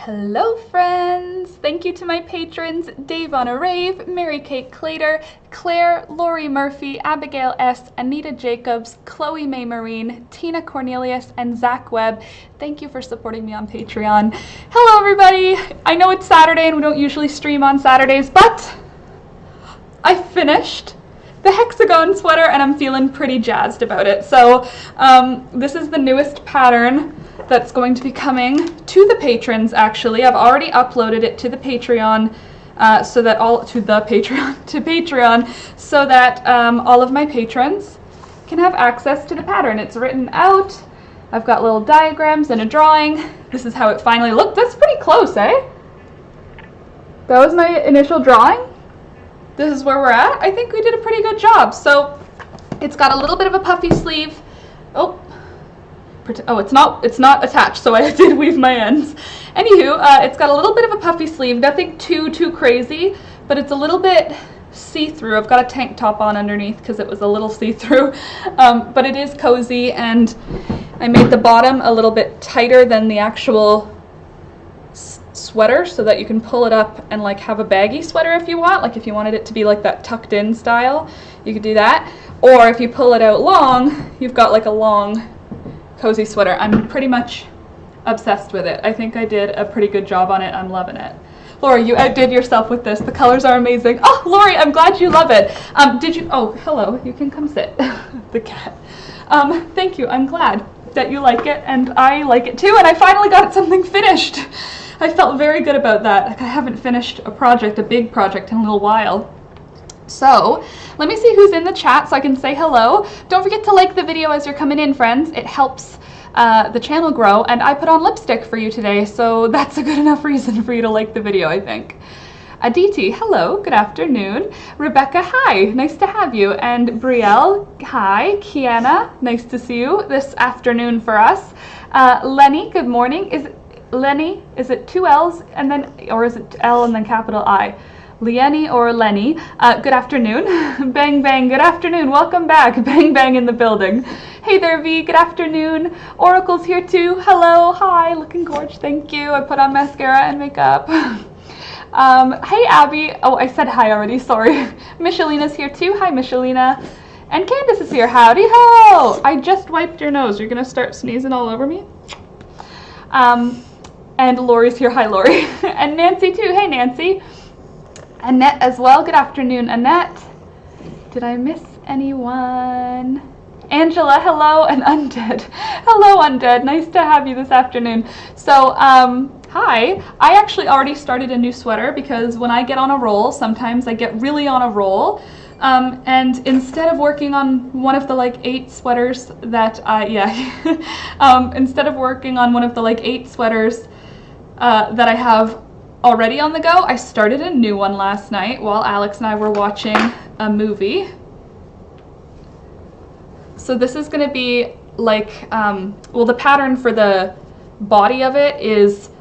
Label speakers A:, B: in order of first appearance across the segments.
A: Hello friends! Thank you to my patrons Dave on a Rave, Mary Kate Clater, Claire, Lori Murphy, Abigail S., Anita Jacobs, Chloe May Marine, Tina Cornelius, and Zach Webb. Thank you for supporting me on Patreon. Hello everybody! I know it's Saturday and we don't usually stream on Saturdays, but I finished the hexagon sweater and I'm feeling pretty jazzed about it. So this is the newest pattern that's going to be coming to the patrons. Actually, I've already uploaded it to the Patreon, so that all of my patrons can have access to the pattern. It's written out. I've got little diagrams and a drawing. This is how it finally looked. That's pretty close, eh? That was my initial drawing. This is where we're at. I think we did a pretty good job. So it's got a little bit of a puffy sleeve. Oh, it's not attached, so I did weave my ends. Anywho, it's got a little bit of a puffy sleeve, nothing too crazy, but it's a little bit see-through. I've got a tank top on underneath because it was a little see-through, but it is cozy, and I made the bottom a little bit tighter than the actual sweater so that you can pull it up and like have a baggy sweater if you want. Like if you wanted it to be like that tucked in style, you could do that. Or if you pull it out long, you've got like a long cozy sweater. I'm pretty much obsessed with it. I think I did a pretty good job on it. I'm loving it. Lori, you outdid yourself with this. The colors are amazing. Oh, Lori, I'm glad you love it. Oh, hello, you can come sit. The cat. Thank you. I'm glad that you like it, and I like it too, and I finally got something finished. I felt very good about that. Like I haven't finished a big project in a little while. So let me see who's in the chat so I can say hello. Don't forget to like the video as you're coming in, friends. It helps the channel grow, and I put on lipstick for you today, so that's a good enough reason for you to like the video, I think. Aditi, hello, good afternoon. Rebecca, hi, nice to have you. And Brielle, hi. Kiana, nice to see you this afternoon for us. Lenny, good morning. Is it two L's and then, or is it L and then capital I? Lieni or Lenny, good afternoon. Bang Bang, good afternoon, welcome back. Bang Bang in the building. Hey there V, good afternoon. Oracle's here too, hello, hi, looking gorgeous, thank you. I put on mascara and makeup. Hey Abby, oh I said hi already, sorry. Michelina's here too, hi Michelina. And Candace is here, howdy ho. I just wiped your nose, you're gonna start sneezing all over me? And Lori's here, hi Lori. And Nancy too, hey Nancy. Annette as well. Good afternoon, Annette. Did I miss anyone? Angela, hello, and Undead. Hello, Undead. Nice to have you this afternoon. So, hi. I actually already started a new sweater because when I get on a roll, sometimes I get really on a roll. And instead of working on one of the like 8 sweaters that instead of working on one of the like 8 sweaters that I have already on the go, I started a new one last night while Alex and I were watching a movie. So this is going to be like, well, the pattern for the body of it is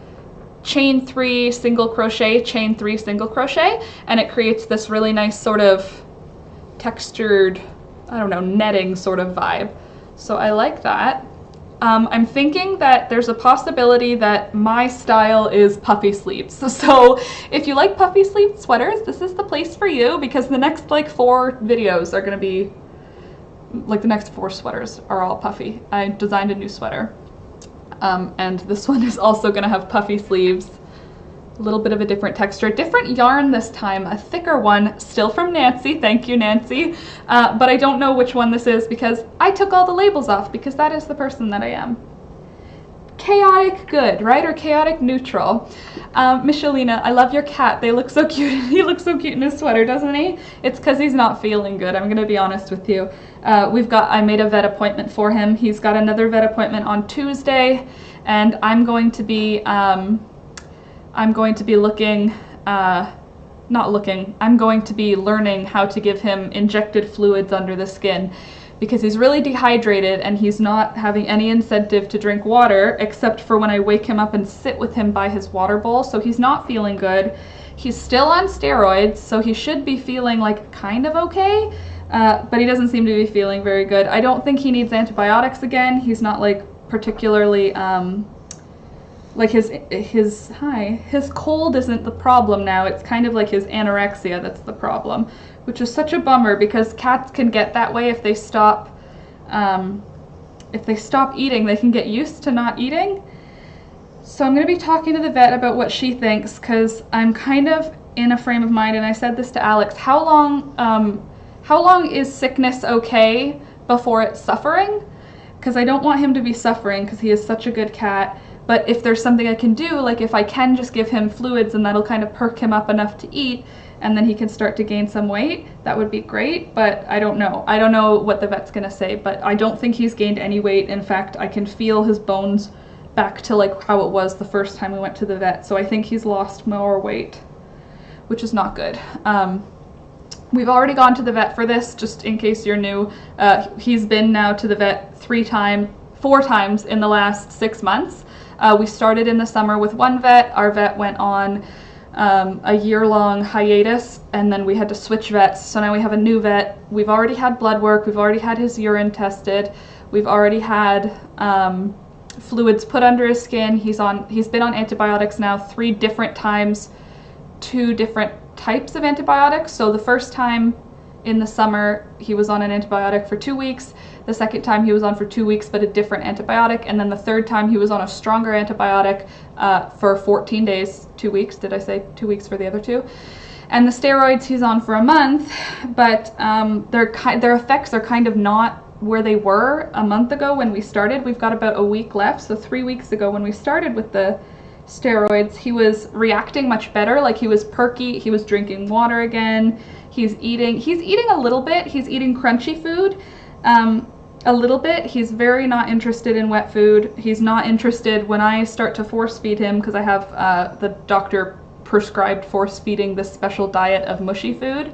A: chain 3 single crochet, chain 3 single crochet, and it creates this really nice sort of textured, I don't know, netting sort of vibe. So I like that. I'm thinking that there's a possibility that my style is puffy sleeves. So if you like puffy sleeve sweaters, this is the place for you, because the next like 4 videos are going to be, like the next 4 sweaters are all puffy. I designed a new sweater. And this one is also going to have puffy sleeves. A little bit of a different texture, different yarn this time, a thicker one, still from Nancy, thank you Nancy, but I don't know which one this is because I took all the labels off because that is the person that I am. Chaotic good, right, or chaotic neutral. Michelina, I love your cat, they look so cute, he looks so cute in his sweater, doesn't he? It's because he's not feeling good, I'm gonna be honest with you. I made a vet appointment for him, he's got another vet appointment on Tuesday, and I'm going to be learning how to give him injected fluids under the skin because he's really dehydrated and he's not having any incentive to drink water except for when I wake him up and sit with him by his water bowl. So he's not feeling good. He's still on steroids, so he should be feeling like kind of okay, but he doesn't seem to be feeling very good. I don't think he needs antibiotics again. He's not like particularly like his cold isn't the problem now. It's kind of like his anorexia that's the problem, which is such a bummer because cats can get that way if they stop eating. They can get used to not eating. So I'm going to be talking to the vet about what she thinks, because I'm kind of in a frame of mind, and I said this to Alex, how long is sickness okay before it's suffering? Because I don't want him to be suffering because he is such a good cat. But if there's something I can do, like if I can just give him fluids and that'll kind of perk him up enough to eat, and then he can start to gain some weight, that would be great. But I don't know. I don't know what the vet's gonna say, but I don't think he's gained any weight. In fact, I can feel his bones back to like how it was the first time we went to the vet. So I think he's lost more weight, which is not good. We've already gone to the vet for this, just in case you're new. He's been now to the vet 4 times in the last 6 months. We started in the summer with one vet. Our vet went on a year-long hiatus, and then we had to switch vets. So now we have a new vet. We've already had blood work. We've already had his urine tested. We've already had fluids put under his skin. He's been on antibiotics now 3 different times, 2 different types of antibiotics. So the first time in the summer he was on an antibiotic for 2 weeks. The second time he was on for 2 weeks but a different antibiotic, and then the third time he was on a stronger antibiotic for 14 days. 2 weeks, did I say 2 weeks for the other 2? And the steroids he's on for a month, but their effects are kind of not where they were a month ago when we started. We've got about a week left. So 3 weeks ago when we started with the steroids, he was reacting much better. Like he was perky, he was drinking water again, he's eating a little bit, he's eating crunchy food a little bit. He's very not interested in wet food. He's not interested when I start to force feed him, because I have the doctor prescribed force feeding this special diet of mushy food,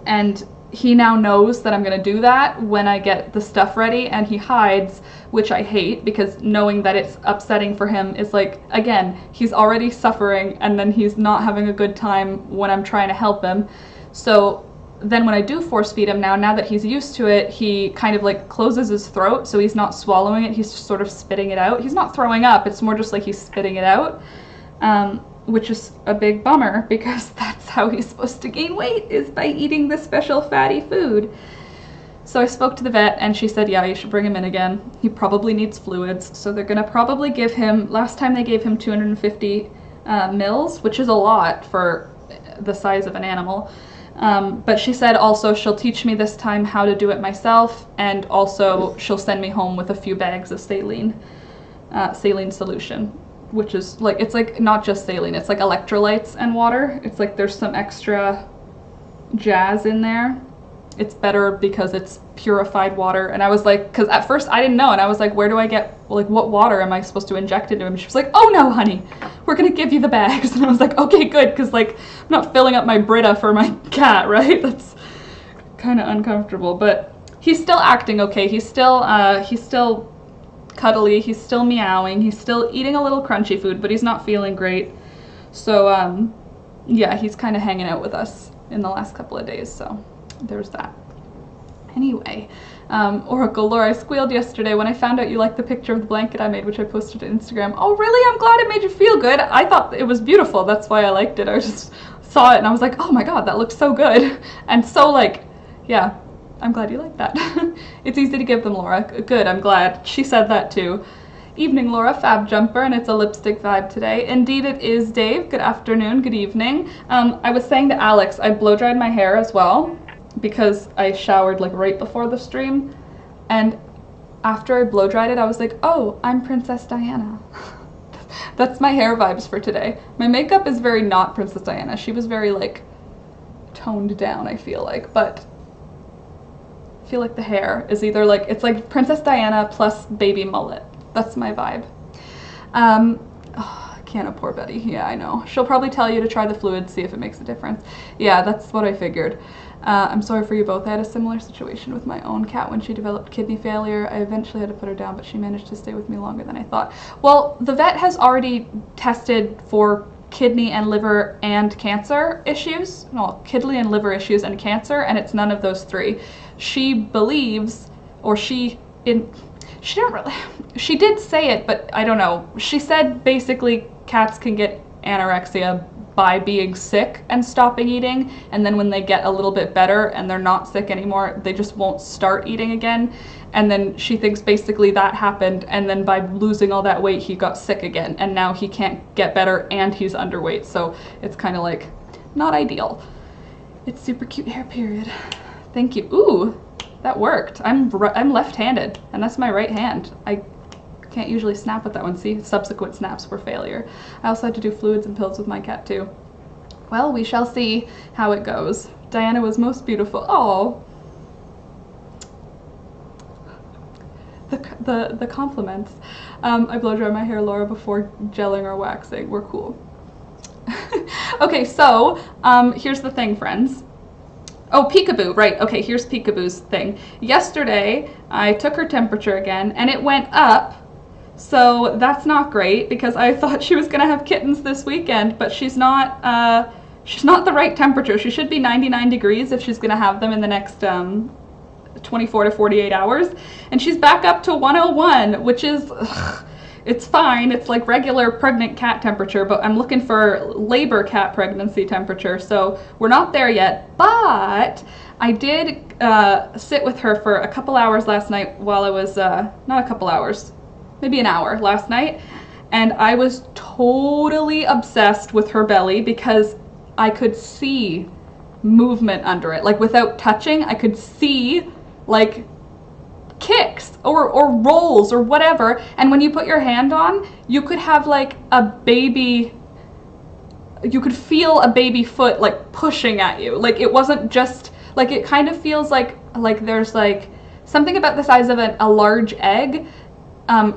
A: and he now knows that I'm going to do that when I get the stuff ready, and he hides, which I hate, because knowing that it's upsetting for him is like, again, he's already suffering and then he's not having a good time when I'm trying to help him. So then when I do force feed him now that he's used to it, he kind of like closes his throat, so he's not swallowing it, he's just sort of spitting it out. He's not throwing up, it's more just like he's spitting it out. Which is a big bummer, because that's how he's supposed to gain weight, is by eating this special fatty food. So I spoke to the vet and she said, yeah, you should bring him in again. He probably needs fluids. So they're gonna probably give him, last time they gave him 250 mils, which is a lot for the size of an animal. But she said also she'll teach me this time how to do it myself, and also she'll send me home with a few bags of saline solution, which is like, it's like not just saline, it's like electrolytes and water. It's like there's some extra jazz in there. It's better because it's purified water. And I was like, because at first I didn't know, and I was like, where do I get, like, what water am I supposed to inject into him? She was like, oh no, honey, we're gonna give you the bags. And I was like, okay, good, because like I'm not filling up my Brita for my cat, right? That's kind of uncomfortable. But he's still acting okay. He's still cuddly, he's still meowing, he's still eating a little crunchy food, but he's not feeling great. So yeah, he's kind of hanging out with us in the last couple of days, so there's that. Anyway, Oracle, Laura, I squealed yesterday when I found out you liked the picture of the blanket I made, which I posted to Instagram. Oh really? I'm glad it made you feel good. I thought it was beautiful, that's why I liked it. I just saw it and I was like, oh my god, that looks so good. And so like, yeah, I'm glad you like that. It's easy to give them, Laura. Good, I'm glad. She said that too. Evening, Laura, fab jumper, and it's a lipstick vibe today. Indeed it is, Dave. Good afternoon, good evening. I was saying to Alex, I blow dried my hair as well, because I showered like right before the stream, and after I blow dried it, I was like, oh, I'm Princess Diana. That's my hair vibes for today. My makeup is very not Princess Diana. She was very like toned down, I feel like, but I feel like the hair is either like, it's like Princess Diana plus baby mullet. That's my vibe. Oh, Canna, poor Betty. Yeah, I know. She'll probably tell you to try the fluid, see if it makes a difference. Yeah, that's what I figured. I'm sorry for you both. I had a similar situation with my own cat when she developed kidney failure. I eventually had to put her down, but she managed to stay with me longer than I thought. Well, the vet has already tested for kidney and liver and cancer issues. No, kidney and liver issues and cancer, and it's none of those 3. She believes, or she she didn't really, she did say it, but I don't know. She said basically cats can get anorexia by being sick and stopping eating, and then when they get a little bit better and they're not sick anymore, they just won't start eating again. And then she thinks basically that happened, and then by losing all that weight he got sick again, and now he can't get better and he's underweight, so it's kind of like not ideal. It's super cute hair, period. Thank you. Ooh, that worked. I'm left-handed, and that's my right hand. I can't usually snap with that one. See, subsequent snaps were failure. I also had to do fluids and pills with my cat too. Well, we shall see how it goes. Diana was most beautiful. Oh, the compliments. I blow dry my hair, Laura, before gelling or waxing. We're cool. Okay, so here's the thing, friends. Oh, Peekaboo, right. Okay, here's Peekaboo's thing. Yesterday, I took her temperature again, and it went up. So that's not great, because I thought she was gonna have kittens this weekend, but she's not the right temperature. She should be 99 degrees if she's gonna have them in the next 24 to 48 hours, and she's back up to 101, which is, it's fine. It's like regular pregnant cat temperature, but I'm looking for labor cat pregnancy temperature, so we're not there yet. But I did sit with her for a couple hours last night while I was, not a couple hours, maybe an hour last night, and I was totally obsessed with her belly because I could see movement under it. Like, without touching, I could see like kicks or rolls or whatever, and when you put your hand on, you could have like a baby, you could feel a baby foot like pushing at you. Like, it wasn't just like, it kind of feels like there's like something about the size of a large egg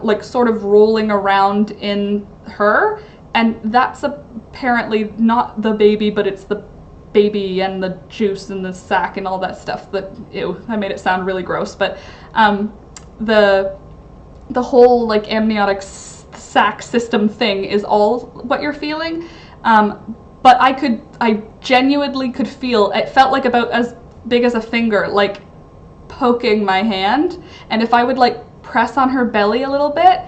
A: like sort of rolling around in her, and that's apparently not the baby, but it's the baby and the juice and the sac and all that stuff. That, ew, I made it sound really gross, but the whole like amniotic sac system thing is all what you're feeling. But I genuinely could feel, it felt like about as big as a finger, like poking my hand, and if I would like press on her belly a little bit,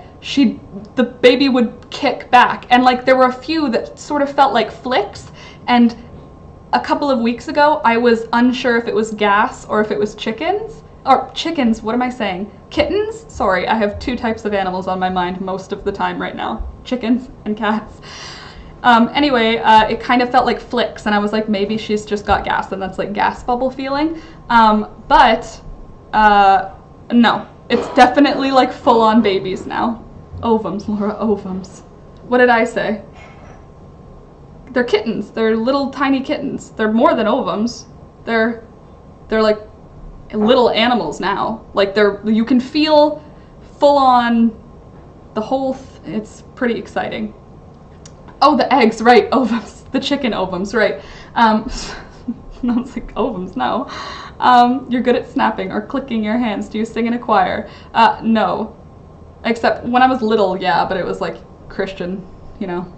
A: the baby would kick back, and like there were a few that sort of felt like flicks, and a couple of weeks ago I was unsure if it was gas or if it was chickens, what am I saying? Kittens? Sorry, I have two types of animals on my mind most of the time right now, chickens and cats. Anyway, it kind of felt like flicks, and I was like, maybe she's just got gas, and that's like gas bubble feeling. But no, it's definitely like full-on babies now. Ovums, Laura, ovums. What did I say? They're kittens. They're little tiny kittens. They're more than ovums. They're like little animals now. Like, you can feel full-on the whole it's pretty exciting. Oh, the eggs, right, ovums. The chicken ovums, right. No, it's like ovums, no. You're good at snapping or clicking your hands. Do you sing in a choir? No. Except when I was little, yeah, but it was like Christian, you know.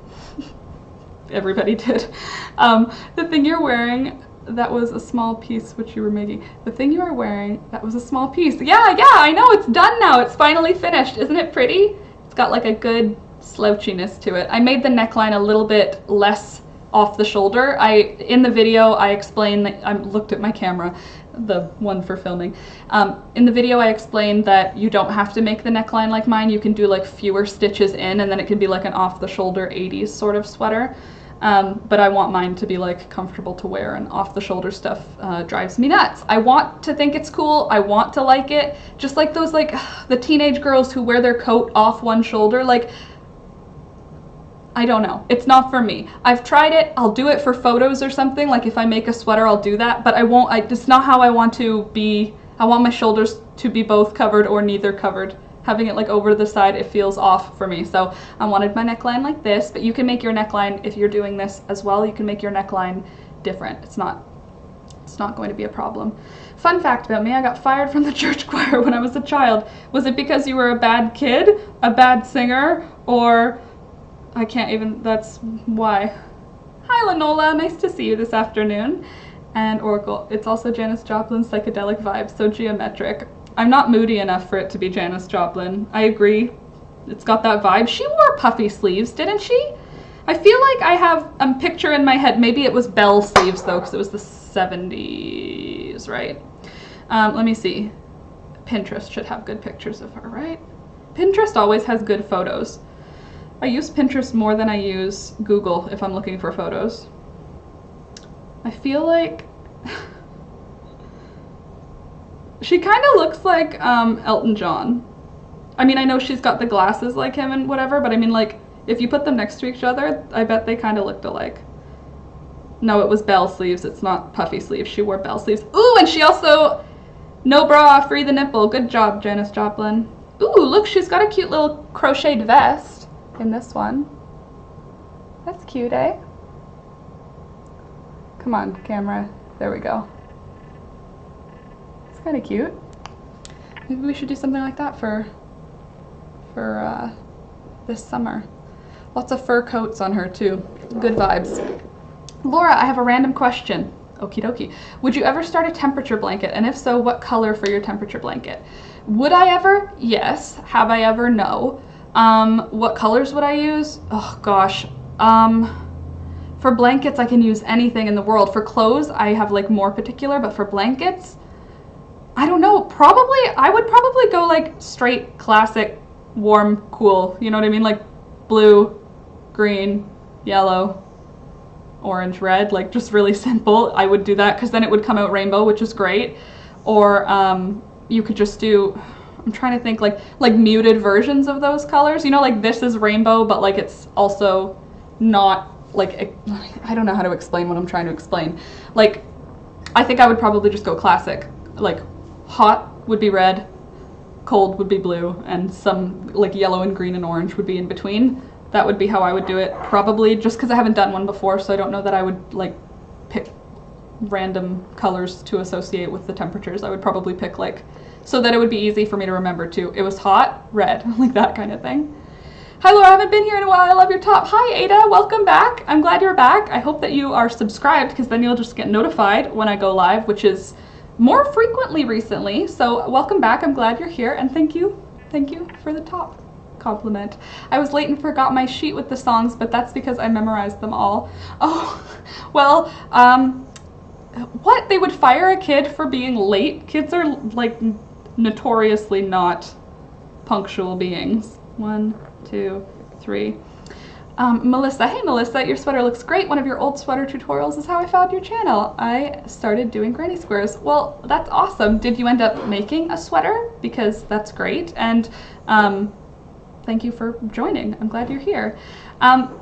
A: Everybody did. The thing you're wearing, that was a small piece which you were making. The thing you are wearing, that was a small piece. Yeah, I know, it's done now. It's finally finished. Isn't it pretty? It's got like a good slouchiness to it. I made the neckline a little bit less off the shoulder. In the video I explained that, I looked at my camera, the one for filming. In the video I explained that you don't have to make the neckline like mine. You can do like fewer stitches in, and then it can be like an off the shoulder 80s sort of sweater. But I want mine to be like comfortable to wear, and off the shoulder stuff drives me nuts. I want to think it's cool. I want to like it. Just like those like the teenage girls who wear their coat off one shoulder. Like, I don't know. It's not for me. I've tried it. I'll do it for photos or something. Like if I make a sweater, I'll do that. But I won't. It's not how I want to be. I want my shoulders to be both covered or neither covered. Having it like over the side, it feels off for me. So I wanted my neckline like this, but you can make your neckline, if you're doing this as well, you can make your neckline different. It's not going to be a problem. Fun fact about me, I got fired from the church choir when I was a child. Was it because you were a bad kid, a bad singer, or I can't even, that's why. Hi Lenola, nice to see you this afternoon. And Oracle, it's also Janis Joplin's psychedelic vibes, so geometric. I'm not moody enough for it to be Janis Joplin. I agree. It's got that vibe. She wore puffy sleeves, didn't she? I feel like I have a picture in my head. Maybe it was bell sleeves though, because it was the 70s, right? Let me see. Pinterest should have good pictures of her, right? Pinterest always has good photos. I use Pinterest more than I use Google if I'm looking for photos. I feel like she kind of looks like Elton John. I mean, I know she's got the glasses like him and whatever, but I mean, like, if you put them next to each other, I bet they kind of looked alike. No, it was bell sleeves. It's not puffy sleeves. She wore bell sleeves. Ooh, and she also, no bra, free the nipple. Good job, Janis Joplin. Ooh, look, she's got a cute little crocheted vest in this one. That's cute, eh? Come on, camera. There we go. It's kind of cute. Maybe we should do something like that for this summer. Lots of fur coats on her too. Good vibes. Laura, I have a random question. Okie dokie. Would you ever start a temperature blanket? And if so, what color for your temperature blanket? Would I ever? Yes. Have I ever? No. What colors would I use? Oh gosh. For blankets, I can use anything in the world. For clothes, I have like more particular, but for blankets, I don't know. Probably, I would probably go like straight, classic, warm, cool. You know what I mean? Like blue, green, yellow, orange, red, like just really simple. I would do that because then it would come out rainbow, which is great. Or you could just do, I'm trying to think, like muted versions of those colors. You know, like this is rainbow, but like it's also not like, I don't know how to explain what I'm trying to explain. Like, I think I would probably just go classic. Like hot would be red, cold would be blue, and some like yellow and green and orange would be in between. That would be how I would do it, probably, just because I haven't done one before, so I don't know that I would like pick random colors to associate with the temperatures. I would probably pick like, so that it would be easy for me to remember too. It was hot, red, like that kind of thing. Hi Laura, I haven't been here in a while. I love your top. Hi Ada, welcome back. I'm glad you're back. I hope that you are subscribed because then you'll just get notified when I go live, which is more frequently recently. So welcome back. I'm glad you're here and thank you for the top compliment. I was late and forgot my sheet with the songs, but that's because I memorized them all. Oh, well, what? They would fire a kid for being late? Kids are like notoriously not punctual beings. 1, 2, 3. Melissa, hey Melissa, your sweater looks great. One of your old sweater tutorials is how I found your channel. I started doing granny squares. Well, that's awesome. Did you end up making a sweater? Because that's great. And thank you for joining. I'm glad you're here.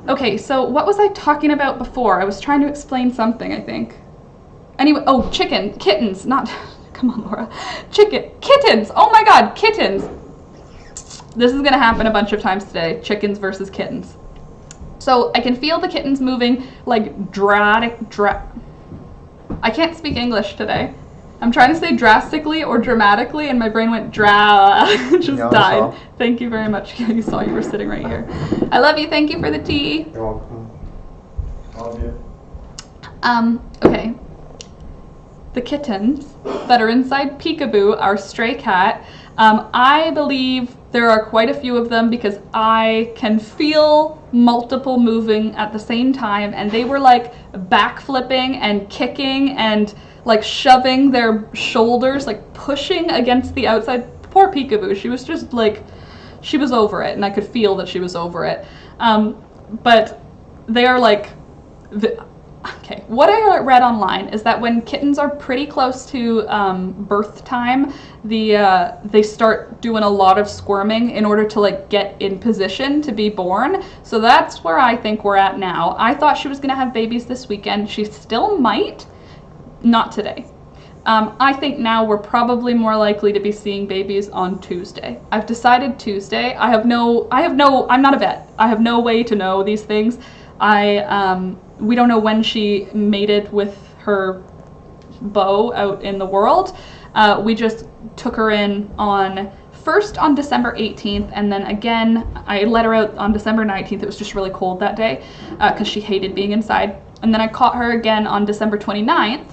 A: Okay, so what was I talking about before? I was trying to explain something, I think. Anyway, oh, kittens, not, come on Laura. Kittens, oh my God, kittens. This is gonna happen a bunch of times today, chickens versus kittens. So I can feel the kittens moving like I can't speak English today. I'm trying to say drastically or dramatically and my brain went just died. Thank you very much. You saw you were sitting right here. I love you, thank you for the tea.
B: You're welcome. Love you.
A: Okay. The kittens that are inside Peekaboo, our stray cat, I believe there are quite a few of them because I can feel multiple moving at the same time, and they were like backflipping and kicking and like shoving their shoulders, like pushing against the outside. Poor Peekaboo, she was just like, she was over it, and I could feel that she was over it. But they are like, okay, what I read online is that when kittens are pretty close to birth time, they start doing a lot of squirming in order to like get in position to be born. So that's where I think we're at now. I thought she was gonna have babies this weekend. She still might, not today. I think now we're probably more likely to be seeing babies on Tuesday. I've decided Tuesday. I'm not a vet. I have no way to know these things. We don't know when she mated with her beau out in the world. We just took her in first on December 18th, and then again, I let her out on December 19th. It was just really cold that day because she hated being inside. And then I caught her again on December 29th.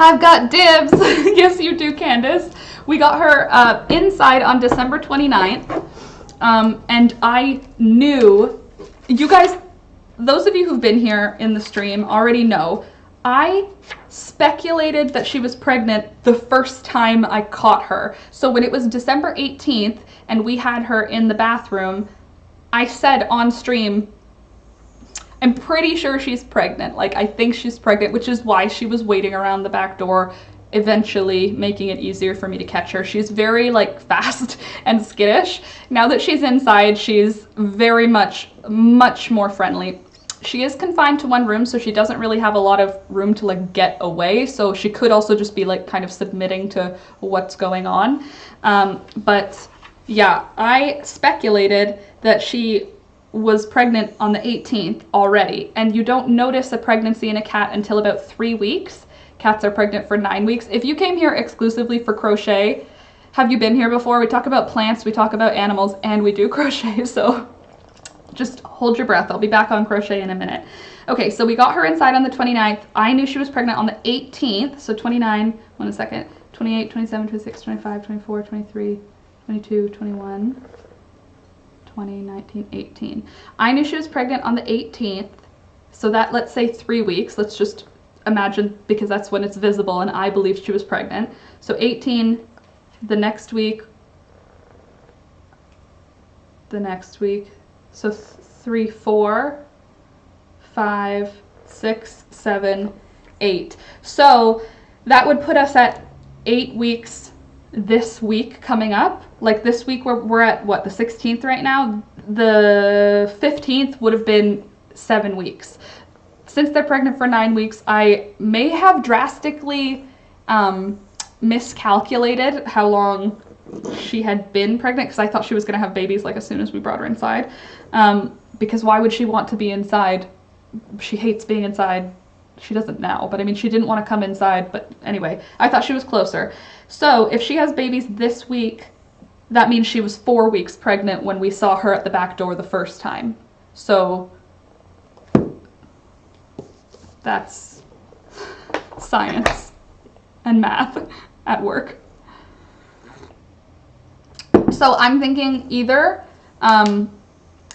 A: I've got dibs. Yes, you do, Candace. We got her inside on December 29th. And I knew, you guys, those of you who've been here in the stream already know, I speculated that she was pregnant the first time I caught her. So when it was December 18th and we had her in the bathroom, I said on stream, I'm pretty sure she's pregnant. Like, I think she's pregnant, which is why she was waiting around the back door, eventually making it easier for me to catch her. She's very like fast and skittish. Now that she's inside, she's very much more friendly. She is confined to one room, so she doesn't really have a lot of room to like get away. So she could also just be like kind of submitting to what's going on. But yeah, I speculated that she was pregnant on the 18th already. And you don't notice a pregnancy in a cat until about 3 weeks. Cats are pregnant for 9 weeks. If you came here exclusively for crochet, have you been here before? We talk about plants, we talk about animals, and we do crochet, so just hold your breath. I'll be back on crochet in a minute. Okay, so we got her inside on the 29th. I knew she was pregnant on the 18th, so 29, 28, 27, 26, 25, 24, 23, 22, 21, 20, 19, 18. I knew she was pregnant on the 18th, so that, let's say 3 weeks. Let's just imagine, because that's when it's visible, and I believed she was pregnant. So 18, the next week, so 3, 4, 5, 6, 7, 8. So that would put us at 8 weeks this week coming up. Like this week we're at what, the 16th right now? The 15th would have been 7 weeks. Since they're pregnant for 9 weeks, I may have drastically miscalculated how long she had been pregnant, because I thought she was going to have babies like as soon as we brought her inside. Because why would she want to be inside? She hates being inside. She doesn't now, but I mean, she didn't want to come inside. But anyway, I thought she was closer. So if she has babies this week, that means she was 4 weeks pregnant when we saw her at the back door the first time. So that's science and math at work. So I'm thinking either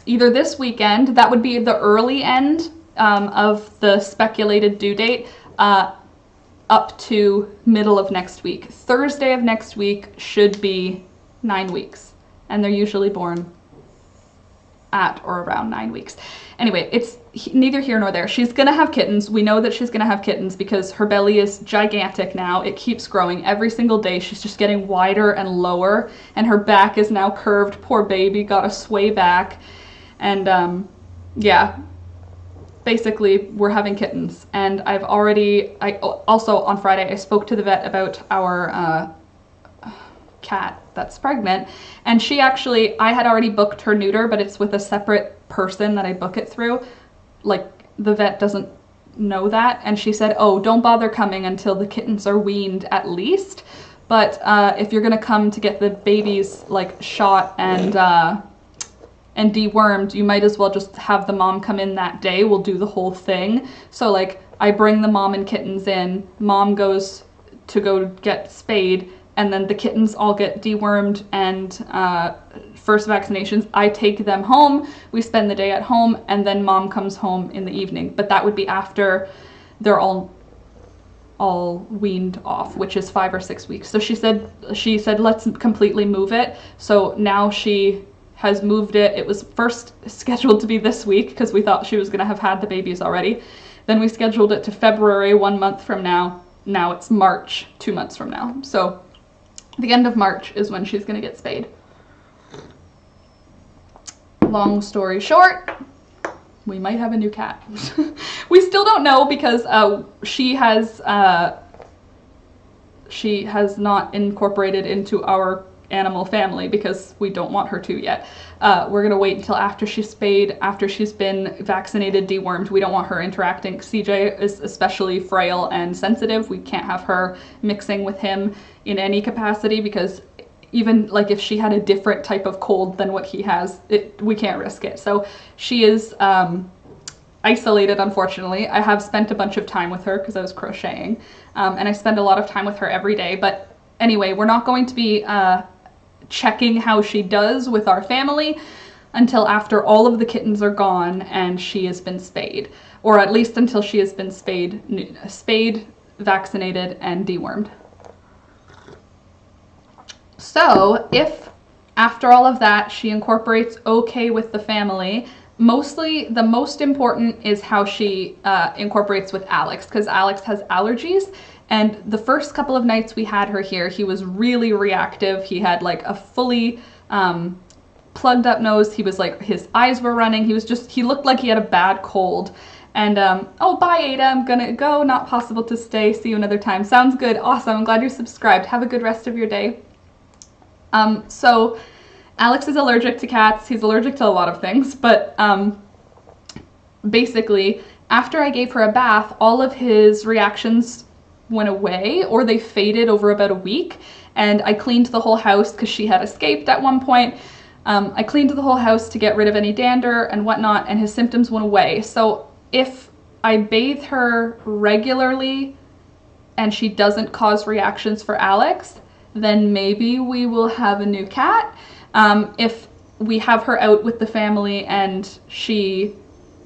A: this weekend, that would be the early end of the speculated due date, up to middle of next week. Thursday of next week should be 9 weeks, and they're usually born at or around 9 weeks. Anyway, it's neither here nor there. She's gonna have kittens. We know that she's gonna have kittens because her belly is gigantic now. It keeps growing every single day. She's just getting wider and lower, and her back is now curved. Poor baby, got a sway back. And yeah, basically we're having kittens. And I also on Friday I spoke to the vet about our cat that's pregnant, and she actually, I had already booked her neuter, but it's with a separate person that I book it through. Like, the vet doesn't know that, and she said, oh, don't bother coming until the kittens are weaned at least, but if you're gonna come to get the babies like shot and dewormed, you might as well just have the mom come in that day. We'll do the whole thing. So like, I bring the mom and kittens in, mom goes to go get spayed, and then the kittens all get dewormed and first vaccinations. I take them home, we spend the day at home, and then mom comes home in the evening. But that would be after they're all weaned off, which is 5 or 6 weeks. So she said let's completely move it. So now she has moved it. It was first scheduled to be this week because we thought she was gonna have had the babies already. Then we scheduled it to February, 1 month from now. Now it's March, 2 months from now. So the end of March is when she's gonna get spayed. Long story short, we might have a new cat. We still don't know because she has not incorporated into our animal family because we don't want her to yet. We're gonna wait until after she's spayed, after she's been vaccinated, dewormed. We don't want her interacting. CJ is especially frail and sensitive. We can't have her mixing with him in any capacity because even like if she had a different type of cold than what he has, we can't risk it. So she is, I isolated, unfortunately. I have spent a bunch of time with her because I was crocheting, and I spend a lot of time with her every day. But anyway, we're not going to be checking how she does with our family until after all of the kittens are gone and she has been spayed, or at least until she has been spayed, vaccinated, and dewormed. So if after all of that she incorporates okay with the family, mostly the most important is how she incorporates with Alex, because Alex has allergies. And the first couple of nights we had her here, he was really reactive. He had like a fully plugged up nose. He was like, his eyes were running. He looked like he had a bad cold. And, oh, bye, Ada. I'm gonna go. Not possible to stay. See you another time. Sounds good. Awesome. I'm glad you're subscribed. Have a good rest of your day. So Alex is allergic to cats. He's allergic to a lot of things, but basically, after I gave her a bath, all of his reactions went away, or they faded over about a week. And I cleaned the whole house because she had escaped at one point. I cleaned the whole house to get rid of any dander and whatnot, and his symptoms went away. So if I bathe her regularly and she doesn't cause reactions for Alex, then maybe we will have a new cat. If we have her out with the family and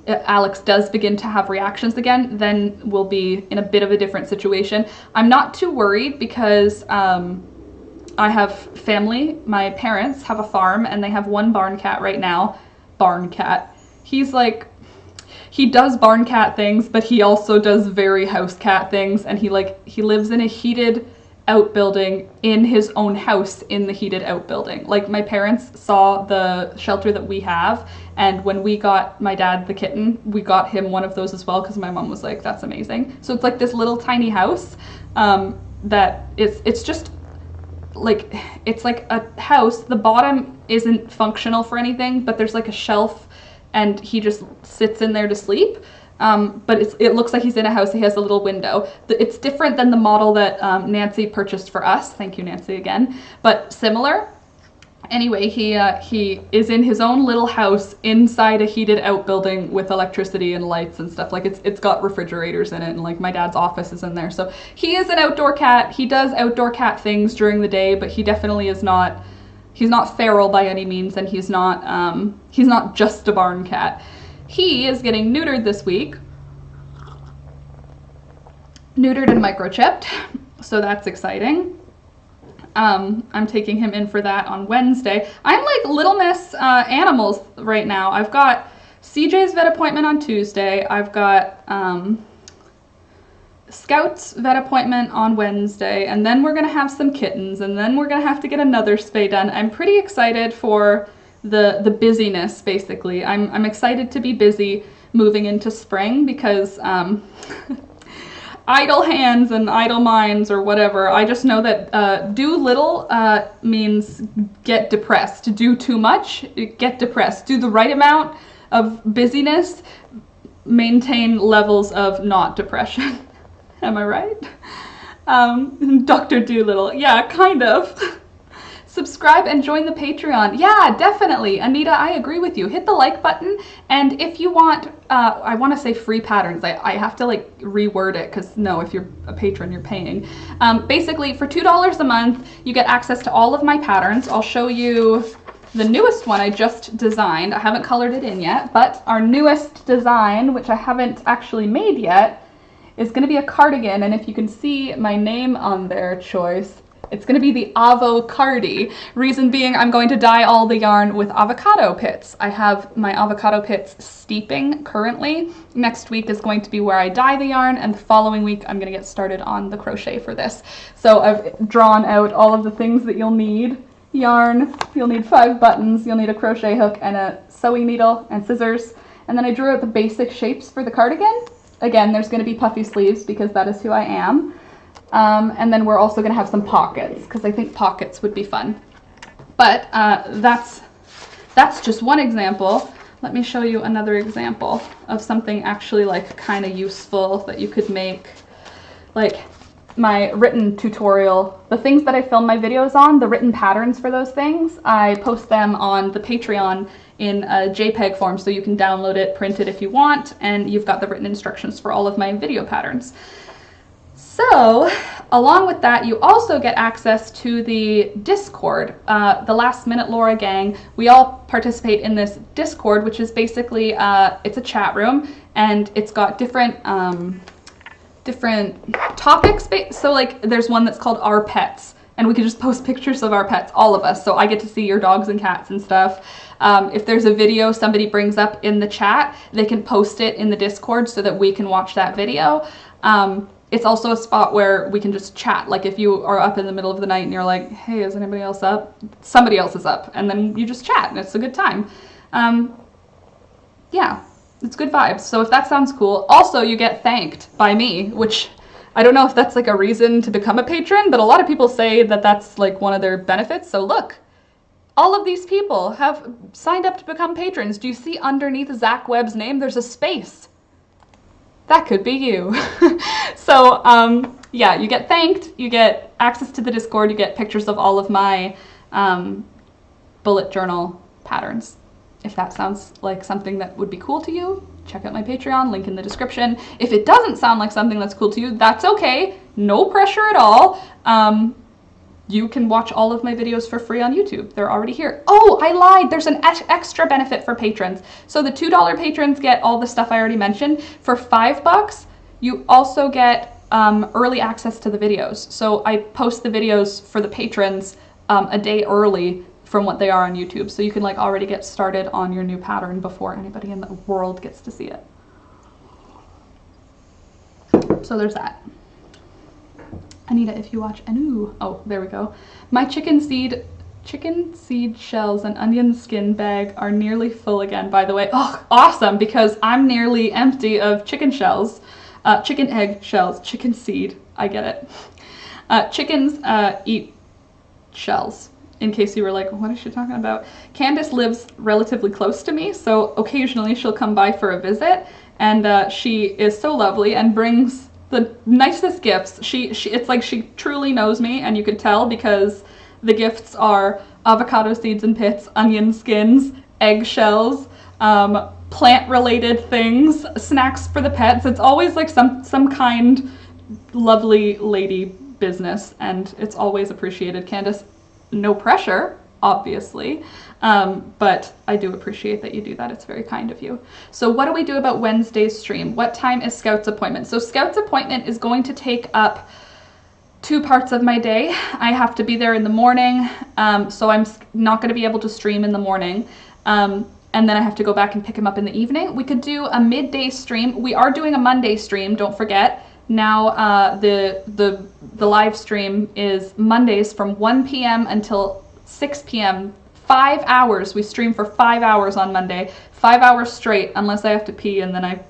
A: Alex does begin to have reactions again, then we'll be in a bit of a different situation. I'm not too worried because I have family. My parents have a farm and they have one barn cat right now. Barn cat. He does barn cat things, but he also does very house cat things, and he lives in a heated outbuilding in his own house in the heated outbuilding. Like, my parents saw the shelter that we have, and when we got my dad the kitten, we got him one of those as well because my mom was like, that's amazing. So it's like this little tiny house that it's just like, it's like a house. The bottom isn't functional for anything, but there's like a shelf and he just sits in there to sleep. But it looks like he's in a house. He has a little window. It's different than the model that Nancy purchased for us. Thank you, Nancy, again. But similar. Anyway, he is in his own little house inside a heated outbuilding with electricity and lights and stuff. Like, it's got refrigerators in it, and like my dad's office is in there. So he is an outdoor cat. He does outdoor cat things during the day, but he definitely is not. He's not feral by any means, and he's not just a barn cat. He is getting neutered this week. Neutered and microchipped, so that's exciting. I'm taking him in for that on Wednesday. I'm like Little Miss Animals right now. I've got CJ's vet appointment on Tuesday. I've got Scout's vet appointment on Wednesday, and then we're gonna have some kittens, and then we're gonna have to get another spay done. I'm pretty excited for the busyness, basically. I'm excited to be busy moving into spring because idle hands and idle minds or whatever. I just know that do little means get depressed. Do too much, get depressed. Do the right amount of busyness, maintain levels of not depression. Am I right? Dr. Doolittle. Yeah, kind of. Subscribe and join the Patreon. Yeah, definitely. Anita, I agree with you. Hit the like button. And if you want, I want to say free patterns. I have to like reword it because no, if you're a patron, you're paying. Basically, for $2 a month, you get access to all of my patterns. I'll show you the newest one I just designed. I haven't colored it in yet, but our newest design, which I haven't actually made yet, is going to be a cardigan. And if you can see my name on there, Choice, it's going to be the Avo Cardi. Reason being, I'm going to dye all the yarn with avocado pits. I have my avocado pits steeping currently. Next week is going to be where I dye the yarn, and the following week I'm going to get started on the crochet for this. So I've drawn out all of the things that you'll need. Yarn, you'll need 5 buttons, you'll need a crochet hook and a sewing needle and scissors. And then I drew out the basic shapes for the cardigan. Again, there's going to be puffy sleeves because that is who I am. And then we're also going to have some pockets because I think pockets would be fun. But that's just one example. Let me show you another example of something actually like kind of useful that you could make. Like, my written tutorial, the things that I film my videos on, the written patterns for those things, I post them on the Patreon in a JPEG form, so you can download it, print it if you want, and you've got the written instructions for all of my video patterns. So, along with that, you also get access to the Discord, the Last Minute Laura gang. We all participate in this Discord, which is basically, it's a chat room, and it's got different topics. So like there's one that's called Our Pets, and we can just post pictures of our pets, all of us, so I get to see your dogs and cats and stuff. If there's a video somebody brings up in the chat, they can post it in the Discord so that we can watch that video. It's also a spot where we can just chat. Like if you are up in the middle of the night and you're like, hey, is anybody else up? Somebody else is up, and then you just chat and it's a good time. Yeah, it's good vibes. So if that sounds cool, also you get thanked by me, which I don't know if that's like a reason to become a patron, but a lot of people say that that's like one of their benefits. So look, all of these people have signed up to become patrons. Do you see underneath Zach Webb's name, there's a space? That could be you. So yeah, you get thanked, you get access to the Discord, you get pictures of all of my bullet journal patterns. If that sounds like something that would be cool to you, check out my Patreon, link in the description. If it doesn't sound like something that's cool to you, that's okay. No pressure at all. You can watch all of my videos for free on YouTube. They're already here. Oh, I lied. There's an extra benefit for patrons. So the $2 patrons get all the stuff I already mentioned. For $5, you also get early access to the videos. So I post the videos for the patrons a day early from what they are on YouTube. So you can like already get started on your new pattern before anybody in the world gets to see it. So there's that. Anita, if you watch, oh, there we go. My chicken seed shells and onion skin bag are nearly full again, by the way. Oh, awesome, because I'm nearly empty of chicken shells, chicken egg shells, chicken seed, I get it. Chickens eat shells, in case you were like, what is she talking about? Candace lives relatively close to me, so occasionally she'll come by for a visit, and she is so lovely and brings the nicest gifts. It's like she truly knows me, and you could tell because the gifts are avocado seeds and pits, onion skins, eggshells, plant-related things, snacks for the pets. It's always like some kind, lovely lady business, and it's always appreciated. Candace, no pressure, obviously, but I do appreciate that you do that. It's very kind of you. So what do we do about Wednesday's stream? What time is Scout's appointment? So Scout's appointment is going to take up 2 parts of my day. I have to be there in the morning, so I'm not going to be able to stream in the morning, and then I have to go back and pick him up in the evening. We could do a midday stream. We are doing a Monday stream, don't forget. Now the live stream is Mondays from 1 p.m. until 6 p.m. 5 hours. We stream for 5 hours on Monday. 5 hours straight, unless I have to pee, and then I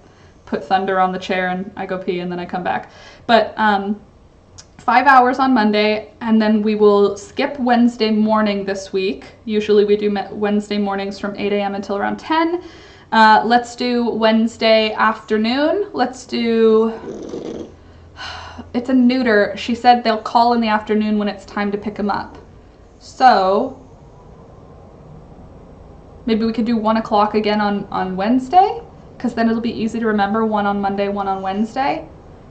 A: put Thunder on the chair and I go pee and then I come back. But 5 hours on Monday, and then we will skip Wednesday morning this week. Usually we do Wednesday mornings from 8 a.m. until around 10. Let's do Wednesday afternoon. Let's do... It's a neuter. She said they'll call in the afternoon when it's time to pick him up. So maybe we could do 1 o'clock again on Wednesday, because then it'll be easy to remember, 1 on Monday, 1 on Wednesday,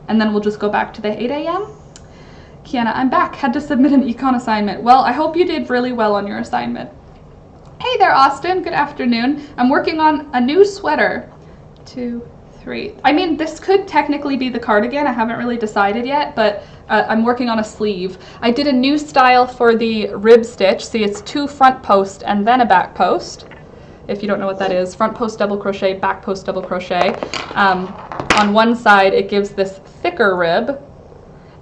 A: and then we'll just go back to the 8 a.m. Kiana, I'm back. Had to submit an econ assignment. Well, I hope you did really well on your assignment. Hey there, Austin. Good afternoon. I'm working on a new sweater. 2, 3. I mean, this could technically be the cardigan. I haven't really decided yet, but I'm working on a sleeve. I did a new style for the rib stitch. See, it's 2 front post and then a back post. If you don't know what that is, front post double crochet, back post double crochet. On one side, it gives this thicker rib,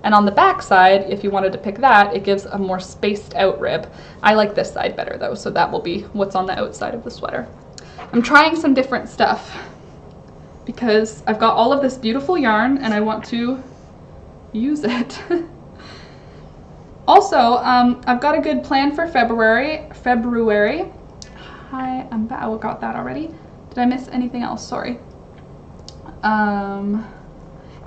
A: and on the back side, if you wanted to pick that, it gives a more spaced out rib. I like this side better though, so that will be what's on the outside of the sweater. I'm trying some different stuff because I've got all of this beautiful yarn and I want to use it. Also, I've got a good plan for February. Hi, I'm back. Oh, got that already. Did I miss anything else? Sorry.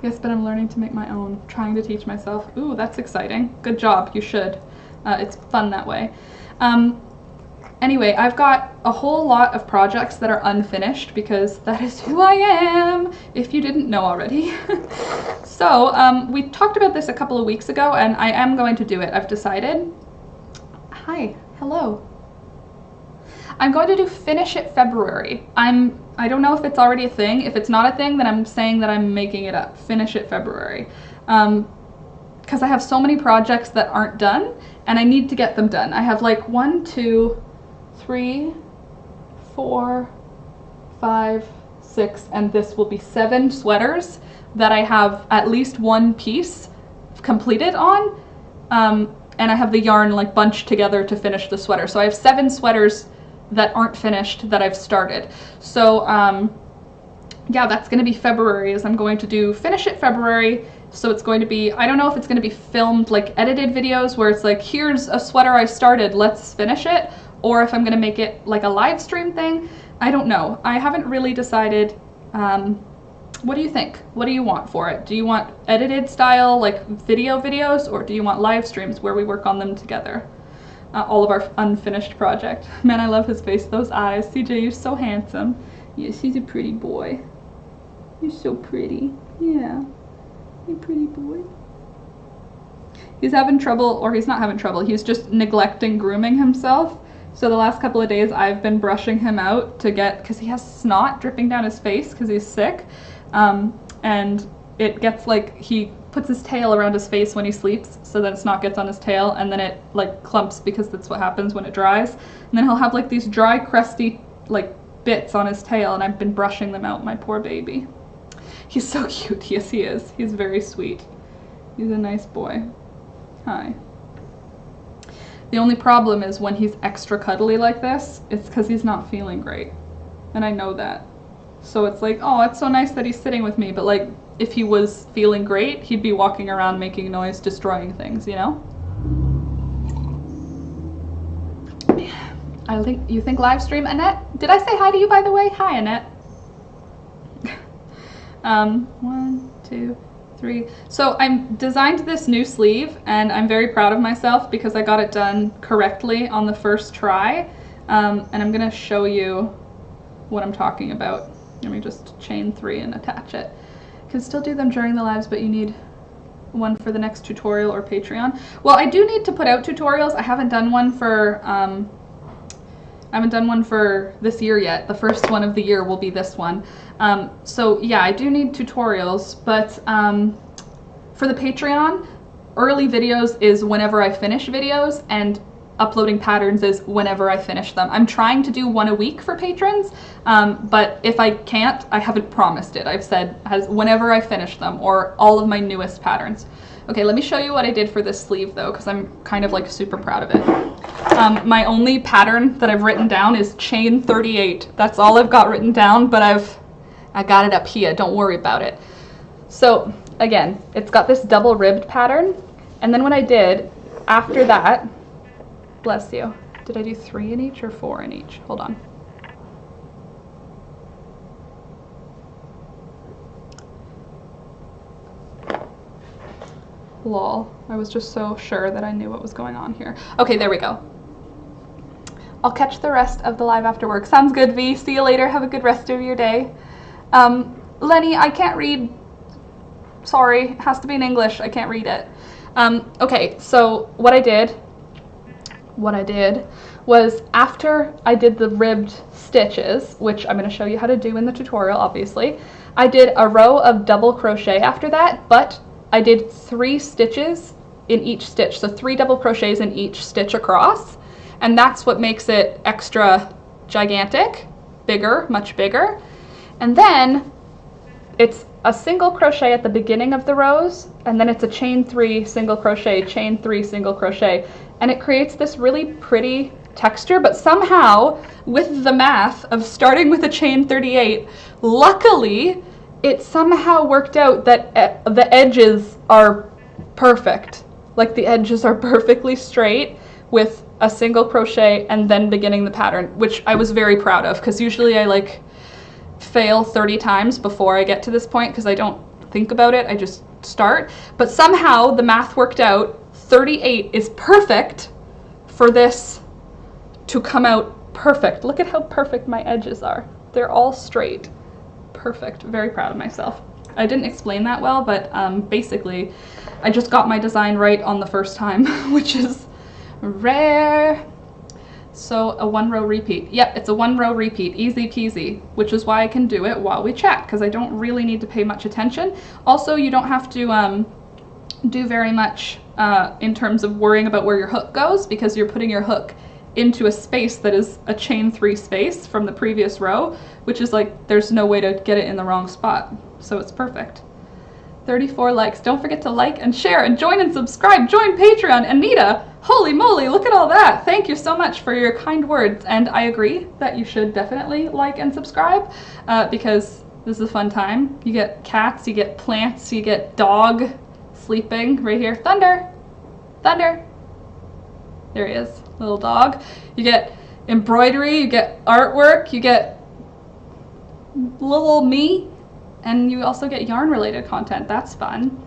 A: Yes, but I'm learning to make my own, trying to teach myself. Ooh, that's exciting. Good job, you should. It's fun that way. Anyway, I've got a whole lot of projects that are unfinished because that is who I am, if you didn't know already. So, we talked about this a couple of weeks ago, and I am going to do it. I've decided. Hi, hello. I'm going to do Finish It February. I don't know if it's already a thing. If it's not a thing, then I'm saying that I'm making it up. Finish It February. Because I have so many projects that aren't done, and I need to get them done. I have like 1, 2, 3, 4, 5, 6, and this will be 7 sweaters that I have at least one piece completed on, and I have the yarn like bunched together to finish the sweater. So I have 7 sweaters that aren't finished that I've started. So yeah, that's going to be February, is I'm going to do Finish It February. So it's going to be, I don't know if it's going to be filmed like edited videos where it's like, here's a sweater I started, let's finish it, or if I'm going to make it like a live stream thing. I don't know. I haven't really decided. What do you think? What do you want for it? Do you want edited style like videos, or do you want live streams where we work on them together? All of our unfinished project. Man, I love his face, those eyes. CJ, you're so handsome. Yes, he's a pretty boy. You're so pretty. Yeah. You pretty boy. He's having trouble, or he's not having trouble, he's just neglecting grooming himself. So the last couple of days I've been brushing him out to get, because he has snot dripping down his face because he's sick. And it gets like, he puts his tail around his face when he sleeps so that snot gets on his tail, and then it like clumps because that's what happens when it dries. And then he'll have like these dry, crusty like bits on his tail, and I've been brushing them out, my poor baby. He's so cute. Yes, he is. He's very sweet. He's a nice boy. Hi. The only problem is when he's extra cuddly like this, it's because he's not feeling great. And I know that. So it's like, oh, it's so nice that he's sitting with me, but like, if he was feeling great, he'd be walking around making noise, destroying things, you know? You think live stream, Annette? Did I say hi to you, by the way? Hi, Annette. 1, 2, 3. So I designed this new sleeve, and I'm very proud of myself because I got it done correctly on the first try. And I'm gonna show you what I'm talking about. Let me just chain 3 and attach it. You can still do them during the lives, but you need one for the next tutorial or Patreon. Well, I do need to put out tutorials. I haven't done one for this year yet. The first one of the year will be this one. So yeah, I do need tutorials, but for the Patreon, early videos is whenever I finish videos, and uploading patterns is whenever I finish them. I'm trying to do one a week for patrons, but if I can't, I haven't promised it. I've said whenever I finish them, or all of my newest patterns. Okay, let me show you what I did for this sleeve though, because I'm kind of like super proud of it. My only pattern that I've written down is chain 38. That's all I've got written down, but I got it up here, don't worry about it. So again, it's got this double ribbed pattern, and then what I did after that, bless you, did I do 3 in each or 4 in each? Hold on. Lol, I was just so sure that I knew what was going on here. Okay, there we go. I'll catch the rest of the live after work. Sounds good, V. See you later. Have a good rest of your day. Lenny, I can't read. Sorry, it has to be in English. I can't read it. Okay, so what I did was, after I did the ribbed stitches, which I'm going to show you how to do in the tutorial, obviously, I did a row of double crochet after that, but I did 3 stitches in each stitch, so 3 double crochets in each stitch across, and that's what makes it extra gigantic, bigger, much bigger. And then it's a single crochet at the beginning of the rows, and then it's a chain 3 single crochet, chain 3 single crochet, and it creates this really pretty texture. But somehow, with the math of starting with a chain 38, luckily it somehow worked out that the edges are perfect. Like, the edges are perfectly straight with a single crochet and then beginning the pattern, which I was very proud of, because usually I like fail 30 times before I get to this point, because I don't think about it, I just start. But somehow the math worked out. 38 is perfect for this to come out perfect. Look at how perfect my edges are. They're all straight. Perfect. Very proud of myself. I didn't explain that well, but basically I just got my design right on the first time, which is rare. So a 1 row repeat. Yep, it's a 1 row repeat, easy peasy, which is why I can do it while we chat, because I don't really need to pay much attention. Also, you don't have to do very much in terms of worrying about where your hook goes, because you're putting your hook into a space that is a chain 3 space from the previous row, which is like, there's no way to get it in the wrong spot. So it's perfect. 34 likes. Don't forget to like and share and join and subscribe. Join Patreon. Anita, holy moly, look at all that. Thank you so much for your kind words. And I agree that you should definitely like and subscribe because this is a fun time. You get cats, you get plants, you get dog sleeping right here. Thunder, Thunder. There he is, little dog. You get embroidery, you get artwork, you get little me. And you also get yarn related content. That's fun.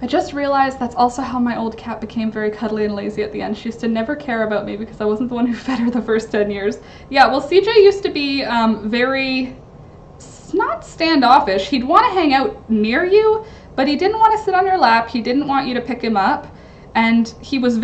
A: I just realized that's also how my old cat became very cuddly and lazy at the end. She used to never care about me because I wasn't the one who fed her the first 10 years. Yeah, well, CJ used to be very, not standoffish. He'd want to hang out near you, but he didn't want to sit on your lap. He didn't want you to pick him up. And he was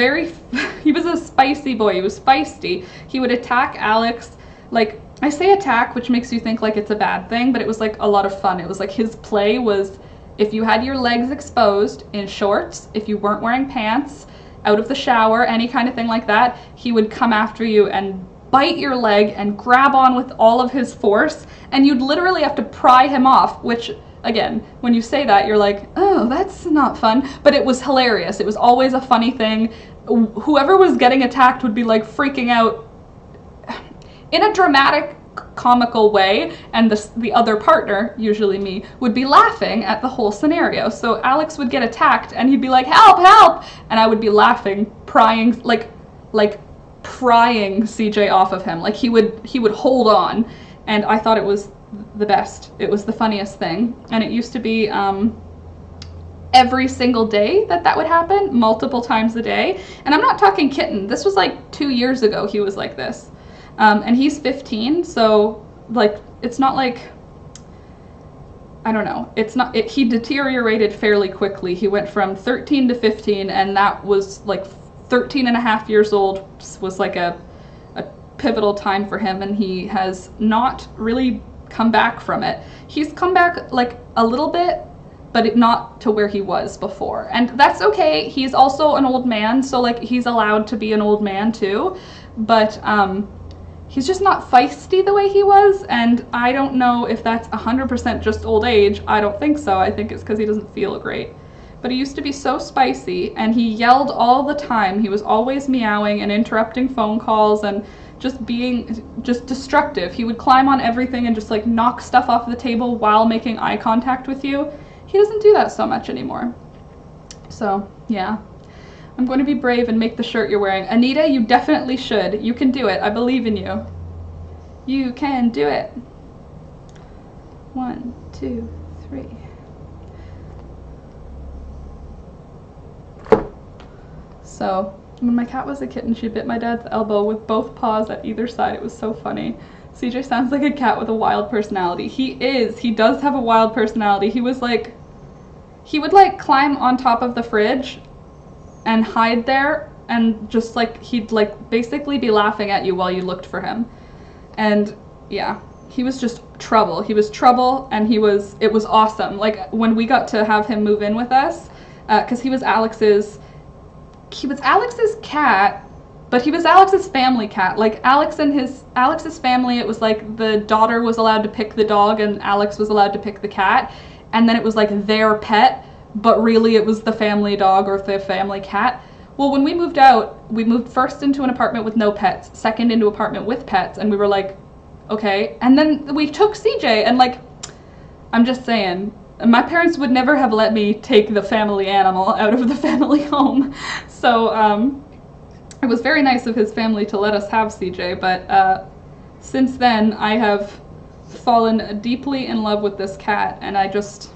A: he was a spicy boy. He was feisty. He would attack Alex, like, I say attack, which makes you think like it's a bad thing, but it was like a lot of fun. It was like his play was if you had your legs exposed in shorts, if you weren't wearing pants, out of the shower, any kind of thing like that, he would come after you and bite your leg and grab on with all of his force, and you'd literally have to pry him off, which, again, when you say that, you're like, oh, that's not fun, but it was hilarious. It was always a funny thing. Whoever was getting attacked would be like freaking out in a dramatic, comical way, and the other partner, usually me, would be laughing at the whole scenario. So Alex would get attacked, and he'd be like, help, help! And I would be laughing, prying, like prying CJ off of him. Like he would hold on, and I thought it was the best. It was the funniest thing. And it used to be every single day that would happen, multiple times a day. And I'm not talking kitten. This was like 2 years ago he was like this. And he's 15, so like it's not like, I don't know, it's not, he deteriorated fairly quickly. He went from 13 to 15, and that was like 13 and a half years old was like a pivotal time for him, and he has not really come back from it. He's come back like a little bit, but not to where he was before, and that's okay. He's also an old man, so like he's allowed to be an old man too, but he's just not feisty the way he was, and I don't know if that's 100% just old age. I don't think so. I think it's because he doesn't feel great. But he used to be so spicy, and he yelled all the time. He was always meowing and interrupting phone calls and just being just destructive. He would climb on everything and just like knock stuff off the table while making eye contact with you. He doesn't do that so much anymore. So, yeah. I'm going to be brave and make the shirt you're wearing. Anita, you definitely should. You can do it. I believe in you. You can do it. 1, 2, 3. So, when my cat was a kitten, she bit my dad's elbow with both paws at either side. It was so funny. CJ sounds like a cat with a wild personality. He is. He does have a wild personality. He was like, he would like climb on top of the fridge and hide there, and just like he'd like basically be laughing at you while you looked for him. And yeah, he was just trouble. He was trouble, and it was awesome. Like when we got to have him move in with us, because he was Alex's cat, but he was Alex's family cat. Like Alex's family, it was like the daughter was allowed to pick the dog and Alex was allowed to pick the cat, and then it was like their pet, but really it was the family dog or the family cat. Well, when we moved out, we moved first into an apartment with no pets, second into an apartment with pets, and we were like, okay. And then we took CJ, and like, I'm just saying, my parents would never have let me take the family animal out of the family home. So it was very nice of his family to let us have CJ, but since then I have fallen deeply in love with this cat, and I just,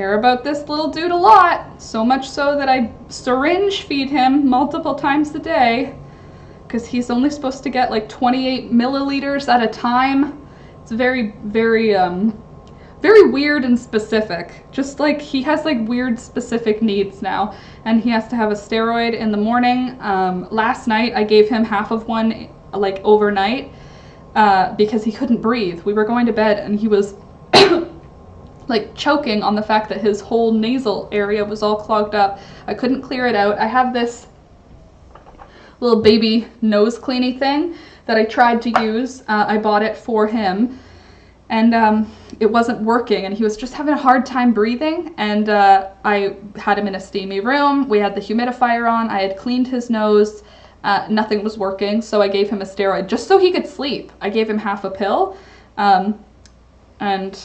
A: care about this little dude a lot. So much so that I syringe feed him multiple times a day, because he's only supposed to get like 28 milliliters at a time. It's very, very, very weird and specific. Just like he has like weird specific needs now, and he has to have a steroid in the morning. Last night I gave him half of one like overnight because he couldn't breathe. We were going to bed and he was like choking on the fact that his whole nasal area was all clogged up. I couldn't clear it out. I have this little baby nose cleaning thing that I tried to use. I bought it for him, and it wasn't working, and he was just having a hard time breathing, and I had him in a steamy room. We had the humidifier on. I had cleaned his nose. Nothing was working, so I gave him a steroid just so he could sleep. I gave him half a pill, and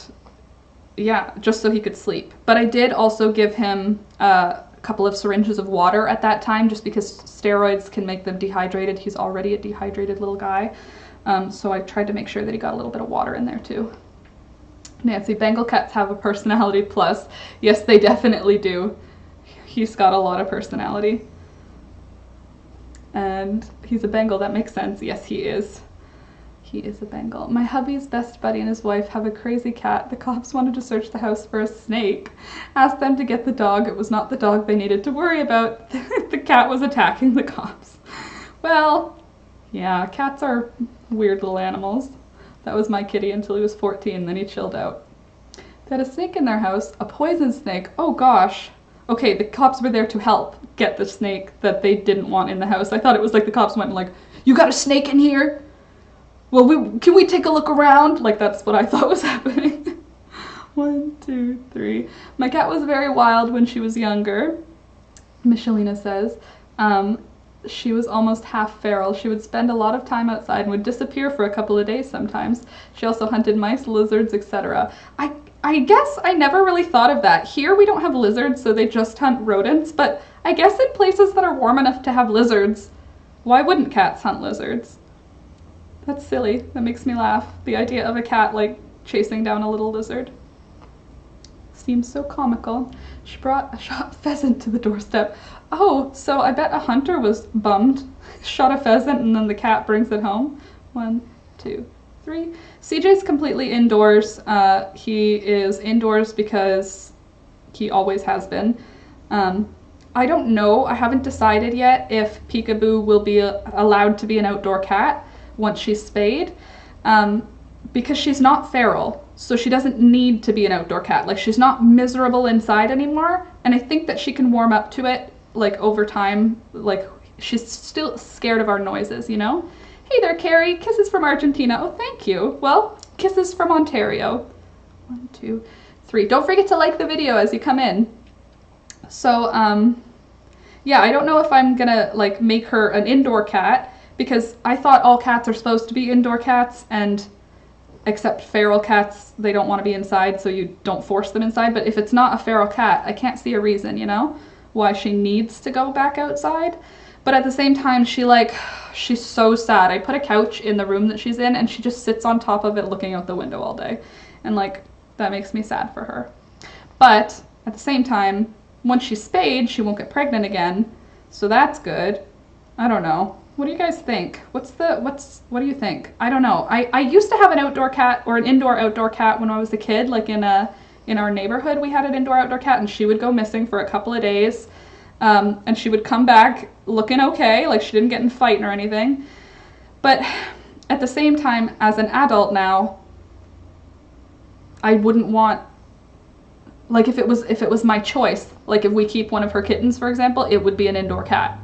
A: yeah, just so he could sleep. But I did also give him a couple of syringes of water at that time, just because steroids can make them dehydrated. He's already a dehydrated little guy. So I tried to make sure that he got a little bit of water in there too. Nancy, Bengal cats have a personality plus. Yes, they definitely do. He's got a lot of personality. And he's a Bengal, that makes sense. Yes, he is. He is a Bengal. My hubby's best buddy and his wife have a crazy cat. The cops wanted to search the house for a snake. Asked them to get the dog. It was not the dog they needed to worry about. The cat was attacking the cops. Well, yeah, cats are weird little animals. That was my kitty until he was 14, then he chilled out. They had a snake in their house, a poison snake. Oh gosh. Okay, the cops were there to help get the snake that they didn't want in the house. I thought it was like the cops went like, "You got a snake in here? Well, can we take a look around?" Like, that's what I thought was happening. 1, 2, 3. My cat was very wild when she was younger, Michelina says. She was almost half feral. She would spend a lot of time outside and would disappear for a couple of days sometimes. She also hunted mice, lizards, etc. I guess I never really thought of that. Here we don't have lizards, so they just hunt rodents, but I guess in places that are warm enough to have lizards, why wouldn't cats hunt lizards? That's silly. That makes me laugh. The idea of a cat, like, chasing down a little lizard seems so comical. She brought a shot pheasant to the doorstep. Oh, so I bet a hunter was bummed. Shot a pheasant and then the cat brings it home. 1, 2, 3. CJ's completely indoors. He is indoors because he always has been. I don't know. I haven't decided yet if Peekaboo will be allowed to be an outdoor cat once she's spayed, because she's not feral, so she doesn't need to be an outdoor cat. Like, she's not miserable inside anymore, and I think that she can warm up to it, like, over time. Like, she's still scared of our noises, you know? Hey there, Carrie. Kisses from Argentina. Oh, thank you. Well, kisses from Ontario. 1, 2, 3. Don't forget to like the video as you come in. So, yeah, I don't know if I'm gonna, like, make her an indoor cat, because I thought all cats are supposed to be indoor cats, and except feral cats, they don't want to be inside, so you don't force them inside. But if it's not a feral cat, I can't see a reason, you know, why she needs to go back outside. But at the same time, she's so sad. I put a couch in the room that she's in, and she just sits on top of it looking out the window all day. And, like, that makes me sad for her. But at the same time, once she's spayed, she won't get pregnant again, so that's good. I don't know. What do you guys think? What do you think? I don't know. I used to have an outdoor cat, or an indoor-outdoor cat, when I was a kid. Like, in our neighborhood, we had an indoor-outdoor cat, and she would go missing for a couple of days, and she would come back looking okay, like she didn't get in a fight or anything. But at the same time, as an adult now, I wouldn't want, like, if it was my choice, like if we keep one of her kittens, for example, it would be an indoor cat.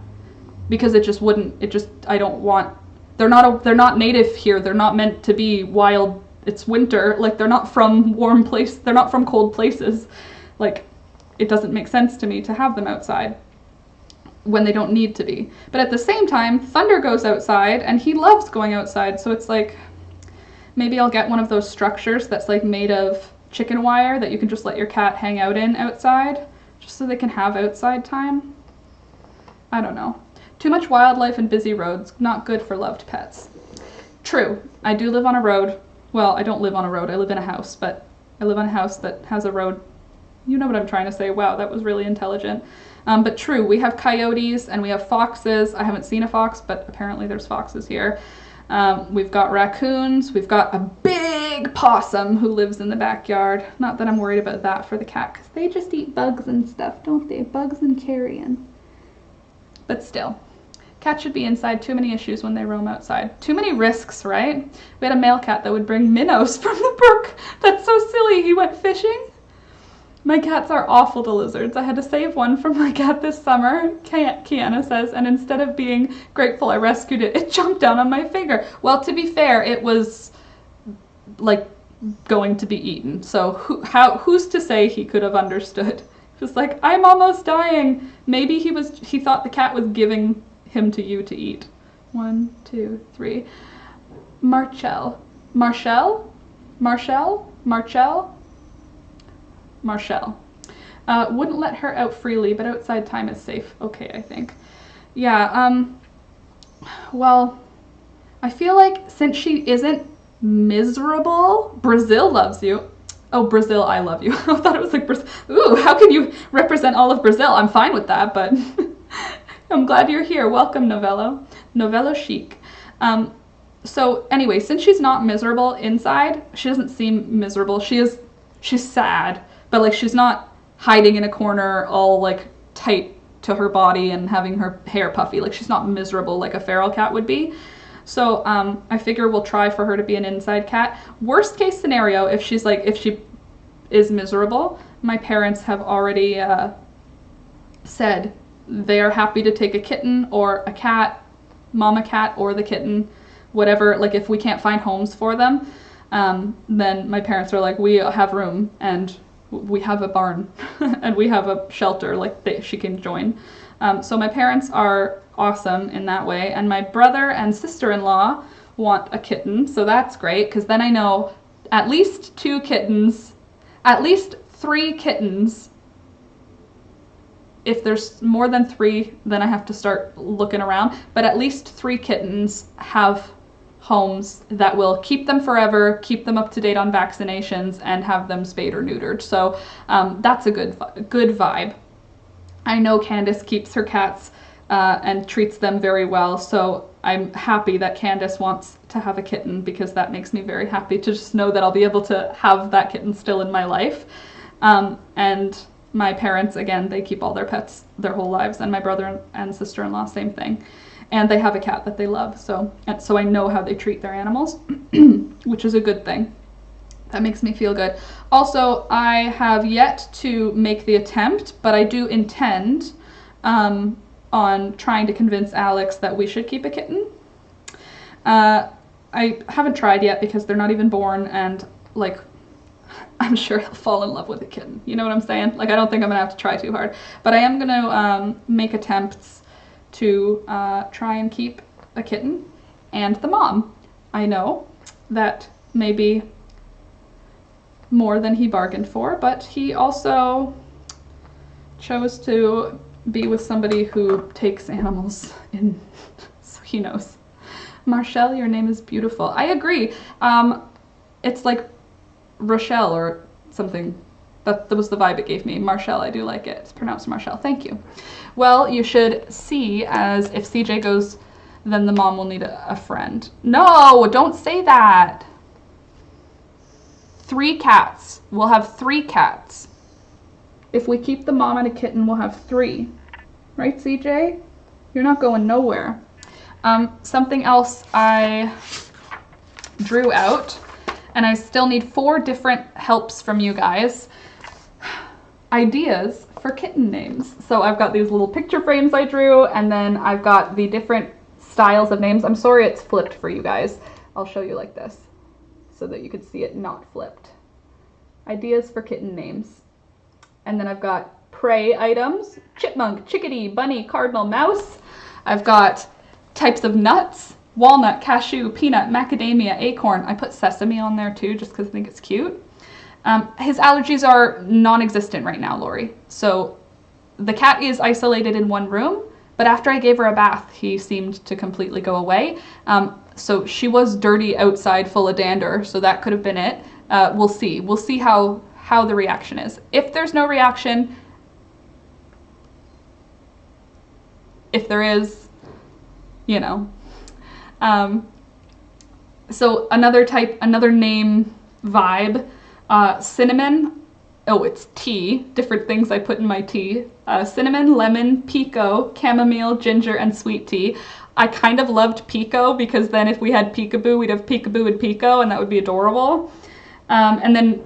A: Because I don't want, they're not native here, they're not meant to be wild, it's winter, like, they're not from they're not from cold places. Like, it doesn't make sense to me to have them outside when they don't need to be. But at the same time, Thunder goes outside, and he loves going outside, so it's like, maybe I'll get one of those structures that's, like, made of chicken wire that you can just let your cat hang out in outside, just so they can have outside time. I don't know. Too much wildlife and busy roads, not good for loved pets. True, I do live on a road. Well, I don't live on a road, I live in a house, but I live on a house that has a road You know what I'm trying to say. Wow, that was really intelligent. But true, we have coyotes and we have foxes. I haven't seen a fox, but apparently there's foxes here. We've got raccoons. We've got a big possum who lives in the backyard. Not that I'm worried about that for the cat, because they just eat bugs and stuff, don't they? Bugs and carrion. But still, cats should be inside. Too many issues when they roam outside. Too many risks, right? We had a male cat that would bring minnows from the brook. That's so silly. He went fishing. My cats are awful to lizards. I had to save one from my cat this summer, Kiana says, and instead of being grateful I rescued it, it jumped down on my finger. Well, to be fair, it was like going to be eaten. So who's to say he could have understood? Just like, I'm almost dying. Maybe he thought the cat was giving him to you to eat. 1, 2, 3. Marshall. Wouldn't let her out freely, but outside time is safe. Okay, I think. Yeah, well, I feel like since she isn't miserable, Brazil loves you. Oh, Brazil, I love you. I thought it was like Brazil. Ooh, how can you represent all of Brazil? I'm fine with that, but I'm glad you're here. Welcome, Novello. Novello chic. So anyway, since she's not miserable inside, she doesn't seem miserable. She's sad, but like she's not hiding in a corner all like tight to her body and having her hair puffy. Like she's not miserable like a feral cat would be. So I figure we'll try for her to be an inside cat. Worst case scenario, if she is miserable, my parents have already said they are happy to take a kitten or a cat, mama cat or the kitten, whatever. Like if we can't find homes for them, then my parents are like, we have room and we have a barn and we have a shelter, like she can join. So my parents are awesome in that way, and my brother and sister-in-law want a kitten, so that's great, because then I know at least 2 kittens, at least 3 kittens. If there's more than 3, then I have to start looking around, but at least 3 kittens have homes that will keep them forever, keep them up to date on vaccinations, and have them spayed or neutered. So that's a good vibe. I know Candace keeps her cats and treats them very well, so I'm happy that Candace wants to have a kitten, because that makes me very happy to just know that I'll be able to have that kitten still in my life. And my parents, again, they keep all their pets their whole lives, and my brother and sister-in-law, same thing. And they have a cat that they love, so I know how they treat their animals, which is a good thing. That makes me feel good. Also, I have yet to make the attempt, but I do intend on trying to convince Alex that we should keep a kitten. I haven't tried yet because they're not even born, and like, I'm sure he'll fall in love with a kitten. You know what I'm saying? Like, I don't think I'm gonna have to try too hard, but I am gonna make attempts to try and keep a kitten and the mom. I know that maybe more than he bargained for, but he also chose to be with somebody who takes animals in, so he knows. Marshall, your name is beautiful. I agree. It's like Rochelle or something. That was the vibe it gave me. Marshall, I do like it. It's pronounced Marshall. Thank you. Well, you should see, as if CJ goes, then the mom will need a friend. No, don't say that. 3 cats. We'll have 3 cats. If we keep the mom and a kitten, we'll have 3. Right, CJ? You're not going nowhere. Something else I drew out, and I still need 4 different helps from you guys. Ideas for kitten names. So I've got these little picture frames I drew, and then I've got the different styles of names. I'm sorry it's flipped for you guys. I'll show you like this so that you could see it not flipped. Ideas for kitten names. And then I've got prey items: chipmunk, chickadee, bunny, cardinal, mouse. I've got types of nuts: walnut, cashew, peanut, macadamia, acorn. I put sesame on there too just because I think it's cute. His allergies are non-existent right now, Lori. So the cat is isolated in one room, but after I gave her a bath, he seemed to completely go away. So she was dirty outside, full of dander, so that could have been it. We'll see. We'll see how how the reaction is. If there's no reaction, if there is, you know. So another name vibe, cinnamon. Oh, it's tea. Different things I put in my tea. Cinnamon, lemon, pico, chamomile, ginger, and sweet tea. I kind of loved pico because then if we had peekaboo, we'd have peekaboo and pico, and that would be adorable. And then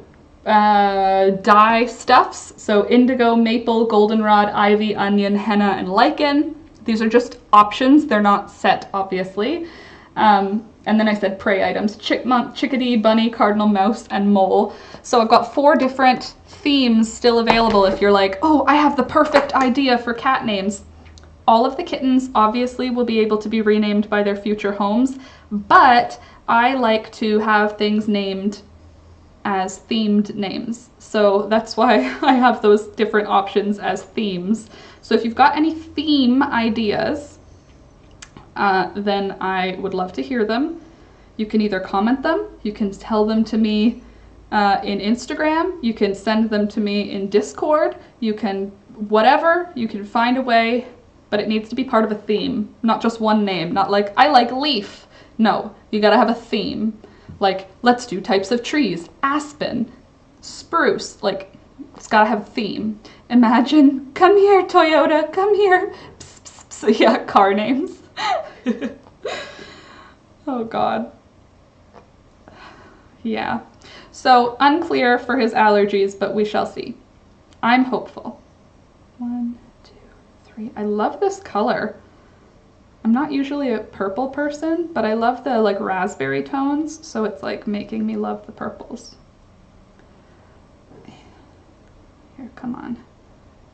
A: dye stuffs. So indigo, maple, goldenrod, ivy, onion, henna, and lichen. These are just options. They're not set, obviously. And then I said prey items: chipmunk, chickadee, bunny, cardinal mouse, and mole. So I've got 4 different themes still available if you're like, oh, I have the perfect idea for cat names. All of the kittens obviously will be able to be renamed by their future homes, but I like to have things named as themed names. So that's why I have those different options as themes. So if you've got any theme ideas, then I would love to hear them. You can either comment them, you can tell them to me in Instagram, you can send them to me in Discord, you can whatever, you can find a way, but it needs to be part of a theme, not just one name, not like, I like leaf. No, you gotta have a theme. Like, let's do types of trees, aspen, spruce, like, it's gotta have a theme. Imagine, come here, Toyota, come here. Psst, psst, psst. Yeah, car names. Oh God. Yeah. So unclear for his allergies, but we shall see. I'm hopeful. 1, 2, 3. I love this color. I'm not usually a purple person, but I love the like raspberry tones, so it's like making me love the purples. Here, come on.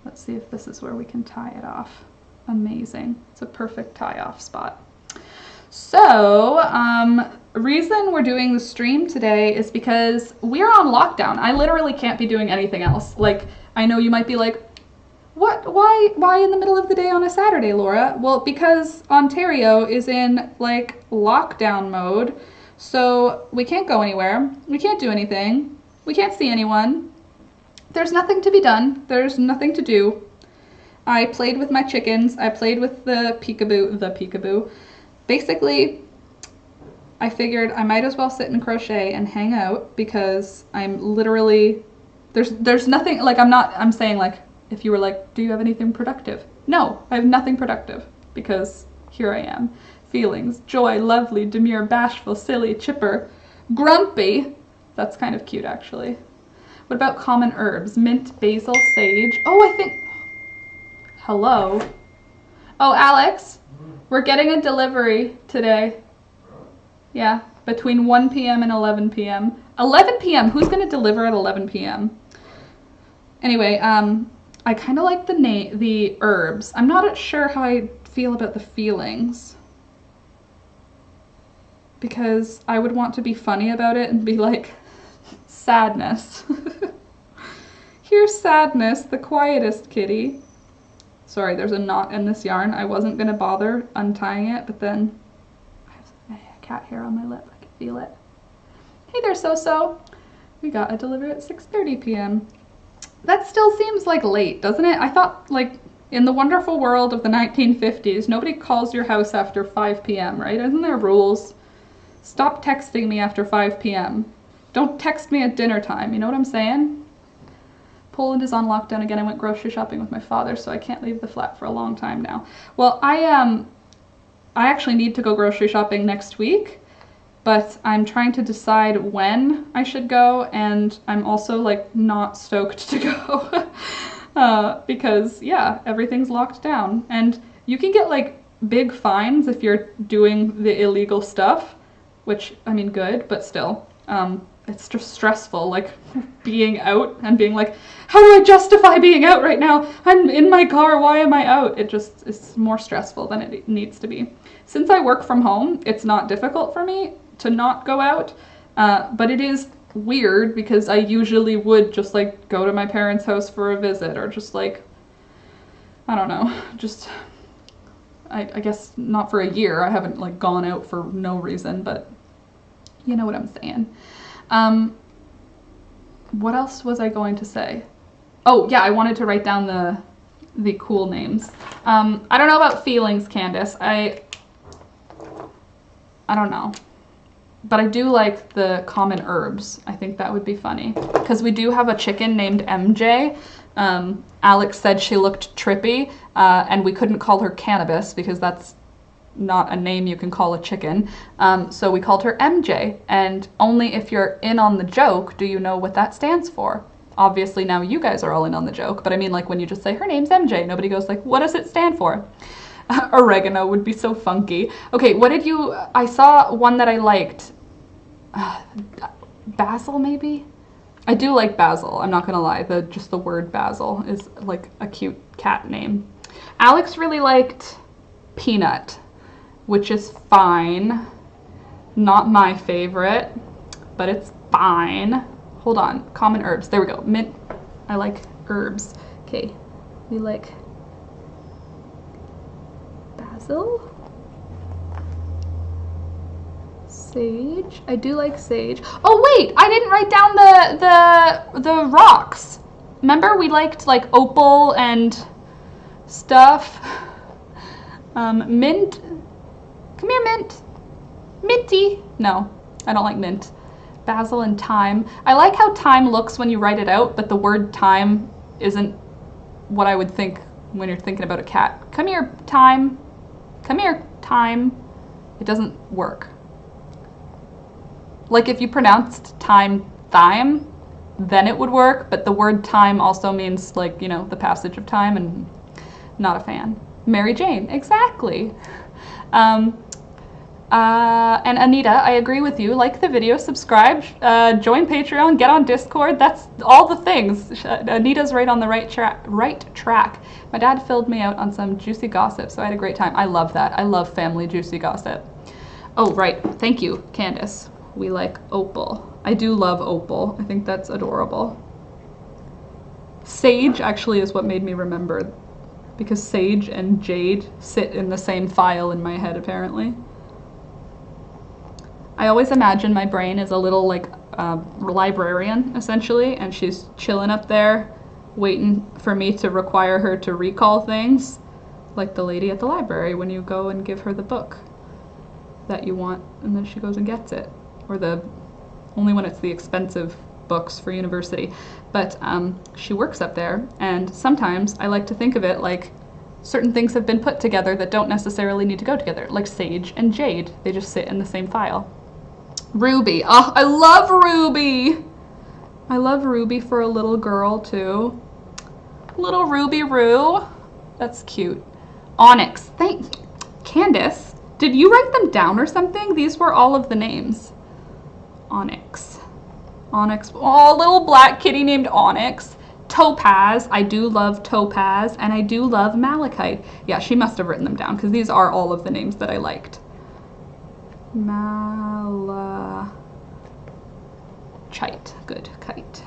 A: Let's see if this is where we can tie it off. Amazing. It's a perfect tie-off spot. So, reason we're doing the stream today is because we're on lockdown. I literally can't be doing anything else. Like, I know you might be like, what? Why in the middle of the day on a Saturday, Laura? Well, because Ontario is in like lockdown mode, so we can't go anywhere. We can't do anything. We can't see anyone. There's nothing to be done. There's nothing to do. I played with my chickens. I played with the peekaboo. Basically, I figured I might as well sit and crochet and hang out because I'm literally, there's nothing, like I'm saying like, if you were like, do you have anything productive? No, I have nothing productive because here I am. Feelings, joy, lovely, demure, bashful, silly, chipper, grumpy. That's kind of cute actually. What about common herbs? Mint, basil, sage. Oh, I think, hello. Oh, Alex, we're getting a delivery today. Yeah, between 1 p.m. and 11 p.m. 11 p.m. Who's going to deliver at 11 p.m.? Anyway, I kind of like the herbs. I'm not sure how I feel about the feelings, because I would want to be funny about it and be like, sadness. Here's sadness, the quietest kitty. Sorry, there's a knot in this yarn. I wasn't gonna bother untying it, but then I have cat hair on my lip. I can feel it. Hey there, So-So. We got a delivery at 6:30 p.m. That still seems like late, doesn't it? I thought, like, in the wonderful world of the 1950s, nobody calls your house after 5 p.m., right? Isn't there rules? Stop texting me after 5 p.m. Don't text me at dinner time, you know what I'm saying? Poland is on lockdown again. I went grocery shopping with my father, so I can't leave the flat for a long time now. Well, I actually need to go grocery shopping next week, but I'm trying to decide when I should go, and I'm also like not stoked to go because yeah, everything's locked down, and you can get like big fines if you're doing the illegal stuff, which I mean good, but still. It's just stressful, like being out and being like, how do I justify being out right now? I'm in my car, why am I out? It just is more stressful than it needs to be. Since I work from home, it's not difficult for me to not go out, but it is weird because I usually would just like go to my parents' house for a visit, or just like, I don't know, just, I guess not for a year. I haven't like gone out for no reason, but you know what I'm saying. What else was I going to say? Oh, yeah, I wanted to write down the cool names. I don't know about feelings, Candace. I don't know. But I do like the common herbs. I think that would be funny. Because we do have a chicken named MJ. Alex said she looked trippy, and we couldn't call her Cannabis because that's not a name you can call a chicken. So we called her MJ, and only if you're in on the joke do you know what that stands for. Obviously now you guys are all in on the joke, but I mean, like, when you just say her name's MJ, nobody goes like, what does it stand for? Oregano would be so funky. Okay, what did you... I saw one that I liked. Basil, maybe? I do like basil, I'm not gonna lie. Just the word basil is like a cute cat name. Alex really liked Peanut, which is fine. Not my favorite, but it's fine. Hold on, common herbs. There we go. Mint. I like herbs. Okay, we like basil. Sage. I do like sage. Oh wait, I didn't write down the rocks. Remember we liked like opal and stuff. Mint. Come here, mint. Minty. No, I don't like mint. Basil and thyme. I like how thyme looks when you write it out, but the word thyme isn't what I would think when you're thinking about a cat. Come here, thyme. Come here, thyme. It doesn't work. Like if you pronounced thyme, then it would work, but the word time also means, like, you know, the passage of time, and not a fan. Mary Jane, exactly. And Anita, I agree with you. Like the video, subscribe, join Patreon, get on Discord. That's all the things. Anita's right on the right track. My dad filled me out on some juicy gossip, so I had a great time. I love that. I love family juicy gossip. Oh, right. Thank you, Candace. We like opal. I do love opal. I think that's adorable. Sage actually is what made me remember, because sage and jade sit in the same file in my head, apparently. I always imagine my brain is a little, like, librarian, essentially, and she's chilling up there, waiting for me to require her to recall things, like the lady at the library when you go and give her the book that you want, and then she goes and gets it. Or only when it's the expensive books for university. But she works up there, and sometimes I like to think of it like certain things have been put together that don't necessarily need to go together, like sage and jade. They just sit in the same file. Ruby. Oh, I love Ruby. I love Ruby for a little girl too. Little Ruby Roo. That's cute. Onyx. Candace, did you write them down or something? These were all of the names. Onyx. Onyx. Oh, little black kitty named Onyx. Topaz. I do love Topaz, and I do love Malachite. Yeah, she must have written them down, because these are all of the names that I liked. Malachite. Good. Kite.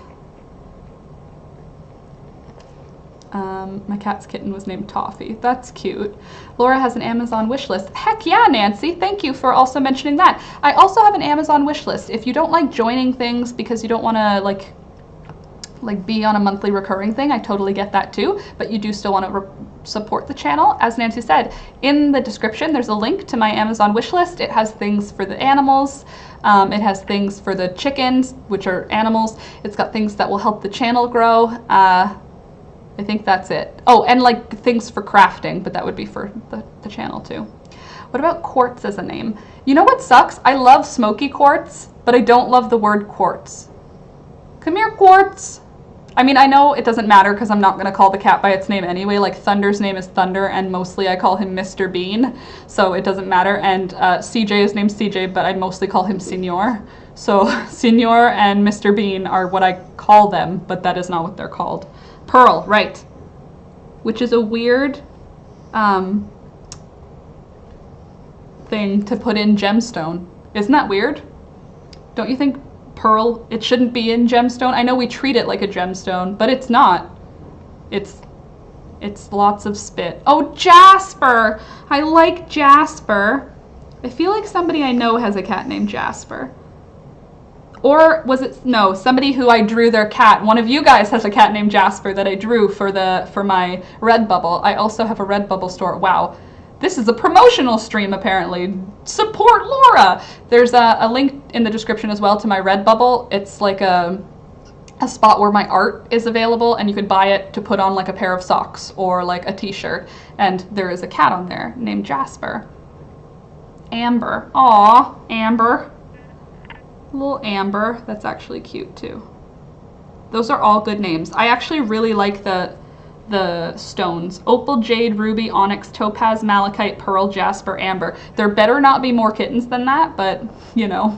A: My cat's kitten was named Toffee. That's cute. Laura has an Amazon wish list. Heck yeah, Nancy. Thank you for also mentioning that. I also have an Amazon wish list. If you don't like joining things because you don't want to like be on a monthly recurring thing, I totally get that too. But you do still want to support the channel. As Nancy said, in the description there's a link to my Amazon wish list. It has things for the animals. It has things for the chickens, which are animals. It's got things that will help the channel grow. I think that's it. Oh, and like things for crafting, but that would be for the channel too. What about quartz as a name? You know what sucks? I love smoky quartz, but I don't love the word quartz. Come here, quartz. I mean, I know it doesn't matter because I'm not going to call the cat by its name anyway. Like Thunder's name is Thunder, and mostly I call him Mr. Bean, so it doesn't matter. And CJ is named CJ, but I mostly call him Senor. So Senor and Mr. Bean are what I call them, but that is not what they're called. Pearl, right. Which is a weird thing to put in gemstone. Isn't that weird? Don't you think pearl, it shouldn't be in gemstone? I know we treat it like a gemstone, but it's not. It's lots of spit. Oh, Jasper! I like Jasper. I feel like somebody I know has a cat named Jasper. Or was it, no, somebody who I drew their cat. One of you guys has a cat named Jasper that I drew for my Redbubble. I also have a Redbubble store. Wow. This is a promotional stream, apparently. Support Laura! There's a link in the description as well to my Redbubble. It's like a spot where my art is available, and you could buy it to put on like a pair of socks or like a t-shirt. And there is a cat on there named Jasper. Amber. Aw, Amber. Little Amber. That's actually cute too. Those are all good names. I actually really like the stones. Opal, jade, ruby, onyx, topaz, malachite, pearl, jasper, amber. There better not be more kittens than that, but you know.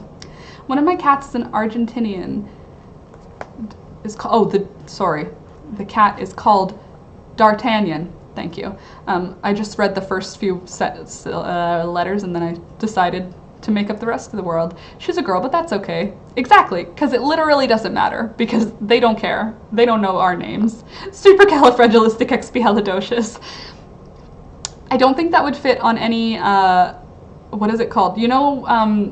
A: One of my cats is an Argentinian. Is called, the cat is called D'Artagnan. Thank you. I just read the first few letters and then I decided to make up the rest of the world. She's a girl, but that's okay. Exactly, because it literally doesn't matter, because they don't care. They don't know our names. Supercalifragilisticexpialidocious. I don't think that would fit on any, what is it called? You know,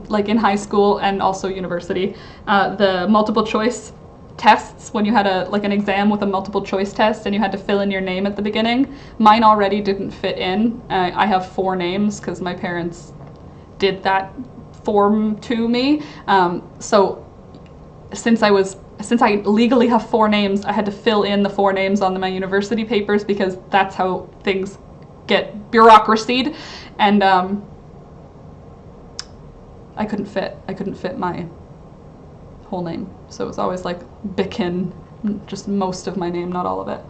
A: like in high school and also university, the multiple choice tests, when you had an exam with a multiple choice test and you had to fill in your name at the beginning. Mine already didn't fit in. I have 4 names because my parents did that form to me. So since I legally have 4 names, I had to fill in the 4 names on my university papers because that's how things get bureaucracied. And I couldn't fit my whole name. So it was always like Bikin, just most of my name, not all of it.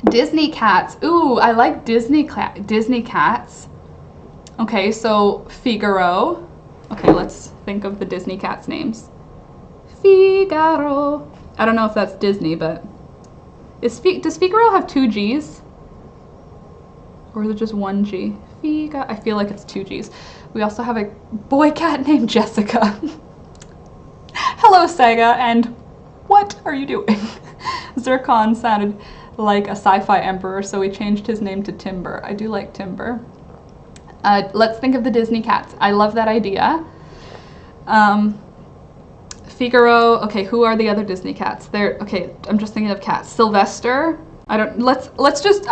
A: Disney cats. Ooh, I like Disney cats. Okay, so Figaro. Okay, let's think of the Disney cats' names. Figaro. I don't know if that's Disney, but does Figaro have 2 G's? Or is it just 1 G? I feel like it's 2 G's. We also have a boy cat named Jessica. Hello, Sega, and what are you doing? Zircon sounded like a sci-fi emperor, so we changed his name to Timber. I do like Timber. Let's think of the Disney cats. I love that idea. Figaro. Okay, who are the other Disney cats? Okay, I'm just thinking of cats. Sylvester. I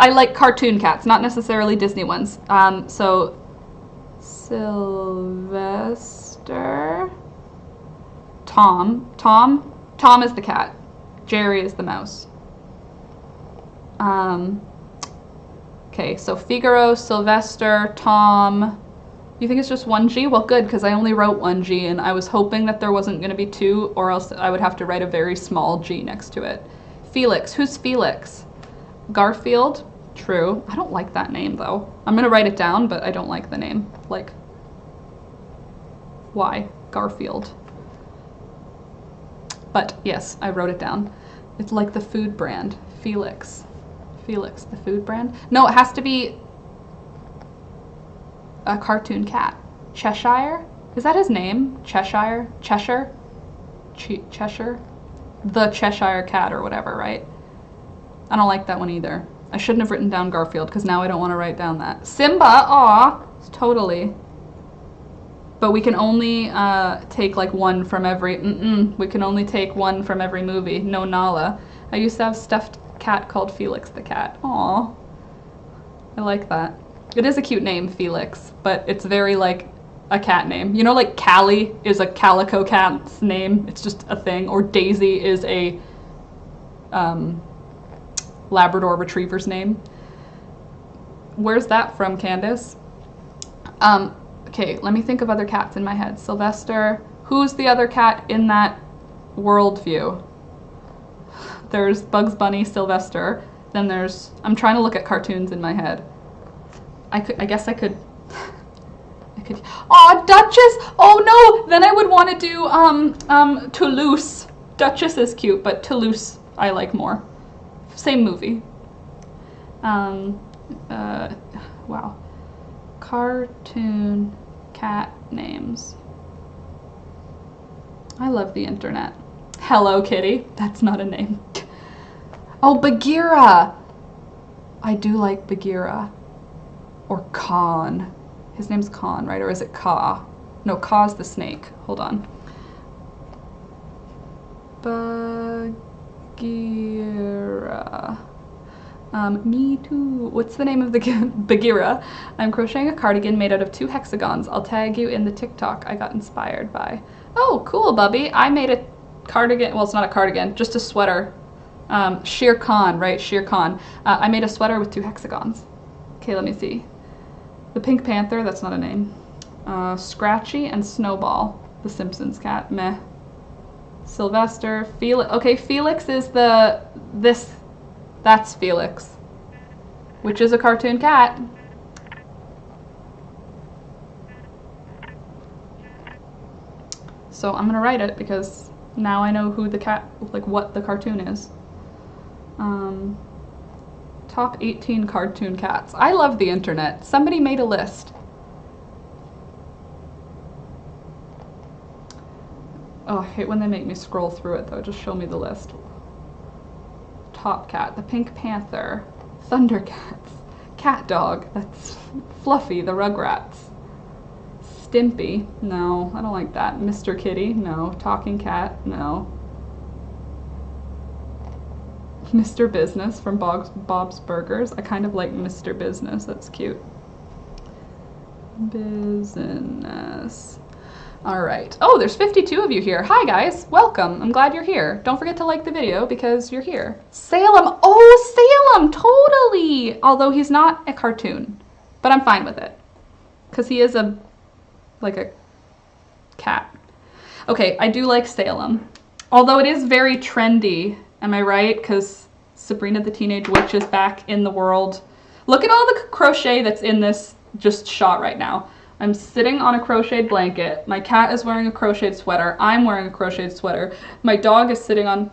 A: like cartoon cats, not necessarily Disney ones. So Sylvester. Tom is the cat. Jerry is the mouse. Okay, so Figaro, Sylvester, Tom. You think it's just 1 G? Well, good, because I only wrote 1 G, and I was hoping that there wasn't going to be 2, or else I would have to write a very small G next to it. Felix. Who's Felix? Garfield? True. I don't like that name, though. I'm going to write it down, but I don't like the name. Like, why? Garfield. But yes, I wrote it down. It's like the food brand. Felix. Felix, the food brand? No, it has to be a cartoon cat. Cheshire? Is that his name? Cheshire? Cheshire? Cheshire? The Cheshire Cat or whatever, right? I don't like that one either. I shouldn't have written down Garfield because now I don't want to write down that. Simba, aw, totally. But we can only take like 1 from every, we can only take 1 from every movie. No Nala. I used to have stuffed cat called Felix the cat. Aw. I like that. It is a cute name, Felix, but it's very like a cat name. You know, like Callie is a calico cat's name. It's just a thing. Or Daisy is a Labrador retriever's name. Where's that from, Candace? Okay, let me think of other cats in my head. Sylvester. Who's the other cat in that world view? There's Bugs Bunny, Sylvester. Then there's... I'm trying to look at cartoons in my head. I guess I could... Aw, Duchess! Oh no! Then I would want to do Toulouse. Duchess is cute, but Toulouse I like more. Same movie. Wow. Cartoon cat names. I love the internet. Hello Kitty. That's not a name. Oh, Bagheera! I do like Bagheera. Or Khan. His name's Khan, right? Or is it Ka? No, Ka's the snake. Hold on. Bagheera. Me too. What's the name of the Bagheera? I'm crocheting a cardigan made out of 2 hexagons. I'll tag you in the TikTok I got inspired by. Oh, cool, Bubby. I made a cardigan. Well, it's not a cardigan, just a sweater. Shere Khan, right? Shere Khan. I made a sweater with 2 hexagons. Okay, let me see. The Pink Panther, that's not a name. Scratchy and Snowball, the Simpsons cat. Meh. Sylvester, Felix. Okay, Felix is that's Felix, which is a cartoon cat. So I'm gonna write it because now I know who the cat, like what the cartoon is. Top 18 cartoon cats. I love the internet. Somebody made a list. Oh, I hate when they make me scroll through it though. Just show me the list. Top cat, the Pink Panther, Thundercats, Cat Dog, that's Fluffy, the Rugrats, Stimpy, no, I don't like that. Mr. Kitty, no. Talking Cat, no. Mr. Business from Bob's Burgers. I kind of like Mr. Business, that's cute. Business. All right. Oh, there's 52 of you here. Hi guys, welcome. I'm glad you're here. Don't forget to like the video because you're here. Salem. Oh, Salem, totally. Although he's not a cartoon, but I'm fine with it because he is like a cat. Okay, I do like Salem. Although it is very trendy, am I right? Because Sabrina the Teenage Witch is back in the world. Look at all the crochet that's in this just shot right now. I'm sitting on a crocheted blanket. My cat is wearing a crocheted sweater. I'm wearing a crocheted sweater. My dog is sitting on...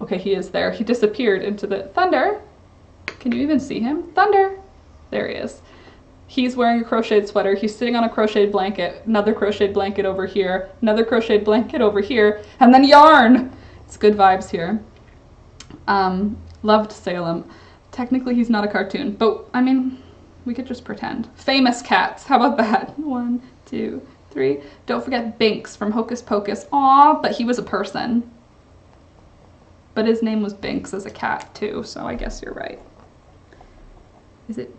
A: Okay, he is there. He disappeared into the... Thunder! Can you even see him? Thunder! There he is. He's wearing a crocheted sweater. He's sitting on a crocheted blanket. Another crocheted blanket over here. Another crocheted blanket over here. And then yarn! It's good vibes here. Loved Salem. Technically, he's not a cartoon, but I mean... We could just pretend. Famous cats. How about that? 1, 2, 3. Don't forget Binks from Hocus Pocus. Aw, but he was a person. But his name was Binks as a cat too, so I guess you're right. Is it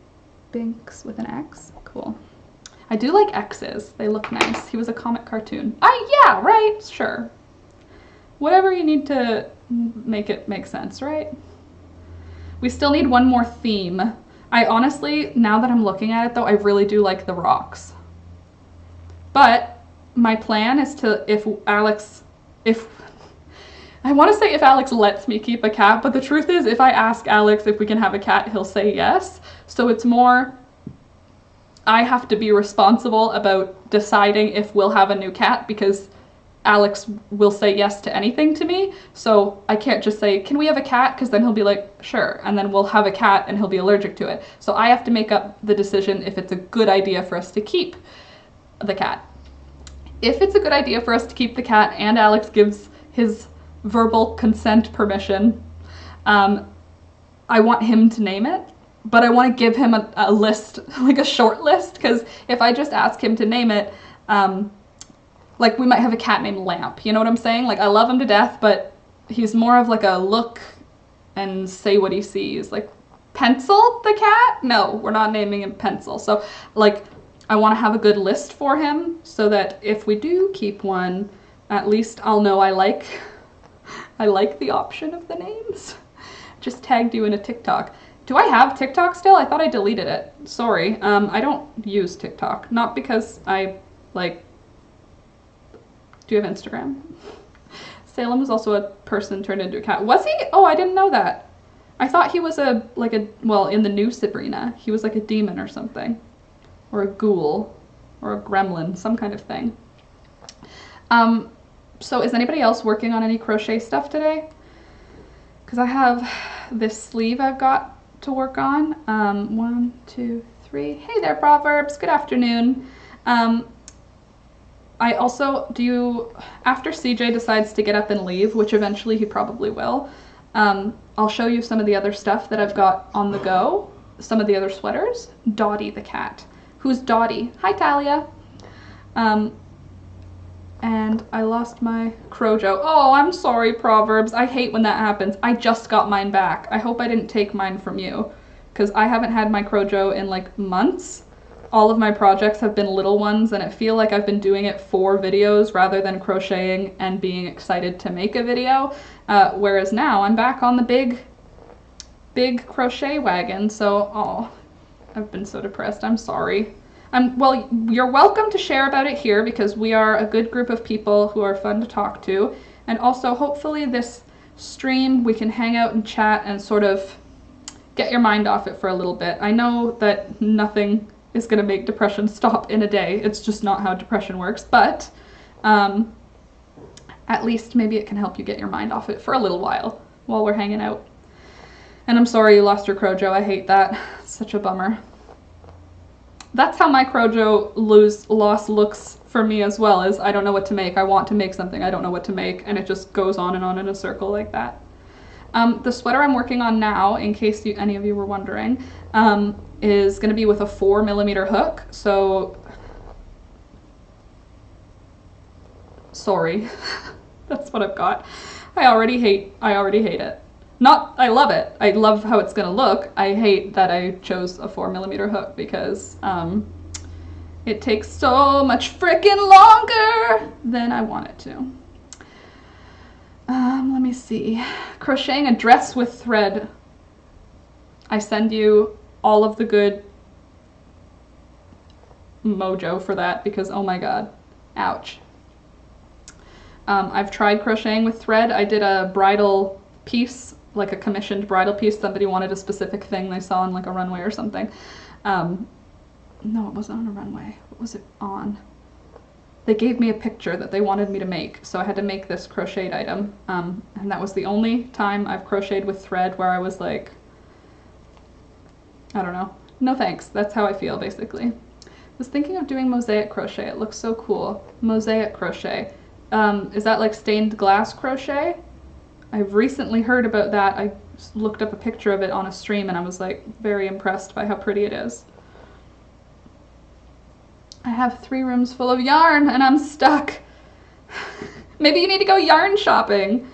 A: Binks with an X? Cool. I do like X's. They look nice. He was a comic cartoon. Yeah, right, sure. Whatever you need to make it make sense, right? We still need one more theme. I honestly, now that I'm looking at it though, I really do like the rocks. But my plan is to, if Alex lets me keep a cat, but the truth is if I ask Alex if we can have a cat, he'll say yes. So it's more, I have to be responsible about deciding if we'll have a new cat because Alex will say yes to anything to me, so I can't just say, can we have a cat? Because then he'll be like, sure, and then we'll have a cat and he'll be allergic to it. So I have to make up the decision if it's a good idea for us to keep the cat. If it's a good idea for us to keep the cat and Alex gives his verbal consent permission, I want him to name it, but I want to give him a list, like a short list, because if I just ask him to name it, like we might have a cat named Lamp, you know what I'm saying? Like I love him to death, but he's more of like a look and say what he sees. Like Pencil the cat? No, we're not naming him Pencil. So like I want to have a good list for him so that if we do keep one, at least I'll know I like the option of the names. Just tagged you in a TikTok. Do I have TikTok still? I thought I deleted it. Sorry. I don't use TikTok. Not because I like... Do you have Instagram? Salem was also a person turned into a cat. Was he? Oh, I didn't know that. I thought he was well, in the new Sabrina, he was like a demon or something. Or a ghoul. Or a gremlin, some kind of thing. So is anybody else working on any crochet stuff today? Because I have this sleeve I've got to work on. 1, 2, 3. Hey there, Proverbs. Good afternoon. I also after CJ decides to get up and leave, which eventually he probably will, I'll show you some of the other stuff that I've got on the go, some of the other sweaters. Dottie the cat. Who's Dottie? Hi, Talia. And I lost my Crojo. Oh, I'm sorry, Proverbs. I hate when that happens. I just got mine back. I hope I didn't take mine from you, because I haven't had my Crojo in like months. All of my projects have been little ones, and I feel like I've been doing it for videos rather than crocheting and being excited to make a video. Whereas now I'm back on the big crochet wagon. So, oh, I've been so depressed. I'm sorry. Well, you're welcome to share about it here because we are a good group of people who are fun to talk to. And also, hopefully this stream, we can hang out and chat and sort of get your mind off it for a little bit. I know that nothing is going to make depression stop in a day. It's just not how depression works. But at least maybe it can help you get your mind off it for a little while we're hanging out. And I'm sorry you lost your Crojo. I hate that. It's such a bummer. That's how my Crojo loss looks for me as well, is I don't know what to make. I want to make something, I don't know what to make, and it just goes on in a circle like that. The sweater I'm working on now, in case any of you were wondering, is going to be with a 4mm hook. So, sorry, that's what I've got. I already hate it. I love it. I love how it's gonna look. I hate that I chose a 4mm hook because it takes so much freaking longer than I want it to. Let me see. Crocheting a dress with thread. I send you all of the good mojo for that because, oh my god, ouch. I've tried crocheting with thread. I did a bridal piece, like a commissioned bridal piece. Somebody wanted a specific thing they saw on like a runway or something. No, it wasn't on a runway. What was it on? They gave me a picture that they wanted me to make, so I had to make this crocheted item. And that was the only time I've crocheted with thread where I was like, I don't know. No thanks. That's how I feel, basically. I was thinking of doing mosaic crochet. It looks so cool. Mosaic crochet. Is that like stained glass crochet? I've recently heard about that. I looked up a picture of it on a stream and I was like very impressed by how pretty it is. I have 3 rooms full of yarn and I'm stuck. Maybe you need to go yarn shopping.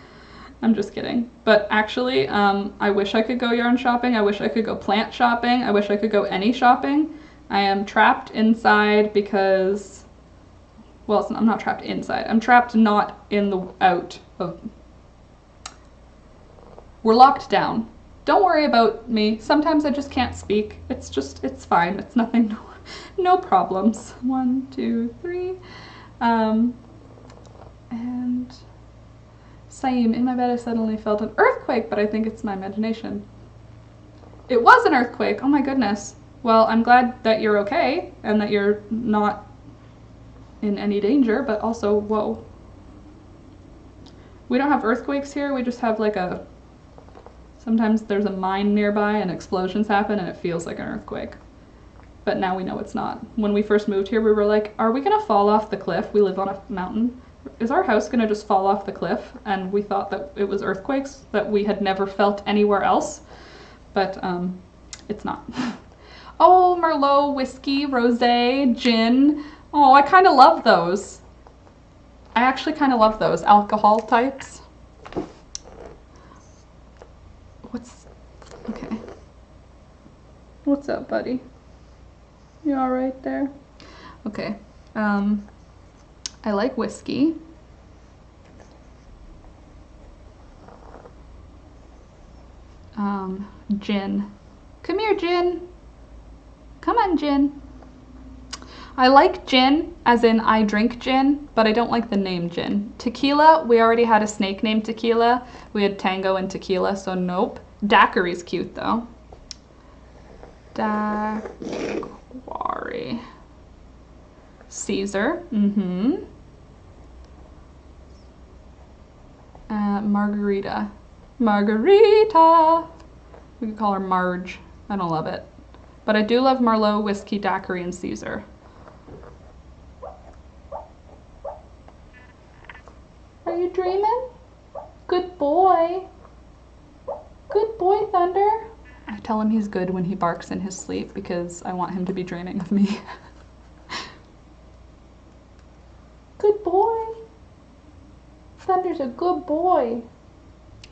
A: I'm just kidding. But actually, I wish I could go yarn shopping. I wish I could go plant shopping. I wish I could go any shopping. I am trapped inside because, well, I'm not trapped inside. I'm trapped not in the out of. We're locked down. Don't worry about me. Sometimes I just can't speak. It's fine. It's nothing, no problems. 1, 2, 3. And Saeem, in my bed I suddenly felt an earthquake, but I think it's my imagination. It was an earthquake. Oh my goodness. Well, I'm glad that you're okay and that you're not in any danger, but also, whoa. We don't have earthquakes here. We just have like sometimes there's a mine nearby and explosions happen and it feels like an earthquake. But now we know it's not. When we first moved here, we were like, are we gonna fall off the cliff? We live on a mountain. Is our house gonna just fall off the cliff? And we thought that it was earthquakes that we had never felt anywhere else. But it's not. Oh, Merlot, whiskey, rosé, gin. Oh, I kind of love those. I actually kind of love those alcohol types. Okay. What's up, buddy? You all right there? Okay. I like whiskey. Gin. Come here, gin. Come on, gin. I like gin, as in I drink gin, but I don't like the name gin. Tequila, we already had a snake named Tequila. We had Tango and Tequila, so nope. Daiquiri's cute, though. Daiquiri. Caesar. Margarita. Margarita! We could call her Marge. I don't love it. But I do love Merlot, whiskey, daiquiri, and Caesar. Are you dreaming? Good boy. Good boy, Thunder. I tell him he's good when he barks in his sleep because I want him to be dreaming of me. Good boy. Skylar's a good boy.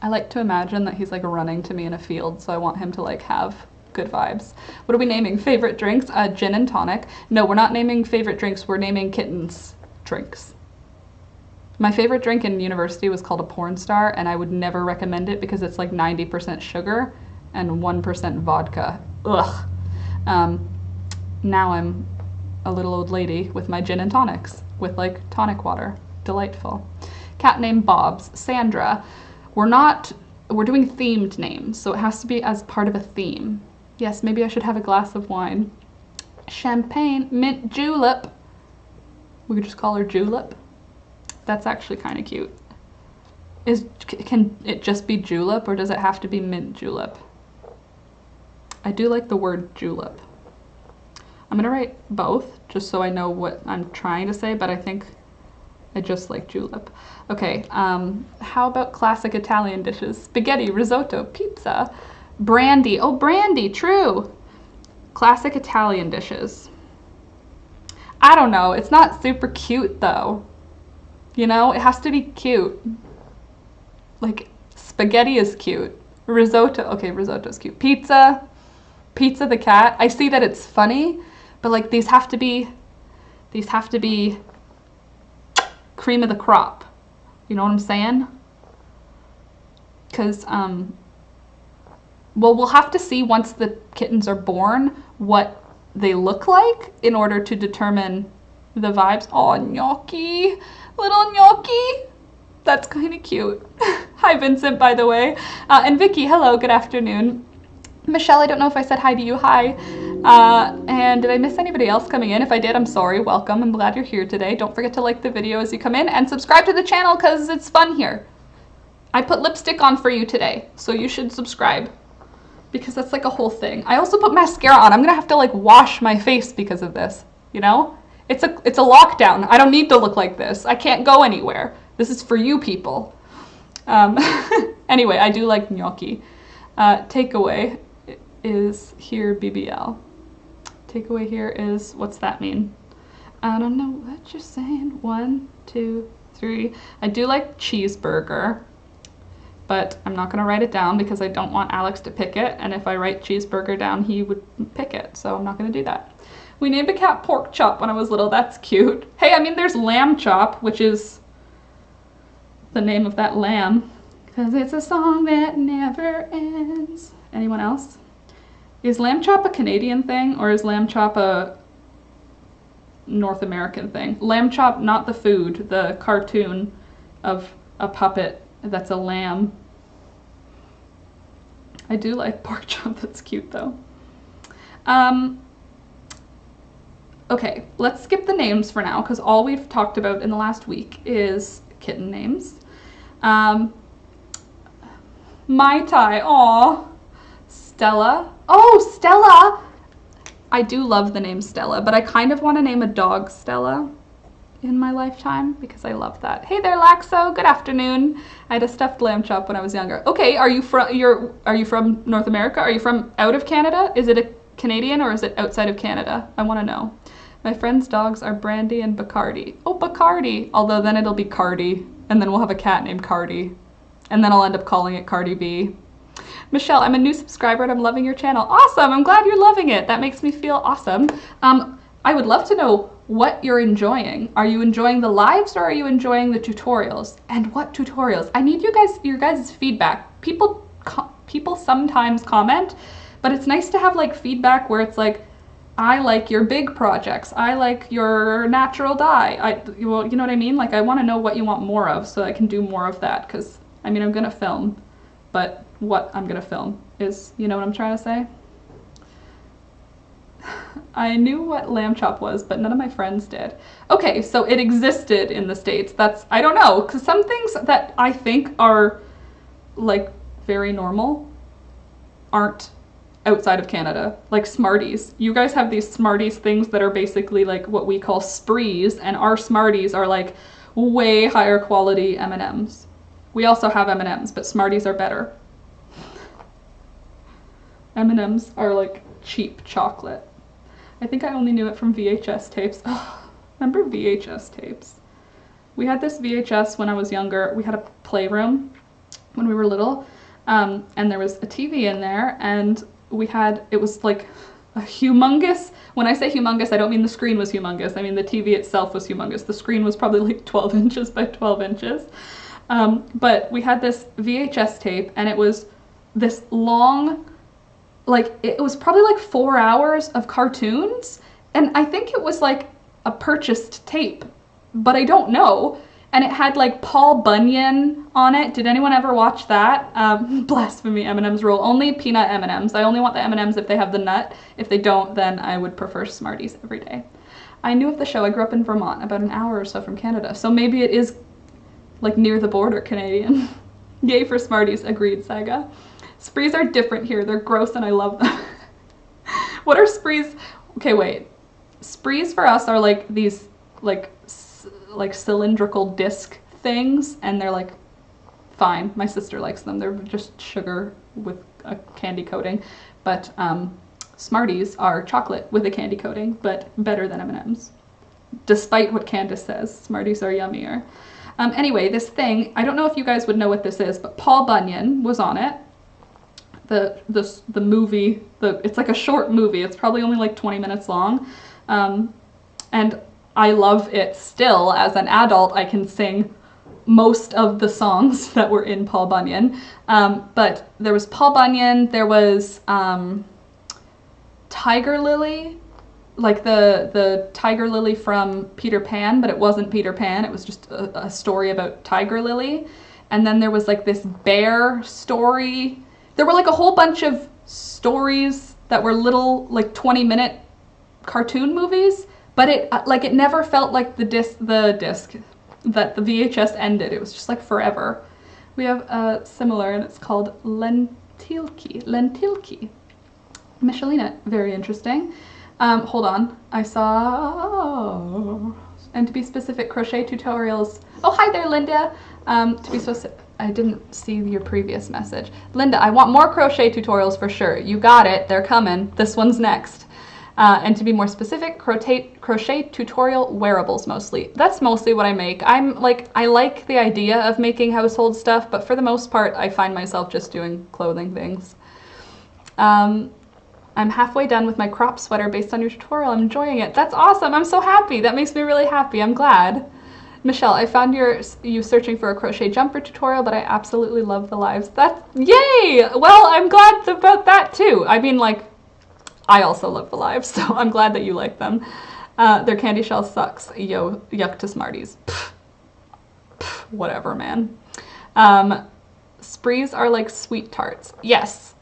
A: I like to imagine that he's like running to me in a field, so I want him to like have good vibes. What are we naming? Favorite drinks? Gin and tonic. No, we're not naming favorite drinks. We're naming kittens drinks. My favorite drink in university was called a porn star, and I would never recommend it because it's like 90% sugar and 1% vodka. Ugh. Now I'm a little old lady with my gin and tonics with like tonic water. Delightful. Cat named Bob's. Sandra. We're doing themed names, so it has to be as part of a theme. Yes, maybe I should have a glass of wine. Champagne, mint julep. We could just call her Julep. That's actually kind of cute. Can it just be julep, or does it have to be mint julep? I do like the word julep. I'm gonna write both, just so I know what I'm trying to say, but I think I just like julep. Okay, how about classic Italian dishes? Spaghetti, risotto, pizza, brandy. Oh, brandy, true. Classic Italian dishes. I don't know, it's not super cute though. You know, it has to be cute. Like, spaghetti is cute. Risotto, okay, risotto's cute. Pizza the cat. I see that it's funny, but like these have to be cream of the crop. You know what I'm saying? Because, well, we'll have to see once the kittens are born what they look like in order to determine the vibes. Oh, gnocchi, little gnocchi. That's kind of cute. Hi, Vincent, by the way. And Vicky, hello, good afternoon. Michelle, I don't know if I said hi to you. Hi. And did I miss anybody else coming in? If I did, I'm sorry. Welcome. I'm glad you're here today. Don't forget to like the video as you come in and subscribe to the channel because it's fun here. I put lipstick on for you today, so you should subscribe because that's like a whole thing. I also put mascara on. I'm gonna have to like wash my face because of this, you know? It's a lockdown. I don't need to look like this. I can't go anywhere. This is for you people. Anyway, I do like gnocchi. Takeaway is here BBL. Takeaway here is, what's that mean? I don't know what you're saying. 1, 2, 3. I do like cheeseburger, but I'm not gonna write it down because I don't want Alex to pick it, and if I write cheeseburger down, he would pick it, so I'm not gonna do that. We named a cat Pork Chop when I was little. That's cute. Hey, I mean, there's Lamb Chop, which is the name of that lamb, because it's a song that never ends. Anyone else? Is Lamb Chop a Canadian thing, or is Lamb Chop a North American thing? Lamb Chop, not the food, the cartoon of a puppet that's a lamb. I do like Pork Chop, that's cute though. Okay, let's skip the names for now, because all we've talked about in the last week is kitten names. Mai Tai, aw. Stella. Oh, Stella! I do love the name Stella, but I kind of want to name a dog Stella in my lifetime because I love that. Hey there, Laxo. Good afternoon. I had a stuffed lamb chop when I was younger. Okay, are you from North America? Are you from out of Canada? Is it a Canadian or is it outside of Canada? I want to know. My friend's dogs are Brandy and Bacardi. Oh, Bacardi. Although then it'll be Cardi, and then we'll have a cat named Cardi, and then I'll end up calling it Cardi B. Michelle, I'm a new subscriber and I'm loving your channel. Awesome, I'm glad you're loving it. That makes me feel awesome. I would love to know what you're enjoying. Are you enjoying the lives or are you enjoying the tutorials? And what tutorials? I need your guys' feedback. People sometimes comment, but it's nice to have like feedback where it's like, I like your big projects. I like your natural dye. Well, you know what I mean? Like I want to know what you want more of so I can do more of that because I mean, I'm gonna film, but what I'm gonna film is, you know what I'm trying to say? I knew what lamb chop was, but none of my friends did. Okay, so it existed in the States. That's, I don't know, because some things that I think are like very normal aren't outside of Canada, like Smarties. You guys have these Smarties things that are basically like what we call sprees, and our Smarties are like way higher quality M&Ms. We also have M&Ms, but Smarties are better. M&Ms are like cheap chocolate. I think I only knew it from VHS tapes. Oh, remember VHS tapes? We had this VHS when I was younger. We had a playroom when we were little, and there was a TV in there, and it was like a humongous, when I say humongous, I don't mean the screen was humongous, I mean the TV itself was humongous. The screen was probably like 12 inches by 12 inches. But we had this VHS tape, and it was this long, like, it was probably like 4 hours of cartoons, and I think it was like a purchased tape, but I don't know. And it had like Paul Bunyan on it. Did anyone ever watch that? Blasphemy M&M's rule. Only peanut M&M's. I only want the M&M's if they have the nut. If they don't, then I would prefer Smarties every day. I knew of the show. I grew up in Vermont, about an hour or so from Canada. So maybe it is like near the border Canadian. Yay for Smarties. Agreed, Saga. Sprees are different here. They're gross and I love them. What are Sprees? Okay, wait. Sprees for us are like these like cylindrical disc things, and they're like fine. My sister likes them. They're just sugar with a candy coating, but Smarties are chocolate with a candy coating, but better than M&M's, despite what Candace says. Smarties are yummier. Anyway, this thing, I don't know if you guys would know what this is, but Paul Bunyan was on it. The movie, it's like a short movie. It's probably only like 20 minutes long, and I love it still. As an adult, I can sing most of the songs that were in Paul Bunyan. But there was Paul Bunyan, there was Tiger Lily, like the Tiger Lily from Peter Pan, but it wasn't Peter Pan, it was just a story about Tiger Lily. And then there was like this bear story. There were like a whole bunch of stories that were little like 20-minute cartoon movies. But it never felt like the disc that the VHS ended. It was just like forever. We have a similar, and it's called Lentilki. Michelina, very interesting. Hold on, I saw, and to be specific, crochet tutorials. Oh, hi there, Linda. To be specific, I didn't see your previous message. Linda, I want more crochet tutorials for sure. You got it, they're coming. This one's next. And to be more specific, crochet tutorial wearables mostly. That's mostly what I make. I like the idea of making household stuff, but for the most part, I find myself just doing clothing things. I'm halfway done with my crop sweater based on your tutorial. I'm enjoying it. That's awesome. I'm so happy. That makes me really happy. I'm glad. Michelle, I found you searching for a crochet jumper tutorial, but I absolutely love the lives. Yay! Well, I'm glad about that too. I mean, like, I also love the lives, so I'm glad that you like them. Their candy shell sucks. Yo, yuck to Smarties. Whatever, man. Sprees are like sweet tarts. Yes,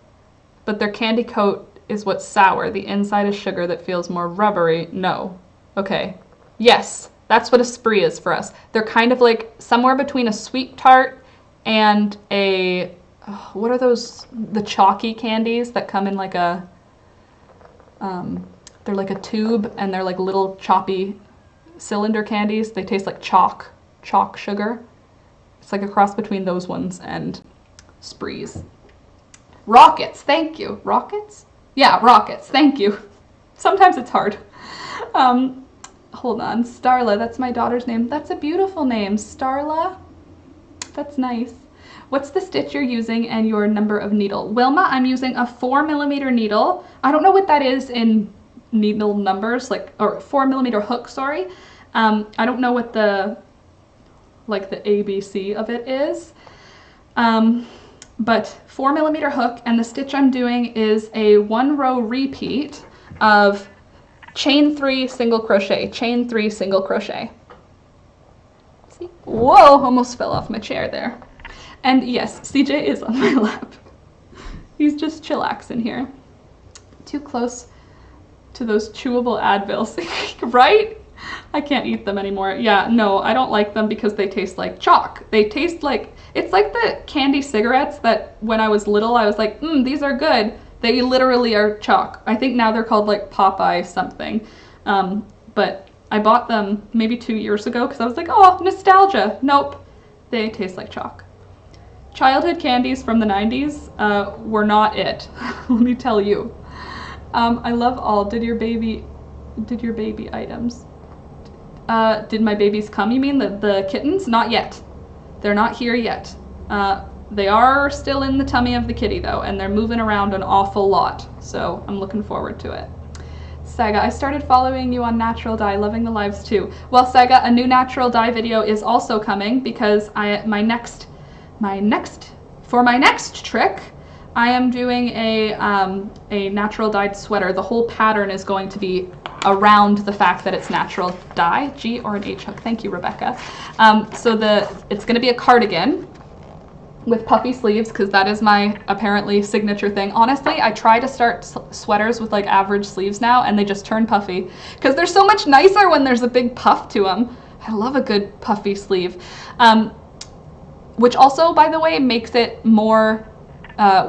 A: but their candy coat is what's sour. The inside is sugar that feels more rubbery. No. Okay. Yes, that's what a spree is for us. They're kind of like somewhere between a sweet tart and a, what are those, the chalky candies that come in like a, they're like a tube, and they're like little choppy cylinder candies. They taste like chalk sugar. It's like a cross between those ones and Sprees. Rockets, thank you. Rockets? Yeah, rockets, thank you. Sometimes it's hard. Hold on, Starla, that's my daughter's name. That's a beautiful name, Starla. That's nice. What's the stitch you're using and your number of needle? Wilma, I'm using a 4mm needle. I don't know what that is in needle numbers, like, or 4mm hook, sorry. I don't know what the ABC of it is. But 4mm hook, and the stitch I'm doing is a 1-row repeat of chain 3 single crochet, chain 3 single crochet. See? Whoa, almost fell off my chair there. And yes, CJ is on my lap. He's just chillaxing here. Too close to those chewable Advils, right? I can't eat them anymore. Yeah, no, I don't like them because they taste like chalk. They taste like, it's like the candy cigarettes that when I was little, I was like, these are good. They literally are chalk. I think now they're called like Popeye something. But I bought them maybe 2 years ago because I was like, oh, nostalgia. Nope, they taste like chalk. Childhood candies from the 90s were not it, let me tell you. I love all did your baby items. Did my babies come, you mean? The kittens? Not yet. They're not here yet. They are still in the tummy of the kitty though, and they're moving around an awful lot. So I'm looking forward to it. Saga, I started following you on Natural Dye, loving the lives too. Well, Saga, a new Natural Dye video is also coming because my next trick, I am doing a natural dyed sweater. The whole pattern is going to be around the fact that it's natural dye. G or an H hook. Thank you, Rebecca. So it's going to be a cardigan with puffy sleeves because that is my apparently signature thing. Honestly, I try to start sweaters with like average sleeves now and they just turn puffy because they're so much nicer when there's a big puff to them. I love a good puffy sleeve. Which also, by the way, makes it more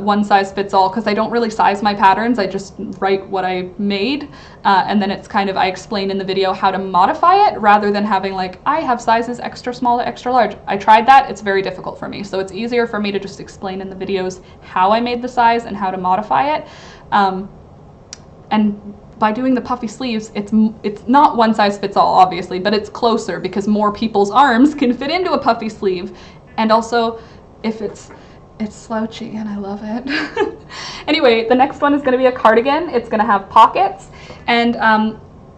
A: one size fits all because I don't really size my patterns. I just write what I made and then it's kind of, I explain in the video how to modify it rather than having like, I have sizes extra small to extra large. I tried that, it's very difficult for me. So it's easier for me to just explain in the videos how I made the size and how to modify it. And by doing the puffy sleeves, it's not one size fits all, obviously, but it's closer because more people's arms can fit into a puffy sleeve. And also, if it's slouchy and I love it. Anyway, the next one is going to be a cardigan. It's going to have pockets. And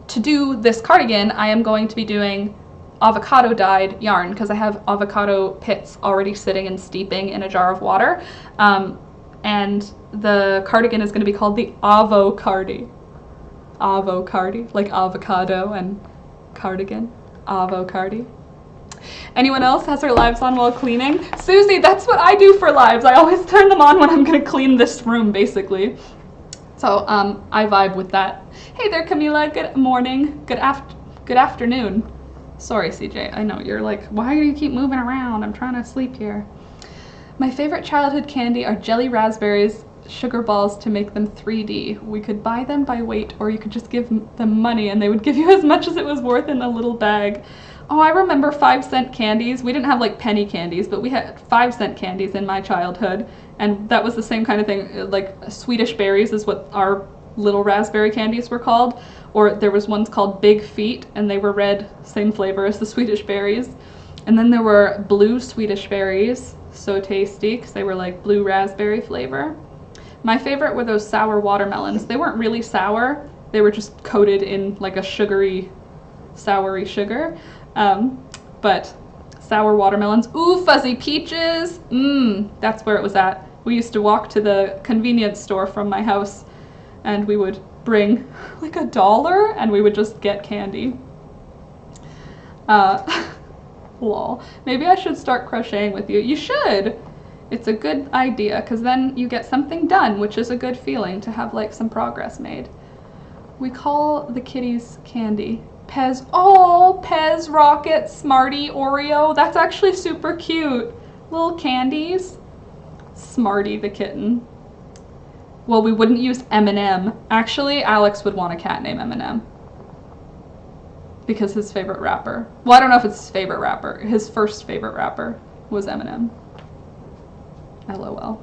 A: to do this cardigan, I am going to be doing avocado dyed yarn because I have avocado pits already sitting and steeping in a jar of water. And the cardigan is going to be called the Avocardi. Avocardi, like avocado and cardigan. Avocardi. Anyone else has their lives on while cleaning? Susie, that's what I do for lives. I always turn them on when I'm going to clean this room, basically. So I vibe with that. Hey there, Camila. Good morning. Good afternoon. Sorry, CJ. I know you're like, why do you keep moving around? I'm trying to sleep here. My favorite childhood candy are jelly raspberries, sugar balls to make them 3D. We could buy them by weight, or you could just give them money and they would give you as much as it was worth in a little bag. Oh, I remember 5-cent candies. We didn't have like penny candies, but we had 5-cent candies in my childhood. And that was the same kind of thing, like Swedish berries is what our little raspberry candies were called. Or there was ones called Big Feet, and they were red, same flavor as the Swedish berries. And then there were blue Swedish berries, so tasty, because they were like blue raspberry flavor. My favorite were those sour watermelons. They weren't really sour, they were just coated in like a sugary, soury sugar. But sour watermelons. Ooh, fuzzy peaches. That's where it was at. We used to walk to the convenience store from my house and we would bring like $1 and we would just get candy. Lol. Maybe I should start crocheting with you. You should. It's a good idea because then you get something done, which is a good feeling to have like some progress made. We call the kitties candy. Pez, oh, Pez, Rocket, Smarty, Oreo. That's actually super cute. Little candies. Smarty the kitten. Well, we wouldn't use M&M. Actually, Alex would want a cat named M&M. Because his favorite rapper. Well, I don't know if it's his favorite rapper. His first favorite rapper was M&M. LOL.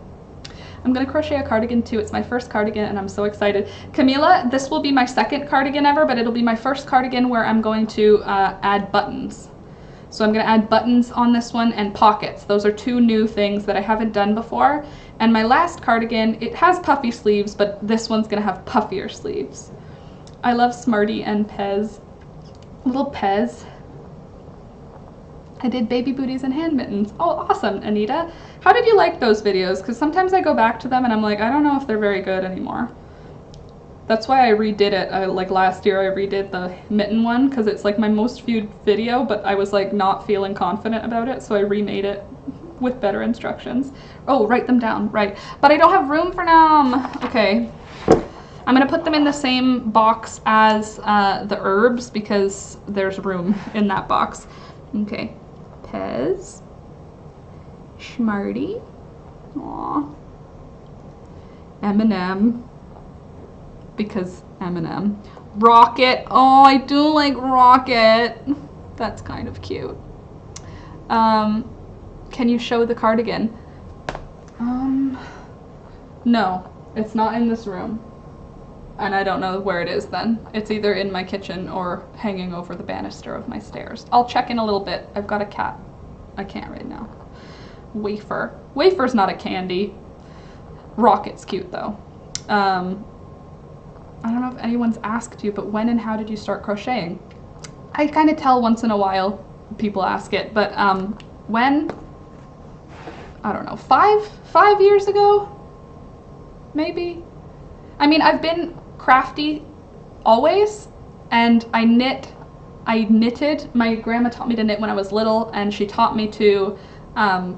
A: I'm going to crochet a cardigan too. It's my first cardigan and I'm so excited. Camila, this will be my second cardigan ever, but it'll be my first cardigan where I'm going to add buttons. So I'm going to add buttons on this one and pockets. Those are two new things that I haven't done before. And my last cardigan, it has puffy sleeves, but this one's going to have puffier sleeves. I love Smarty and Pez. Little Pez. I did baby booties and hand mittens. Oh, awesome, Anita. How did you like those videos? Because sometimes I go back to them and I'm like, I don't know if they're very good anymore. That's why I redid it. Like last year I redid the mitten one because it's like my most viewed video, but I was like not feeling confident about it, so I remade it with better instructions. Oh, write them down, right. But I don't have room for them. Okay. I'm gonna put them in the same box as the herbs because there's room in that box. Okay. Pez, Smarty, aw, M&M, because M&M, Rocket, oh I do like Rocket, that's kind of cute. Can you show the cardigan? No, it's not in this room. and I don't know where it is then. It's either in my kitchen or hanging over the banister of my stairs. I'll check in a little bit. I've got a cat. I can't right now. Wafer. Wafer's not a candy. Rocket's cute though. I don't know if anyone's asked you, but when and how did you start crocheting? I kind of tell once in a while people ask it, but when, I don't know, five years ago, maybe? I mean, I've been crafty always, and I knitted. My grandma taught me to knit when I was little, and she taught me to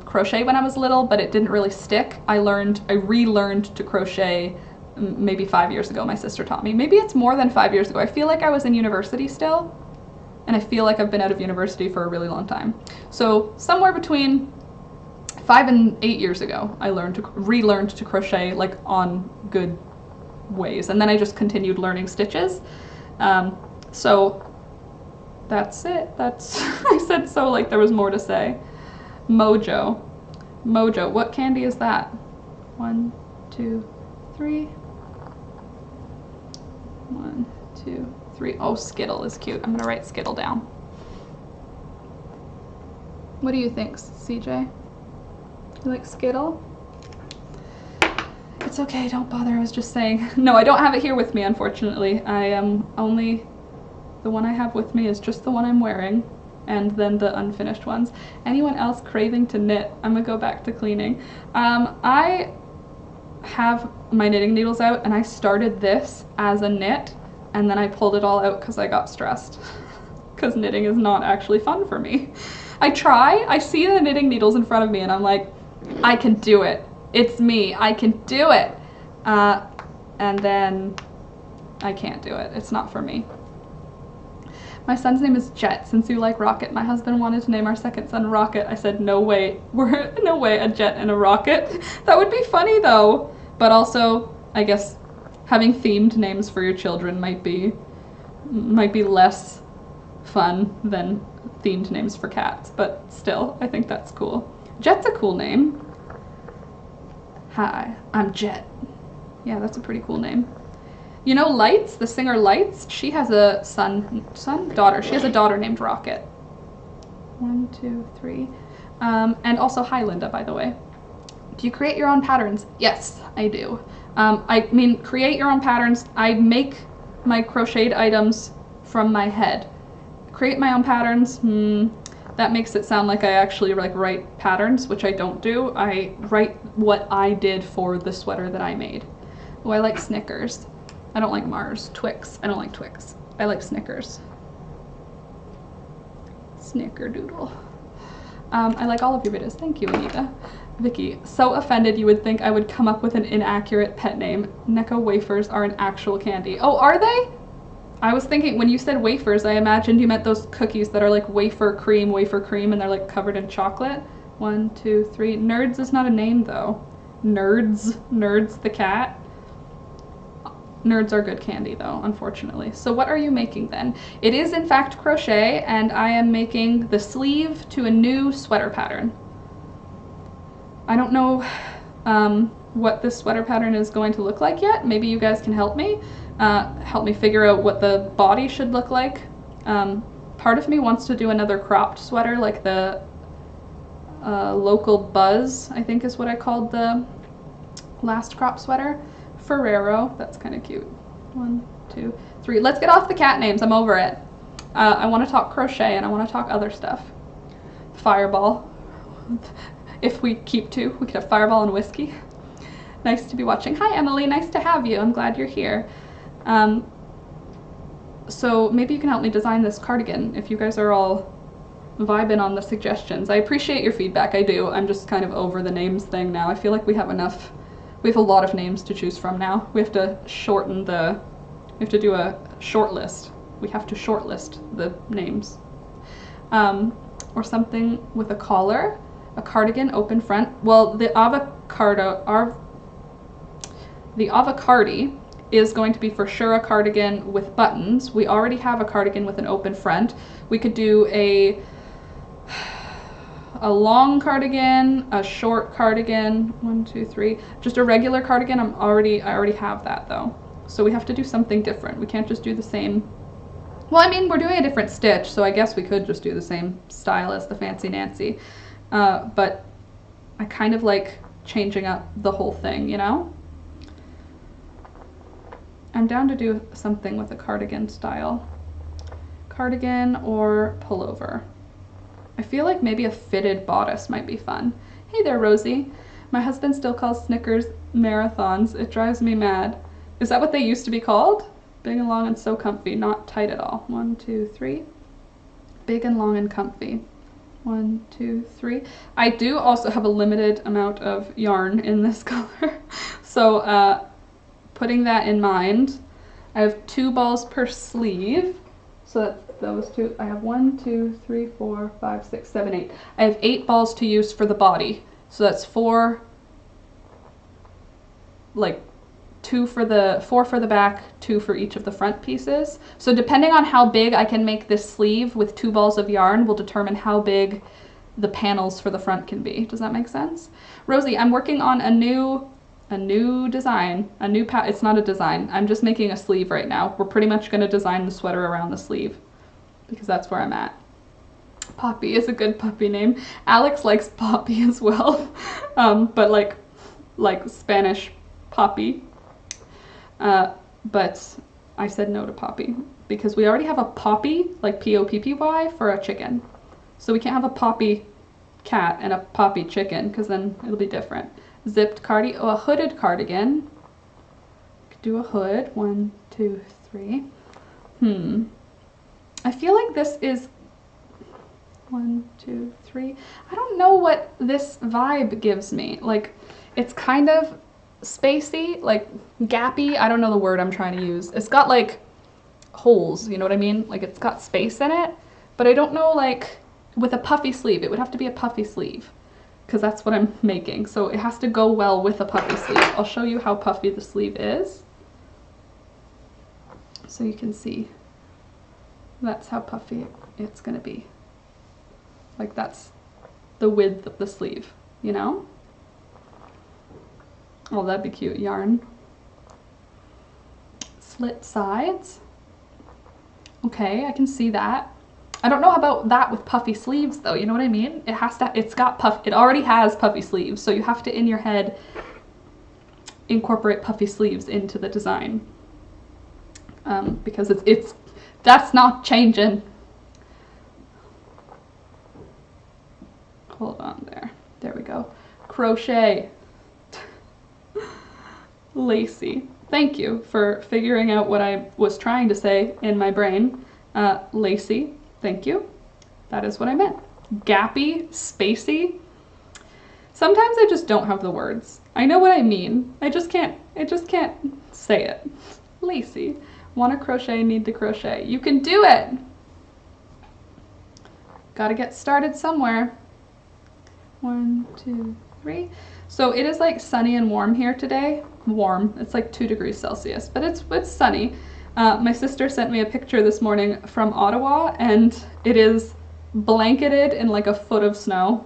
A: crochet when I was little, but it didn't really stick. I relearned to crochet maybe 5 years ago. My sister taught me. Maybe it's more than 5 years ago. I feel like I was in university still, and I feel like I've been out of university for a really long time. So somewhere between 5 and 8 years ago, I relearned to crochet like on good ways, and then I just continued learning stitches. So that's it. I said so like there was more to say. Mojo. What candy is that? 1, 2, 3. 1, 2, 3. Oh, Skittle is cute. I'm gonna write Skittle down. What do you think, CJ? You like Skittle? It's okay, don't bother, I was just saying. No, I don't have it here with me, unfortunately. I am only, the one I have with me is just the one I'm wearing, and then the unfinished ones. Anyone else craving to knit? I'm gonna go back to cleaning. I have my knitting needles out, and I started this as a knit, and then I pulled it all out because I got stressed. Because knitting is not actually fun for me. I see the knitting needles in front of me, and I'm like, I can do it. It's me, I can do it. And then I can't do it. It's not for me. My son's name is Jet. Since you like Rocket, my husband wanted to name our second son Rocket. I said, no way, no way, a jet and a rocket. That would be funny though. But also, I guess having themed names for your children might be less fun than themed names for cats. But still, I think that's cool. Jet's a cool name. Hi, I'm Jet. Yeah, that's a pretty cool name. You know Lights, the singer Lights? She has a daughter. She has a daughter named Rocket. 1, 2, 3. And also, hi Linda, by the way. Do you create your own patterns? Yes, I do. I mean, create your own patterns. I make my crocheted items from my head. Create my own patterns, that makes it sound like I actually like write patterns, which I don't do. I write what I did for the sweater that I made. Oh, I like Snickers. I don't like Mars. Twix. I don't like Twix. I like Snickers. Snickerdoodle. I like all of your videos. Thank you, Anita. Vicky, so offended you would think I would come up with an inaccurate pet name. Necco wafers are an actual candy. Oh, are they? I was thinking, when you said wafers, I imagined you meant those cookies that are like wafer cream, and they're like covered in chocolate. 1, 2, 3. Nerds is not a name though. Nerds the cat. Nerds are good candy though, unfortunately. So what are you making then? It is in fact crochet, and I am making the sleeve to a new sweater pattern. I don't know what this sweater pattern is going to look like yet. Maybe you guys can help me. Help me figure out what the body should look like. Part of me wants to do another cropped sweater, like the local Buzz, I think is what I called the last crop sweater. Ferrero, that's kind of cute. 1, 2, 3. Let's get off the cat names, I'm over it. I want to talk crochet and I want to talk other stuff. Fireball. If we keep to, we could have Fireball and whiskey. Nice to be watching. Hi Emily, nice to have you. I'm glad you're here. So maybe you can help me design this cardigan if you guys are all vibing on the suggestions. I appreciate your feedback, I do. I'm just kind of over the names thing now. I feel like we have a lot of names to choose from now. We have to do a short list. We have to shortlist the names. Or something with a collar, a cardigan, open front. Well, the avocardi is going to be for sure a cardigan with buttons. We already have a cardigan with an open front. We could do a long cardigan, a short cardigan, 1, 2, 3, just a regular cardigan. I already have that though. So we have to do something different. We can't just do the same. Well, I mean, we're doing a different stitch, so I guess we could just do the same style as the Fancy Nancy. But I kind of like changing up the whole thing, you know? I'm down to do something with a cardigan style. Cardigan or pullover. I feel like maybe a fitted bodice might be fun. Hey there, Rosie. My husband still calls Snickers marathons. It drives me mad. Is that what they used to be called? Big and long and so comfy, not tight at all. 1, 2, 3. Big and long and comfy. 1, 2, 3. I do also have a limited amount of yarn in this color. So putting that in mind, I have 2 balls per sleeve. So that's those 2. I have 1, 2, 3, 4, 5, 6, 7, 8. I have 8 balls to use for the body. So that's 4, like 4 for the back, 2 for each of the front pieces. So depending on how big I can make this sleeve with 2 balls of yarn will determine how big the panels for the front can be. Does that make sense? Rosie, I'm working on a new design, it's not a design. I'm just making a sleeve right now. We're pretty much going to design the sweater around the sleeve because that's where I'm at. Poppy is a good puppy name. Alex likes Poppy as well, but like Spanish Poppy. But I said no to Poppy because we already have a Poppy, like Poppy, for a chicken. So we can't have a Poppy cat and a Poppy chicken because then it'll be different. Zipped cardigan, a hooded cardigan. Could do a hood. 1, 2, 3. I feel like this is 1, 2, 3. I don't know what this vibe gives me. Like, it's kind of spacey, like gappy. I don't know the word I'm trying to use. It's got like holes, you know what I mean? Like it's got space in it, but I don't know, like with a puffy sleeve, it would have to be a puffy sleeve because that's what I'm making. So it has to go well with a puffy sleeve. I'll show you how puffy the sleeve is. So you can see that's how puffy it's gonna be. Like that's the width of the sleeve, you know? Oh, that'd be cute. Yarn. Slit sides. Okay, I can see that. I don't know about that with puffy sleeves though, you know what I mean? It already has puffy sleeves, so you have to in your head incorporate puffy sleeves into the design. Because that's not changing. Hold on there we go. Crochet. Lacy. Thank you for figuring out what I was trying to say in my brain. Lacy. Thank you. That is what I meant. Gappy, spacey. Sometimes I just don't have the words. I know what I mean. I just can't say it. Lacy. Want to crochet, need to crochet. You can do it. Gotta get started somewhere. 1, 2, 3. So it is like sunny and warm here today. Warm, it's like 2 degrees Celsius, but it's sunny. My sister sent me a picture this morning from Ottawa and it is blanketed in like a foot of snow.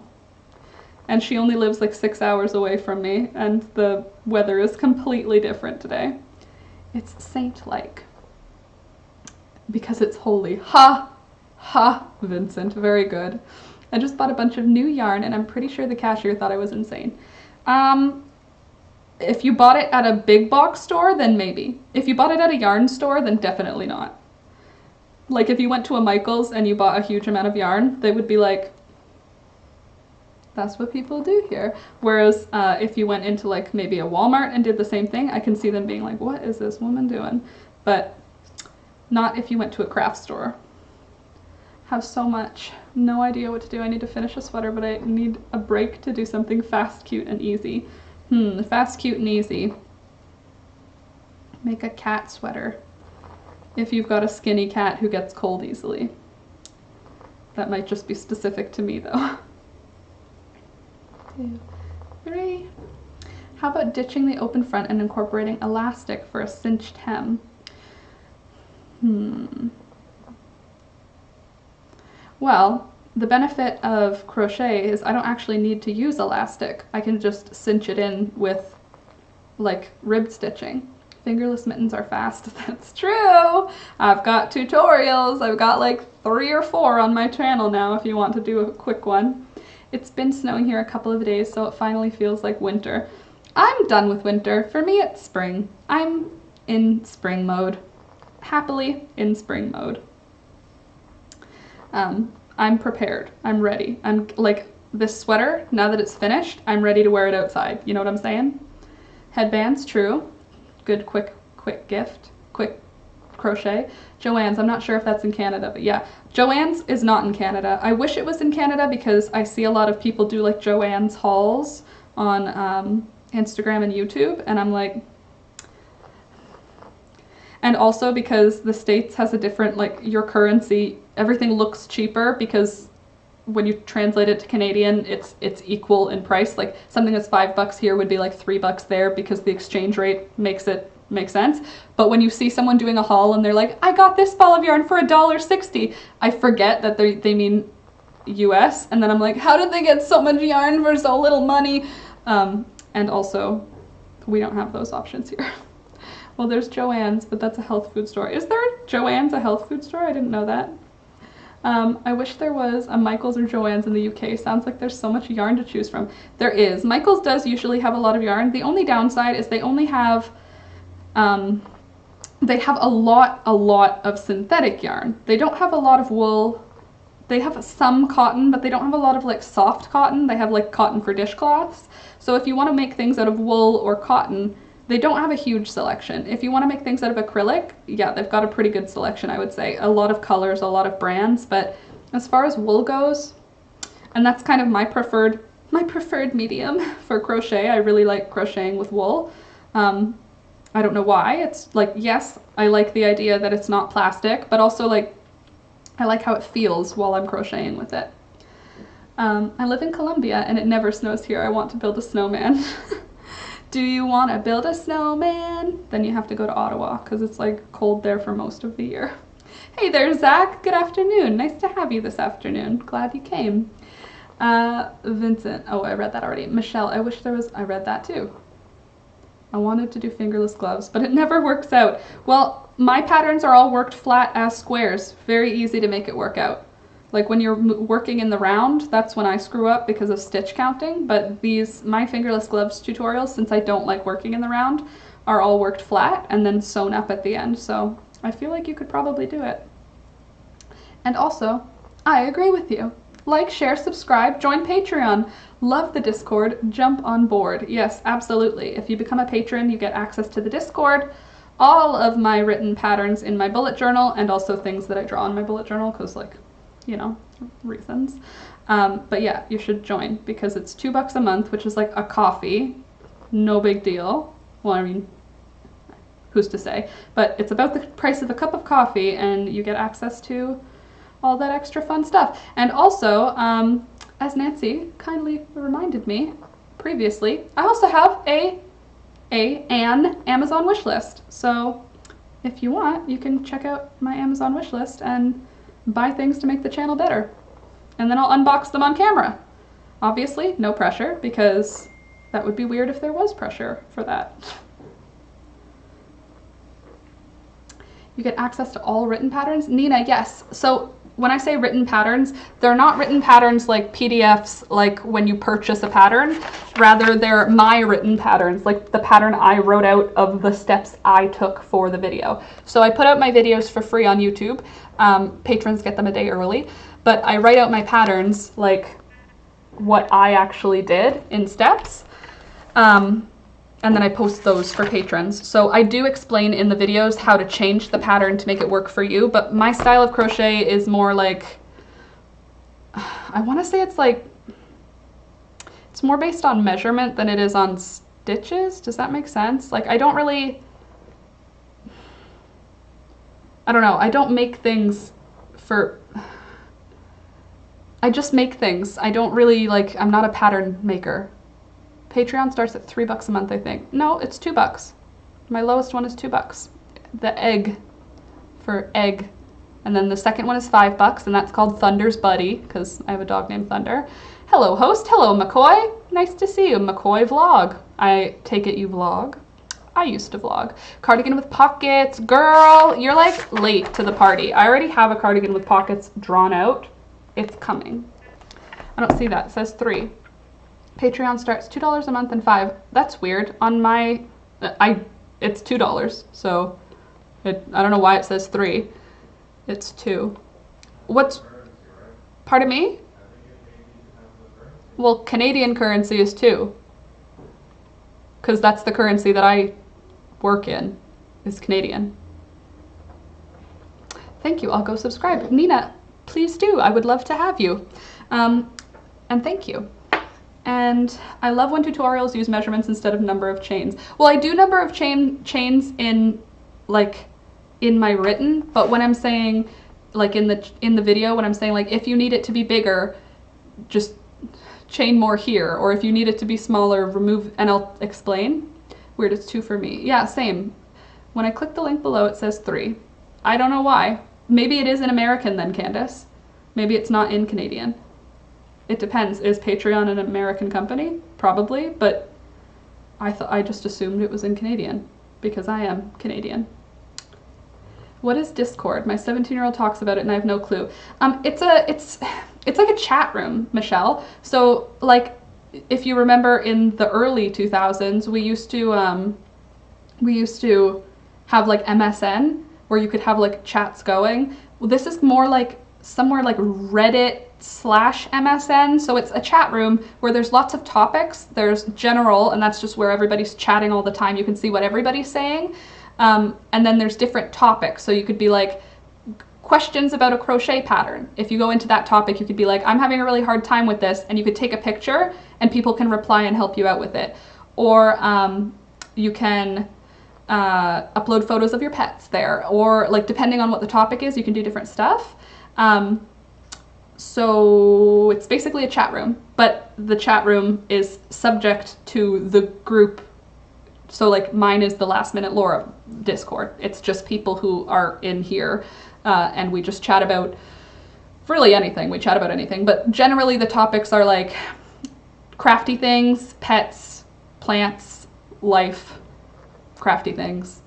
A: And she only lives like 6 hours away from me and the weather is completely different today. It's saint-like because it's holy. Ha! Ha, Vincent, very good. I just bought a bunch of new yarn and I'm pretty sure the cashier thought I was insane. If you bought it at a big box store, then maybe. If you bought it at a yarn store, then definitely not. Like if you went to a Michael's and you bought a huge amount of yarn, they would be like, that's what people do here. Whereas if you went into like maybe a Walmart and did the same thing, I can see them being like, what is this woman doing? But not if you went to a craft store. Have so much. No idea what to do. I need to finish a sweater, but I need a break to do something fast, cute, and easy. Fast, cute, and easy. Make a cat sweater. If you've got a skinny cat who gets cold easily. That might just be specific to me though. 2, 3. How about ditching the open front and incorporating elastic for a cinched hem? Well, the benefit of crochet is I don't actually need to use elastic. I can just cinch it in with like rib stitching. Fingerless mittens are fast. That's true. I've got tutorials. I've got like 3 or 4 on my channel now if you want to do a quick one. It's been snowing here a couple of days, so it finally feels like winter. I'm done with winter. For me, it's spring. I'm in spring mode. Happily in spring mode. I'm prepared. I'm ready. I'm like this sweater, now that it's finished, I'm ready to wear it outside. You know what I'm saying? Headbands, true. Good quick gift. Quick crochet. Joann's, I'm not sure if that's in Canada, but yeah. Joann's is not in Canada. I wish it was in Canada because I see a lot of people do like Joann's hauls on Instagram and YouTube, and I'm like, and also because the States has a different, like, your currency, everything looks cheaper because when you translate it to Canadian, it's equal in price. Like something that's $5 here would be like $3 there because the exchange rate makes it make sense. But when you see someone doing a haul and they're like, I got this ball of yarn for $1.60, I forget that they mean US, and then I'm like, how did they get so much yarn for so little money? And also, we don't have those options here. Well, there's Joann's, but that's a health food store. Is there Joann's a health food store? I didn't know that. I wish there was a Michael's or Joann's in the UK. Sounds like there's so much yarn to choose from. There is. Michael's does usually have a lot of yarn. The only downside is they only have, they have a lot of synthetic yarn. They don't have a lot of wool. They have some cotton, but they don't have a lot of like soft cotton. They have like cotton for dishcloths. So if you want to make things out of wool or cotton, they don't have a huge selection. If you want to make things out of acrylic, yeah, they've got a pretty good selection, I would say. A lot of colors, a lot of brands, but as far as wool goes, and that's kind of my preferred medium for crochet. I really like crocheting with wool. I don't know why. It's like, yes, I like the idea that it's not plastic, but also like, I like how it feels while I'm crocheting with it. I live in Colombia and it never snows here. I want to build a snowman. Do you want to build a snowman? Then you have to go to Ottawa because it's like cold there for most of the year. Hey there, Zach. Good afternoon. Nice to have you this afternoon. Glad you came. Vincent. Oh, I read that already. Michelle, I wish there was, I read that too. I wanted to do fingerless gloves, but it never works out. Well, my patterns are all worked flat as squares. Very easy to make it work out. Like when you're working in the round, that's when I screw up because of stitch counting, but my fingerless gloves tutorials, since I don't like working in the round, are all worked flat and then sewn up at the end, so I feel like you could probably do it. And also, I agree with you. Like, share, subscribe, join Patreon. Love the Discord, jump on board. Yes, absolutely. If you become a patron, you get access to the Discord, all of my written patterns in my bullet journal, and also things that I draw in my bullet journal, because like, you know, reasons. But yeah, you should join because it's $2 a month, which is like a coffee. No big deal. Well, I mean, who's to say? But it's about the price of a cup of coffee and you get access to all that extra fun stuff. And also, as Nancy kindly reminded me previously, I also have an Amazon wish list. So if you want, you can check out my Amazon wish list and buy things to make the channel better. And then I'll unbox them on camera. Obviously, no pressure, because that would be weird if there was pressure for that. You get access to all written patterns? Nina, yes. So when I say written patterns, they're not written patterns like PDFs, like when you purchase a pattern. Rather, they're my written patterns, like the pattern I wrote out of the steps I took for the video. So I put out my videos for free on YouTube. Patrons get them a day early, but I write out my patterns, like what I actually did in steps. And then I post those for patrons. So I do explain in the videos how to change the pattern to make it work for you, but my style of crochet is more like, I want to say it's like, it's more based on measurement than it is on stitches. Does that make sense? Like I don't really, I don't know, I don't make things for, I just make things. I don't really like, I'm not a pattern maker. Patreon starts at $3 a month, I think. No, it's $2. My lowest one is $2. The egg for egg. And then the second one is $5, and that's called Thunder's Buddy, because I have a dog named Thunder. Hello, host. Hello, McCoy. Nice to see you, McCoy Vlog. I take it you vlog. I used to vlog. Cardigan with pockets. Girl, you're like late to the party. I already have a cardigan with pockets drawn out. It's coming. I don't see that. It says 3. Patreon starts $2 a month and 5. That's weird. On my, it's $2. So I don't know why it says 3. It's 2. What's, pardon me? Well, Canadian currency is 2. Because that's the currency that I work in, is Canadian. Thank you. I'll go subscribe. Nina, please do. I would love to have you. And thank you. And I love when tutorials use measurements instead of number of chains. Well, I do number of chains in like in my written, but when I'm saying like in the video, when I'm saying like if you need it to be bigger, just chain more here, or if you need it to be smaller, remove, and I'll explain. Weird, it's 2 for me. Yeah, same. When I click the link below, it says 3. I don't know why. Maybe it is in American then, Candace. Maybe it's not in Canadian. It depends. Is Patreon an American company? Probably, but I just assumed it was in Canadian because I am Canadian. What is Discord? My 17-year-old talks about it and I have no clue. It's like a chat room, Michelle. So like if you remember in the early 2000s, we used to have like MSN where you could have like chats going. Well, this is more like somewhere like Reddit/MSN. So it's a chat room where there's lots of topics. There's general, and that's just where everybody's chatting all the time. You can see what everybody's saying. And then there's different topics. So you could be like, questions about a crochet pattern. If you go into that topic, you could be like, I'm having a really hard time with this, and you could take a picture and people can reply and help you out with it. Or you can upload photos of your pets there, or like depending on what the topic is, you can do different stuff. So it's basically a chat room, but the chat room is subject to the group. So like mine is the Last Minute Laura Discord. It's just people who are in here. And we just chat about really anything. We chat about anything, but generally the topics are like crafty things, pets, plants, life, crafty things,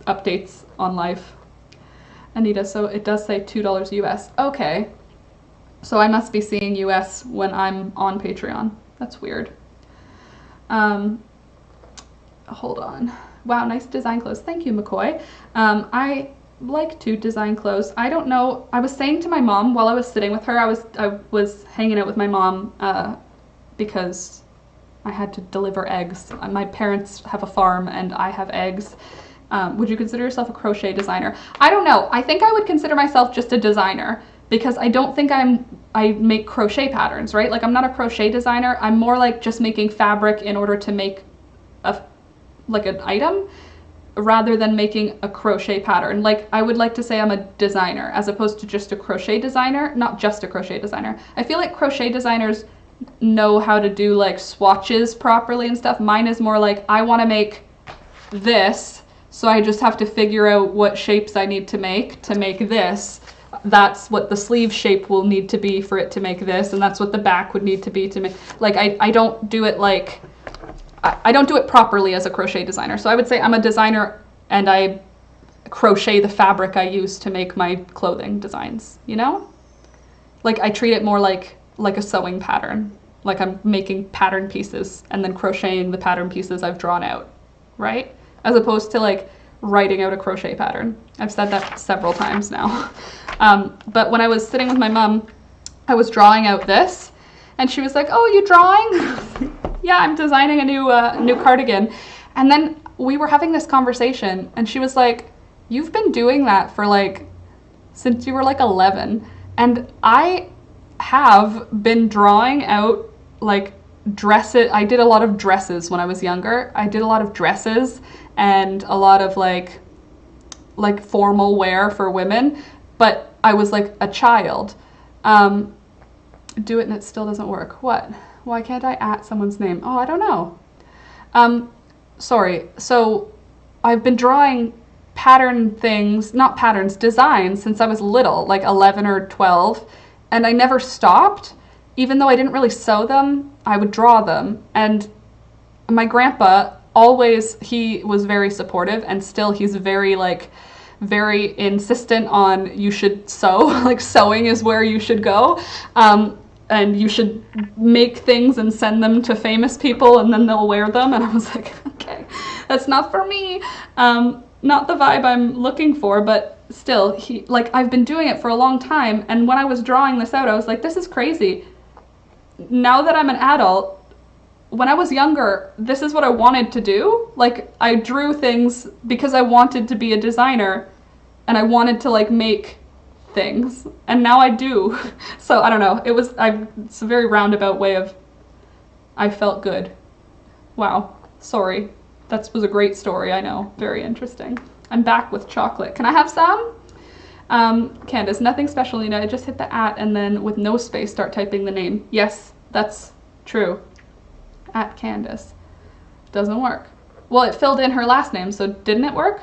A: updates on life. Anita, so it does say $2 US. Okay. So I must be seeing US when I'm on Patreon. That's weird. Hold on. Wow, nice design clothes. Thank you, McCoy. I like to design clothes. I don't know. I was saying to my mom while I was sitting with her, I was hanging out with my mom because I had to deliver eggs. My parents have a farm and I have eggs. Would you consider yourself a crochet designer? I don't know. I think I would consider myself just a designer because I don't think I make crochet patterns, right? Like I'm not a crochet designer. I'm more like just making fabric in order to make like an item rather than making a crochet pattern. Like I would like to say I'm a designer as opposed to just a crochet designer, not just a crochet designer. I feel like crochet designers know how to do like swatches properly and stuff. Mine is more like I want to make this, so I just have to figure out what shapes I need to make this. That's what the sleeve shape will need to be for it to make this, and that's what the back would need to be to make, like I don't do it like I don't do it properly as a crochet designer. So I would say I'm a designer and I crochet the fabric I use to make my clothing designs, you know? Like I treat it more like a sewing pattern. Like I'm making pattern pieces and then crocheting the pattern pieces I've drawn out, right? As opposed to like writing out a crochet pattern. I've said that several times now. But when I was sitting with my mom, I was drawing out this and she was like, oh, you drawing? Yeah, I'm designing a new cardigan. And then we were having this conversation and she was like, you've been doing that for like, since you were like 11. And I have been drawing out like dresses. I did a lot of dresses when I was younger. I did a lot of dresses and a lot of like formal wear for women, but I was like a child. Do it and it still doesn't work. What? Why can't I at someone's name? Oh, I don't know. Sorry. So I've been drawing pattern things, not patterns, designs since I was little, like 11 or 12. And I never stopped. Even though I didn't really sew them, I would draw them. And my grandpa always, he was very supportive, and still he's very like, very insistent on you should sew, like sewing is where you should go. And you should make things and send them to famous people and then they'll wear them. And I was like, okay, that's not for me. Not the vibe I'm looking for, but still, I've been doing it for a long time. And when I was drawing this out, I was like, this is crazy. Now that I'm an adult, when I was younger, this is what I wanted to do. Like, I drew things because I wanted to be a designer and I wanted to like make things, and now I do. So I don't know, it's a very roundabout way of, I felt good. Wow, sorry. That was a great story, I know, very interesting. I'm back with chocolate. Can I have some? Candace, nothing special, Nina. I just hit the @ and then with no space start typing the name. Yes, that's true. @Candace. Doesn't work. Well, it filled in her last name, so didn't it work?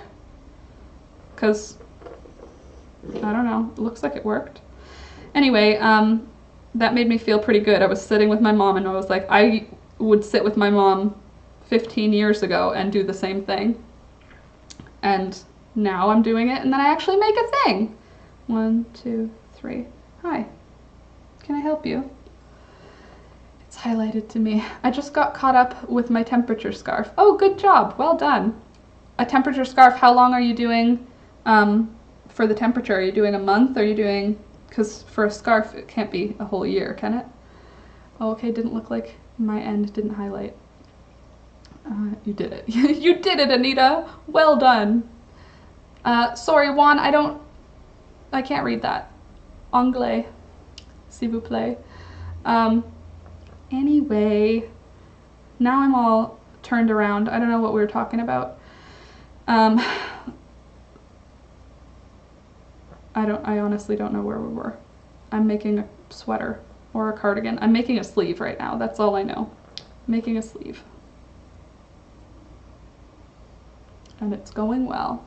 A: Because I don't know, it looks like it worked. Anyway, that made me feel pretty good. I was sitting with my mom and I was like, I would sit with my mom 15 years ago and do the same thing. And now I'm doing it and then I actually make a thing. 1, 2, 3. Hi, can I help you? It's highlighted to me. I just got caught up with my temperature scarf. Oh, good job, well done. A temperature scarf, how long are you doing? For the temperature, are you doing a month? Are you doing, because for a scarf it can't be a whole year, can it? Oh, okay, didn't look like my end didn't highlight. You did it. You did it, Anita. Well done. Sorry, Juan, I can't read that. Anglais, s'il vous plaît. Anyway, now I'm all turned around. I don't know what we were talking about. I honestly don't know where we were. I'm making a sweater or a cardigan. I'm making a sleeve right now. That's all I know. Making a sleeve. And it's going well.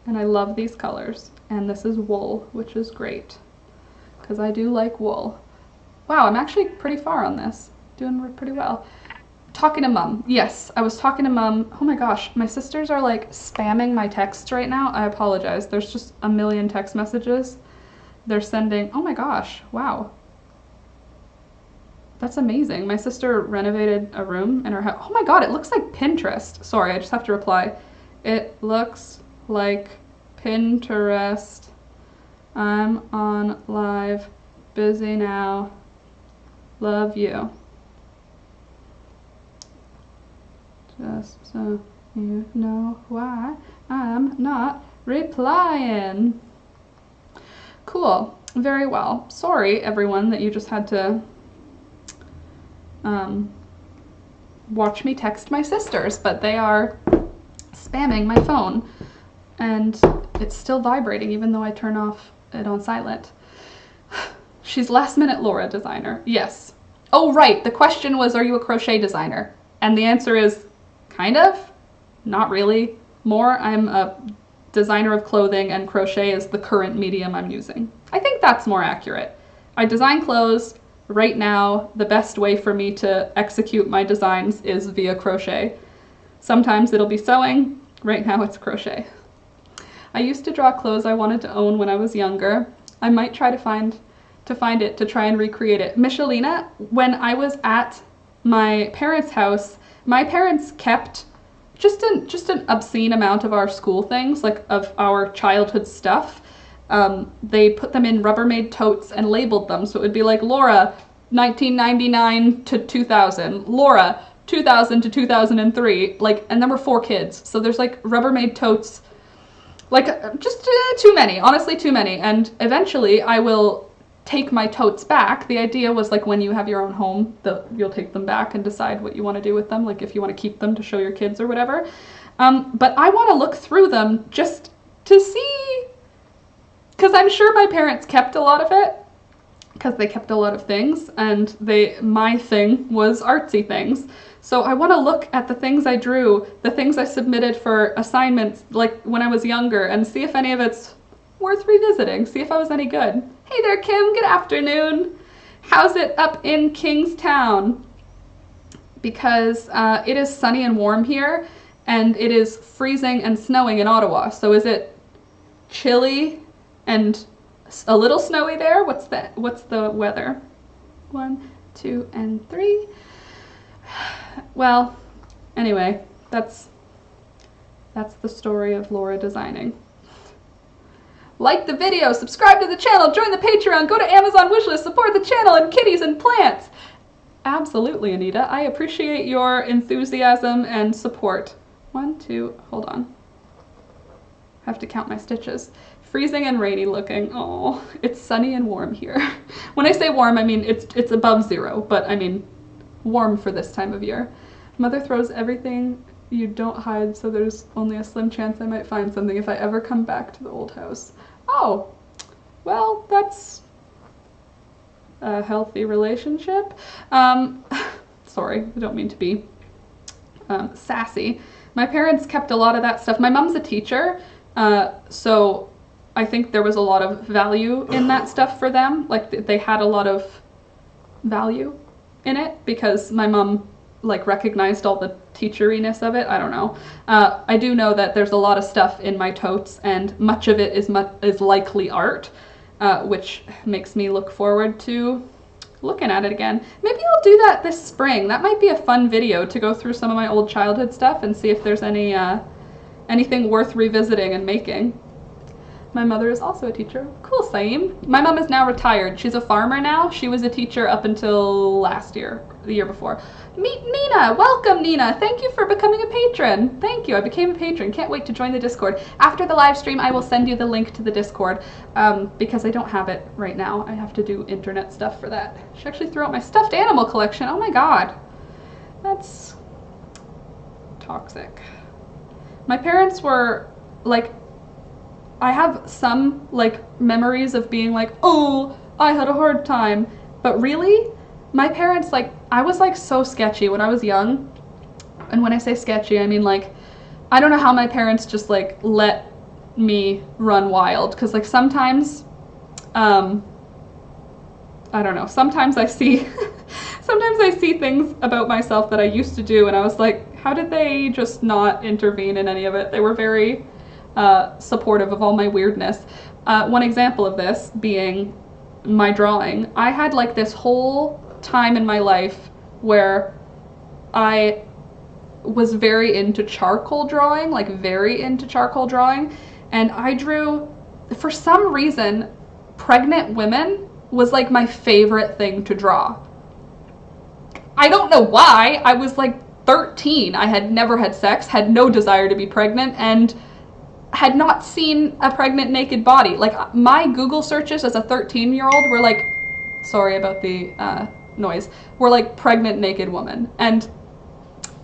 A: And I love these colors. And this is wool, which is great. Because I do like wool. Wow, I'm actually pretty far on this. Doing pretty well. Talking to mom. Yes, I was talking to mom. Oh my gosh, my sisters are like spamming my texts right now. I apologize. There's just a million text messages they're sending. Oh my gosh, wow. That's amazing. My sister renovated a room in her house. Oh my god, it looks like Pinterest. Sorry, I just have to reply. It looks like Pinterest. I'm on live. Busy now. Love you. Just so you know why I'm not replying. Cool. Very well. Sorry, everyone, that you just had to watch me text my sisters, but they are spamming my phone. And it's still vibrating even though I turn off it on silent. She's last minute Laura designer. Yes. Oh, right. The question was, are you a crochet designer? And the answer is kind of, not really. More, I'm a designer of clothing and crochet is the current medium I'm using. I think that's more accurate. I design clothes. Right now, the best way for me to execute my designs is via crochet. Sometimes it'll be sewing. Right now it's crochet. I used to draw clothes I wanted to own when I was younger. I might try to find it to try and recreate it. Michelina, when I was at my parents' house, my parents kept just an obscene amount of our school things, like of our childhood stuff. They put them in Rubbermaid totes and labeled them, so it would be like Laura 1999 to 2000, Laura 2000 to 2003, like, and there were 4 kids, so there's like Rubbermaid totes, like just too many, honestly too many. And eventually I will take my totes back. The idea was like when you have your own home, you'll take them back and decide what you want to do with them, like if you want to keep them to show your kids or whatever. But I want to look through them just to see, because I'm sure my parents kept a lot of it, because they kept a lot of things, and my thing was artsy things. So I want to look at the things I drew, the things I submitted for assignments, like when I was younger, and see if any of it's worth revisiting, see if I was any good. Hey there, Kim, good afternoon. How's it up in Kingstown? because it is sunny and warm here, and it is freezing and snowing in Ottawa. So is it chilly and a little snowy there? What's the weather? 1, 2, and 3. Well, anyway, that's the story of Laura designing. Like the video, subscribe to the channel, join the Patreon, go to Amazon wishlist, support the channel, and kitties and plants. Absolutely, Anita. I appreciate your enthusiasm and support. 1, 2, hold on. I have to count my stitches. Freezing and rainy looking. Oh, it's sunny and warm here. When I say warm, I mean it's above 0, but I mean warm for this time of year. Mother throws everything you don't hide, so there's only a slim chance I might find something if I ever come back to the old house. Oh, well, that's a healthy relationship. Sorry, I don't mean to be sassy. My parents kept a lot of that stuff. My mom's a teacher, so I think there was a lot of value in that stuff for them. Like, they had a lot of value in it because my mom like recognized all the teacheriness of it. I don't know. I do know that there's a lot of stuff in my totes, and much of it is likely art, which makes me look forward to looking at it again. Maybe I'll do that this spring. That might be a fun video to go through some of my old childhood stuff and see if there's anything worth revisiting and making. My mother is also a teacher. Cool, Saeem. My mom is now retired. She's a farmer now. She was a teacher up until last year, the year before. Meet Nina. Welcome, Nina. Thank you for becoming a patron. Thank you. I became a patron. Can't wait to join the Discord. After the live stream, I will send you the link to the Discord because I don't have it right now. I have to do internet stuff for that. She actually threw out my stuffed animal collection. Oh my god. That's toxic. My parents were like, I have some like memories of being like, oh, I had a hard time. But really, my parents, like, I was like so sketchy when I was young. And when I say sketchy, I mean like, I don't know how my parents just like let me run wild. Cause like sometimes, I don't know, sometimes I see, sometimes I see things about myself that I used to do. And I was like, how did they just not intervene in any of it? They were very supportive of all my weirdness. One example of this being my drawing. I had like this whole time in my life where I was very into charcoal drawing, like very into charcoal drawing, and I drew, for some reason, pregnant women was like my favorite thing to draw. I don't know why. I was like 13. I had never had sex, had no desire to be pregnant, and had not seen a pregnant naked body. Like, my Google searches as a 13-year-old were like, sorry about the noise, were like pregnant naked woman. And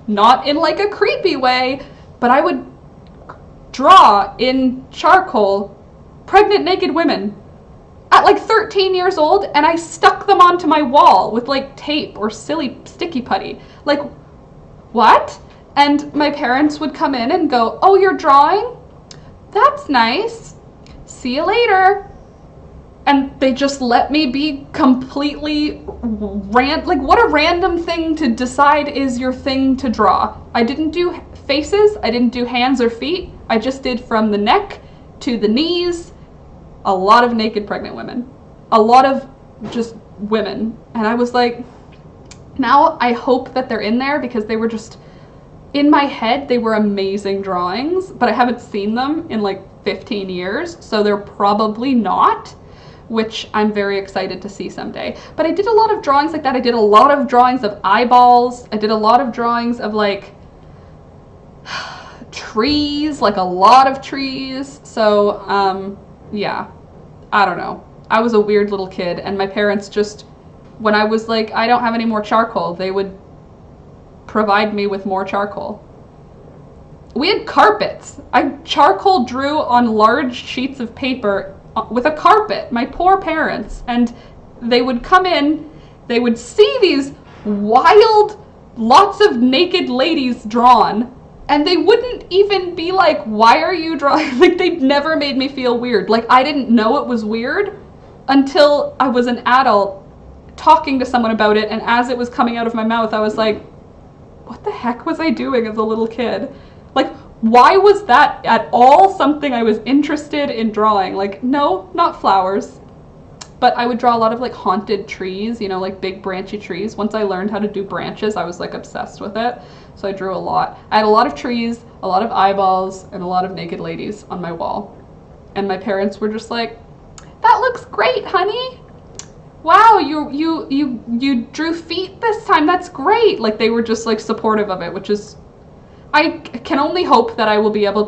A: not in like a creepy way, but I would draw in charcoal pregnant naked women at like 13 years old, and I stuck them onto my wall with like tape or silly sticky putty. Like, what? And my parents would come in and go, oh, you're drawing? That's nice. See you later. And they just let me be completely like, what a random thing to decide is your thing to draw. I didn't do faces. I didn't do hands or feet. I just did from the neck to the knees. A lot of naked pregnant women. A lot of just women. And I was like, now I hope that they're in there because they were just, in my head, they were amazing drawings, but I haven't seen them in like 15 years, so they're probably not, which I'm very excited to see someday. But I did a lot of drawings like that. I did a lot of drawings of eyeballs. I did a lot of drawings of like trees, like a lot of trees. So, yeah, I don't know. I was a weird little kid, and my parents just, when I was like, I don't have any more charcoal, they would provide me with more charcoal. We had carpets. I charcoal drew on large sheets of paper with a carpet, my poor parents, and they would come in, they would see these wild, lots of naked ladies drawn, and they wouldn't even be like, why are you drawing? Like, they never made me feel weird. Like, I didn't know it was weird until I was an adult talking to someone about it, and as it was coming out of my mouth, I was like, what the heck was I doing as a little kid? Like, why was that at all something I was interested in drawing? Like, no, not flowers. But I would draw a lot of like haunted trees, you know, like big branchy trees. Once I learned how to do branches, I was like obsessed with it. So I drew a lot. I had a lot of trees, a lot of eyeballs, and a lot of naked ladies on my wall. And my parents were just like, that looks great, honey. Wow, you drew feet this time. That's great. Like, they were just like supportive of it, which is, I can only hope that I will be able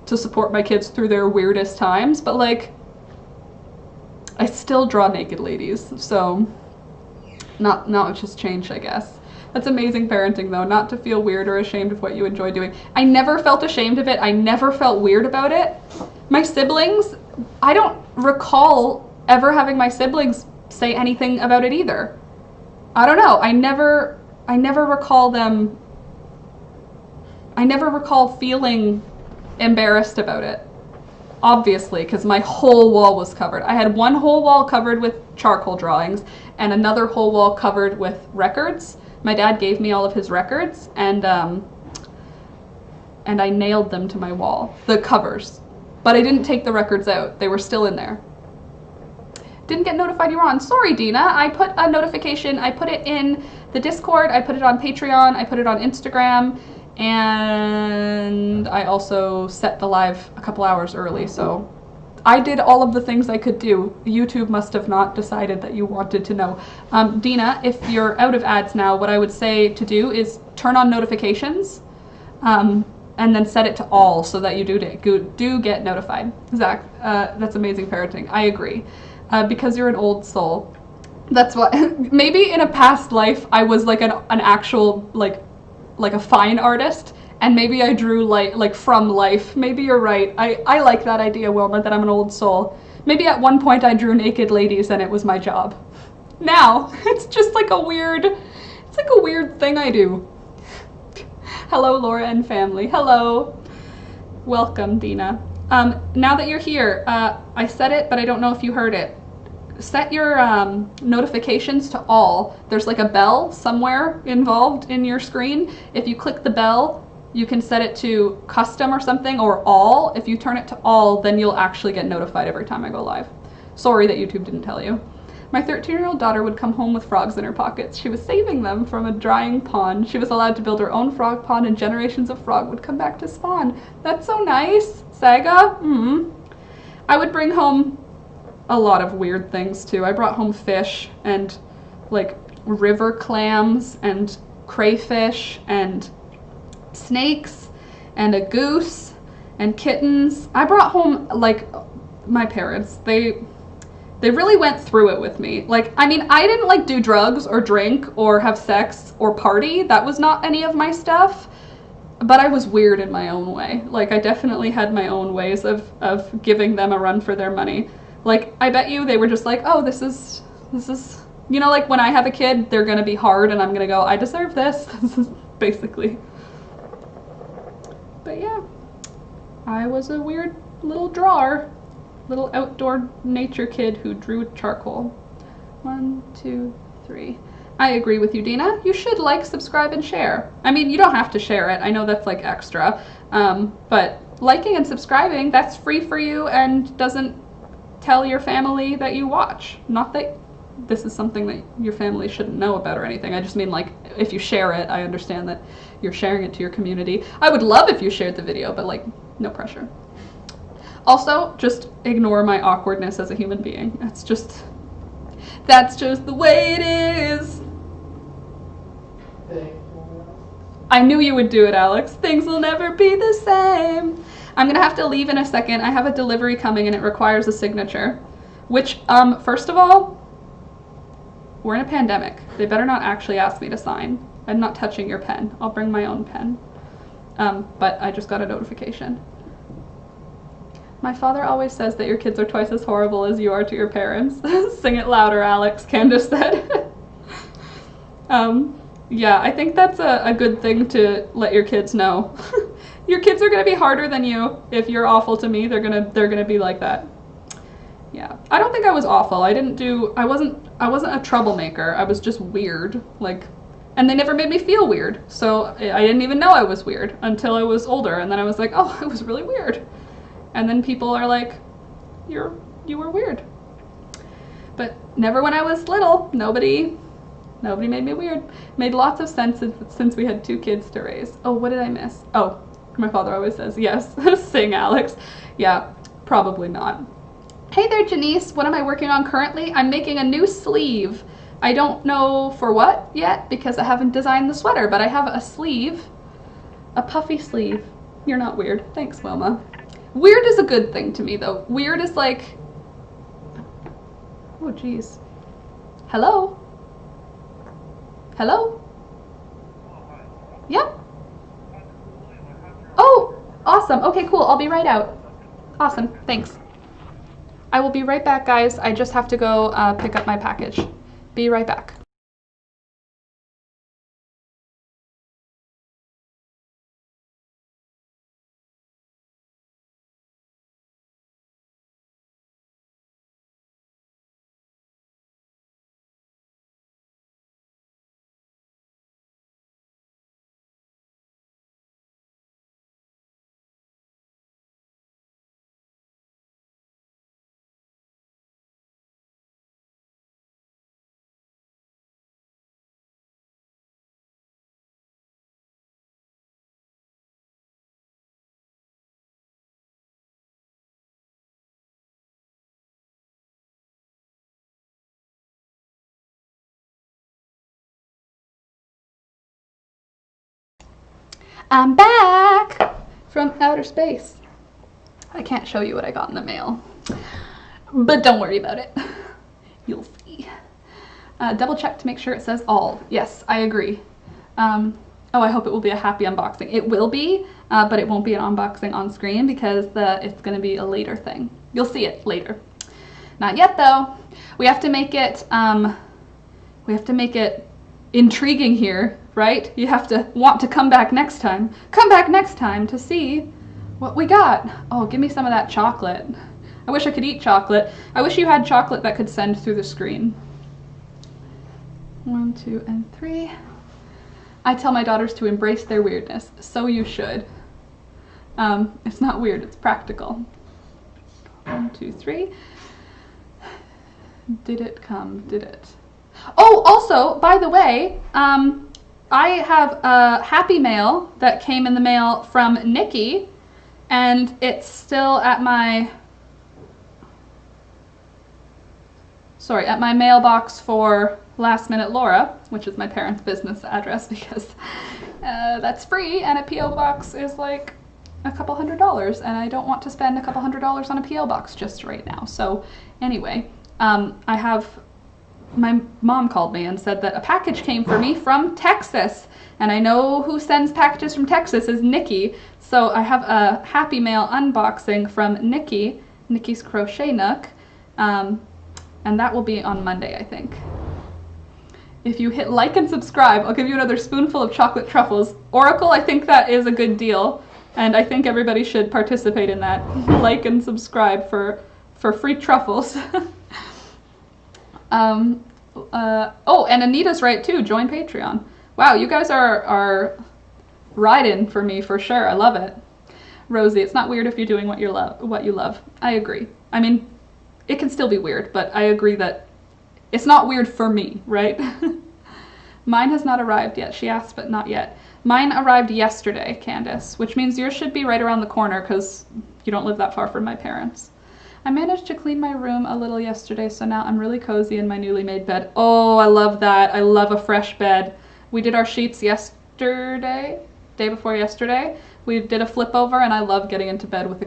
A: to support my kids through their weirdest times, but like, I still draw naked ladies, so not much has changed, I guess. That's amazing parenting, though, not to feel weird or ashamed of what you enjoy doing. I never felt ashamed of it. I never felt weird about it. My siblings, I don't recall ever having my siblings say anything about it either. I don't know. I never recall them. I never recall feeling embarrassed about it. Obviously, because my whole wall was covered. I had one whole wall covered with charcoal drawings and another whole wall covered with records. My dad gave me all of his records, and I nailed them to my wall, the covers. But I didn't take the records out. They were still in there. Didn't get notified you were on. Sorry, Dina. I put a notification. I put it in the Discord. I put it on Patreon. I put it on Instagram. And I also set the live a couple hours early, so I did all of the things I could do. YouTube must have not decided that you wanted to know. Dina, if you're out of ads now, what I would say to do is turn on notifications, and then set it to all so that you do get notified. Zach, that's amazing parenting. I agree. Because you're an old soul. That's what, maybe in a past life I was like an actual, like a fine artist, and maybe I drew like from life. Maybe you're right. I like that idea, Wilma, that I'm an old soul. Maybe at one point I drew naked ladies and it was my job. Now, it's just like a weird thing I do. Hello, Laura and family. Hello. Welcome, Dina. Now that you're here, I said it, but I don't know if you heard it. Set your notifications to all. There's like a bell somewhere involved in your screen. If you click the bell, you can set it to custom or something, or all. If you turn it to all, then you'll actually get notified every time I go live. Sorry that YouTube didn't tell you. My 13-year-old daughter would come home with frogs in her pockets. She was saving them from a drying pond. She was allowed to build her own frog pond, and generations of frog would come back to spawn. That's so nice, Saga. I would bring home a lot of weird things too. I brought home fish and like river clams and crayfish and snakes and a goose and kittens. I brought home, like, my parents, they really went through it with me. Like, I mean, I didn't like do drugs or drink or have sex or party. That was not any of my stuff. But I was weird in my own way. Like, I definitely had my own ways of giving them a run for their money. Like, I bet you they were just like, oh, this is, you know, like when I have a kid, they're gonna be hard and I'm gonna go, I deserve this. This is basically. But yeah, I was a weird little drawer, little outdoor nature kid who drew charcoal. 1, 2, 3. I agree with you, Dina. You should like, subscribe, and share. I mean, you don't have to share it. I know that's like extra, but liking and subscribing, that's free for you and doesn't tell your family that you watch. Not that this is something that your family shouldn't know about or anything. I just mean, like, if you share it, I understand that you're sharing it to your community. I would love if you shared the video, but like, no pressure. Also, just ignore my awkwardness as a human being. That's just the way it is. I knew you would do it, Alex. Things will never be the same. I'm gonna have to leave in a second. I have a delivery coming and it requires a signature. Which, first of all, we're in a pandemic. They better not actually ask me to sign. I'm not touching your pen. I'll bring my own pen. But I just got a notification. My father always says that your kids are twice as horrible as you are to your parents. Sing it louder, Alex, Candace said. Yeah, I think that's a good thing to let your kids know. Your kids are gonna be harder than you. If you're awful to me, they're gonna be like that. Yeah, I don't think I was awful. I wasn't a troublemaker. I was just weird. Like, And they never made me feel weird. So I didn't even know I was weird until I was older. And then I was like, oh, I was really weird. And then people are like, you were weird. But never when I was little. Nobody made me weird. Made lots of sense since we had 2 kids to raise. Oh, what did I miss? Oh, my father always says, yes, sing, Alex. Yeah, probably not. Hey there, Janice. What am I working on currently? I'm making a new sleeve. I don't know for what yet because I haven't designed the sweater, but I have a sleeve, a puffy sleeve. You're not weird. Thanks, Wilma. Weird is a good thing to me, though. Weird is like, oh, geez. Hello? Hello? Yeah? Oh, awesome. Okay, cool. I'll be right out. Awesome. Thanks. I will be right back, guys. I just have to go pick up my package. Be right back. I'm back from outer space. I can't show you what I got in the mail, but don't worry about it. You'll see. Double check to make sure it says all. Yes, I agree. Oh, I hope it will be a happy unboxing. It will be, but it won't be an unboxing on screen because it's going to be a later thing. You'll see it later. Not yet, though. We have to make it. Intriguing here, right? You have to want to come back next time. Come back next time to see what we got. Oh, give me some of that chocolate. I wish I could eat chocolate. I wish you had chocolate that could send through the screen. 1, 2, and 3. I tell my daughters to embrace their weirdness. So you should. It's not weird, it's practical. 1, 2, 3. Did it come? Did it? Oh, also, by the way, I have a happy mail that came in the mail from Nikki, and it's still at my mailbox for Last Minute Laura, which is my parents' business address because that's free, and a P.O. box is like a couple $100, and I don't want to spend a couple $100 on a P.O. box just right now. So anyway, my mom called me and said that a package came for me from Texas, and I know who sends packages from Texas is Nikki, so I have a happy mail unboxing from Nikki's Crochet Nook, and that will be on Monday, I think. If you hit like and subscribe, I'll give you another spoonful of chocolate truffles. Oracle, I think that is a good deal, and I think everybody should participate in that. Like and subscribe for free truffles. Oh, and Anita's right too. Join Patreon. Wow, you guys are riding for me for sure. I love it. Rosie, it's not weird if you're doing what you love. I agree. I mean, it can still be weird, but I agree that it's not weird for me, right? Mine has not arrived yet. She asked, but not yet. Mine arrived yesterday, Candace, which means yours should be right around the corner because you don't live that far from my parents. I managed to clean my room a little yesterday, so now I'm really cozy in my newly made bed. Oh, I love that. I love a fresh bed. We did our sheets yesterday, day before yesterday. We did a flip over, and I love getting into bed with a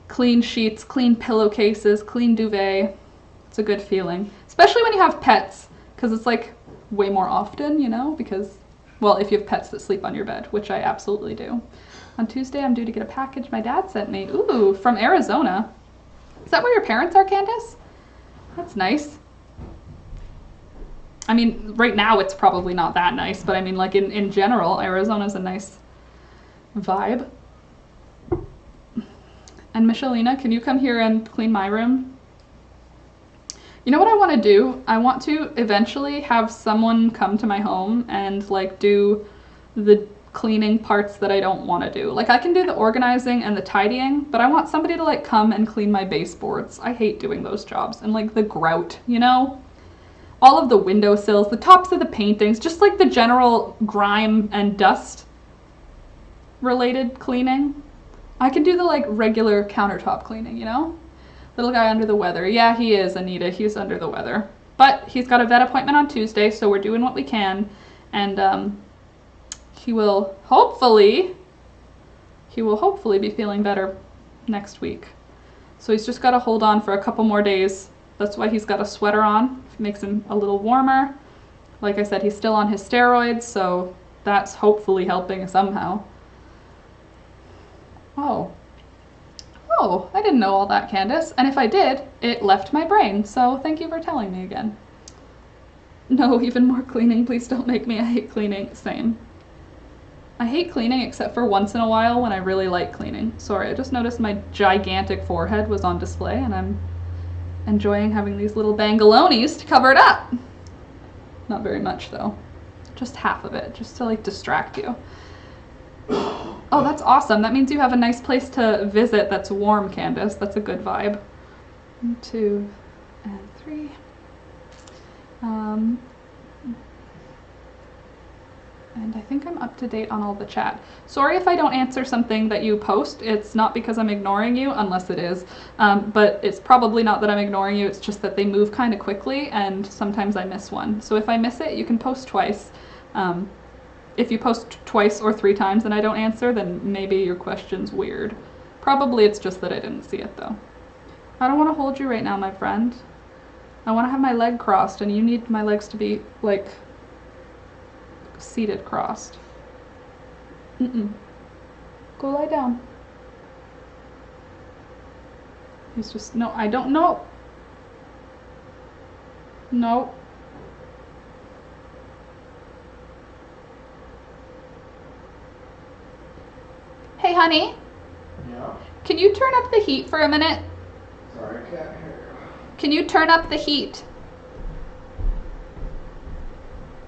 A: clean sheets, clean pillowcases, clean duvet. It's a good feeling, especially when you have pets, because it's like way more often, you know, because, well, if you have pets that sleep on your bed, which I absolutely do. On Tuesday, I'm due to get a package my dad sent me. Ooh, from Arizona. Is that where your parents are, Candace? That's nice. I mean, right now it's probably not that nice, but I mean, like in general, Arizona's a nice vibe. And Michelina, can you come here and clean my room? You know what I want to do? I want to eventually have someone come to my home and like do the cleaning parts that I don't want to do. Like I can do the organizing and the tidying, but I want somebody to like come and clean my baseboards. I hate doing those jobs. And like the grout, you know? All of the windowsills, the tops of the paintings, just like the general grime and dust related cleaning. I can do the like regular countertop cleaning, you know? Little guy under the weather. Yeah, he is, Anita. He's under the weather. But he's got a vet appointment on Tuesday, so we're doing what we can. And he will hopefully be feeling better next week. So he's just got to hold on for a couple more days. That's why he's got a sweater on. It makes him a little warmer. Like I said, he's still on his steroids, so that's hopefully helping somehow. Oh, I didn't know all that, Candace. And if I did, it left my brain, so thank you for telling me again. No, even more cleaning. Please don't make me. I hate cleaning. Same. I hate cleaning except for once in a while when I really like cleaning. Sorry, I just noticed my gigantic forehead was on display and I'm enjoying having these little bangalonis to cover it up. Not very much though. Just half of it, just to like distract you. Oh, that's awesome. That means you have a nice place to visit that's warm, Candace. That's a good vibe. 1, 2, and 3. And I think I'm up to date on all the chat. Sorry if I don't answer something that you post. It's not because I'm ignoring you, unless it is. But it's probably not that I'm ignoring you. It's just that they move kind of quickly and sometimes I miss one. So if I miss it, you can post twice. If you post twice or 3 times and I don't answer, then maybe your question's weird. Probably it's just that I didn't see it though. I don't want to hold you right now, my friend. I want to have my leg crossed and you need my legs to be like seated crossed. Go lie down. He's just, no, I don't know. No. Hey, honey.
B: Yeah?
A: Can you turn up the heat for a minute?
B: Sorry, I can't hear you.
A: Can you turn up the heat?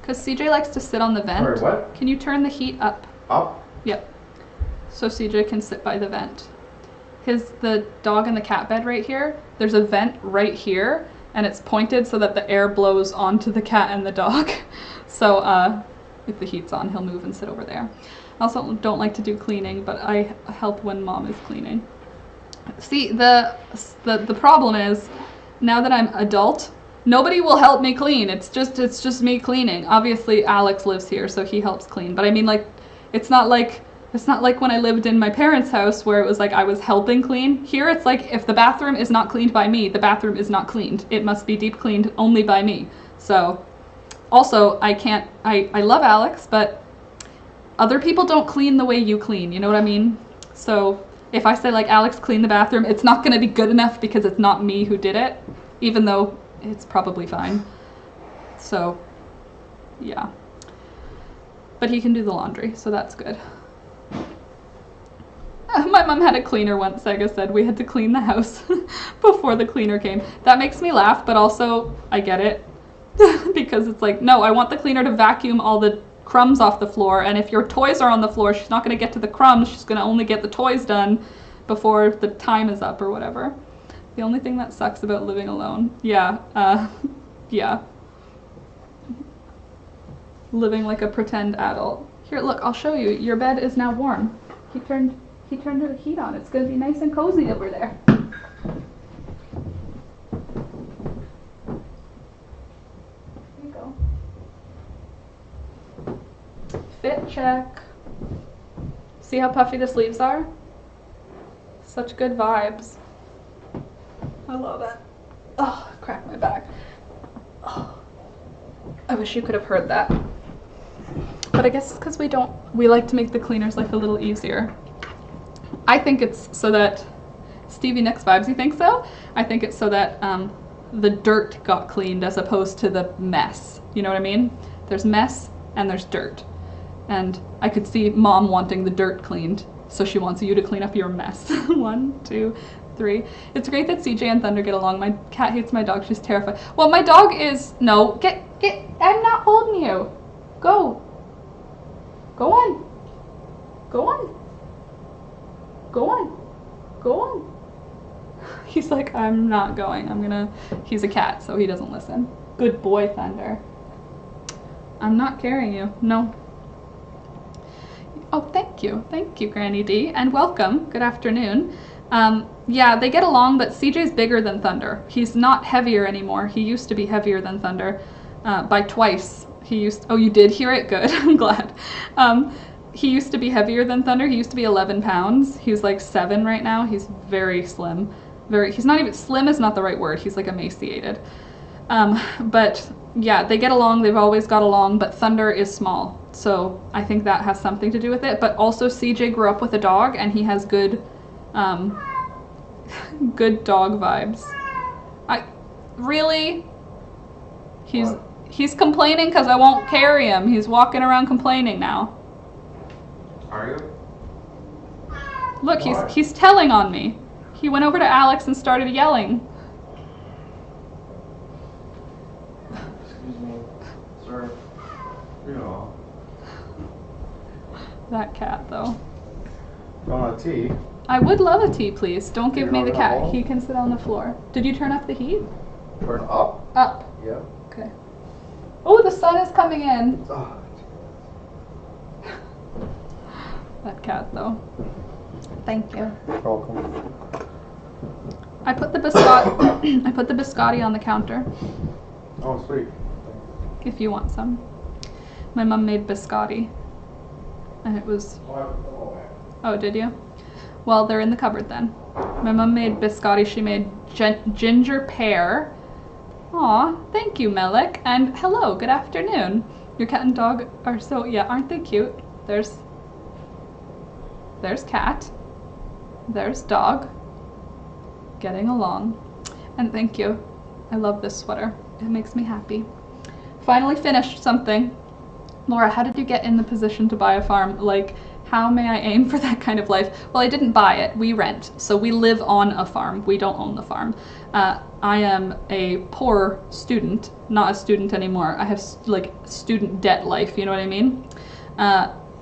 A: Because CJ likes to sit on the vent.
B: Sorry, what?
A: Can you turn the heat up?
B: Up?
A: Yep. So CJ can sit by the vent. The dog in the cat bed right here, there's a vent right here, and it's pointed so that the air blows onto the cat and the dog. So if the heat's on, he'll move and sit over there. I also don't like to do cleaning, but I help when mom is cleaning. See, the problem is, now that I'm adult, nobody will help me clean. It's just me cleaning. Obviously, Alex lives here, so he helps clean. But I mean, like, it's not like when I lived in my parents' house where it was like I was helping clean. Here, it's like if the bathroom is not cleaned by me, the bathroom is not cleaned. It must be deep cleaned only by me. So, also, I love Alex, but other people don't clean the way you clean. You know what I mean? So, if I say like, Alex, clean the bathroom, it's not going to be good enough because it's not me who did it, even though it's probably fine. So, yeah. But he can do the laundry, so that's good. My mom had a cleaner once, Sega said. We had to clean the house before the cleaner came. That makes me laugh, but also I get it. Because it's like, no, I want the cleaner to vacuum all the crumbs off the floor, and if your toys are on the floor, she's not going to get to the crumbs, she's going to only get the toys done before the time is up or whatever. The only thing that sucks about living alone. Yeah, yeah. Living like a pretend adult. Here, look, I'll show you. Your bed is now warm. He turned the heat on. It's going to be nice and cozy over there. There you go. Fit check. See how puffy the sleeves are? Such good vibes. I love it. Oh, crack my back. Oh, I wish you could have heard that. But I guess it's because we like to make the cleaner's life a little easier. I think it's so that, Stevie Nicks vibes, you think so? I think it's so that the dirt got cleaned as opposed to the mess. You know what I mean? There's mess and there's dirt. And I could see mom wanting the dirt cleaned, so she wants you to clean up your mess. 1, 2, 3. It's great that CJ and Thunder get along. My cat hates my dog. She's terrified. Well, my dog is... No, get... I'm not holding you. Go. Go on. Go on. Go on. Go on. He's like, I'm not going. I'm gonna... He's a cat, so he doesn't listen. Good boy, Thunder. I'm not carrying you. No. Oh, thank you. Thank you, Granny D. And welcome. Good afternoon. Yeah, they get along, but CJ's bigger than Thunder. He's not heavier anymore. He used to be heavier than Thunder by twice. Oh, you did hear it? Good. I'm glad. He used to be heavier than Thunder. He used to be 11 pounds. He's like 7 right now. He's very slim. He's not even, slim is not the right word. He's like emaciated. But yeah, they get along. They've always got along, but Thunder is small. So I think that has something to do with it. But also CJ grew up with a dog and he has good good dog vibes. Really? He's complaining because I won't carry him. He's walking around complaining now.
B: Are you?
A: Look, he's telling on me. He went over to Alex and started yelling.
B: Excuse me, sir. Yeah.
A: That cat, though.
B: Want a tea?
A: I would love a tea, please. Don't give me the cat.
B: hall?
A: He can sit on the floor. Did you turn up the heat?
B: Turn up?
A: Up.
B: Yeah.
A: Okay. Oh, the sun is coming in.
B: Oh,
A: That cat, though. Thank you.
B: welcome.
A: I put the biscotti. I put the biscotti on the counter.
B: Oh, sweet.
A: If you want some. My mom made biscotti, and it was. Oh, did you? Well, they're in the cupboard then. My mom made biscotti. She made ginger pear. Aw, thank you, Melik. And hello, good afternoon. Your cat and dog are so, yeah, aren't they cute? There's cat. There's dog. Getting along. And thank you. I love this sweater. It makes me happy. Finally finished something. Laura, how did you get in the position to buy a farm? Like, how may I aim for that kind of life? Well, I didn't buy it. We rent. So we live on a farm. We don't own the farm. I am a poor student, not a student anymore. I have like student debt life, you know what I mean?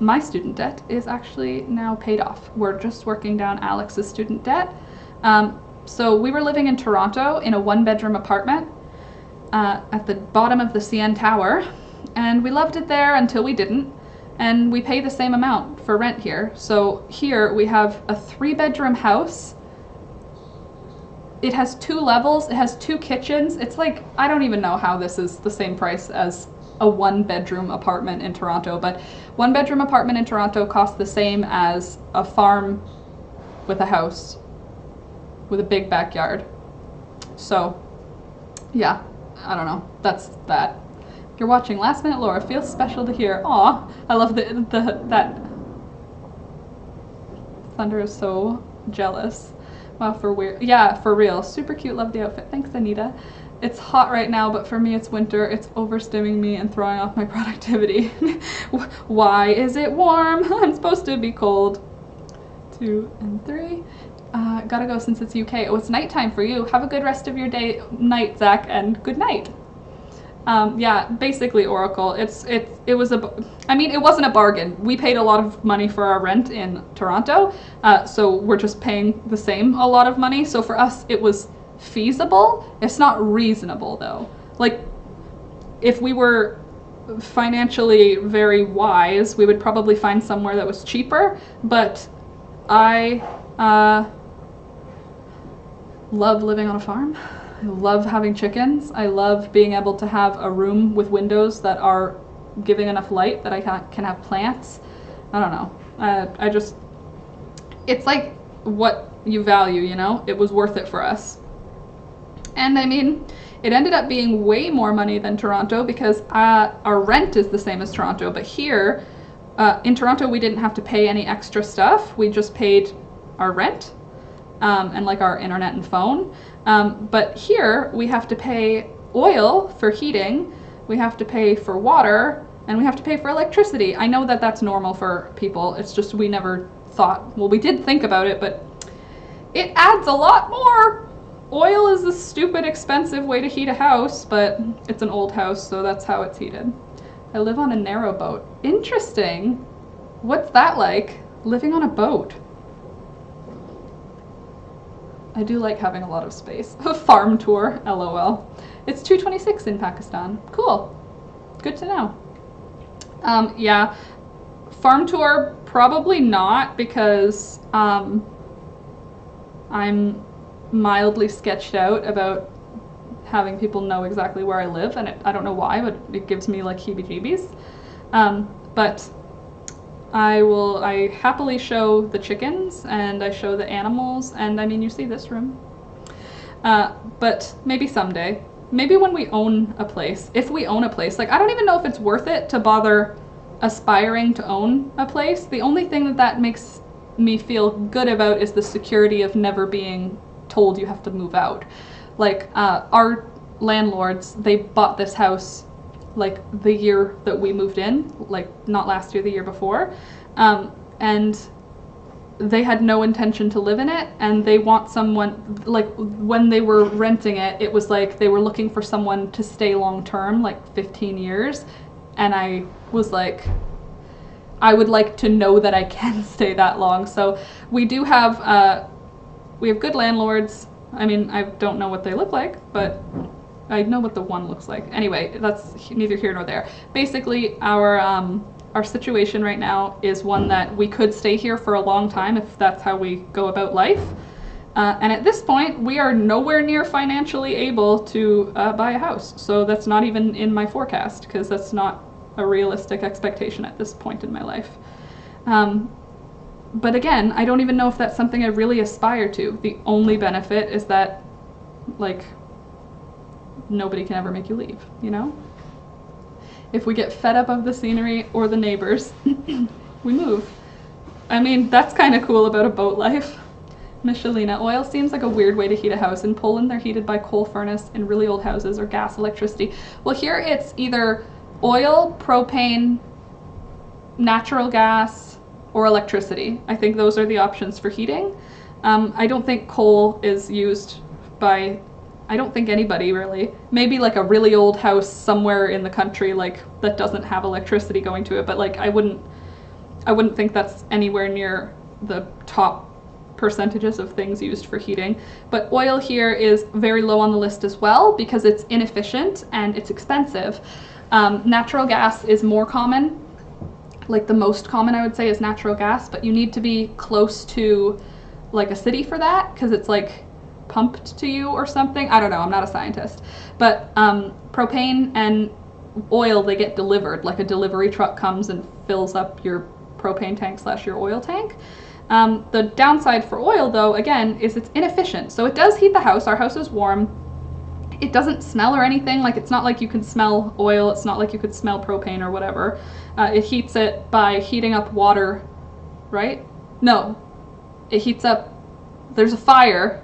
A: My student debt is actually now paid off. We're just working down Alex's student debt. So we were living in Toronto in a 1-bedroom apartment at the bottom of the CN Tower, and we loved it there until we didn't. And we pay the same amount for rent here. So here we have a 3-bedroom house. It has 2 levels, it has 2 kitchens. It's like, I don't even know how this is the same price as a 1-bedroom apartment in Toronto, but 1-bedroom apartment in Toronto costs the same as a farm with a house with a big backyard. So yeah, I don't know, that's that. You're watching Last Minute Laura. Feels special to hear. Aw, I love that. Thunder is so jealous. Wow, for real. Super cute, love the outfit. Thanks, Anita. It's hot right now, but for me it's winter. It's overstimming me and throwing off my productivity. Why is it warm? I'm supposed to be cold. 2 and 3. Gotta go since it's UK. Oh, it's nighttime for you. Have a good rest of your night, Zach, and good night. Yeah, basically Oracle. It wasn't a bargain. We paid a lot of money for our rent in Toronto, so we're just paying the same a lot of money. So for us, it was feasible. It's not reasonable though. Like, if we were financially very wise, we would probably find somewhere that was cheaper. But I love living on a farm. I love having chickens. I love being able to have a room with windows that are giving enough light that I can have plants. I don't know. It's like what you value, you know? It was worth it for us. And I mean, it ended up being way more money than Toronto because our rent is the same as Toronto, but here in Toronto we didn't have to pay any extra stuff. We just paid our rent and like our internet and phone. But here we have to pay oil for heating, we have to pay for water, and we have to pay for electricity. I know that that's normal for people. It's just we never thought, well, we did think about it, but it adds a lot more. Oil is a stupid expensive way to heat a house, but it's an old house, so that's how it's heated. I live on a narrow boat. Interesting. What's that like, living on a boat? I do like having a lot of space. A farm tour, LOL. It's 2:26 in Pakistan. Cool. Good to know. Yeah, farm tour, probably not, because I'm mildly sketched out about having people know exactly where I live, and I don't know why, but it gives me like heebie-jeebies. But I happily show the chickens, and I show the animals, and I mean, you see this room. But maybe someday. Maybe when we own a place. If we own a place. Like, I don't even know if it's worth it to bother aspiring to own a place. The only thing that makes me feel good about is the security of never being told you have to move out. Like, our landlords, they bought this house like the year that we moved in, like not last year, the year before, and they had no intention to live in it, and they want someone, like when they were renting it, it was like they were looking for someone to stay long term, like 15 years, and I was like, I would like to know that I can stay that long. So we do have, we have good landlords. I mean, I don't know what they look like, but I know what the one looks like. Anyway, that's neither here nor there. Basically, our situation right now is one that we could stay here for a long time if that's how we go about life. And at this point, we are nowhere near financially able to buy a house. So that's not even in my forecast, because that's not a realistic expectation at this point in my life. But again, I don't even know if that's something I really aspire to. The only benefit is that, like, nobody can ever make you leave, you know? If we get fed up of the scenery or the neighbors, we move. I mean, that's kind of cool about a boat life. Michelina, oil seems like a weird way to heat a house. In Poland, they're heated by coal furnace in really old houses, or gas electricity. Well, here it's either oil, propane, natural gas, or electricity. I think those are the options for heating. I don't think coal is used by, I don't think anybody really. Maybe like a really old house somewhere in the country, like that doesn't have electricity going to it, but like I wouldn't think that's anywhere near the top percentages of things used for heating. But oil here is very low on the list as well, because it's inefficient and it's expensive. Natural gas is more common. Like the most common, I would say, is natural gas, but you need to be close to like a city for that, because it's like pumped to you or something. I don't know, I'm not a scientist. But propane and oil, they get delivered. Like a delivery truck comes and fills up your propane tank / your oil tank. The downside for oil, though, again, is it's inefficient. So it does heat the house. Our house is warm. It doesn't smell or anything. Like, it's not like you can smell oil. It's not like you could smell propane or whatever. It heats it by heating up water, right? No, it heats up, there's a fire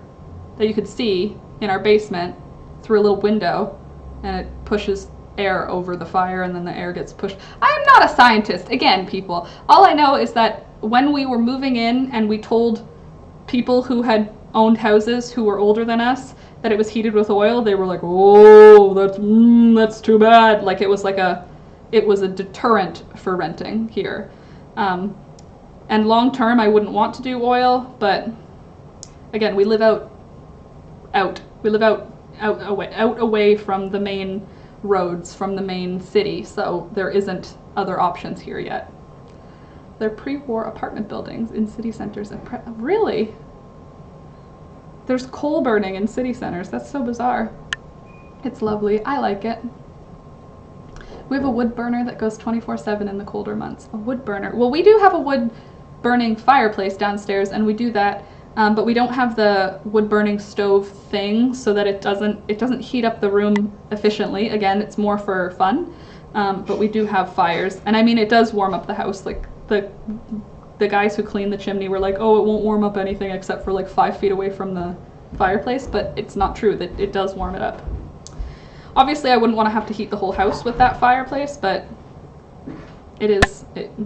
A: that you could see in our basement through a little window, and it pushes air over the fire, and then the air gets pushed. I'm not a scientist, again, people. All I know is that when we were moving in and we told people who had owned houses who were older than us that it was heated with oil, they were like, "Oh, that's too bad." Like it was a deterrent for renting here. And long term, I wouldn't want to do oil, but again, we live out away from the main roads, from the main city, so there isn't other options here yet. They're pre-war apartment buildings in city centers. Really? There's coal burning in city centers. That's so bizarre. It's lovely. I like it. We have a wood burner that goes 24/7 in the colder months. A wood burner. Well, we do have a wood burning fireplace downstairs, and we do that, but we don't have the wood burning stove thing, so that it doesn't heat up the room efficiently. Again, it's more for fun, but we do have fires, and I mean, it does warm up the house. Like the guys who clean the chimney were like, "Oh, it won't warm up anything except for like 5 feet away from the fireplace," but it's not true. That it does warm it up. Obviously, I wouldn't want to have to heat the whole house with that fireplace, but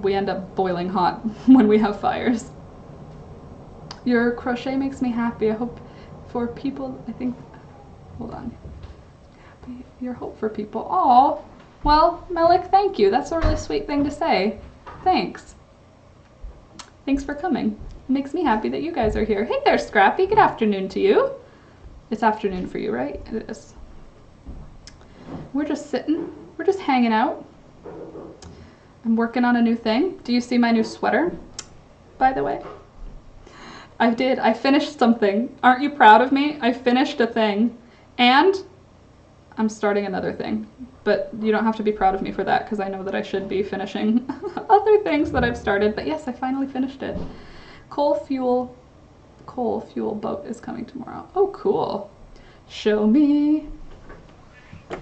A: we end up boiling hot when we have fires. Your crochet makes me happy. I hope for people, I think, hold on. Happy, your hope for people. Oh, well, Melik, thank you. That's a really sweet thing to say. Thanks. Thanks for coming. It makes me happy that you guys are here. Hey there, Scrappy. Good afternoon to you. It's afternoon for you, right? It is. We're just sitting. We're just hanging out. I'm working on a new thing. Do you see my new sweater, by the way? I did. I finished something. Aren't you proud of me? I finished a thing. And I'm starting another thing. But you don't have to be proud of me for that, because I know that I should be finishing other things that I've started. But yes, I finally finished it. Coal fuel boat is coming tomorrow. Oh, cool. Show me. You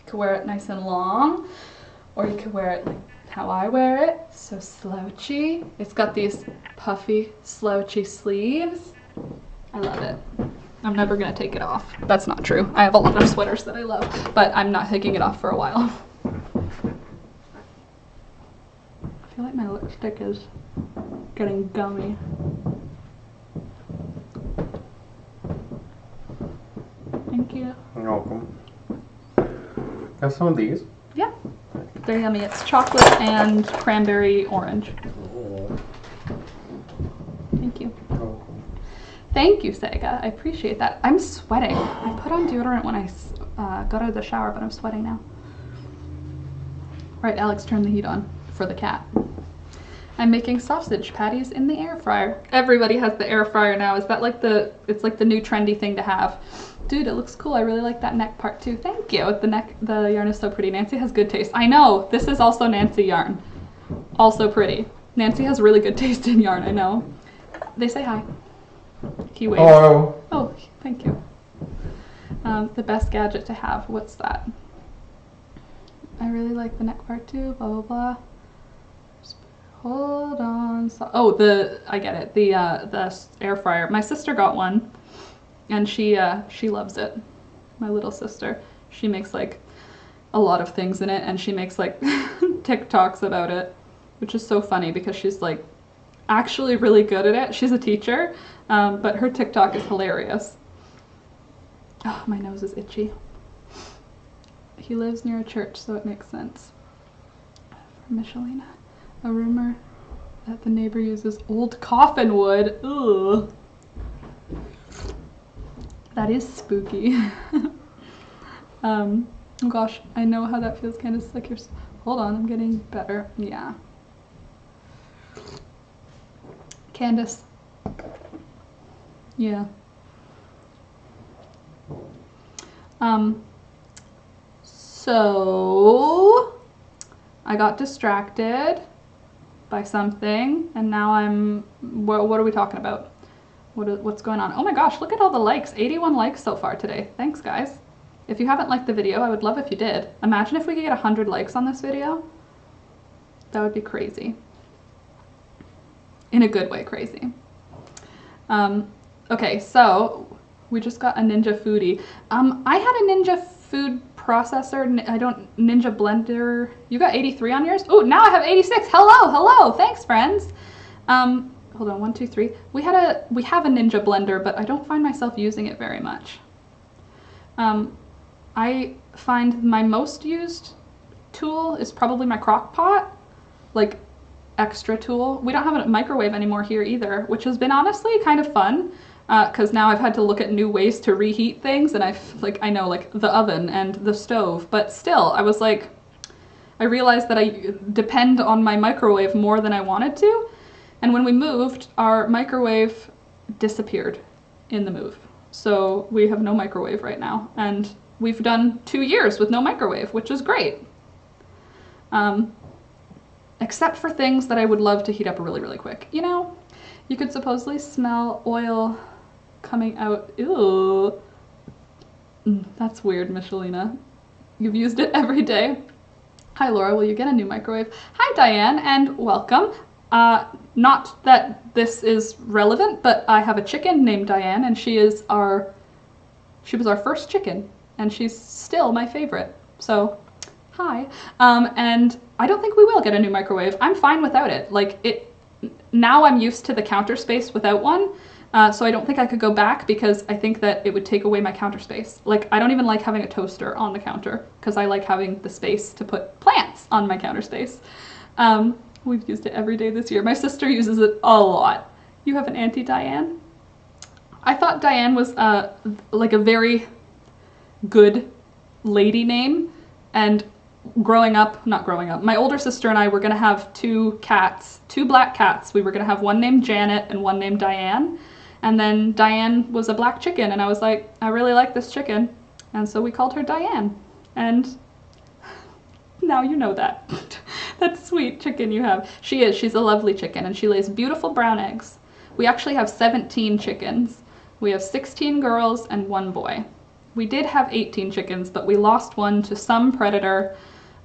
A: could wear it nice and long, or you could wear it like how I wear it, so slouchy. It's got these puffy, slouchy sleeves. I love it. I'm never gonna take it off. That's not true. I have a lot of sweaters that I love, but I'm not taking it off for a while. I feel like my lipstick is getting gummy. Thank you.
B: You're welcome. Have some of these.
A: Yeah, they're yummy. It's chocolate and cranberry orange. Thank you.
B: You're welcome.
A: Thank you, Sega. I appreciate that. I'm sweating. I put on deodorant when I got out of the shower, but I'm sweating now. Right, Alex, turn the heat on for the cat. I'm making sausage patties in the air fryer. Everybody has the air fryer now. Is that like it's like the new trendy thing to have. Dude, it looks cool. I really like that neck part too. Thank you. The yarn is so pretty. Nancy has good taste. I know. This is also Nancy yarn. Also pretty. Nancy has really good taste in yarn, I know. They say hi. He waves.
B: Hello.
A: Oh, thank you. The best gadget to have. What's that? I really like the neck part too. Blah, blah, blah. Hold on. Oh, I get it. The air fryer. My sister got one. And she loves it. My little sister. She makes like a lot of things in it, and she makes like TikToks about it, which is so funny because she's like actually really good at it. She's a teacher, but her TikTok is hilarious. Oh, my nose is itchy. He lives near a church, so it makes sense. For Michelina, a rumor that the neighbor uses old coffin wood. Ugh. That is spooky. Oh gosh, I know how that feels, kind of like you're... Hold on, I'm getting better. Yeah. Candace. Yeah. So I got distracted by something, and now what are we talking about? What's going on? Oh my gosh, look at all the likes. 81 likes so far today. Thanks, guys. If you haven't liked the video, I would love if you did. Imagine if we could get 100 likes on this video. That would be crazy. In a good way, crazy. Okay, so we just got a Ninja Foodie. I had a Ninja food processor. Ninja blender. You got 83 on yours? Oh, now I have 86. Hello. Thanks, friends. Hold on, 1, 2, 3. We have a Ninja blender, but I don't find myself using it very much. I find my most used tool is probably my crock pot, like extra tool. We don't have a microwave anymore here either, which has been honestly kind of fun, because now I've had to look at new ways to reheat things, and I know like the oven and the stove, but still I realized that I depend on my microwave more than I wanted to. And when we moved, our microwave disappeared in the move. So we have no microwave right now. And we've done 2 years with no microwave, which is great. Except for things that I would love to heat up really, really quick. You know, you could supposedly smell oil coming out. Ew. That's weird, Michelina. You've used it every day. Hi, Laura. Will you get a new microwave? Hi, Diane, and welcome. Not that this is relevant, but I have a chicken named Diane, and she was our first chicken, and she's still my favorite. So, hi. And I don't think we will get a new microwave. I'm fine without it. Like, now I'm used to the counter space without one, so I don't think I could go back because I think that it would take away my counter space. Like, I don't even like having a toaster on the counter because I like having the space to put plants on my counter space. We've used it every day this year. My sister uses it a lot. You have an Auntie Diane? I thought Diane was like a very good lady name, and not growing up, my older sister and I were gonna have two black cats. We were gonna have one named Janet and one named Diane, and then Diane was a black chicken, and I was like, I really like this chicken, and so we called her Diane, and now you know that. That sweet chicken you have. She's a lovely chicken, and she lays beautiful brown eggs. We actually have 17 chickens. We have 16 girls and 1 boy. We did have 18 chickens, but we lost one to some predator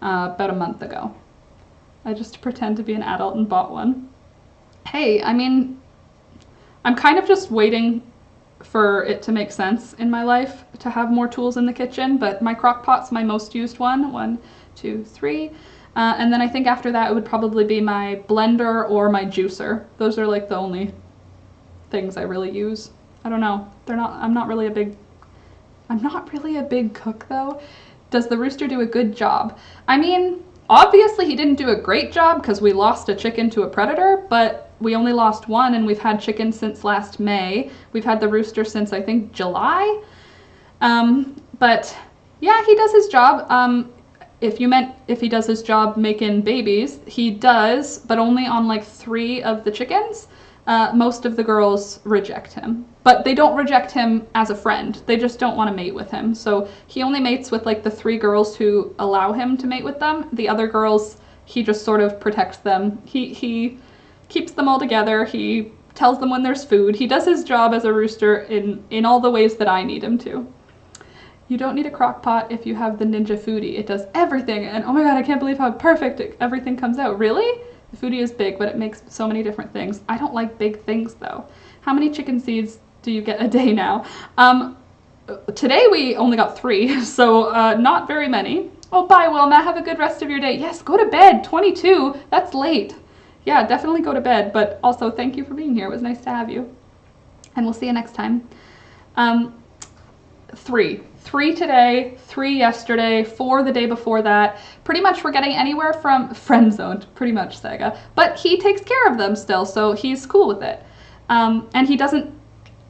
A: about a month ago. I just pretend to be an adult and bought one. Hey, I mean, I'm kind of just waiting for it to make sense in my life to have more tools in the kitchen, but my crock pot's my most used one. 1, 2, 3. And then I think after that it would probably be my blender or my juicer. Those are like the only things I really use. I don't know. I'm not really a big cook though. Does the rooster do a good job? I mean, obviously he didn't do a great job because we lost a chicken to a predator, but we only lost one, and we've had chicken since last May. We've had the rooster since I think July. But yeah, he does his job. If you meant if he does his job making babies, he does, but only on like 3 of the chickens. Most of the girls reject him, but they don't reject him as a friend. They just don't want to mate with him. So he only mates with like the 3 girls who allow him to mate with them. The other girls, he just sort of protects them. He keeps them all together. He tells them when there's food. He does his job as a rooster in all the ways that I need him to. You don't need a crock pot if you have the Ninja Foodie. It does everything, and oh my god, I can't believe how perfect everything comes out. Really? The Foodie is big, but it makes so many different things. I don't like big things though. How many chicken seeds do you get a day now? Today we only got 3, so not very many. Oh, bye Wilma, have a good rest of your day. Yes, go to bed, 22, that's late. Yeah, definitely go to bed, but also thank you for being here. It was nice to have you. And we'll see you next time. 3 today, 3 yesterday, 4 the day before that. Pretty much we're getting anywhere from friend zoned, pretty much Sega. But he takes care of them still, so he's cool with it. And he doesn't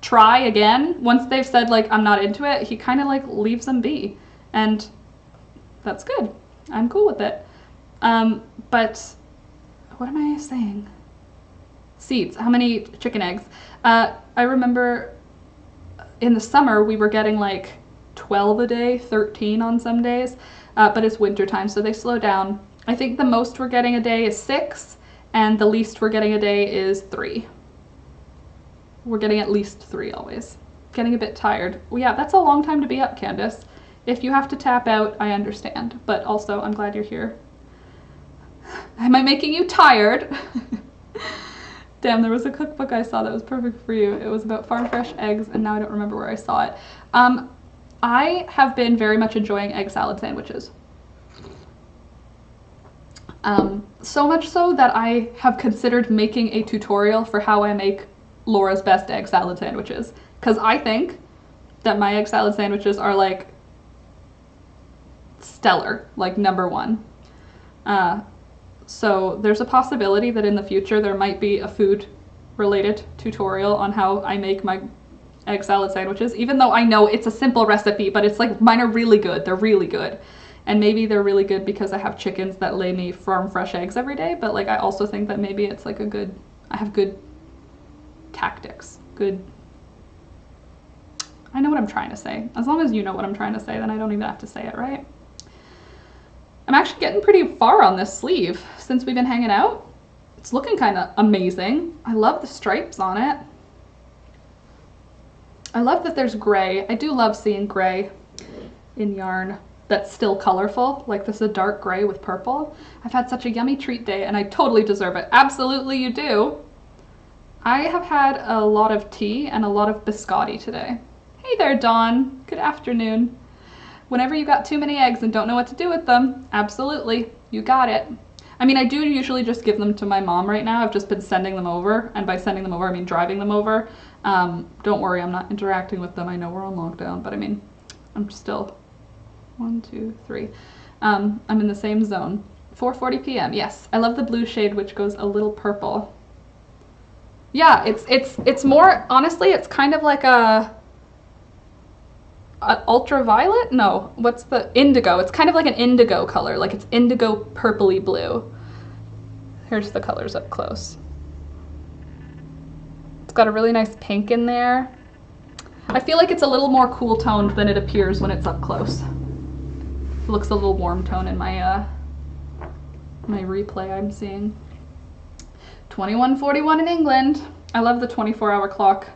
A: try again. Once they've said like, I'm not into it, he kind of like leaves them be. And that's good. I'm cool with it. But what am I saying? Seeds, how many chicken eggs? I remember in the summer we were getting like 12 a day, 13 on some days, but it's winter time, so they slow down. I think the most we're getting a day is 6, and the least we're getting a day is 3. We're getting at least 3 always. Getting a bit tired. Well, yeah, that's a long time to be up, Candace. If you have to tap out, I understand, but also I'm glad you're here. Am I making you tired? Damn, there was a cookbook I saw that was perfect for you. It was about farm fresh eggs, and now I don't remember where I saw it. I have been very much enjoying egg salad sandwiches. So much so that I have considered making a tutorial for how I make Laura's best egg salad sandwiches. Because I think that my egg salad sandwiches are like stellar, like #1. So there's a possibility that in the future there might be a food related tutorial on how I make my egg salad sandwiches, even though I know it's a simple recipe, but it's like mine are really good. They're really good. And maybe they're really good because I have chickens that lay me farm fresh eggs every day, but like I also think that maybe it's like I have good tactics. I know what I'm trying to say. As long as you know what I'm trying to say, then I don't even have to say it, right? I'm actually getting pretty far on this sleeve since we've been hanging out. It's looking kind of amazing. I love the stripes on it. I love that there's gray. I do love seeing gray in yarn. that's still colorful. Like this is a dark gray with purple. I've had such a yummy treat day and I totally deserve it. Absolutely you do. I have had a lot of tea and a lot of biscotti today. Hey there, Dawn. Good afternoon. Whenever you got too many eggs and don't know what to do with them, absolutely, you got it. I mean, I do usually just give them to my mom right now. I've just been sending them over, and by sending them over, I mean driving them over. Don't worry, I'm not interacting with them. I know we're on lockdown, but I mean, I'm still 1, 2, 3. I'm in the same zone. 4:40 p.m. Yes, I love the blue shade, which goes a little purple. Yeah, it's more, honestly, it's kind of like a ultraviolet? No, what's the indigo? It's kind of like an indigo color, like it's indigo purpley blue. Here's the colors up close. It's got a really nice pink in there. I feel like it's a little more cool toned than it appears when it's up close. It looks a little warm tone in my my replay I'm seeing. 21:41 in England. I love the 24-hour clock.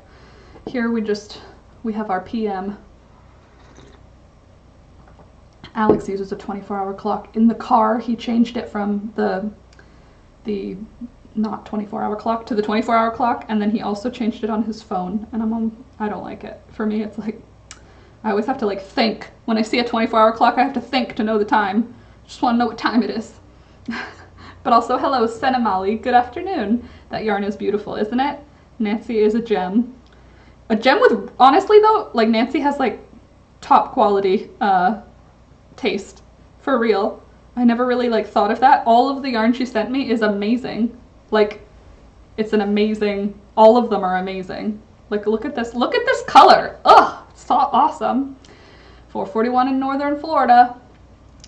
A: Here we have our PM. Alex uses a 24-hour clock. In the car, he changed it from the not 24-hour clock to the 24-hour clock, and then he also changed it on his phone, and I don't like it. For me, it's like, I always have to like think. When I see a 24-hour clock, I have to think to know the time. Just want to know what time it is. But also, hello, Senamali, good afternoon. That yarn is beautiful, isn't it? Nancy is a gem. A gem with, honestly though, like Nancy has like top quality taste, for real. I never really like thought of that. All of the yarn she sent me is amazing. Like, it's an amazing, all of them are amazing. Like, look at this color. Ugh, it's so awesome. 4:41 in northern Florida.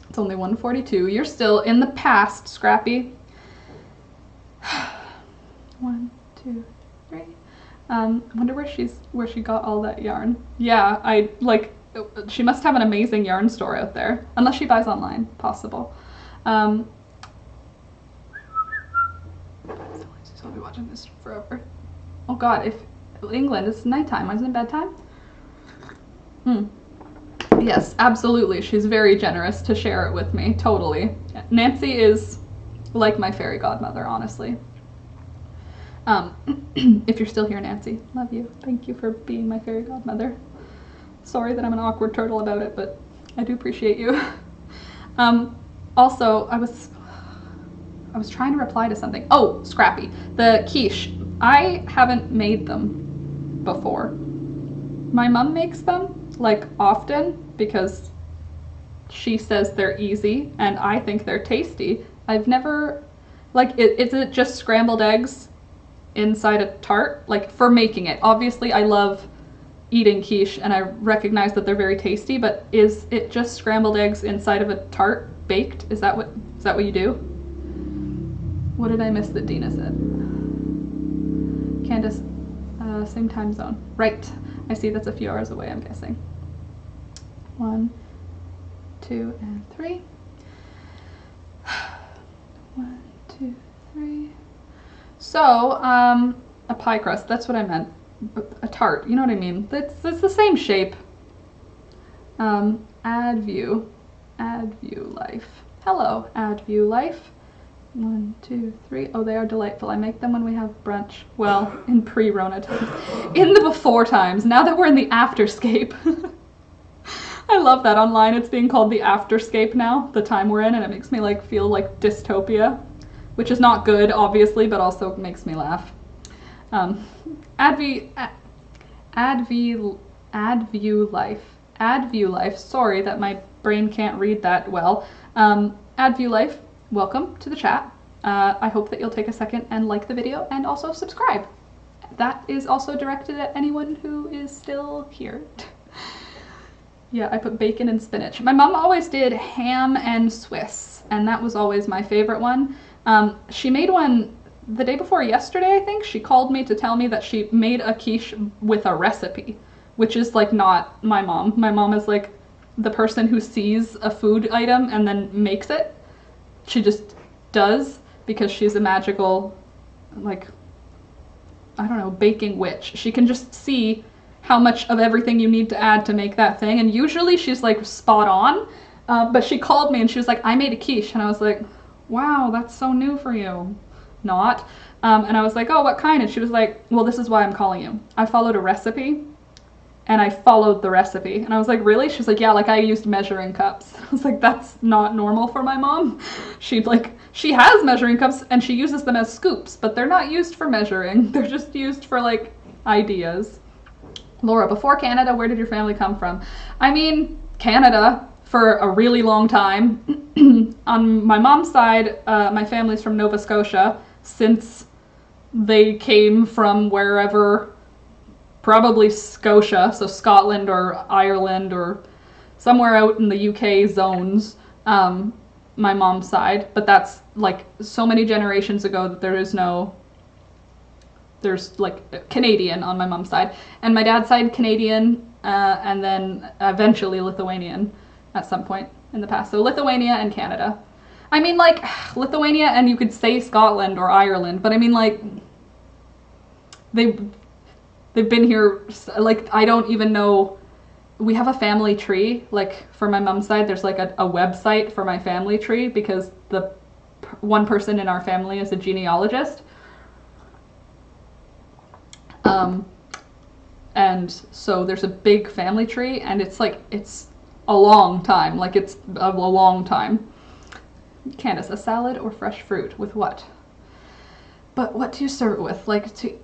A: It's only 1:42. You're still in the past, Scrappy. 1, 2, 3. I wonder where she got all that yarn. Yeah, she must have an amazing yarn store out there, unless she buys online, possible. I'll be watching this forever. Oh God, if England, it's nighttime, isn't it bedtime? Yes, absolutely. She's very generous to share it with me, totally. Nancy is like my fairy godmother, honestly. If you're still here, Nancy, love you. Thank you for being my fairy godmother. Sorry that I'm an awkward turtle about it, but I do appreciate you. Also, I was trying to reply to something. Oh, Scrappy, the quiche. I haven't made them before. My mom makes them, like, often, because she says they're easy, and I think they're tasty. I've never, like, is it just scrambled eggs inside a tart? Like, for making it. Obviously, I love eating quiche, and I recognize that they're very tasty, but is it just scrambled eggs inside of a tart baked? Is that what you do? What did I miss that Dina said? Candace, same time zone. Right. I see that's a few hours away, I'm guessing. 1, 2, and 3. 1, 2, 3. So, a pie crust, that's what I meant. A tart, you know what I mean? It's the same shape. Add view life. Hello, add view life. 1, 2, 3. Oh, they are delightful. I make them when we have brunch. Well, in pre-Rona times. In the before times. Now that we're in the afterscape. I love that online. It's being called the afterscape now, the time we're in, and it makes me like feel like dystopia, which is not good, obviously, but also makes me laugh. Add view life. Sorry that my brain can't read that well. Add view life. Welcome to the chat. I hope that you'll take a second and like the video and also subscribe. That is also directed at anyone who is still here. Yeah, I put bacon and spinach. My mom always did ham and Swiss, and that was always my favorite one. She made one the day before yesterday, I think. She called me to tell me that she made a quiche with a recipe, which is like not my mom. My mom is like the person who sees a food item and then makes it. She just does, because she's a magical, like, I don't know, baking witch. She can just see how much of everything you need to add to make that thing, and usually she's like spot on, But she called me and she was like, I made a quiche. And I was like, wow, that's so new for you. Not. And I was like, oh, what kind? And she was like, well, this is why I'm calling you. I followed a recipe and I followed the recipe. And I was like, really? She was like, yeah, like I used measuring cups. I was like, that's not normal for my mom. She has measuring cups and she uses them as scoops, but they're not used for measuring. They're just used for like ideas. Laura, before Canada, where did your family come from? I mean, Canada for a really long time. On my mom's side, my family's from Nova Scotia, since they came from wherever, probably Scotia, so Scotland or Ireland or somewhere out in the UK zones, my mom's side. But that's like so many generations ago that there's like Canadian on my mom's side, and my dad's side Canadian, and then eventually Lithuanian at some point in the past. So Lithuania and Canada. I mean, like, Lithuania, and you could say Scotland or Ireland, but I mean, like, they've been here, like, I don't even know. We have a family tree, like, for my mom's side, there's like a website for my family tree, because the one person in our family is a genealogist. And so there's a big family tree, and it's a long time, like it's a long time. Candace, a salad or fresh fruit with what? But what do you serve it with? Like to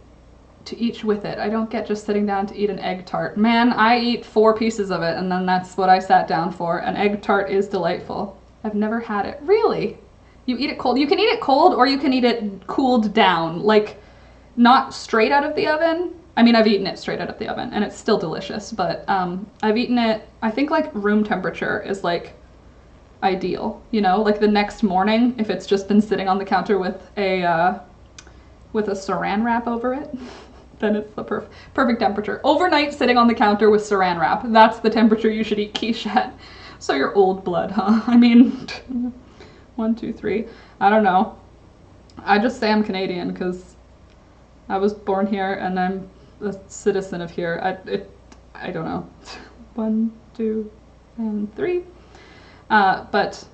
A: eat with it. I don't get just sitting down to eat an egg tart. Man, I eat 4 pieces of it, and then that's what I sat down for. An egg tart is delightful. I've never had it. Really? You eat it cold? You can eat it cold, or you can eat it cooled down, like not straight out of the oven. I mean, I've eaten it straight out of the oven, and it's still delicious, but I've eaten it, I think like room temperature is like ideal, you know, like the next morning, if it's just been sitting on the counter with a saran wrap over it, then it's the perfect temperature. Overnight sitting on the counter with saran wrap, that's the temperature you should eat quiche at. So you're old blood, huh? I mean, 1, 2, 3, I don't know. I just say I'm Canadian because I was born here and I'm a citizen of here. I don't know. 1, 2, and 3. But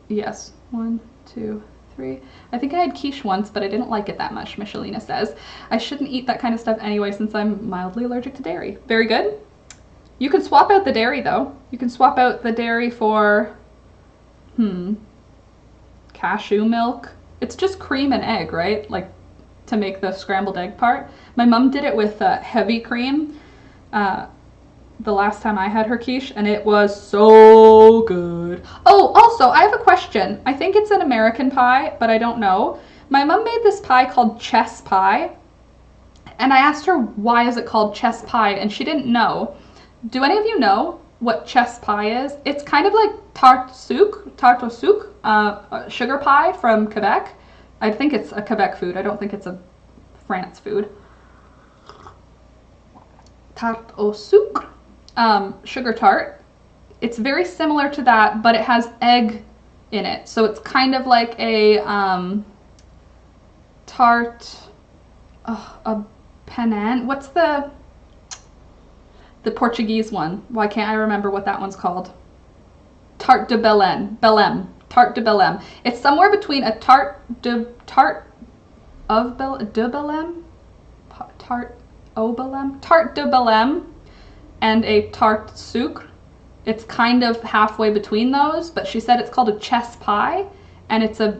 A: yes, 1, 2, 3. I think I had quiche once, but I didn't like it that much, Michelina says. I shouldn't eat that kind of stuff anyway since I'm mildly allergic to dairy. Very good. You can swap out the dairy though. You can swap out the dairy for, cashew milk. It's just cream and egg, right? Like to make the scrambled egg part. My mom did it with heavy cream the last time I had her quiche, and it was so good. Oh, also, I have a question. I think it's an American pie, but I don't know. My mom made this pie called chess pie, and I asked her, why is it called chess pie, and she didn't know. Do any of you know what chess pie is? It's kind of like tarte au sucre, sugar pie from Quebec. I think it's a Quebec food. I don't think it's a France food. Tarte au sucre, sugar tart. It's very similar to that, but it has egg in it. So it's kind of like a tarte, a penan. What's the Portuguese one? Why can't I remember what that one's called? Tarte de Belém. Tarte de Belém. It's somewhere between a tarte de Belém, tarte de Belém, and a tarte sucre. It's kind of halfway between those, but she said it's called a chess pie, and it's a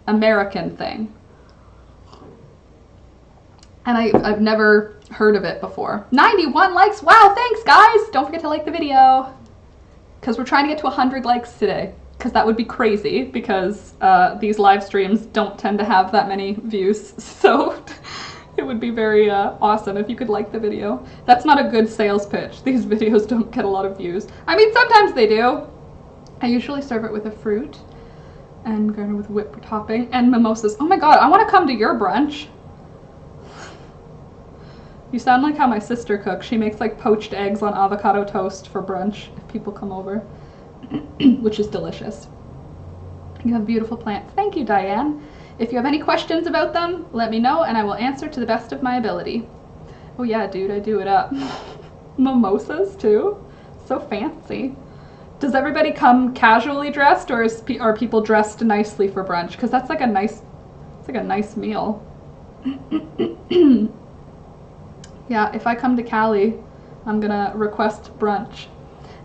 A: American thing. And I've never heard of it before. 91 likes! Wow, thanks guys! Don't forget to like the video, because we're trying to get to 100 likes today. Because that would be crazy, because these live streams don't tend to have that many views, so it would be very awesome if you could like the video. That's not a good sales pitch. These videos don't get a lot of views. I mean, sometimes they do. I usually serve it with a fruit and garnish with whipped topping and mimosas. Oh my god, I want to come to your brunch. You sound like how my sister cooks. She makes like poached eggs on avocado toast for brunch if people come over. Which is delicious. You have beautiful plants. Thank you, Diane. If you have any questions about them, let me know and I will answer to the best of my ability. Oh yeah, dude, I do it up. Mimosas too? So fancy. Does everybody come casually dressed, or are people dressed nicely for brunch? Because that's like a nice, it's like a nice meal. Yeah, if I come to Cali, I'm gonna request brunch.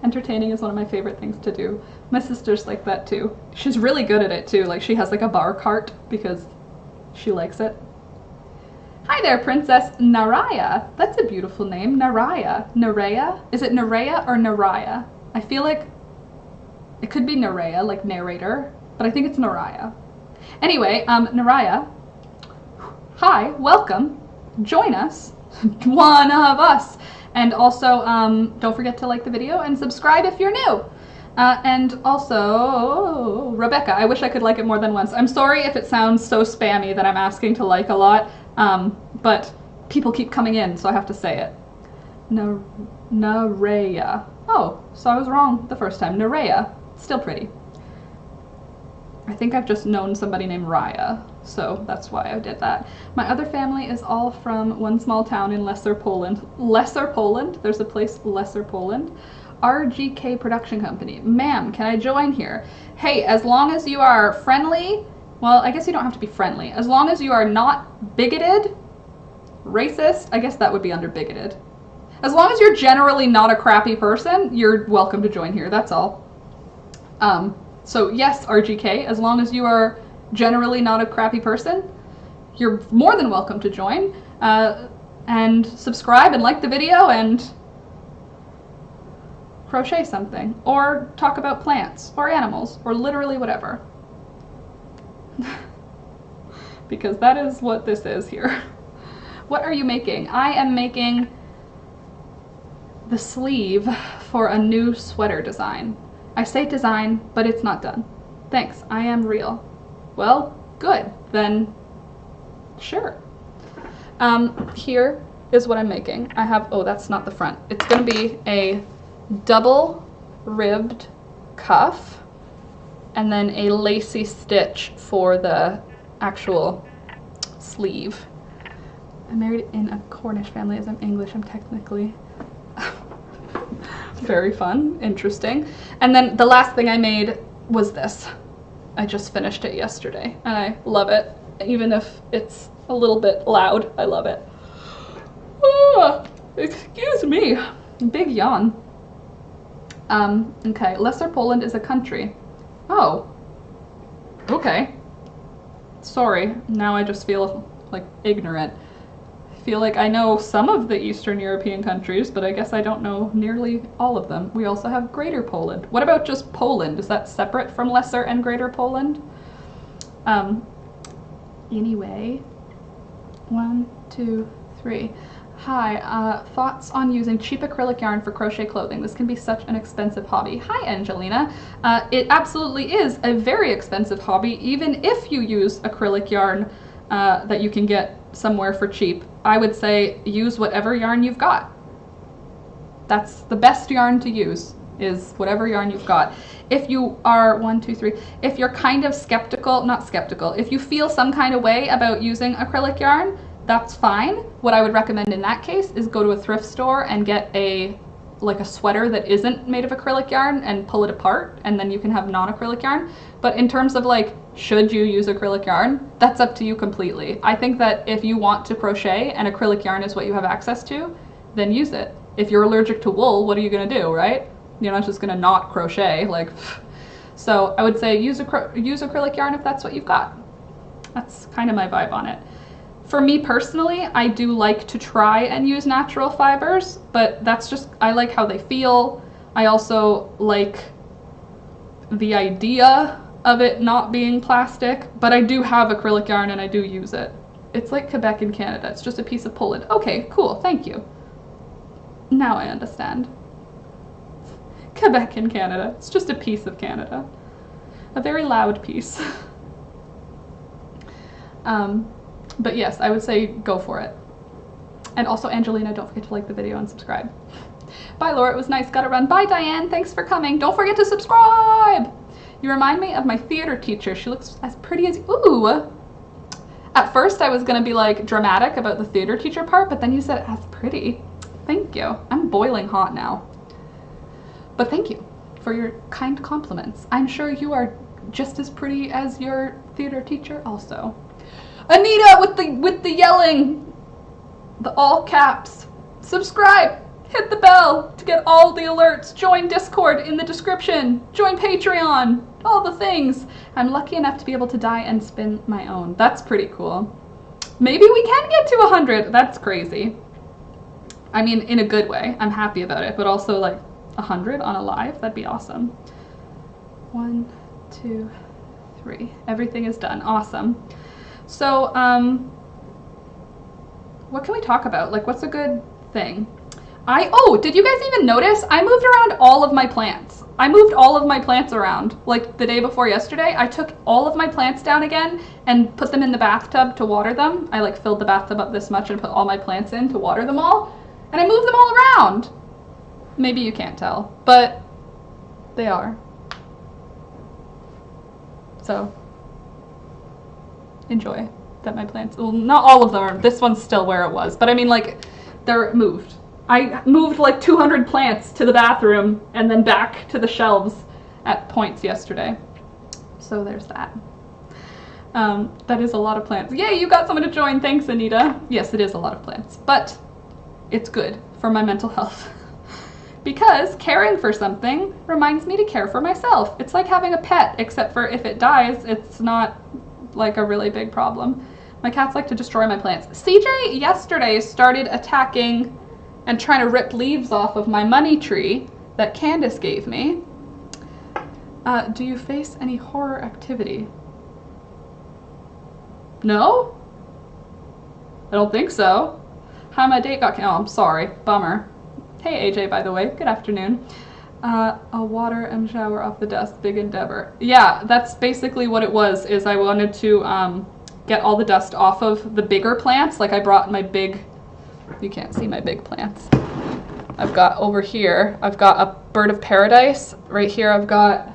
A: Entertaining is one of my favorite things to do. My sister's like that too. She's really good at it too. Like she has like a bar cart because she likes it. Hi there, Princess Naraya. That's a beautiful name, Naraya. Naraya? Is it Naraya or Naraya? I feel like it could be Naraya, like narrator, but I think it's Naraya. Anyway, Naraya, hi, welcome. Join us, one of us. And also, don't forget to like the video and subscribe if you're new. And also, Rebecca, I wish I could like it more than once. I'm sorry if it sounds so spammy that I'm asking to like a lot, but people keep coming in, so I have to say it. Naraya. Oh, so I was wrong the first time. Naraya. Still pretty. I think I've just known somebody named Raya, so that's why I did that. My other family is all from one small town in Lesser Poland. Lesser Poland? There's a place, Lesser Poland. RGK Production Company. Ma'am, can I join here? Hey, as long as you are friendly, well, I guess you don't have to be friendly. As long as you are not bigoted, racist, I guess that would be under bigoted. As long as you're generally not a crappy person, you're welcome to join here, that's all. So yes, RGK, as long as you are generally not a crappy person, you're more than welcome to join. And subscribe and like the video and crochet something. Or talk about plants or animals or literally whatever. Because that is what this is here. What are you making? I am making the sleeve for a new sweater design. I say design, but it's not done. Thanks, I am real. Well, good, then sure. Here is what I'm making. I have, oh, that's not the front. It's gonna be a double ribbed cuff and then a lacy stitch for the actual sleeve. I'm married in a Cornish family as I'm English. I'm technically very fun, interesting. And then the last thing I made was this. I just finished it yesterday and I love it. Even if it's a little bit loud, I love it. Oh, excuse me, big yawn. Okay, Lesser Poland is a country. Oh, okay. Sorry, now I just feel like ignorant. I feel like I know some of the Eastern European countries, but I guess I don't know nearly all of them. We also have Greater Poland. What about just Poland? Is that separate from Lesser and Greater Poland? Anyway, 1, 2, 3. Hi, thoughts on using cheap acrylic yarn for crochet clothing? This can be such an expensive hobby. Hi, Angelina. It absolutely is a very expensive hobby, even if you use acrylic yarn that you can get somewhere for cheap. I would say use whatever yarn you've got. That's the best yarn to use, is whatever yarn you've got. If you are, 1, 2, 3, if you're kind of skeptical, not skeptical, if you feel some kind of way about using acrylic yarn, that's fine. What I would recommend in that case is go to a thrift store and get a sweater that isn't made of acrylic yarn and pull it apart, and then you can have non-acrylic yarn. But in terms of like, should you use acrylic yarn? That's up to you completely. I think that if you want to crochet and acrylic yarn is what you have access to, then use it. If you're allergic to wool, what are you gonna do, right? You're not just gonna not crochet, like. So I would say use acrylic yarn if that's what you've got. That's kind of my vibe on it. For me personally, I do like to try and use natural fibers, but that's just, I like how they feel. I also like the idea of it not being plastic, but I do have acrylic yarn and I do use it. It's like Quebec in Canada. It's just a piece of Poland. Okay, cool, thank you. Now I understand. Quebec in Canada. It's just a piece of Canada. A very loud piece. But yes, I would say go for it. And also, Angelina, don't forget to like the video and subscribe. Bye, Laura, it was nice, gotta run. Bye, Diane, thanks for coming. Don't forget to subscribe! You remind me of my theater teacher. She looks as pretty as, ooh! At first I was gonna be like dramatic about the theater teacher part, but then you said as pretty. Thank you. I'm boiling hot now. But thank you. for your kind compliments. I'm sure you are just as pretty as your theater teacher also. Anita with the yelling, the all caps. Subscribe, hit the bell to get all the alerts. Join Discord in the description. Join Patreon, all the things. I'm lucky enough to be able to dye and spin my own. That's pretty cool. Maybe we can get to 100. That's crazy. I mean, in a good way. I'm happy about it, but also like 100 on a live, that'd be awesome. 1, 2, 3. Everything is done. Awesome. So, what can we talk about? Like, what's a good thing? Did you guys even notice? I moved around all of my plants. I moved all of my plants around. Like the day before yesterday, I took all of my plants down again and put them in the bathtub to water them. I like filled the bathtub up this much and put all my plants in to water them all. And I moved them all around. Maybe you can't tell, but they are. So, enjoy that my plants, well, not all of them are, this one's still where it was, but I mean like, they're moved. I moved like 200 plants to the bathroom and then back to the shelves at points yesterday. So there's that. That is a lot of plants. Yay, you got someone to join. Thanks, Anita. Yes, it is a lot of plants, but it's good for my mental health. Because caring for something reminds me to care for myself. It's like having a pet, except for if it dies, it's not like a really big problem. My cats like to destroy my plants. CJ yesterday started attacking and trying to rip leaves off of my money tree that Candace gave me. Do you face any horror activity? No? I don't think so. How my date got canceled. Oh, I'm sorry. Bummer. Hey AJ, by the way. Good afternoon. A water and shower off the dust. Big endeavor. Yeah, that's basically what it was, is I wanted to get all the dust off of the bigger plants. Like I brought my big, you can't see my big plants. I've got over here, I've got a bird of paradise. Right here I've got,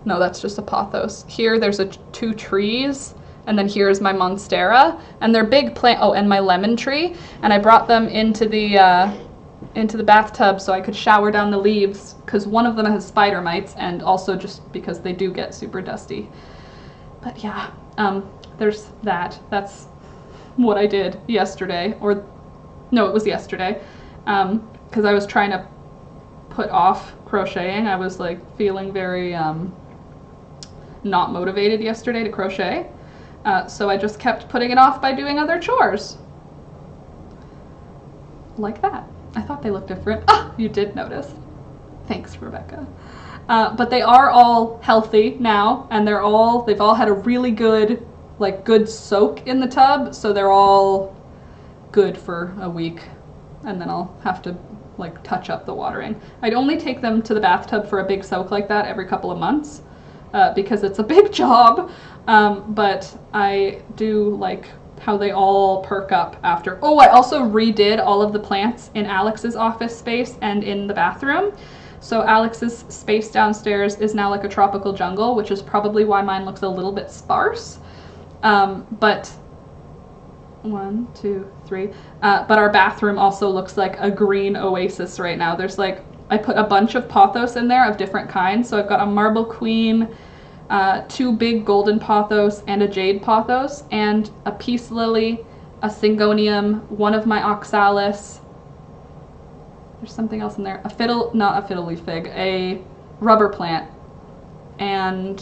A: no, that's just a pothos. Here there's 2 trees. And then here's my monstera. And they're big plant, oh, and my lemon tree. And I brought them into the bathtub so I could shower down the leaves, because one of them has spider mites, and also just because they do get super dusty. But yeah, there's that. That's what I did yesterday, or no, it was yesterday, because I was trying to put off crocheting. I was like feeling very not motivated yesterday to crochet, so I just kept putting it off by doing other chores. Like that. I thought they looked different. Ah, you did notice. Thanks, Rebecca. But they are all healthy now, and they've all had a really good, good soak in the tub, so they're all good for a week, and then I'll have to, touch up the watering. I'd only take them to the bathtub for a big soak like that every couple of months, because it's a big job, but I do like how they all perk up after. Oh, I also redid all of the plants in Alex's office space and in the bathroom. So Alex's space downstairs is now like a tropical jungle, which is probably why mine looks a little bit sparse. But 1, 2, 3. But our bathroom also looks like a green oasis right now. There's I put a bunch of pothos in there of different kinds. So I've got a marble queen, 2 big golden pothos and a jade pothos, and a peace lily, a syngonium, one of my oxalis. There's something else in there. Not a fiddle leaf fig, a rubber plant, and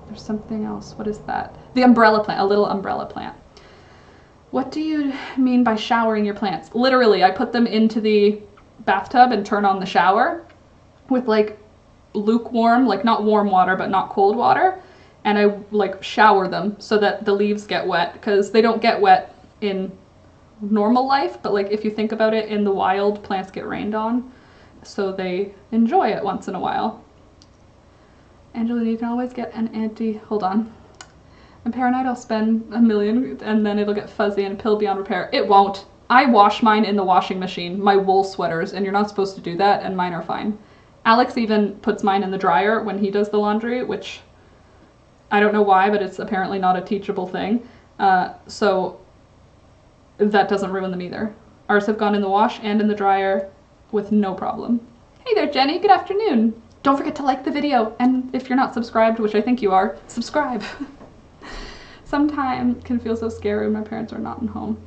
A: there's something else. What is that? The umbrella plant, a little umbrella plant. What do you mean by showering your plants? Literally, I put them into the bathtub and turn on the shower with lukewarm, not warm water, but not cold water, and I shower them so that the leaves get wet, because they don't get wet in normal life, but if you think about it, in the wild, plants get rained on, so they enjoy it once in a while. Angelina, you can always get an hold on. I'm paranoid I'll spend $1 million and then it'll get fuzzy and pill beyond repair. It won't. I wash mine in the washing machine, my wool sweaters, and you're not supposed to do that, and mine are fine. Alex even puts mine in the dryer when he does the laundry, which I don't know why, but it's apparently not a teachable thing. So that doesn't ruin them either. Ours have gone in the wash and in the dryer with no problem. Hey there, Jenny, good afternoon. Don't forget to like the video, and if you're not subscribed, which I think you are, subscribe. Sometimes it can feel so scary when my parents are not in home.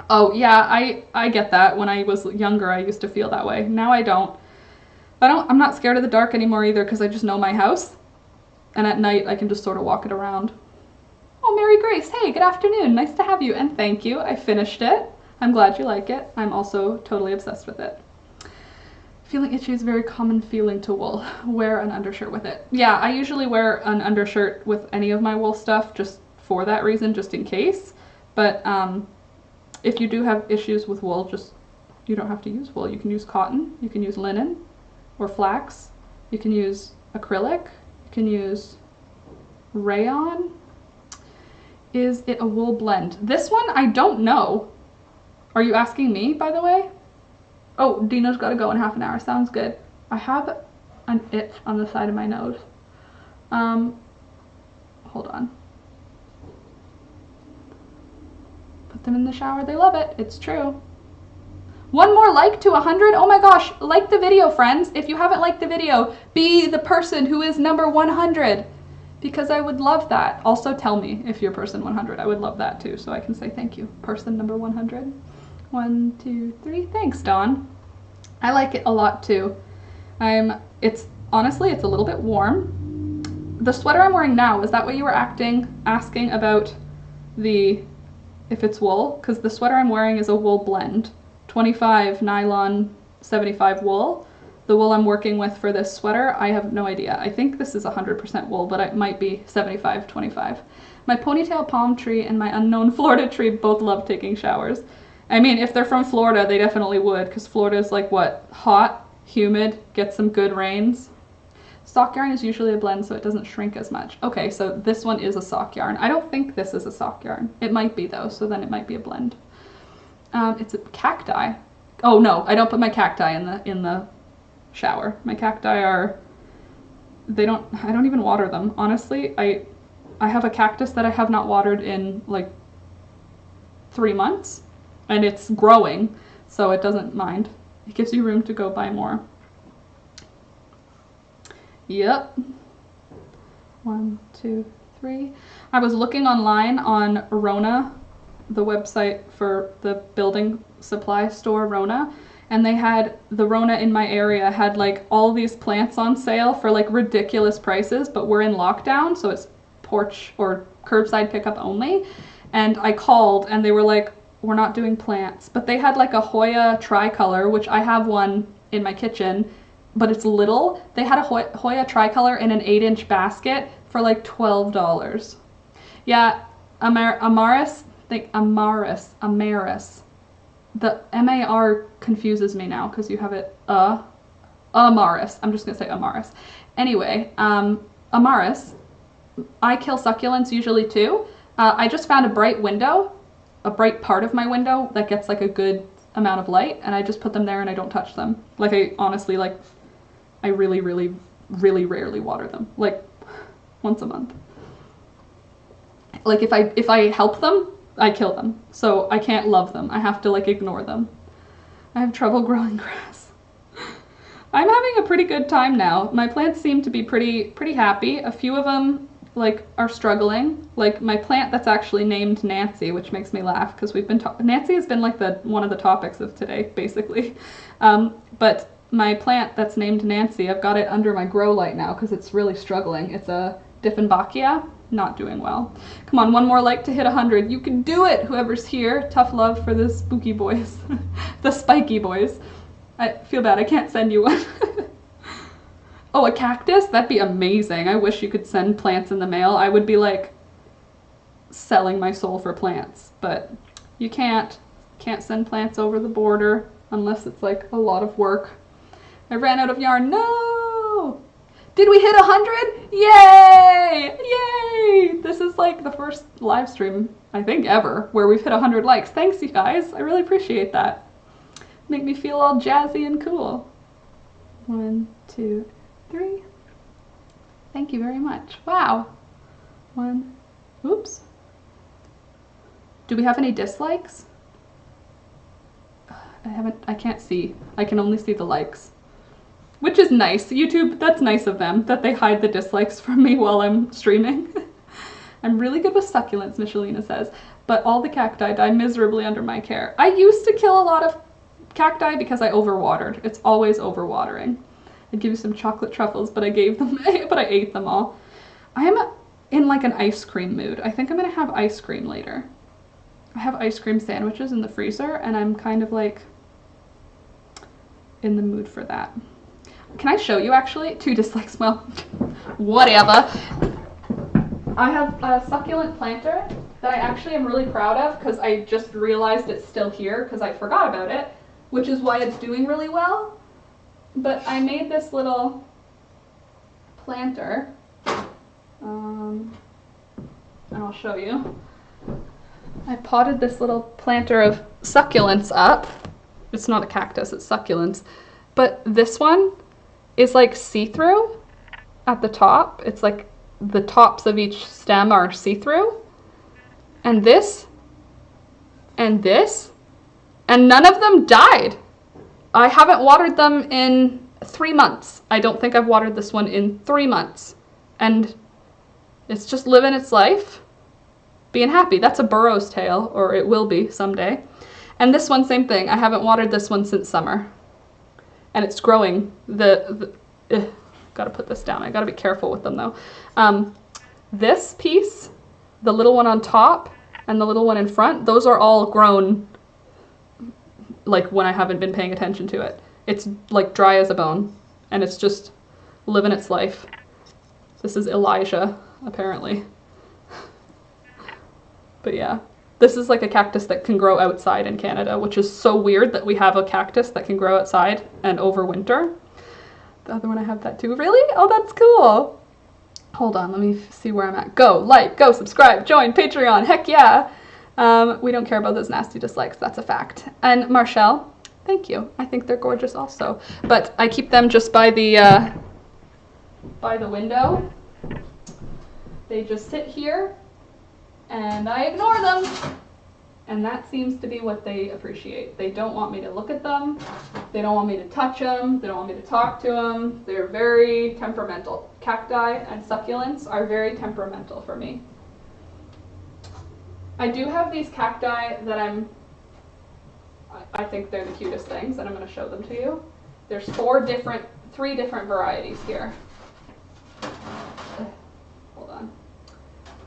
A: Oh yeah, I get that. When I was younger, I used to feel that way. Now I don't. I'm not scared of the dark anymore either because I just know my house. And at night, I can just sort of walk it around. Oh, Mary Grace, hey, good afternoon. Nice to have you, and thank you. I finished it. I'm glad you like it. I'm also totally obsessed with it. Feeling itchy is a very common feeling to wool. Wear an undershirt with it. Yeah, I usually wear an undershirt with any of my wool stuff just for that reason, just in case. But if you do have issues with wool, you don't have to use wool. You can use cotton, you can use linen or flax, you can use acrylic, you can use rayon. Is it a wool blend? This one, I don't know. Are you asking me, by the way? Oh, Dina's got to go in half an hour. Sounds good. I have an itch on the side of my nose. Hold on. Put them in the shower. They love it. It's true. One more like to 100. Oh my gosh. Like the video, friends. If you haven't liked the video, be the person who is number 100. Because I would love that. Also tell me if you're person 100. I would love that too. So I can say thank you. Person number 100. 1, 2, 3. Thanks, Dawn. I like it a lot too. Honestly, it's a little bit warm. The sweater I'm wearing now, is that what you were asking about if it's wool? Because the sweater I'm wearing is a wool blend. 25 nylon, 75 wool. The wool I'm working with for this sweater, I have no idea. I think this is 100% wool, but it might be 75-25. My ponytail palm tree and my unknown Florida tree both love taking showers. I mean, if they're from Florida, they definitely would, because Florida's like what? Hot, humid, get some good rains. Sock yarn is usually a blend, so it doesn't shrink as much. Okay, so this one is a sock yarn. I don't think this is a sock yarn. It might be though, so then it might be a blend. It's a cacti. Oh no, I don't put my cacti in the shower. My cacti I don't even water them. Honestly, I have a cactus that I have not watered in like 3 months. And it's growing, so it doesn't mind. It gives you room to go buy more. Yep. 1, 2, 3. I was looking online on Rona, the website for the building supply store Rona, and they had the Rona in my area had like all these plants on sale for like ridiculous prices, but we're in lockdown, so it's porch or curbside pickup only. And I called and they were like, we're not doing plants, but they had like a Hoya tricolor, which I have one in my kitchen, but it's little. They had a Hoya tricolor in an 8-inch basket for like $12. Yeah, Amaris. The M-A-R confuses me now because you have it, Amaris. I'm just gonna say Amaris. Anyway, Amaris, I kill succulents usually too. I just found a bright part of my window that gets like a good amount of light, and I just put them there and I don't touch them. Like I really, really, really rarely water them, like once a month. Like if I help them, I kill them. So I can't love them. I have to like ignore them. I have trouble growing grass. I'm having a pretty good time now. My plants seem to be pretty happy. A few of them like are struggling. Like my plant that's actually named Nancy, which makes me laugh because Nancy has been like one of the topics of today, basically. But my plant that's named Nancy, I've got it under my grow light now because it's really struggling. It's a Dieffenbachia, not doing well. Come on, one more like to hit 100. You can do it, whoever's here. Tough love for the spooky boys, the spiky boys. I feel bad, I can't send you one. Oh, a cactus? That'd be amazing. I wish you could send plants in the mail. I would be like selling my soul for plants, but you can't send plants over the border unless it's like a lot of work. I ran out of yarn. No! Did we hit 100? Yay! Yay! This is like the first live stream, I think, ever, where we've hit 100 likes. Thanks, you guys. I really appreciate that. Make me feel all jazzy and cool. 1, 2, 3. Thank you very much. Wow. 1. Oops. Do we have any dislikes? I can't see. I can only see the likes. Which is nice. YouTube, that's nice of them, that they hide the dislikes from me while I'm streaming. I'm really good with succulents, Michelina says, but all the cacti died miserably under my care. I used to kill a lot of cacti because I overwatered. It's always overwatering. I'd give you some chocolate truffles, but I ate them all. I am in like an ice cream mood. I think I'm gonna have ice cream later. I have ice cream sandwiches in the freezer and I'm kind of like in the mood for that. Can I show you actually? 2 dislikes, well, whatever. I have a succulent planter that I actually am really proud of because I just realized it's still here because I forgot about it, which is why it's doing really well. But I made this little planter, and I'll show you. I potted this little planter of succulents up. It's not a cactus, it's succulents. But this one is like see-through at the top. It's like the tops of each stem are see-through. And this, and this, and none of them died. I haven't watered them in 3 months. I don't think I've watered this one in 3 months. And it's just living its life, being happy. That's a burro's tail, or it will be someday. And this one, same thing. I haven't watered this one since summer. And it's growing. Gotta put this down. I gotta be careful with them though. This piece, the little one on top, and the little one in front, those are all grown like when I haven't been paying attention to it. It's like dry as a bone, and it's just living its life. This is Elijah, apparently. But yeah, this is like a cactus that can grow outside in Canada, which is so weird that we have a cactus that can grow outside and overwinter. The other one, I have that too. Really? Oh, that's cool. Hold on, let me see where I'm at. Go, like, go, subscribe, join Patreon, heck yeah. We don't care about those nasty dislikes, that's a fact. And Marshall, thank you. I think they're gorgeous also. But I keep them just by the window. They just sit here, and I ignore them. And that seems to be what they appreciate. They don't want me to look at them. They don't want me to touch them. They don't want me to talk to them. They're very temperamental. Cacti and succulents are very temperamental for me. I do have these cacti that I think they're the cutest things, and I'm going to show them to you. There's 3 different varieties here. Hold on.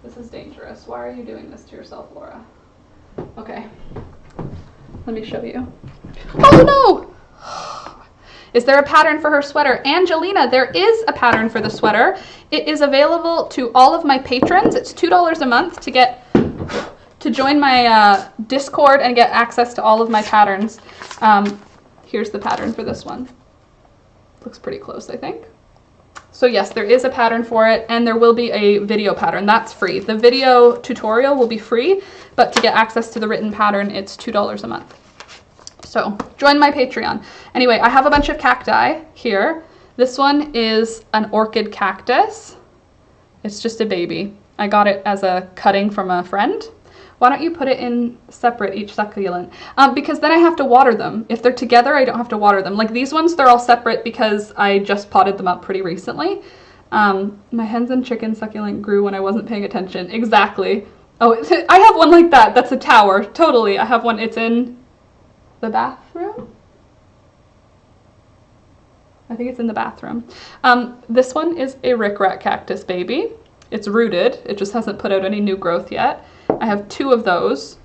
A: This is dangerous. Why are you doing this to yourself, Laura? Okay, let me show you. Oh no! Is there a pattern for her sweater? Angelina, there is a pattern for the sweater. It is available to all of my patrons. It's $2 a month to join my Discord and get access to all of my patterns. Here's the pattern for this one. Looks pretty close, I think. So yes, there is a pattern for it, and there will be a video pattern. That's free. The video tutorial will be free, but to get access to the written pattern, it's $2 a month. So join my Patreon. Anyway, I have a bunch of cacti here. This one is an orchid cactus. It's just a baby. I got it as a cutting from a friend. Why don't you put it in separate, each succulent? Because then I have to water them. If they're together, I don't have to water them. Like these ones, they're all separate because I just potted them up pretty recently. My hens and chicken succulent grew when I wasn't paying attention. Exactly. Oh, I have one like that. That's a tower. Totally. I have one. It's in the bathroom. I think it's in the bathroom. This one is a rickrack cactus baby. It's rooted. It just hasn't put out any new growth yet. I have 2 of those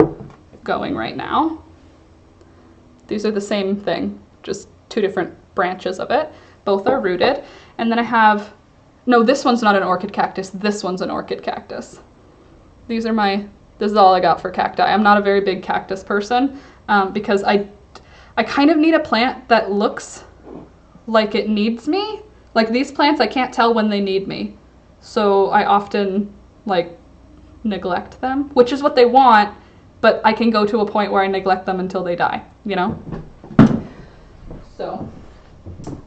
A: going right now. These are the same thing, just 2 different branches of it. Both are rooted. And then I have, no, this one's not an orchid cactus. This one's an orchid cactus. This is all I got for cacti. I'm not a very big cactus person because I kind of need a plant that looks like it needs me. Like these plants, I can't tell when they need me. So I often like neglect them, which is what they want, but I can go to a point where I neglect them until they die, you know? So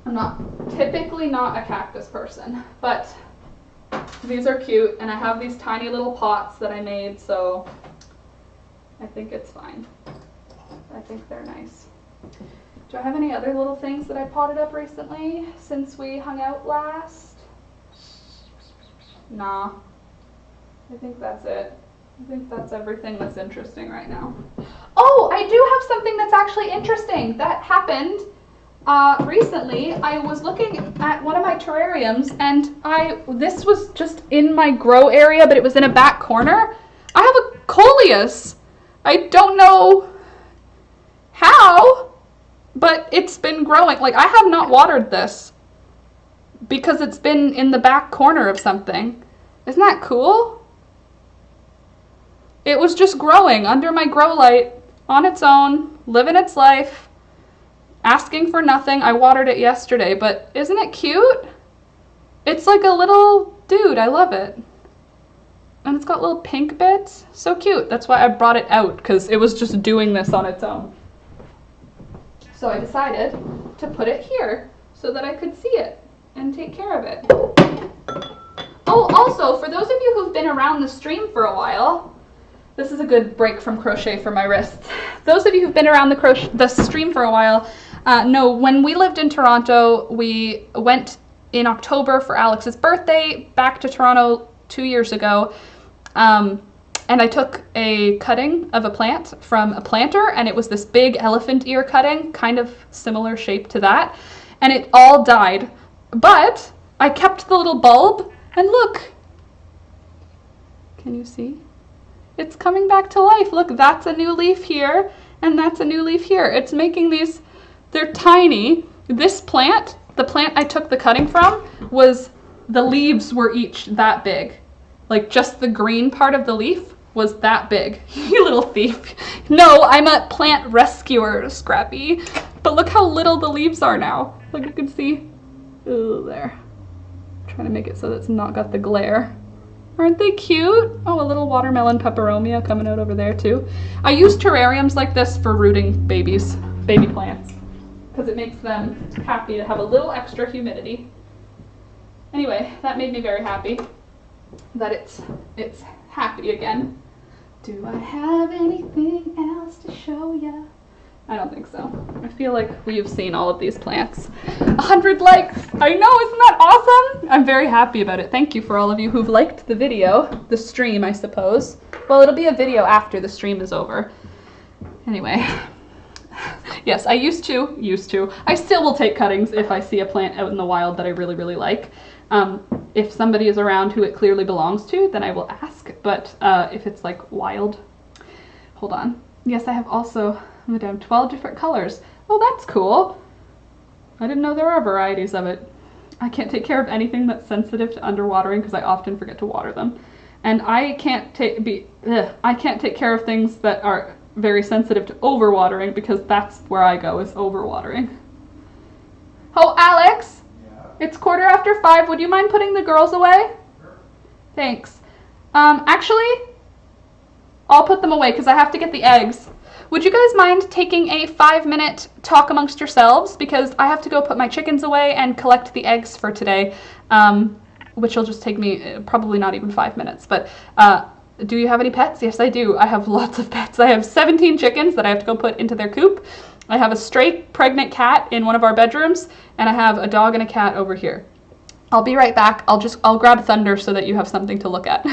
A: I'm typically not a cactus person, but these are cute, and I have these tiny little pots that I made, so I think it's fine. I think they're nice. Do I have any other little things that I potted up recently since we hung out last? Nah. I think that's it. I think that's everything that's interesting right now. Oh, I do have something that's actually interesting. That happened recently. I was looking at one of my terrariums, and this was just in my grow area, but it was in a back corner. I have a coleus. I don't know how, but it's been growing. Like, I have not watered this because it's been in the back corner of something. Isn't that cool? It was just growing under my grow light on its own, living its life, asking for nothing. I watered it yesterday, but isn't it cute? It's like a little dude. I love it. And it's got little pink bits. So cute. That's why I brought it out, because it was just doing this on its own. So I decided to put it here so that I could see it and take care of it. Oh, also, for those of you who've been around the stream for a while, this is a good break from crochet for my wrists. Those of you who've been around the stream for a while know when we lived in Toronto, we went in October for Alex's birthday back to Toronto 2 years ago. And I took a cutting of a plant from a planter, and it was this big elephant ear cutting, kind of similar shape to that. And it all died. But I kept the little bulb, and look. Can you see? It's coming back to life. Look, that's a new leaf here, and that's a new leaf here. It's making these, they're tiny. This plant, the plant I took the cutting from, the leaves were each that big. Like, just the green part of the leaf was that big. You little thief. No, I'm a plant rescuer, Scrappy. But look how little the leaves are now. Like, you can see. Ooh, there. I'm trying to make it so that it's not got the glare. Aren't they cute? Oh, a little watermelon peperomia coming out over there too. I use terrariums like this for rooting baby plants, because it makes them happy to have a little extra humidity. Anyway, that made me very happy that it's happy again. Do I have anything else to show ya? I don't think so. I feel like we've seen all of these plants. 100 likes! I know, isn't that awesome? I'm very happy about it. Thank you for all of you who've liked the video. The stream, I suppose. Well, it'll be a video after the stream is over. Anyway. Yes, I used to. I still will take cuttings if I see a plant out in the wild that I really, really like. If somebody is around who it clearly belongs to, then I will ask. But if it's like wild, hold on. Yes, I have also, Madame, 12 different colors. Oh, that's cool. I didn't know there are varieties of it. I can't take care of anything that's sensitive to underwatering because I often forget to water them. And I can't take care of things that are very sensitive to overwatering, because that's where I go, is overwatering. Oh, Alex! Yeah? It's 5:15. Would you mind putting the girls away? Sure. Thanks. Actually, I'll put them away because I have to get the eggs. Would you guys mind taking a 5-minute talk amongst yourselves? Because I have to go put my chickens away and collect the eggs for today, which will just take me probably not even 5 minutes. But do you have any pets? Yes, I do. I have lots of pets. I have 17 chickens that I have to go put into their coop. I have a stray pregnant cat in one of our bedrooms, and I have a dog and a cat over here. I'll be right back. I'll grab Thunder so that you have something to look at.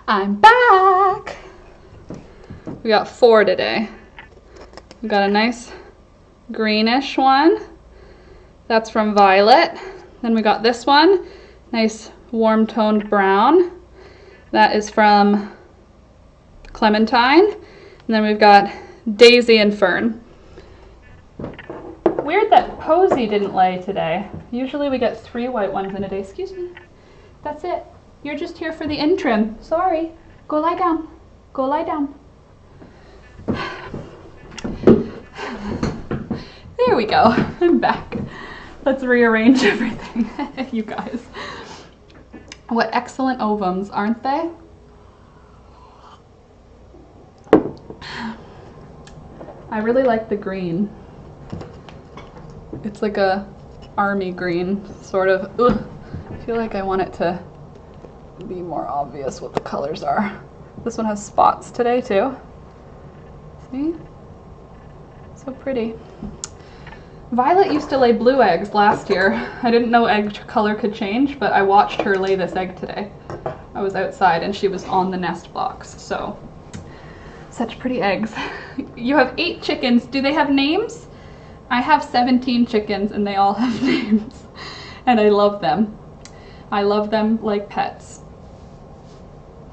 A: I'm back. We got 4 today. We got a nice greenish one. That's from Violet. Then we got this one, nice warm toned brown. That is from Clementine. And then we've got Daisy and Fern. Weird that Posy didn't lay today. Usually we get 3 white ones in a day. Excuse me. That's it. You're just here for the interim. Sorry. Go lie down. Go lie down. There we go. I'm back. Let's rearrange everything. You guys. What excellent ovums, aren't they? I really like the green. It's like a army green, sort of. Ugh. I feel like I want it to be more obvious what the colors are. This one has spots today too. See? So pretty. Violet used to lay blue eggs last year. I didn't know egg color could change, but I watched her lay this egg today. I was outside and she was on the nest box, so such pretty eggs. You have 8 chickens. Do they have names? I have 17 chickens and they all have names. And I love them. I love them like pets.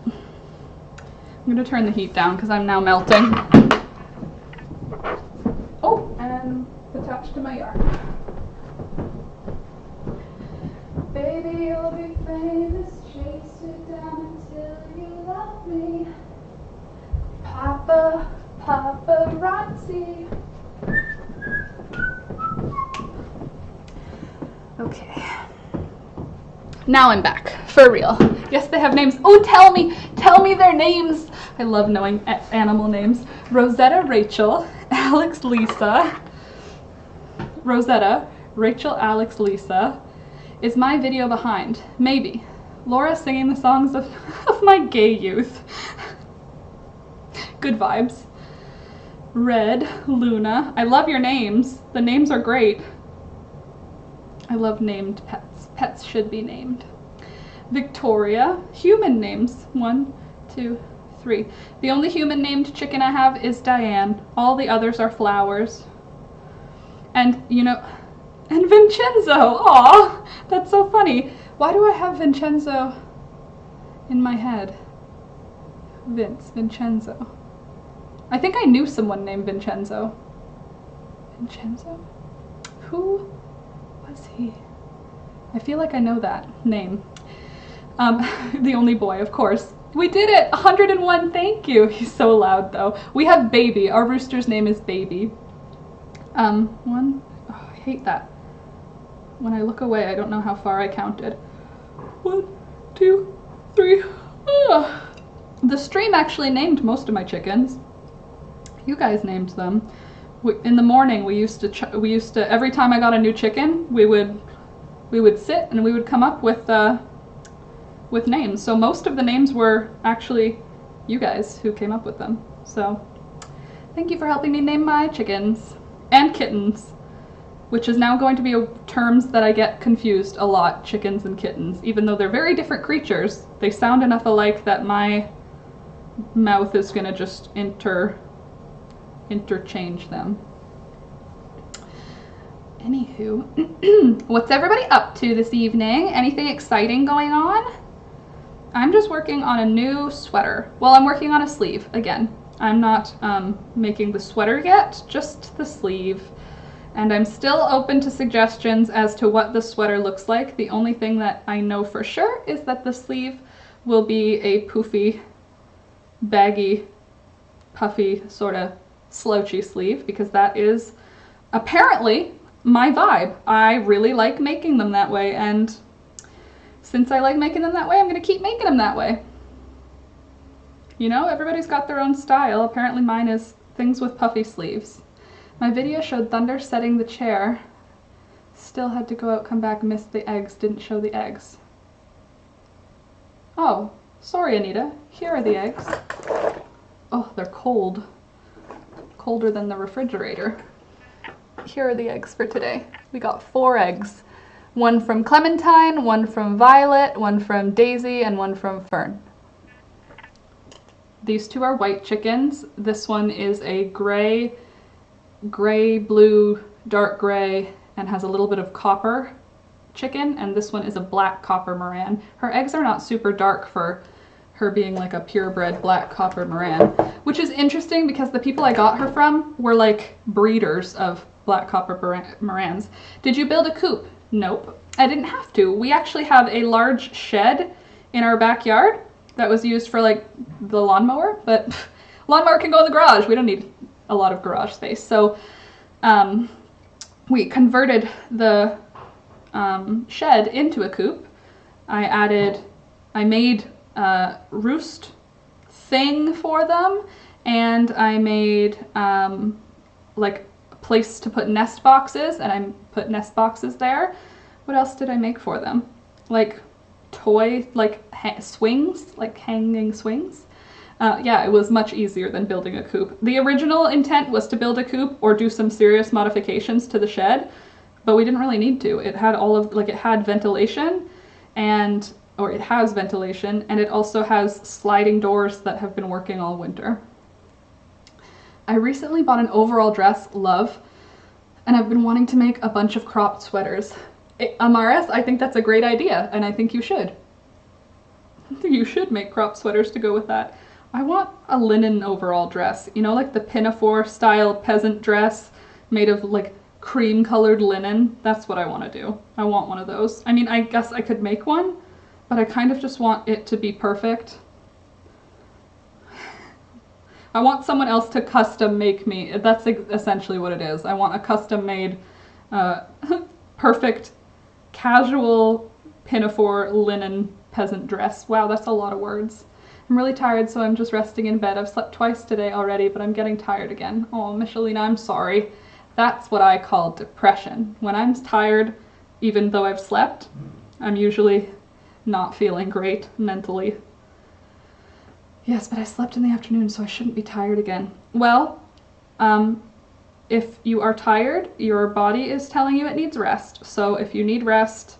A: I'm going to turn the heat down because I'm now melting. Oh, and attached to my yarn. Baby, you'll be famous. Chase it down until you love me. Paparazzi. Okay. Now I'm back, for real. Yes, they have names. Oh, tell me their names. I love knowing animal names. Rosetta, Rachel, Alex, Lisa. Rosetta, Rachel, Alex, Lisa. Is my video behind? Maybe. Laura singing the songs of my gay youth. Good vibes. Red, Luna. I love your names. The names are great. I love named pets. Pets should be named. Victoria. Human names. 1, 2, 3. The only human named chicken I have is Diane. All the others are flowers. And, you know, and Vincenzo. Aw, that's so funny. Why do I have Vincenzo in my head? Vincenzo. I think I knew someone named Vincenzo. Vincenzo? Who was he? I feel like I know that name. The only boy, of course. We did it! 101, thank you! He's so loud, though. We have Baby. Our rooster's name is Baby. Oh, I hate that. When I look away, I don't know how far I counted. 1, 2, 3. Ugh. The stream actually named most of my chickens. You guys named them. In the morning, we used to every time I got a new chicken, we would sit and we would come up with names. So most of the names were actually you guys who came up with them. So thank you for helping me name my chickens and kittens, which is now going to be terms that I get confused a lot, chickens and kittens. Even though they're very different creatures, they sound enough alike that my mouth is gonna just interchange them. Anywho, what's everybody up to this evening? Anything exciting going on? I'm just working on a new sweater. Well, I'm working on a sleeve again. I'm not making the sweater yet, just the sleeve. And I'm still open to suggestions as to what the sweater looks like. The only thing that I know for sure is that the sleeve will be a poofy, baggy, puffy, sort of slouchy sleeve, because that is apparently my vibe. I really like making them that way, and since I like making them that way, I'm going to keep making them that way. You know, everybody's got their own style. Apparently mine is things with puffy sleeves. My video showed Thunder setting the chair. Still had to go out, come back, missed the eggs, didn't show the eggs. Oh, sorry Anita. Here are the eggs. Oh, they're cold. Colder than the refrigerator. Here are the eggs for today. We got 4 eggs. 1 from Clementine, 1 from Violet, 1 from Daisy, and 1 from Fern. These two are white chickens. This one is a gray, blue, dark gray, and has a little bit of copper chicken, and this one is a black copper Moran. Her eggs are not super dark for her being like a purebred black copper Moran, which is interesting because the people I got her from were like breeders of black copper Morans. Did you build a coop? Nope, I didn't have to. We actually have a large shed in our backyard that was used for like the lawnmower, but lawnmower can go in the garage. We don't need a lot of garage space. So we converted the shed into a coop. I made a roost thing for them, and I made like a place to put nest boxes, and I put nest boxes there. What else did I make for them? Like toy, like swings, like hanging swings. Yeah, it was much easier than building a coop. The original intent was to build a coop or do some serious modifications to the shed, but we didn't really need to. It had all of, like, it had ventilation, or it has ventilation, and it also has sliding doors that have been working all winter. I recently bought an overall dress, love, and I've been wanting to make a bunch of cropped sweaters. Amaris, I think that's a great idea, and I think you should. You should make cropped sweaters to go with that. I want a linen overall dress, you know, like the pinafore style peasant dress made of like cream colored linen. That's what I want to do. I want one of those. I mean, I guess I could make one, but I kind of just want it to be perfect. I want someone else to custom make me. That's essentially what it is. I want a custom made, perfect, casual pinafore linen peasant dress. Wow, that's a lot of words. I'm really tired, so I'm just resting in bed. I've slept twice today already, but I'm getting tired again. Oh, Michelina, I'm sorry. That's what I call depression. When I'm tired, even though I've slept, I'm usually not feeling great mentally. Yes, but I slept in the afternoon, so I shouldn't be tired again. Well, if you are tired, your body is telling you it needs rest. So if you need rest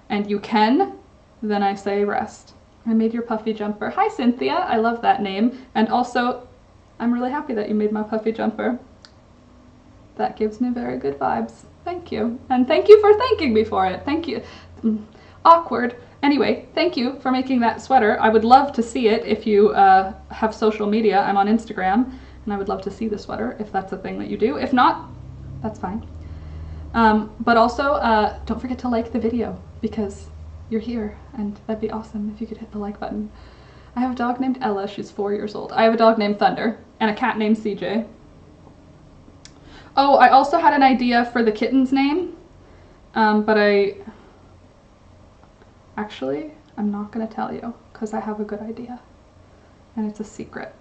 A: and you can, then I say rest. I made your puffy jumper. Hi, Cynthia. I love that name. And also, I'm really happy that you made my puffy jumper. That gives me very good vibes. Thank you. And thank you for thanking me for it. Thank you. Awkward. Anyway, thank you for making that sweater. I would love to see it if you have social media. I'm on Instagram, and I would love to see the sweater if that's a thing that you do. If not, that's fine. But also, don't forget to like the video because you're here, and that'd be awesome if you could hit the like button. I have a dog named Ella. She's 4 years old. I have a dog named Thunder and a cat named CJ. Oh, I also had an idea for the kitten's name, but I'm not going to tell you because I have a good idea, and it's a secret.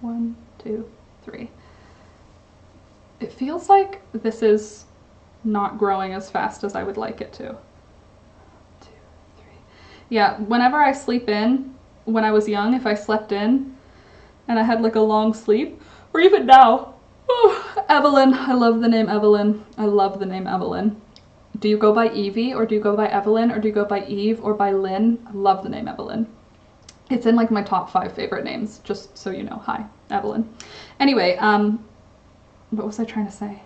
A: 1, 2, 3. It feels like this is not growing as fast as I would like it to. 2, 3. Yeah, whenever I sleep in, when I was young, if I slept in and I had like a long sleep, or even now, oh, Evelyn, I love the name Evelyn. I love the name Evelyn. Do you go by Evie, or do you go by Evelyn, or do you go by Eve, or by Lynn? I love the name Evelyn. It's in like my top 5 favorite names, just so you know. Hi, Evelyn. Anyway, what was I trying to say?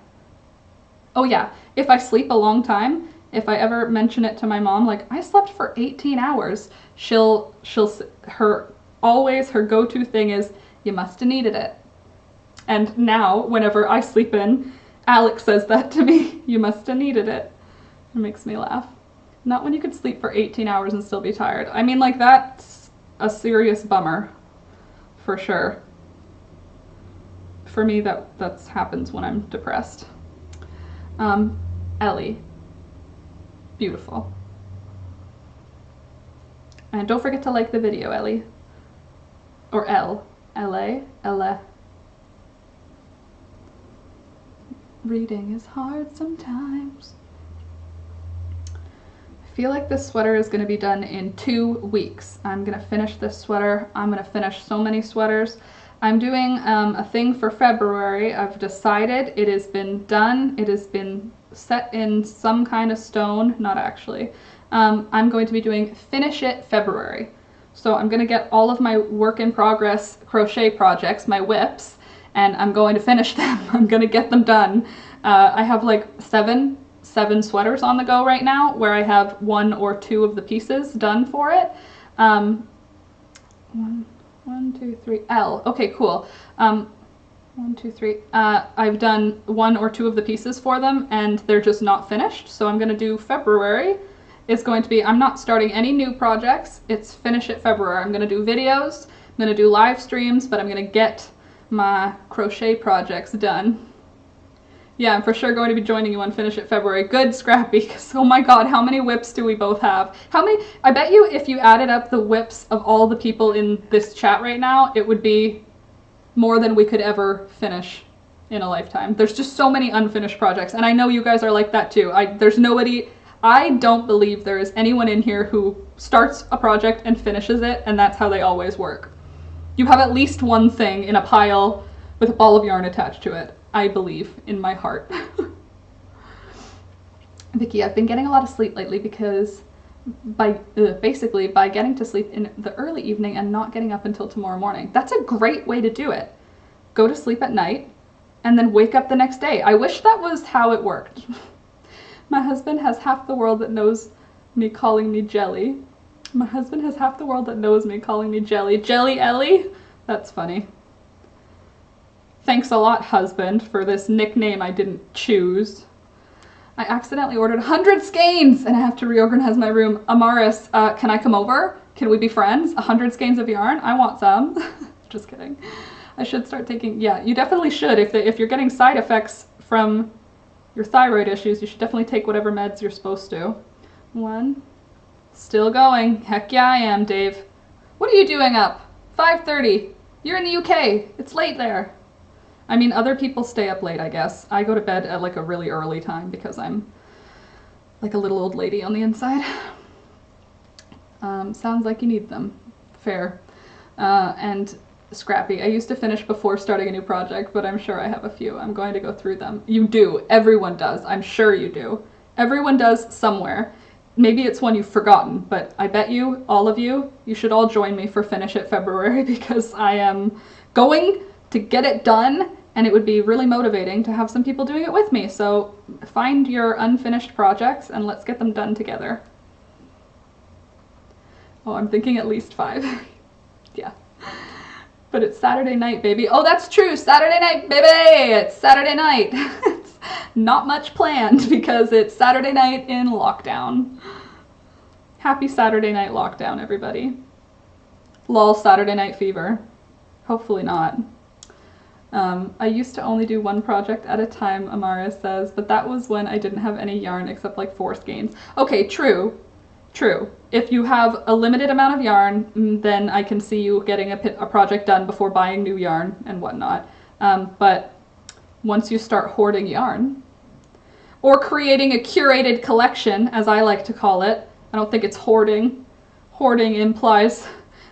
A: Oh yeah, if I sleep a long time, if I ever mention it to my mom, like I slept for 18 hours, her go-to thing is, you must have needed it. And now, whenever I sleep in, Alex says that to me, you must have needed it. It makes me laugh. Not when you could sleep for 18 hours and still be tired. I mean, like, that's a serious bummer, for sure. For me, that happens when I'm depressed. Ellie. Beautiful. And don't forget to like the video, Ellie. Or L-A, Ella. Reading is hard sometimes. I feel like this sweater is going to be done in 2 weeks. I'm going to finish this sweater. I'm going to finish so many sweaters. I'm doing a thing for February. I've decided. It has been done. It has been set in some kind of stone. Not actually. I'm going to be doing Finish It February. So I'm going to get all of my work in progress crochet projects, my whips, and I'm going to finish them. I'm going to get them done. I have like seven sweaters on the go right now where I have 1 or 2 of the pieces done for it. 1, 2, 3, L. Okay, cool. 1, 2, 3. I've done 1 or 2 of the pieces for them and they're just not finished. So I'm going to do February. It's going to be, I'm not starting any new projects. It's finish it February. I'm going to do videos. I'm going to do live streams, but I'm going to get my crochet projects done. Yeah, I'm for sure going to be joining you on Finish It February. Good, Scrappy, because oh my god, how many whips do we both have? How many? I bet you if you added up the whips of all the people in this chat right now, it would be more than we could ever finish in a lifetime. There's just so many unfinished projects, and I know you guys are like that too. There's nobody, I don't believe there is anyone in here who starts a project and finishes it, and that's how they always work. You have at least one thing in a pile with a ball of yarn attached to it. I believe in my heart. Vicky, I've been getting a lot of sleep lately because basically by getting to sleep in the early evening and not getting up until tomorrow morning. That's a great way to do it. Go to sleep at night and then wake up the next day. I wish that was how it worked. My husband has half the world that knows me calling me Jelly. My husband has half the world that knows me calling me Jelly. Jelly Ellie? That's funny. Thanks a lot, husband, for this nickname I didn't choose. I accidentally ordered 100 skeins and I have to reorganize my room. Amaris, can I come over? Can we be friends? 100 skeins of yarn? I want some. Just kidding. I should start taking, yeah, you definitely should. If you're getting side effects from your thyroid issues, you should definitely take whatever meds you're supposed to. 1. Still going. Heck yeah, I am, Dave. What are you doing up? 5:30. You're in the UK. It's late there. I mean, other people stay up late, I guess. I go to bed at like a really early time because I'm like a little old lady on the inside. Sounds like you need them. Fair. And Scrappy, I used to finish before starting a new project, but I'm sure I have a few. I'm going to go through them. You do. Everyone does. I'm sure you do. Everyone does somewhere. Maybe it's one you've forgotten, but I bet you, all of you, you should all join me for Finish It February because I am going to get it done, and it would be really motivating to have some people doing it with me. So find your unfinished projects and let's get them done together. Oh, I'm thinking at least 5. Yeah. But it's Saturday night, baby. Oh, that's true. Saturday night, baby. It's Saturday night. It's not much planned because it's Saturday night in lockdown. Happy Saturday night lockdown, everybody. Lol, Saturday night fever. Hopefully not. I used to only do 1 project at a time, Amaris says, but that was when I didn't have any yarn except like 4 skeins. Okay, true. True. If you have a limited amount of yarn, then I can see you getting a project done before buying new yarn and whatnot. But once you start hoarding yarn, or creating a curated collection, as I like to call it, I don't think it's hoarding. Hoarding implies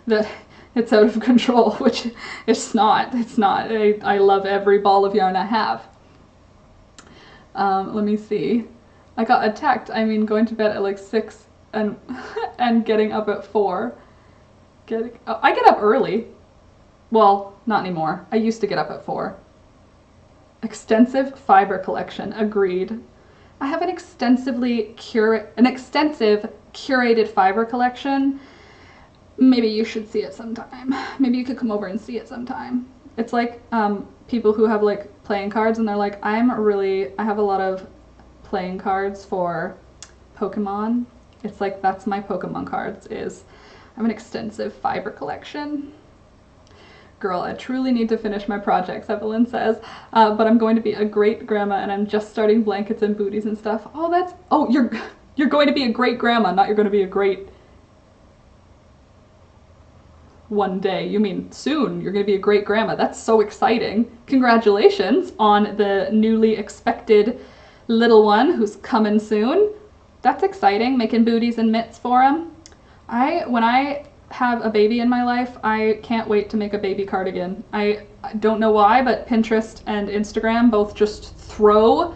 A: that it's out of control, which it's not. It's not. I love every ball of yarn I have. Let me see. I got attacked. I mean, going to bed at like 6 and getting up at 4. I get up early. Well, not anymore. I used to get up at 4. Extensive fiber collection. Agreed. I have an extensive curated fiber collection. Maybe you should see it sometime. Maybe you could come over and see it sometime. It's like people who have like playing cards and they're like, I have a lot of playing cards for Pokemon. It's like, that's my Pokemon cards, I have an extensive fiber collection. Girl, I truly need to finish my projects, Evelyn says, but I'm going to be a great grandma and I'm just starting blankets and booties and stuff. Oh, you're going to be a great grandma, not you're going to be a great one day. You mean soon you're going to be a great grandma. That's so exciting. Congratulations on the newly expected little one who's coming soon. That's exciting, making booties and mitts for him. When I have a baby in my life, I can't wait to make a baby cardigan. I don't know why, but Pinterest and Instagram both just throw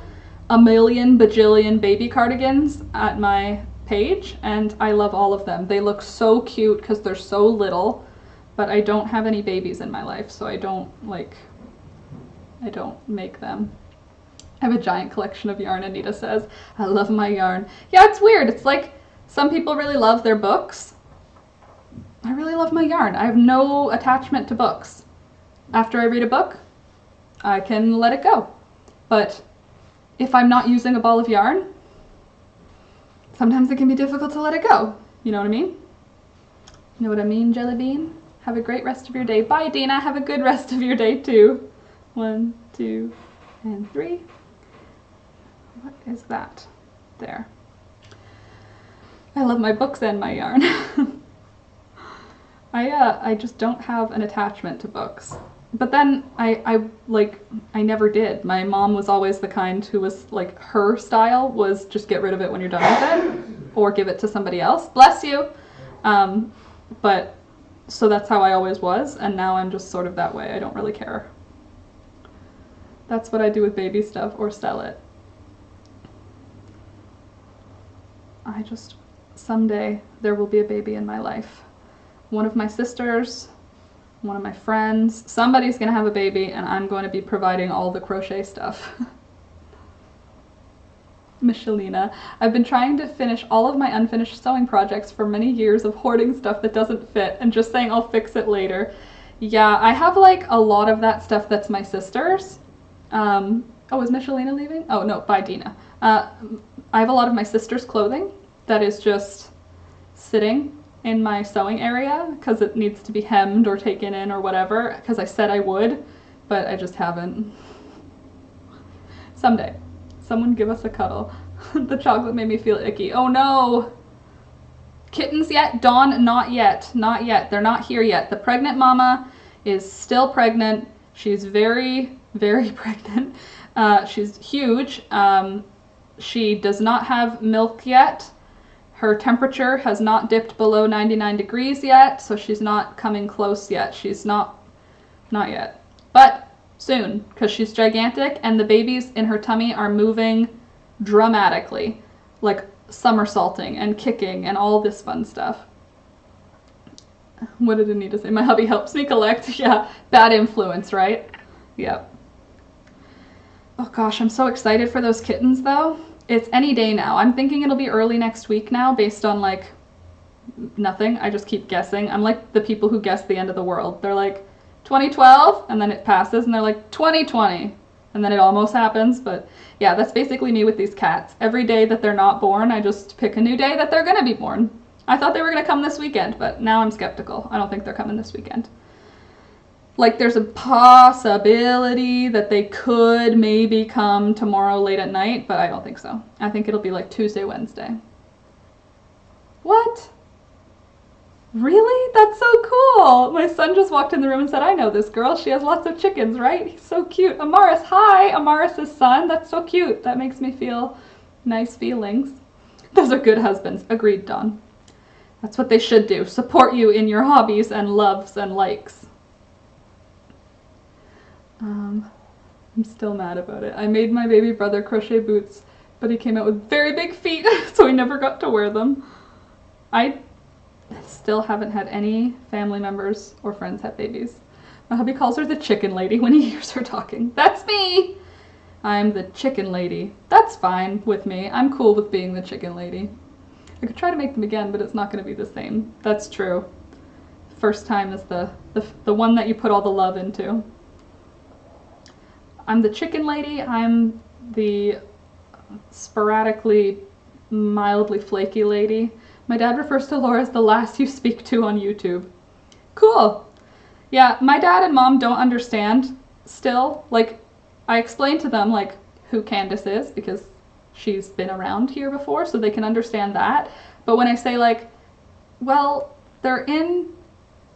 A: a million bajillion baby cardigans at my page, and I love all of them. They look so cute because they're so little, but I don't have any babies in my life, so I don't make them. I have a giant collection of yarn, Anita says. I love my yarn. Yeah, it's weird. It's like some people really love their books. I really love my yarn. I have no attachment to books. After I read a book, I can let it go. But if I'm not using a ball of yarn, sometimes it can be difficult to let it go. You know what I mean? You know what I mean, Jelly Bean? Have a great rest of your day. Bye, Dina. Have a good rest of your day, too. 1, 2, and 3. What is that? There. I love my books and my yarn. I just don't have an attachment to books. But then I never did. My mom was always the kind who was like, her style was just get rid of it when you're done with it or give it to somebody else. Bless you. But so that's how I always was, and now I'm just sort of that way. I don't really care. That's what I do with baby stuff or sell it. Someday there will be a baby in my life. One of my sisters, one of my friends, somebody's gonna have a baby, and I'm going to be providing all the crochet stuff. Michelina, I've been trying to finish all of my unfinished sewing projects for many years of hoarding stuff that doesn't fit and just saying I'll fix it later. Yeah, I have like a lot of that stuff that's my sister's. Oh, is Michelina leaving? Oh no, bye Dina. I have a lot of my sister's clothing that is just sitting in my sewing area because it needs to be hemmed or taken in or whatever, because I said I would, but I just haven't. Someday. Someone give us a cuddle. The chocolate made me feel icky. Oh no! Kittens yet? Dawn, not yet. Not yet. They're not here yet. The pregnant mama is still pregnant. She's very, very pregnant. She's huge. She does not have milk yet. Her temperature has not dipped below 99 degrees yet, so she's not coming close yet. She's not yet. But soon, because she's gigantic, and the babies in her tummy are moving dramatically, like somersaulting and kicking and all this fun stuff. What did Anita say? My hubby helps me collect. Yeah, bad influence, right? Yep. Oh gosh, I'm so excited for those kittens though. It's any day now. I'm thinking it'll be early next week now based on like nothing. I just keep guessing. I'm like the people who guess the end of the world. They're like 2012 and then it passes and they're like 2020 and then it almost happens. But yeah, that's basically me with these cats. Every day that they're not born, I just pick a new day that they're gonna be born. I thought they were gonna come this weekend, but now I'm skeptical. I don't think they're coming this weekend. Like there's a possibility that they could maybe come tomorrow late at night, but I don't think so. I think it'll be like Tuesday, Wednesday. What? Really? That's so cool. My son just walked in the room and said, I know this girl. She has lots of chickens, right? He's so cute. Amaris, hi. Amaris' son. That's so cute. That makes me feel nice feelings. Those are good husbands. Agreed, Dawn. That's what they should do. Support you in your hobbies and loves and likes. I'm still mad about it. I made my baby brother crochet boots, but he came out with very big feet, so he never got to wear them. I still haven't had any family members or friends have babies. My hubby calls her the chicken lady when he hears her talking. That's me! I'm the chicken lady. That's fine with me. I'm cool with being the chicken lady. I could try to make them again, but it's not going to be the same. That's true. First time is the one that you put all the love into. I'm the chicken lady. I'm the sporadically, mildly flaky lady. My dad refers to Laura as the lass you speak to on YouTube. Cool. Yeah, my dad and mom don't understand still. Like, I explained to them, like, who Candace is, because she's been around here before, so they can understand that. But when I say, like, well, they're in,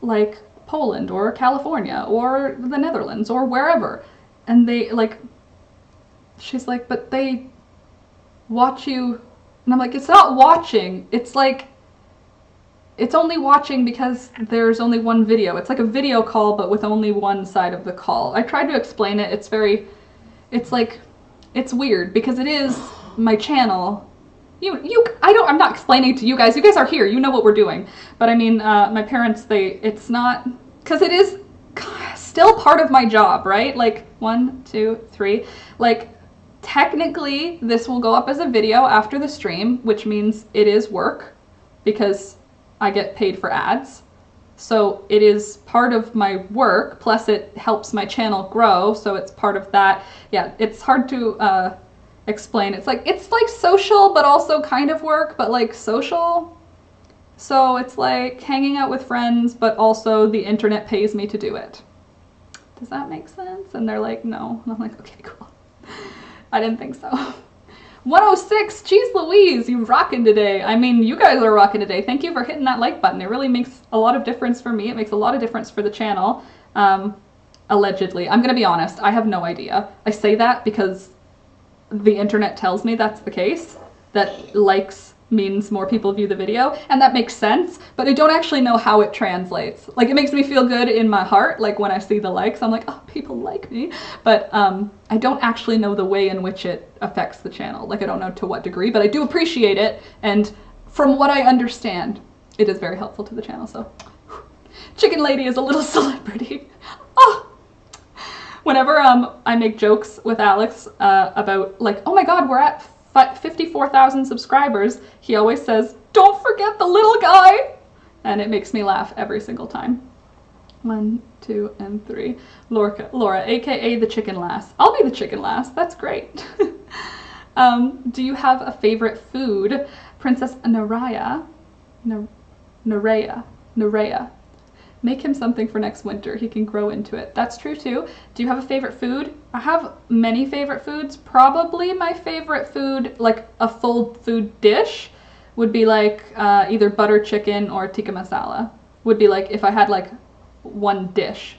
A: like, Poland or California or the Netherlands or wherever, and they, like, she's like, but they watch you, and I'm like, it's not watching, it's like, it's only watching because there's only one video. It's like a video call, but with only one side of the call. I tried to explain it. It's like, it's weird because it is my channel, I'm not explaining to you guys. You guys are here. You know what we're doing. But I mean, my parents, it's not, because it is still part of my job, right? Like 1, 2, 3. Like technically this will go up as a video after the stream, which means it is work because I get paid for ads. So it is part of my work, plus it helps my channel grow, so it's part of that. Yeah, it's hard to explain. It's like social, but also kind of work, but like social. So it's like hanging out with friends, but also the internet pays me to do it. Does that make sense? And they're like, no. And I'm like, okay, cool. I didn't think so. 106, geez Louise, you rocking today. I mean, you guys are rocking today. Thank you for hitting that like button. It really makes a lot of difference for me. It makes a lot of difference for the channel. Allegedly. I'm gonna be honest, I have no idea. I say that because the internet tells me that's the case, that likes means more people view the video, and that makes sense, but I don't actually know how it translates. Like, it makes me feel good in my heart, like when I see the likes, I'm like, oh, people like me, but I don't actually know the way in which it affects the channel. Like, I don't know to what degree, but I do appreciate it, and from what I understand, it is very helpful to the channel, so. Chicken Lady is a little celebrity. Oh! Whenever I make jokes with Alex about, like, oh my god, we're at 54,000 subscribers, he always says, don't forget the little guy! And it makes me laugh every single time. 1, 2, and 3. Laura, aka the chicken lass. I'll be the chicken lass, that's great. Do you have a favorite food? Princess Naraya. Naraya. Make him something for next winter. He can grow into it. That's true too. Do you have a favorite food? I have many favorite foods. Probably my favorite food, like a full food dish, would be like either butter chicken or tikka masala. Would be like if I had like one dish,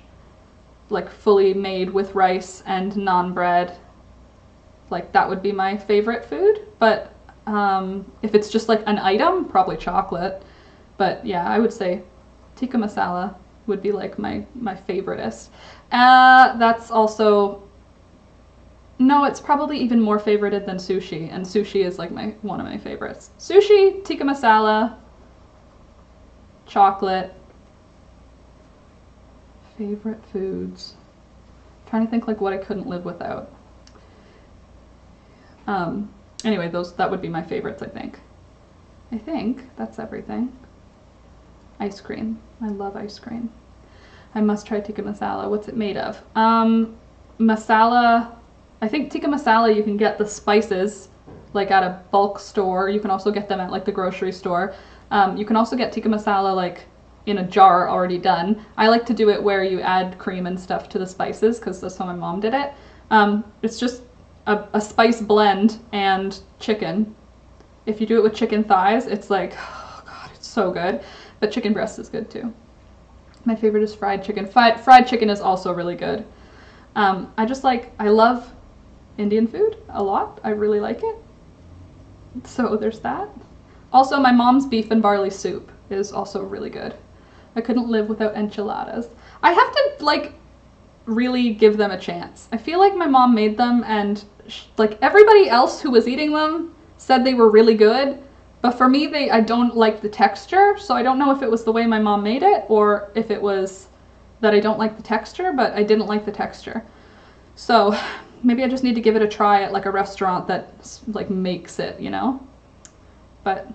A: like fully made with rice and naan bread. Like that would be my favorite food. But if it's just like an item, probably chocolate. But yeah, I would say tikka masala would be like my favoritist. That's also, no, it's probably even more favorited than sushi, and sushi is like one of my favorites. Sushi, tikka masala, chocolate. Favorite foods. I'm trying to think like what I couldn't live without. Anyway, that would be my favorites, I think. I think that's everything. Ice cream. I love ice cream. I must try tikka masala. What's it made of? Masala, I think tikka masala you can get the spices like at a bulk store. You can also get them at like the grocery store. You can also get tikka masala like in a jar already done. I like to do it where you add cream and stuff to the spices because that's how my mom did it. It's just a spice blend and chicken. If you do it with chicken thighs, it's like, oh god, it's so good. But chicken breast is good too. My favorite is fried chicken. Fried chicken is also really good. I love Indian food a lot. I really like it. So there's that. Also, my mom's beef and barley soup is also really good. I couldn't live without enchiladas. I have to like really give them a chance. I feel like my mom made them and like everybody else who was eating them said they were really good. But for me, I don't like the texture, so I don't know if it was the way my mom made it or if it was that I don't like the texture, but I didn't like the texture. So maybe I just need to give it a try at like a restaurant that like makes it, you know? But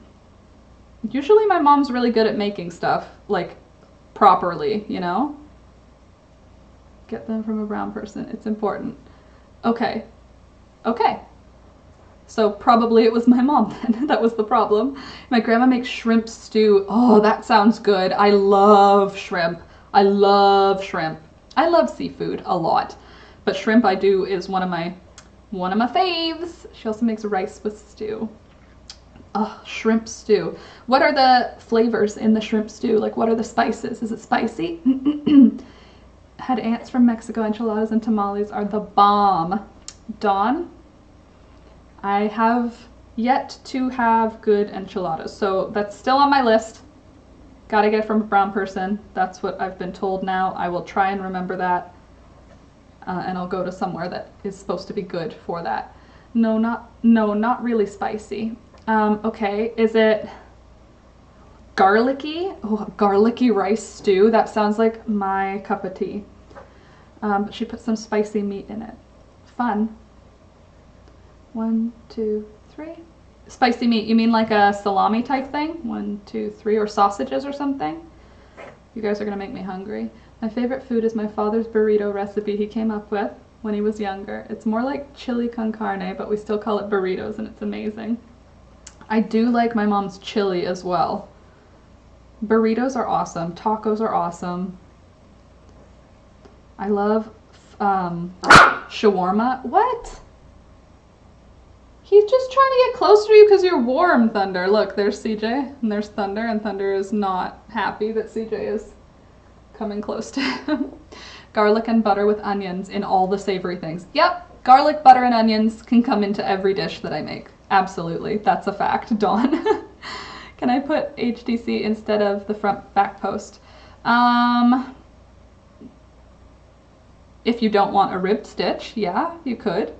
A: usually my mom's really good at making stuff like properly, you know? Get them from a brown person, it's important. Okay. So probably it was my mom then. That was the problem. My grandma makes shrimp stew. Oh, that sounds good. I love shrimp. I love shrimp. I love seafood a lot. But shrimp is one of my faves. She also makes rice with stew. Oh, shrimp stew. What are the flavors in the shrimp stew? Like what are the spices? Is it spicy? Had aunts from Mexico. Enchiladas and tamales are the bomb. Dawn? I have yet to have good enchiladas, so that's still on my list. Gotta get it from a brown person. That's what I've been told now. I will try and remember that, and I'll go to somewhere that is supposed to be good for that. No, not really spicy. Okay, is it garlicky? Oh, garlicky rice stew. That sounds like my cup of tea. But she put some spicy meat in it. Fun. 1, 2, 3. Spicy meat, you mean like a salami type thing? 1, 2, 3, or sausages or something? You guys are gonna make me hungry. My favorite food is my father's burrito recipe he came up with when he was younger. It's more like chili con carne, but we still call it burritos, and it's amazing. I do like my mom's chili as well. Burritos are awesome. Tacos are awesome. I love shawarma. What? He's just trying to get closer to you because you're warm, Thunder. Look, there's CJ, and there's Thunder, and Thunder is not happy that CJ is coming close to him. Garlic and butter with onions in all the savory things. Yep, garlic, butter, and onions can come into every dish that I make. Absolutely, that's a fact, Dawn. Can I put HDC instead of the front back post? If you don't want a ribbed stitch, yeah, you could.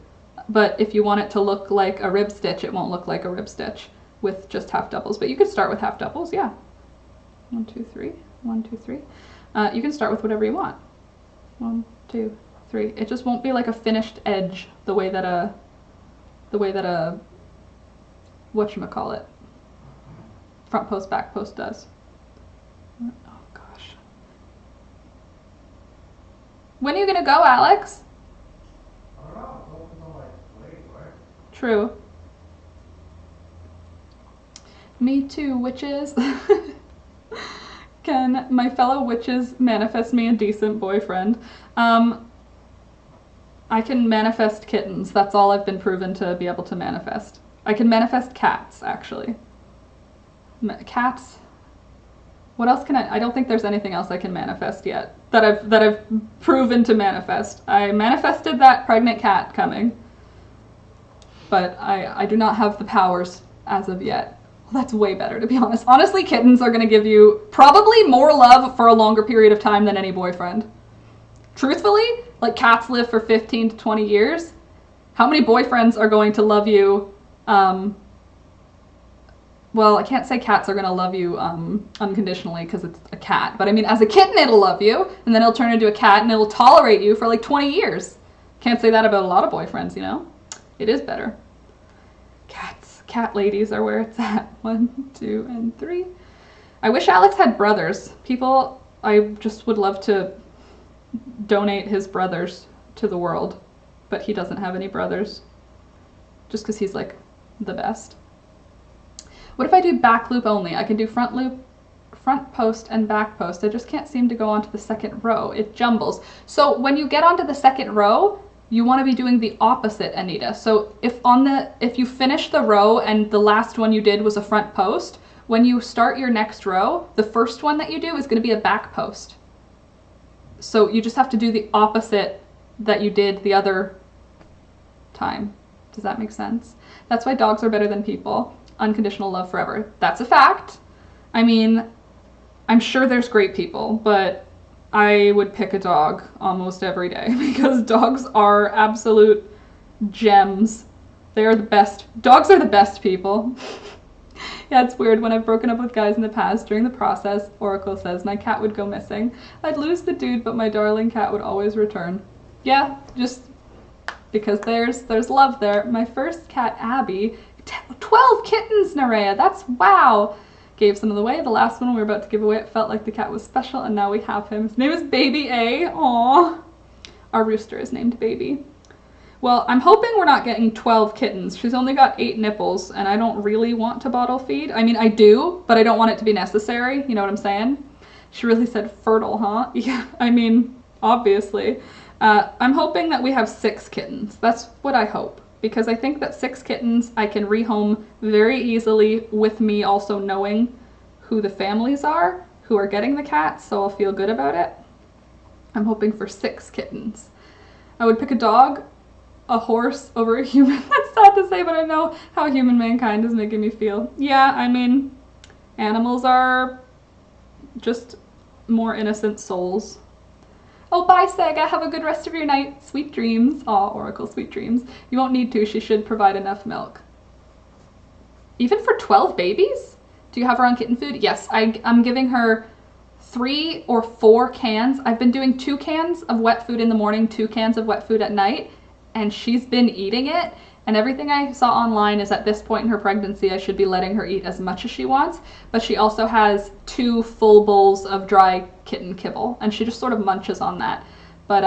A: But if you want it to look like a rib stitch, it won't look like a rib stitch with just half doubles. But you could start with half doubles, yeah. 1, 2, 3, 1, 2, 3. You can start with whatever you want. 1, 2, 3. It just won't be like a finished edge the way that a whatchamacallit, front post, back post does. Oh gosh. When are you gonna go, Alex?
C: I don't know, it's open till like late, right?
A: True. Me too, witches. Can my fellow witches manifest me a decent boyfriend? I can manifest kittens. That's all I've been proven to be able to manifest. I can manifest cats, actually. Cats. What else can I don't think there's anything else I can manifest yet that I've proven to manifest. I manifested that pregnant cat coming, but I do not have the powers as of yet. Well, that's way better, to be honest. Honestly, kittens are going to give you probably more love for a longer period of time than any boyfriend. Truthfully, like cats live for 15 to 20 years. How many boyfriends are going to love you? Well, I can't say cats are going to love you unconditionally because it's a cat. But I mean, as a kitten, it'll love you. And then it'll turn into a cat and it'll tolerate you for like 20 years. Can't say that about a lot of boyfriends, you know? It is better. Cats. Cat ladies are where it's at. 1, 2, and 3. I wish Alex had brothers. People, I just would love to donate his brothers to the world. But he doesn't have any brothers. Just because he's like the best. What if I do back loop only? I can do front loop, front post, and back post. I just can't seem to go onto the second row. It jumbles. So when you get onto the second row, you want to be doing the opposite, Anita. So if you finish the row and the last one you did was a front post, when you start your next row, the first one that you do is going to be a back post. So you just have to do the opposite that you did the other time. Does that make sense? That's why dogs are better than people. Unconditional love forever. That's a fact. I mean, I'm sure there's great people, but I would pick a dog almost every day because dogs are absolute gems. They are the best. Dogs are the best people. Yeah, it's weird. When I've broken up with guys in the past, during the process, Oracle says, my cat would go missing. I'd lose the dude, but my darling cat would always return. Yeah, just because there's love there. My first cat, Abby, 12 kittens, Nerea. That's wow. Gave some of the way. The last one we were about to give away, it felt like the cat was special, and now we have him. His name is Baby A. Aww. Our rooster is named Baby. Well, I'm hoping we're not getting 12 kittens. She's only got 8 nipples, and I don't really want to bottle feed. I mean, I do, but I don't want it to be necessary. You know what I'm saying? She really said fertile, huh? Yeah, I mean, obviously. I'm hoping that we have 6 kittens. That's what I hope. Because I think that 6 kittens I can rehome very easily with me also knowing who the families are, who are getting the cats, so I'll feel good about it. I'm hoping for 6 kittens. I would pick a dog, a horse over a human. That's sad to say, but I know how human mankind is making me feel. Yeah, I mean, animals are just more innocent souls. Oh, bye, Sega. Have a good rest of your night. Sweet dreams. Aw, Oracle, sweet dreams. You won't need to. She should provide enough milk. even for 12 babies? Do you have her on kitten food? Yes, I'm giving her 3 or 4 cans. I've been doing 2 cans of wet food in the morning, 2 cans of wet food at night, and she's been eating it. And everything I saw online is at this point in her pregnancy, I should be letting her eat as much as she wants, but she also has 2 full bowls of dry kitten kibble, and she just sort of munches on that. But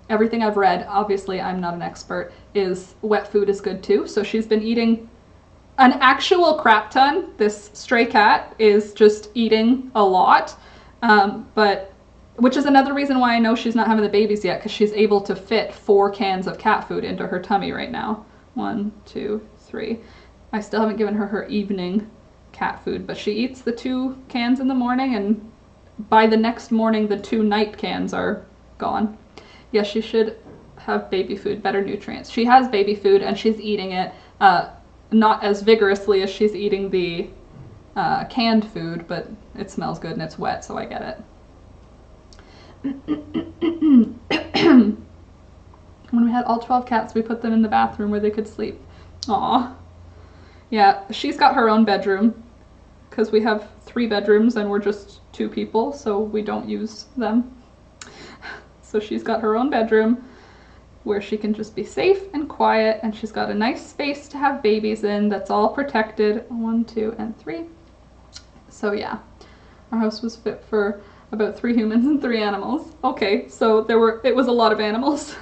A: everything I've read, obviously I'm not an expert, is wet food is good too. So she's been eating an actual crap ton. This stray cat is just eating a lot, which is another reason why I know she's not having the babies yet, because she's able to fit 4 cans of cat food into her tummy right now. 1, 2, 3. I still haven't given her her evening cat food, but she eats the 2 cans in the morning, and by the next morning the 2 night cans are gone. Yes, she should have baby food, better nutrients. She has baby food and she's eating it, not as vigorously as she's eating the canned food, but it smells good and it's wet, so I get it. When we had all 12 cats, we put them in the bathroom where they could sleep. Aw. Yeah, she's got her own bedroom, because we have 3 bedrooms and we're just 2 people, so we don't use them. So she's got her own bedroom where she can just be safe and quiet, and she's got a nice space to have babies in that's all protected. 1, 2, and 3. So yeah, our house was fit for about 3 humans and 3 animals. Okay, so it was a lot of animals.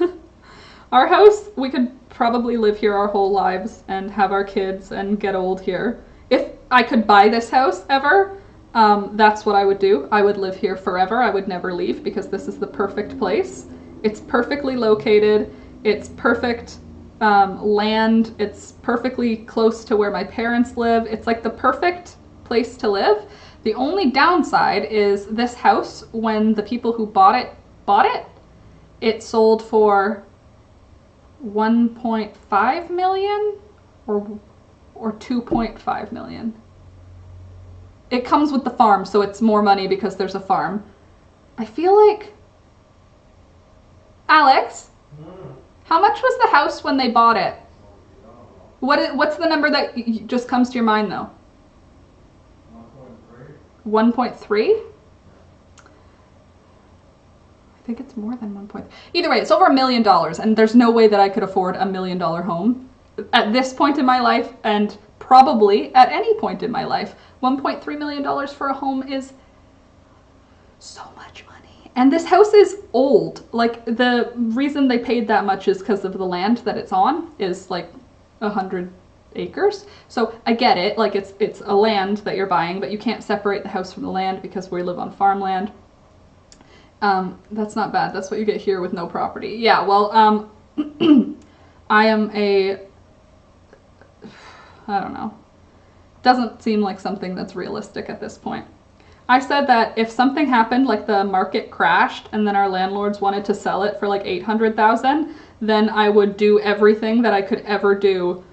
A: Our house, we could probably live here our whole lives and have our kids and get old here. If I could buy this house ever, that's what I would do. I would live here forever. I would never leave, because this is the perfect place. It's perfectly located. It's perfect land. It's perfectly close to where my parents live. It's like the perfect place to live. The only downside is this house, when the people who bought it, it sold for 1.5 million or 2.5 million. It comes with the farm, so it's more money because there's a farm. I feel like... Alex, how much was the house when they bought it? What's the number that just comes to your mind though? 1.3? I think it's more than 1. Either way, it's over $1 million, and there's no way that I could afford $1 million home at this point in my life, and probably at any point in my life. $1.3 million for a home is so much money. And this house is old. Like, the reason they paid that much is because of the land that it's on is like 100 acres. So I get it, like it's a land that you're buying, but you can't separate the house from the land because we live on farmland. That's not bad. That's what you get here with no property. Yeah, well, I am I don't know. Doesn't seem like something that's realistic at this point. I said that if something happened, like the market crashed and then our landlords wanted to sell it for like $800,000, then I would do everything that I could ever do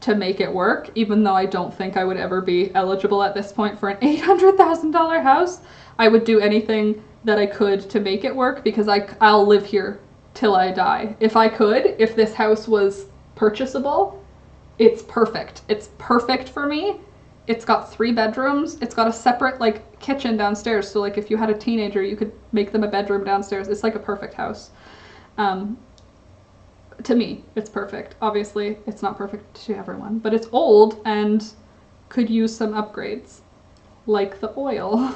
A: to make it work, even though I don't think I would ever be eligible at this point for an $800,000 house. I would do anything that I could to make it work, because I'll live here till I die. If I could, if this house was purchasable, it's perfect. It's perfect for me. It's got 3 bedrooms. It's got a separate like kitchen downstairs. So like if you had a teenager, you could make them a bedroom downstairs. It's like a perfect house. To me, it's perfect. Obviously, it's not perfect to everyone, but it's old and could use some upgrades, like the oil.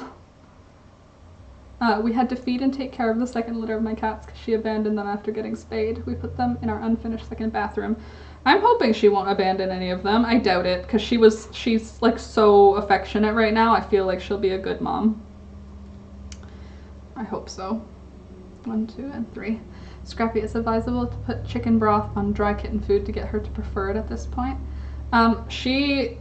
A: We had to feed and take care of the second litter of my cats because she abandoned them after getting spayed. We put them in our unfinished second bathroom. I'm hoping she won't abandon any of them. I doubt it, because she's like so affectionate right now. I feel like she'll be a good mom. I hope so. 1, 2, and 3. Scrappy, it's advisable to put chicken broth on dry kitten food to get her to prefer it at this point. She'll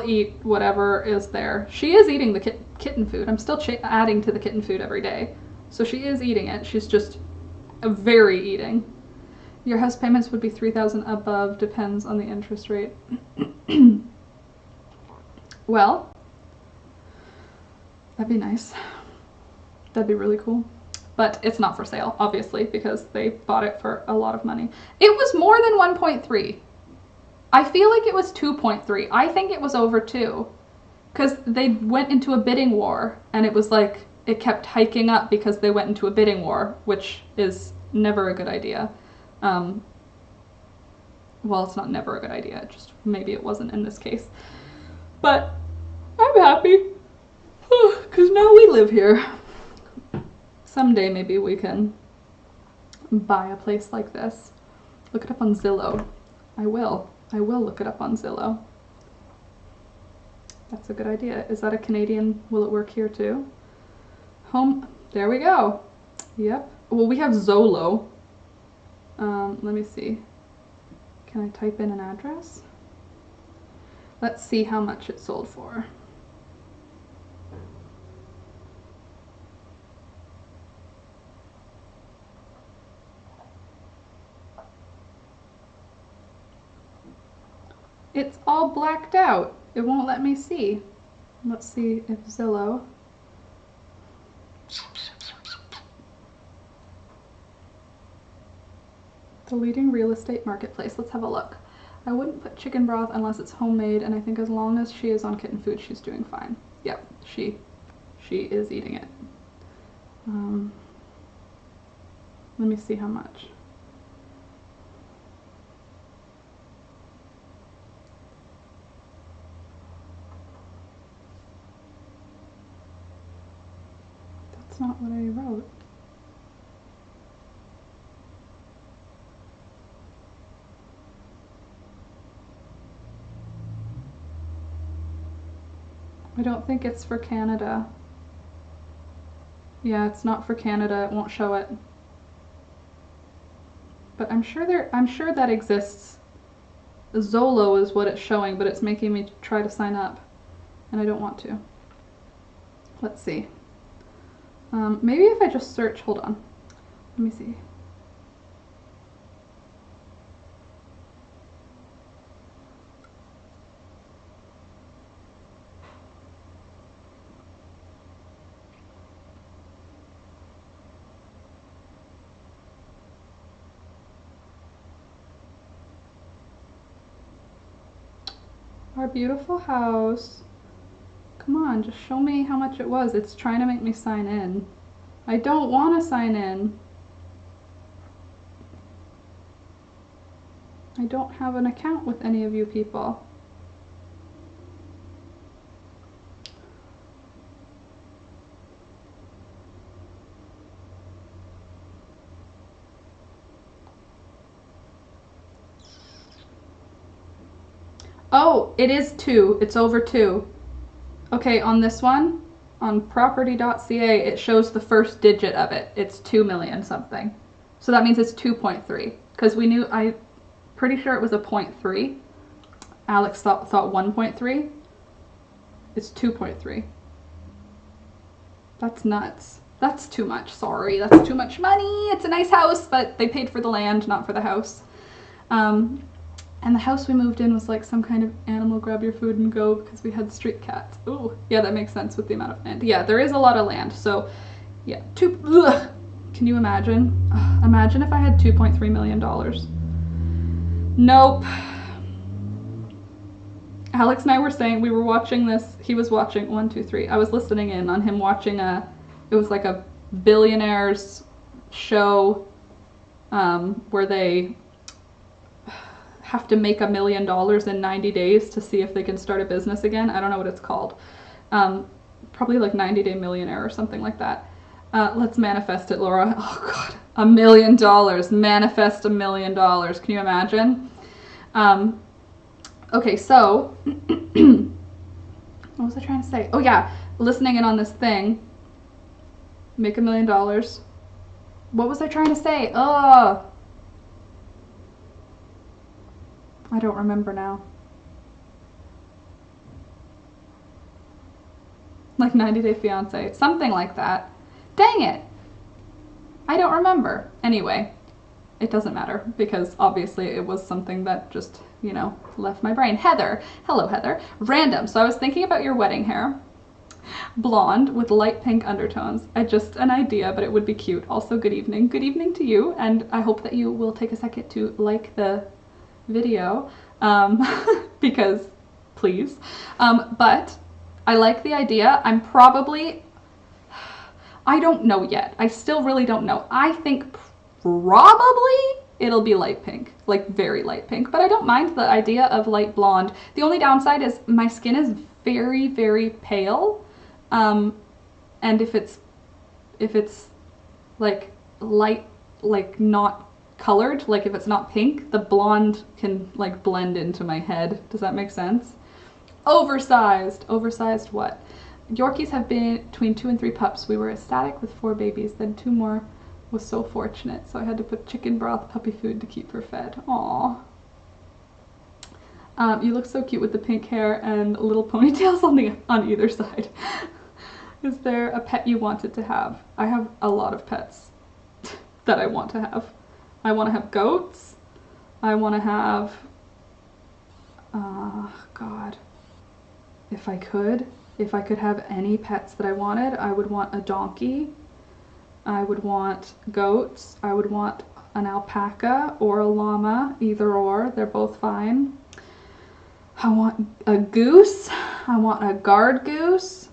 A: eat whatever is there. She is eating the kitten food. I'm still adding to the kitten food every day. So she is eating it. She's just very eating. Your house payments would be $3,000 above, depends on the interest rate. Well, that'd be nice. That'd be really cool. But it's not for sale, obviously, because they bought it for a lot of money. It was more than 1.3. I feel like it was 2.3. I think it was over 2. Because they went into a bidding war, and it was like, it kept hiking up because they went into a bidding war, which is never a good idea. Well, it's not never a good idea, just maybe it wasn't in this case. But I'm happy, because now we live here. Someday maybe we can buy a place like this. Look it up on Zillow. I will look it up on Zillow. That's a good idea. Is that a Canadian? Will it work here too? Home. There we go. Yep. Well, we have Zolo. Let me see. Can I type in an address? Let's see how much it sold for. It's all blacked out. It won't let me see. Let's see if Zillow. The leading real estate marketplace. Let's have a look. I wouldn't put chicken broth unless it's homemade, and I think as long as she is on kitten food, she's doing fine. Yep, she is eating it. Let me see how much. That's not what I wrote. I don't think it's for Canada. Yeah, it's not for Canada. It won't show it. But I'm sure that exists. Zolo is what it's showing, but it's making me try to sign up, and I don't want to. Let's see. Maybe if I just search, hold on. Let me see. Our beautiful house. Come on, just show me how much it was. It's trying to make me sign in. I don't want to sign in. I don't have an account with any of you people. Oh, it is 2. It's over 2. Okay, on this one, on property.ca, it shows the first digit of it. It's 2 million something. So that means it's 2.3. Because we knew, I'm pretty sure it was a 0.3. Alex thought 1.3. It's 2.3. That's nuts. That's too much. Sorry, that's too much money. It's a nice house, but they paid for the land, not for the house. And the house we moved in was like some kind of animal grab your food and go because we had street cats. Ooh, yeah, that makes sense with the amount of land. Yeah, there is a lot of land. So, yeah, can you imagine? Imagine if I had $2.3 million. Nope. Alex and I were saying, we were watching this. He was watching, 1, 2, 3. I was listening in on him watching it was like a billionaires show where they have to make $1 million in 90 days to see if they can start a business again. I don't know what it's called. Probably like 90 Day Millionaire or something like that. Let's manifest it, Laura. Oh God, $1 million. Manifest $1 million. Can you imagine? Okay, so what was I trying to say? Oh yeah, listening in on this thing. Make $1 million. What was I trying to say? I don't remember now. Like 90 Day Fiancé, something like that. Dang it! I don't remember. Anyway, it doesn't matter because obviously it was something that just, you know, left my brain. Heather. Hello, Heather. Random. So I was thinking about your wedding hair. Blonde with light pink undertones. Just an idea, but it would be cute. Also, good evening. Good evening to you, and I hope that you will take a second to like the video. because please. But I like the idea. I don't know yet. I still really don't know. I think probably it'll be light pink, like very light pink, but I don't mind the idea of light blonde. The only downside is my skin is very, very pale. And if it's like light, like not colored, like if it's not pink, the blonde can like blend into my head. Does that make sense? Oversized what? Yorkies have been between 2 and 3 pups. We were ecstatic with 4 babies, then 2 more. Was so fortunate, so I had to put chicken broth puppy food to keep her fed. Aww. You look so cute with the pink hair and little ponytails on either side. Is there a pet you wanted to have? I have a lot of pets that I want to have. I want to have goats. I want to have, God, if I could have any pets that I wanted, I would want a donkey. I would want goats. I would want an alpaca or a llama, either or, they're both fine. I want a goose. I want a guard goose.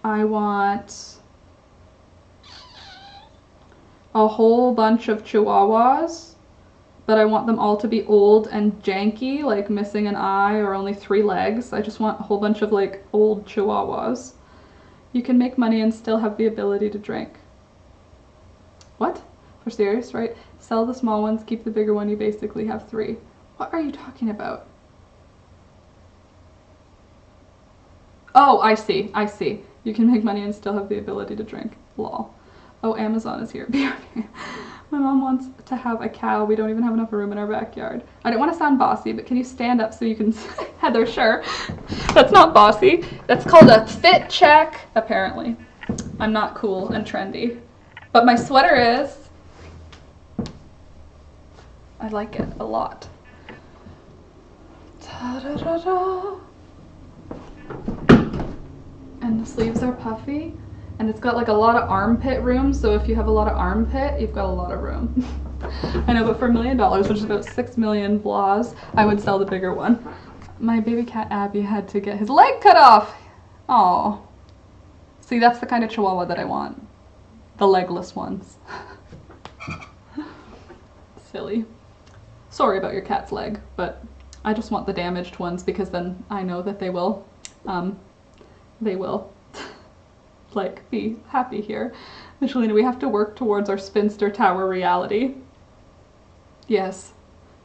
A: I want a whole bunch of chihuahuas, but I want them all to be old and janky, like missing an eye or only 3 legs. I just want a whole bunch of like old chihuahuas. You can make money and still have the ability to drink. What? For serious, right? Sell the small ones, keep the bigger one, you basically have 3. What are you talking about? Oh, I see. You can make money and still have the ability to drink. Lol. Oh, Amazon is here. My mom wants to have a cow. We don't even have enough room in our backyard. I don't want to sound bossy, but can you stand up so you can... Heather, sure. That's not bossy. That's called a fit check, apparently. I'm not cool and trendy. But my sweater is. I like it a lot. Ta-da-da-da. And the sleeves are puffy. And it's got like a lot of armpit room, so if you have a lot of armpit, you've got a lot of room. I know, but for $1 million, which is about 6 million blahs, I would sell the bigger one. My baby cat Abby had to get his leg cut off. Aw. See, that's the kind of chihuahua that I want. The legless ones. Silly. Sorry about your cat's leg, but I just want the damaged ones because then I know that they will like be happy here. Michelina, we have to work towards our spinster tower reality. Yes,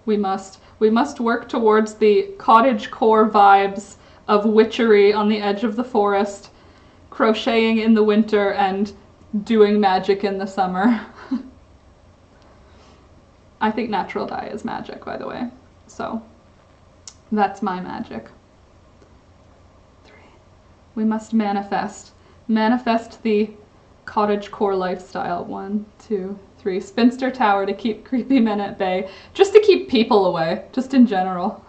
A: we must. We must work towards the cottage core vibes of witchery on the edge of the forest, crocheting in the winter and doing magic in the summer. I think natural dye is magic, by the way. So that's my magic. 3. We must manifest. Manifest the cottage core lifestyle. 1, 2, 3. Spinster tower to keep creepy men at bay. Just to keep people away. Just in general.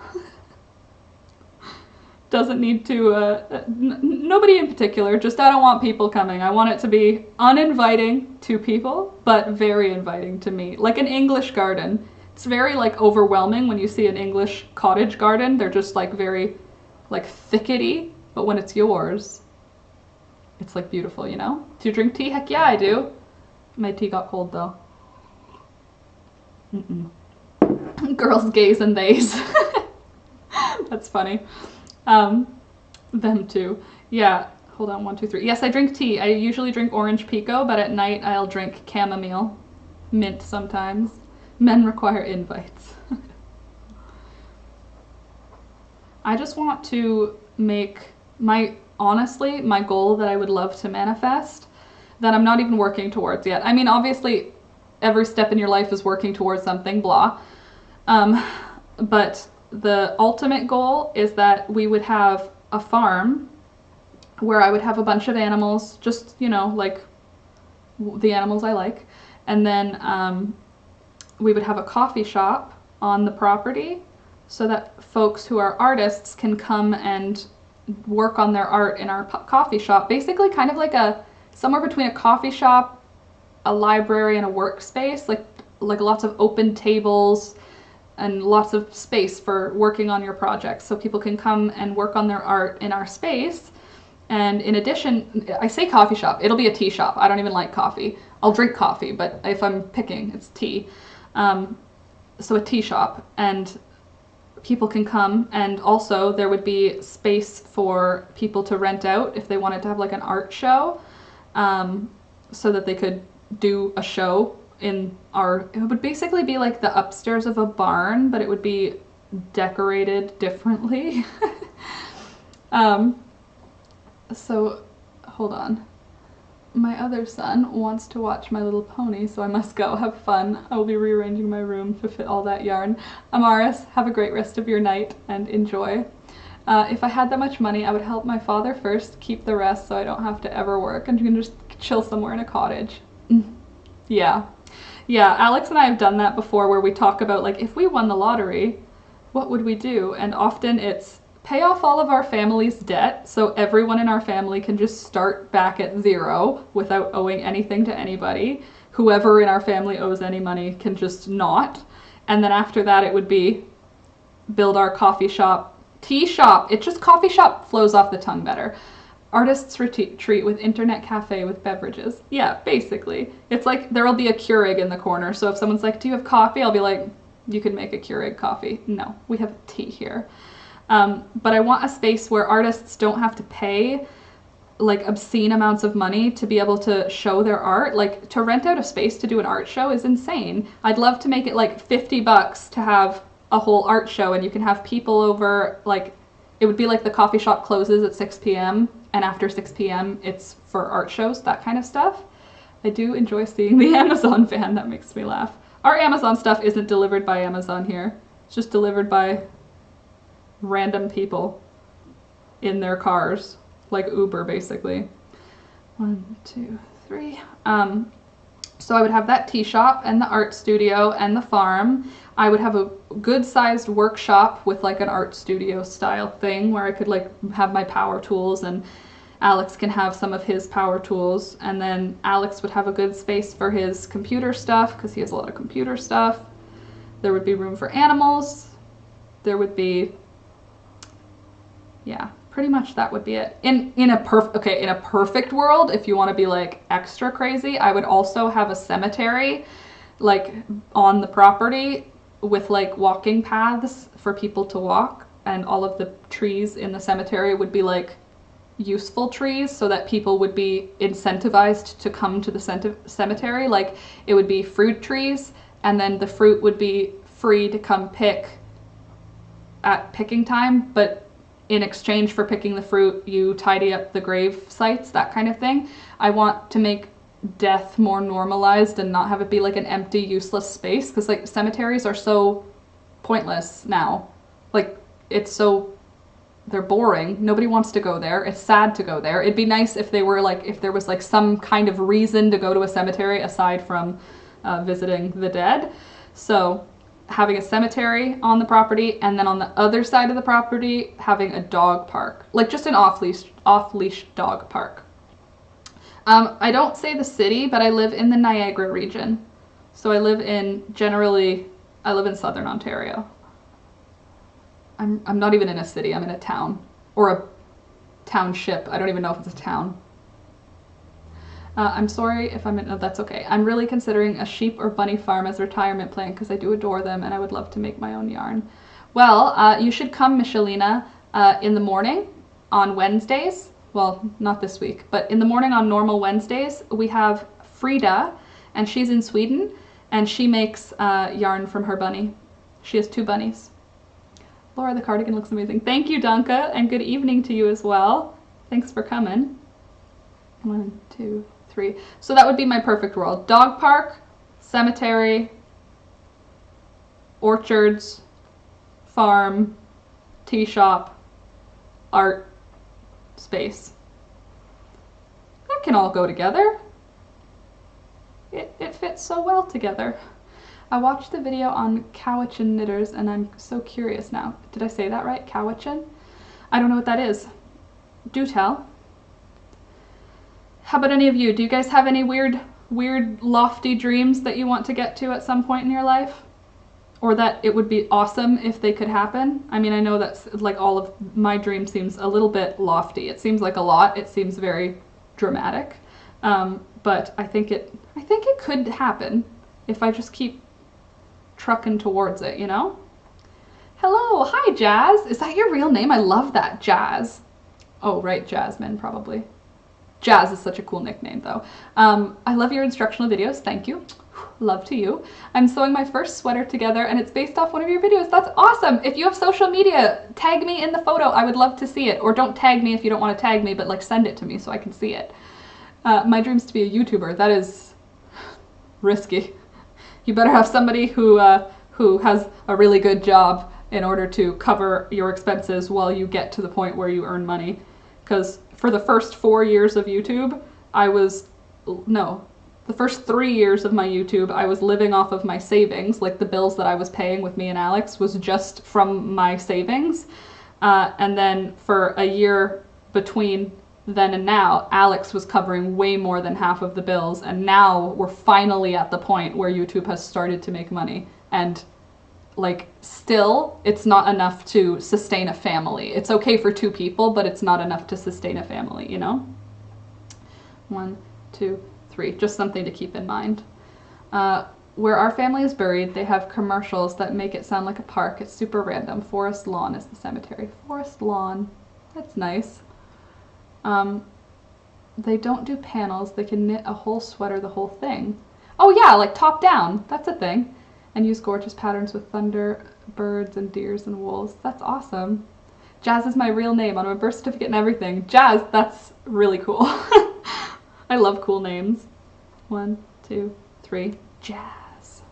A: Doesn't need to, nobody in particular, just I don't want people coming. I want it to be uninviting to people, but very inviting to me. Like an English garden. It's very like overwhelming when you see an English cottage garden. They're just like very like thickety, but when it's yours, it's like beautiful, you know? Do you drink tea? Heck yeah, I do. My tea got cold though. Girls, gays, and theys. That's funny. Them too. Yeah, hold on, 1, 2, 3. Yes, I drink tea. I usually drink orange pico, but at night I'll drink chamomile. Mint sometimes. Men require invites. I just want to make honestly, my goal that I would love to manifest, that I'm not even working towards yet. I mean, obviously, every step in your life is working towards something, blah. But the ultimate goal is that we would have a farm where I would have a bunch of animals, just, you know, like the animals I like. And then we would have a coffee shop on the property so that folks who are artists can come and work on their art in our coffee shop. Basically kind of like somewhere between a coffee shop, a library, and a workspace, like lots of open tables, and lots of space for working on your projects, so people can come and work on their art in our space. And in addition, I say coffee shop, it'll be a tea shop. I don't even like coffee. I'll drink coffee, but if I'm picking, it's tea. So a tea shop, and people can come, and also there would be space for people to rent out if they wanted to have like an art show, so that they could do a show in our, it would basically be like the upstairs of a barn, but it would be decorated differently. So hold on. My other son wants to watch My Little Pony, so I must go have fun. I will be rearranging my room to fit all that yarn. Amaris, have a great rest of your night and enjoy. If I had that much money, I would help my father first, keep the rest so I don't have to ever work and you can just chill somewhere in a cottage. Yeah. Yeah, Alex and I have done that before, where we talk about, like, if we won the lottery, what would we do? And often it's pay off all of our family's debt so everyone in our family can just start back at zero without owing anything to anybody. Whoever in our family owes any money can just not. And then after that it would be build our coffee shop, tea shop. It just, coffee shop flows off the tongue better. Artist's retreat with internet cafe with beverages. Yeah, basically. It's like there will be a Keurig in the corner, so if someone's like, do you have coffee? I'll be like, you can make a Keurig coffee. No, we have tea here. But I want a space where artists don't have to pay like obscene amounts of money to be able to show their art. Like, to rent out a space to do an art show is insane. I'd love to make it like $50 to have a whole art show, and you can have people over, like, it would be like the coffee shop closes at 6 p.m. and after 6 p.m. it's for art shows, that kind of stuff. I do enjoy seeing the Amazon van, that makes me laugh. Our Amazon stuff isn't delivered by Amazon here. It's just delivered by random people in their cars, like Uber basically. 1, 2, 3. So I would have that tea shop and the art studio and the farm. I would have a good sized workshop with like an art studio style thing where I could like have my power tools, and Alex can have some of his power tools, and then Alex would have a good space for his computer stuff because he has a lot of computer stuff. There would be room for animals. There would be, yeah, pretty much that would be it. In a perfect world, if you want to be like extra crazy, I would also have a cemetery like on the property with like walking paths for people to walk, and all of the trees in the cemetery would be like useful trees so that people would be incentivized to come to the cemetery. Like, it would be fruit trees, and then the fruit would be free to come pick at picking time, but in exchange for picking the fruit, you tidy up the grave sites, that kind of thing. I want to make death more normalized and not have it be like an empty, useless space, because like cemeteries are so pointless now. Like, it's so, they're boring. Nobody wants to go there. It's sad to go there. It'd be nice if they were like, if there was like some kind of reason to go to a cemetery aside from visiting the dead. So having a cemetery on the property, and then on the other side of the property having a dog park, like just an off-leash dog park. I don't say the city, but I live in the Niagara region. So I live in Southern Ontario. I'm not even in a city, I'm in a town, or a township. I don't even know if it's a town. I'm sorry if I'm in, no, that's okay. I'm really considering a sheep or bunny farm as a retirement plan because I do adore them and I would love to make my own yarn. Well, you should come, Michelina, in the morning on Wednesdays. Well, not this week, but in the morning on normal Wednesdays, we have Frida, and she's in Sweden, and she makes yarn from her bunny. She has 2 bunnies. Laura, the cardigan looks amazing. Thank you, Danka, and good evening to you as well. Thanks for coming. 1, 2, 3. So that would be my perfect world. Dog park, cemetery, orchards, farm, tea shop, art space. That can all go together. It fits so well together. I watched the video on Cowichan knitters and I'm so curious now. Did I say that right? Cowichan? I don't know what that is. Do tell. How about any of you? Do you guys have any weird lofty dreams that you want to get to at some point in your life? or that it would be awesome if they could happen. I mean, I know that's like all of my dream seems a little bit lofty. It seems like a lot. It seems very dramatic. But I think it could happen if I just keep trucking towards it, you know? Hello, hi Jazz. Is that your real name? I love that, Jazz. Oh, right, Jasmine, probably. Jazz is such a cool nickname, though. I love your instructional videos. Thank you. Love to you. I'm sewing my first sweater together, and it's based off one of your videos. That's awesome. If you have social media, tag me in the photo. I would love to see it. Or don't tag me if you don't want to tag me, but like send it to me so I can see it. My dream is to be a YouTuber. That is risky. You better have somebody who has a really good job in order to cover your expenses while you get to the point where you earn money. Because for the first 4 years of YouTube, the first 3 years of my YouTube, I was living off of my savings. Like the bills that I was paying with me and Alex was just from my savings. And then for a year between then and now, Alex was covering way more than half of the bills. And now we're finally at the point where YouTube has started to make money. And like still, it's not enough to sustain a family. It's okay for 2 people, but it's not enough to sustain a family, you know? 1, 2, 3, just something to keep in mind. Where our family is buried, they have commercials that make it sound like a park. It's super random. Forest lawn is the cemetery. Forest lawn, that's nice. They don't do panels. They can knit a whole sweater, the whole thing. Oh yeah, like top down, that's a thing. And use gorgeous patterns with thunder, birds, and deers and wolves. That's awesome. Jazz is my real name on my birth certificate and everything. Jazz, that's really cool. I love cool names. 1, 2, 3, Jazz.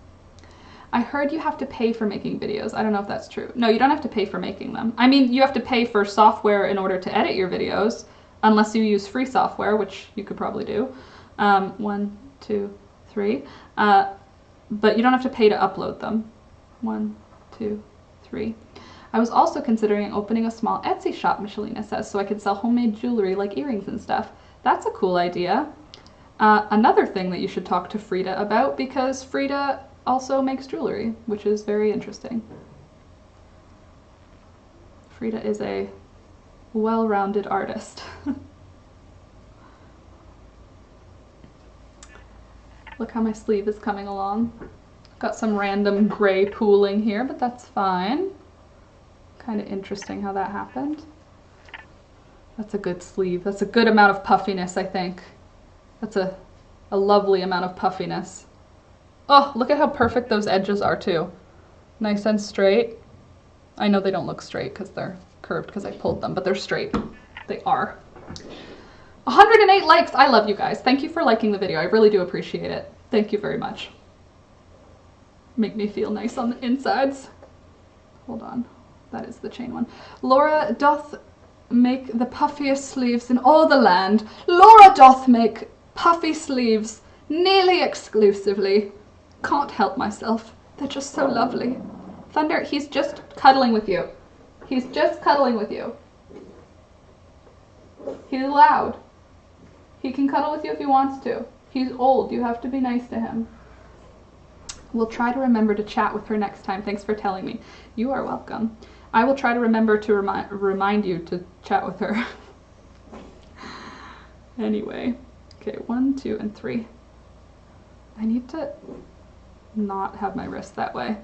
A: I heard you have to pay for making videos. I don't know if that's true. No, you don't have to pay for making them. I mean, you have to pay for software in order to edit your videos, unless you use free software, which you could probably do. 1, 2, 3. But you don't have to pay to upload them. 1, 2, 3. I was also considering opening a small Etsy shop, Michelina says, so I could sell homemade jewelry like earrings and stuff. That's a cool idea. Another thing that you should talk to Frida about, because Frida also makes jewelry, which is very interesting. Frida is a well-rounded artist. Look how my sleeve is coming along. Got some random gray pooling here, but that's fine. Kind of interesting how that happened. That's a good sleeve. That's a good amount of puffiness, I think. That's a lovely amount of puffiness. Oh, look at how perfect those edges are too. Nice and straight. I know they don't look straight because they're curved because I pulled them, but they're straight. They are. 108 likes. I love you guys. Thank you for liking the video. I really do appreciate it. Thank you very much. Make me feel nice on the insides. Hold on. That is the chain one. Laura doth make the puffiest sleeves in all the land. Laura doth make puffy sleeves nearly exclusively. Can't help myself. They're just so lovely. Thunder, he's just cuddling with you. He's just cuddling with you. He's loud. He can cuddle with you if he wants to. He's old. You have to be nice to him. We'll try to remember to chat with her next time. Thanks for telling me. You are welcome. I will try to remember to remind you to chat with her. Anyway. Okay, 1, 2, and 3. I need to not have my wrist that way.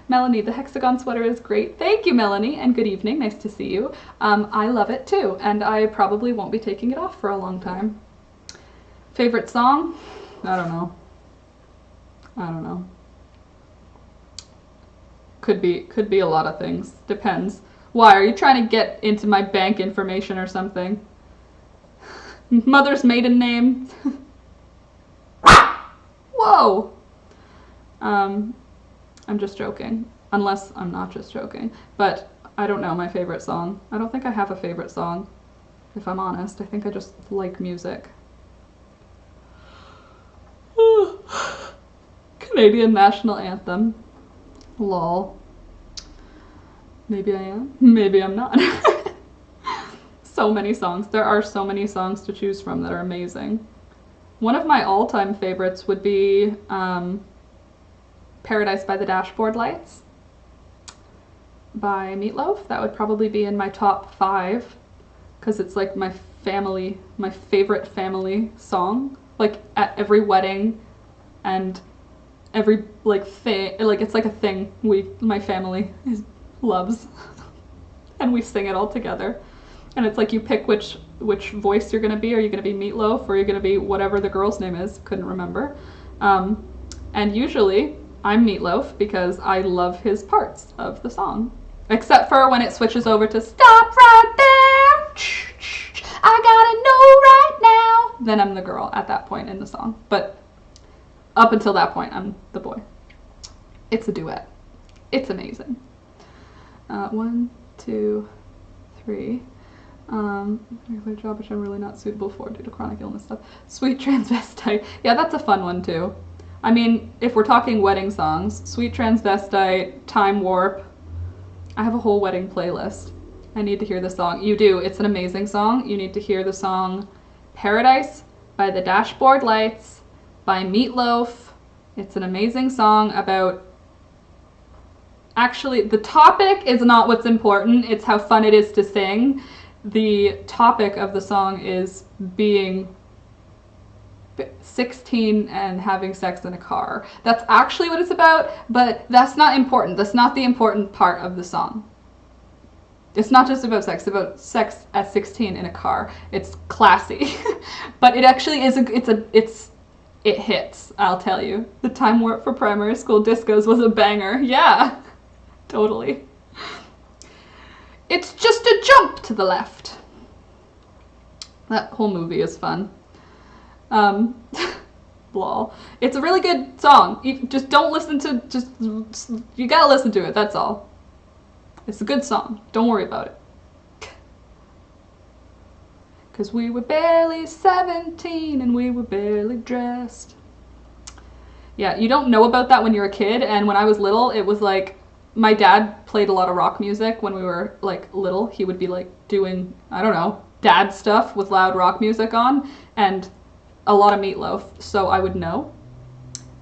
A: Melanie, the hexagon sweater is great. Thank you, Melanie, and good evening. Nice to see you. I love it too, and I probably won't be taking it off for a long time. Favorite song? I don't know. I don't know. Could be a lot of things. Depends. Why? Are you trying to get into my bank information or something? Mother's maiden name? Whoa! I'm just joking. Unless I'm not just joking. But I don't know my favorite song. I don't think I have a favorite song. If I'm honest, I think I just like music. Canadian National Anthem. Lol. Maybe I am. Maybe I'm not. So many songs. There are so many songs to choose from that are amazing. One of my all-time favorites would be Paradise by the Dashboard Lights. by Meatloaf. That would probably be in my top 5 because it's like my favorite family song. Like at every wedding and every like thing, like it's like a thing my family loves, and we sing it all together. And it's like you pick which voice you're gonna be. Are you gonna be Meatloaf or are you gonna be whatever the girl's name is? Couldn't remember. And usually I'm Meatloaf because I love his parts of the song. Except for when it switches over to stop right there, I gotta know right now. Then I'm the girl at that point in the song. But up until that point, I'm the boy. It's a duet. It's amazing. 1, 2, 3. Regular job, which I'm really not suitable for due to chronic illness stuff. Sweet Transvestite. Yeah, that's a fun one too. I mean, if we're talking wedding songs, Sweet Transvestite, Time Warp. I have a whole wedding playlist. I need to hear the song. You do. It's an amazing song. You need to hear the song Paradise by the Dashboard Lights by Meatloaf. It's an amazing song about... Actually, the topic is not what's important. It's how fun it is to sing. The topic of the song is being 16 and having sex in a car. That's actually what it's about, but that's not important. That's not the important part of the song. It's not just about sex. It's about sex at 16 in a car. It's classy. But it actually is it hits, I'll tell you. The Time Warp for Primary School Discos was a banger. Yeah, totally. It's just a jump to the left. That whole movie is fun. Lol. It's a really good song. You just don't listen to, you gotta listen to it, that's all. It's a good song. Don't worry about it. 'Cause we were barely 17 and we were barely dressed. Yeah, you don't know about that when you're a kid, and when I was little, it was like, my dad played a lot of rock music when we were like little. He would be like doing, I don't know, dad stuff with loud rock music on, and a lot of Meatloaf, so I would know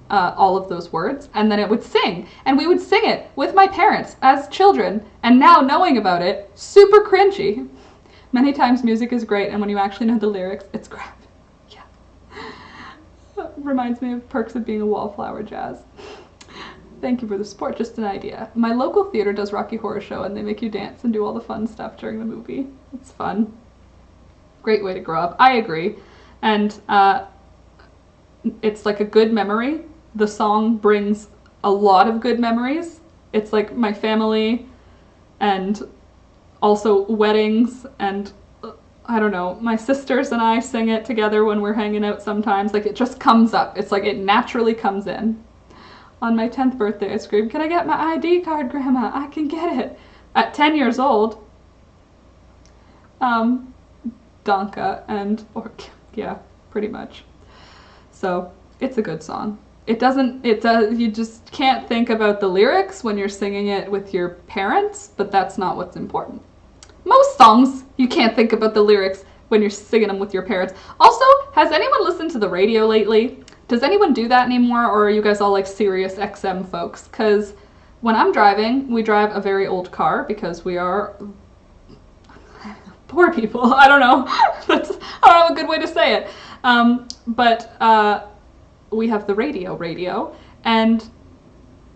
A: all of those words, and then it would sing, and we would sing it with my parents as children, and now knowing about it, super cringy. Many times music is great, and when you actually know the lyrics, it's crap. Yeah. Reminds me of Perks of Being a Wallflower Jazz. Thank you for the support, just an idea. My local theater does Rocky Horror Show, and they make you dance and do all the fun stuff during the movie. It's fun. Great way to grow up. I agree. And it's like a good memory. The song brings a lot of good memories. It's like my family and also weddings, and I don't know, my sisters and I sing it together when we're hanging out sometimes. Like it just comes up. It's like it naturally comes in. On my 10th birthday I screamed, "Can I get my ID card, Grandma? I can get it." At 10 years old. Donka and... Yeah, pretty much. So it's a good song. You just can't think about the lyrics when you're singing it with your parents, but that's not what's important. Most songs, you can't think about the lyrics when you're singing them with your parents. Also, has anyone listened to the radio lately? Does anyone do that anymore, or are you guys all like Sirius XM folks? Because when I'm driving, we drive a very old car because we are poor people. I don't know. I don't have a good way to say it. But we have the radio, and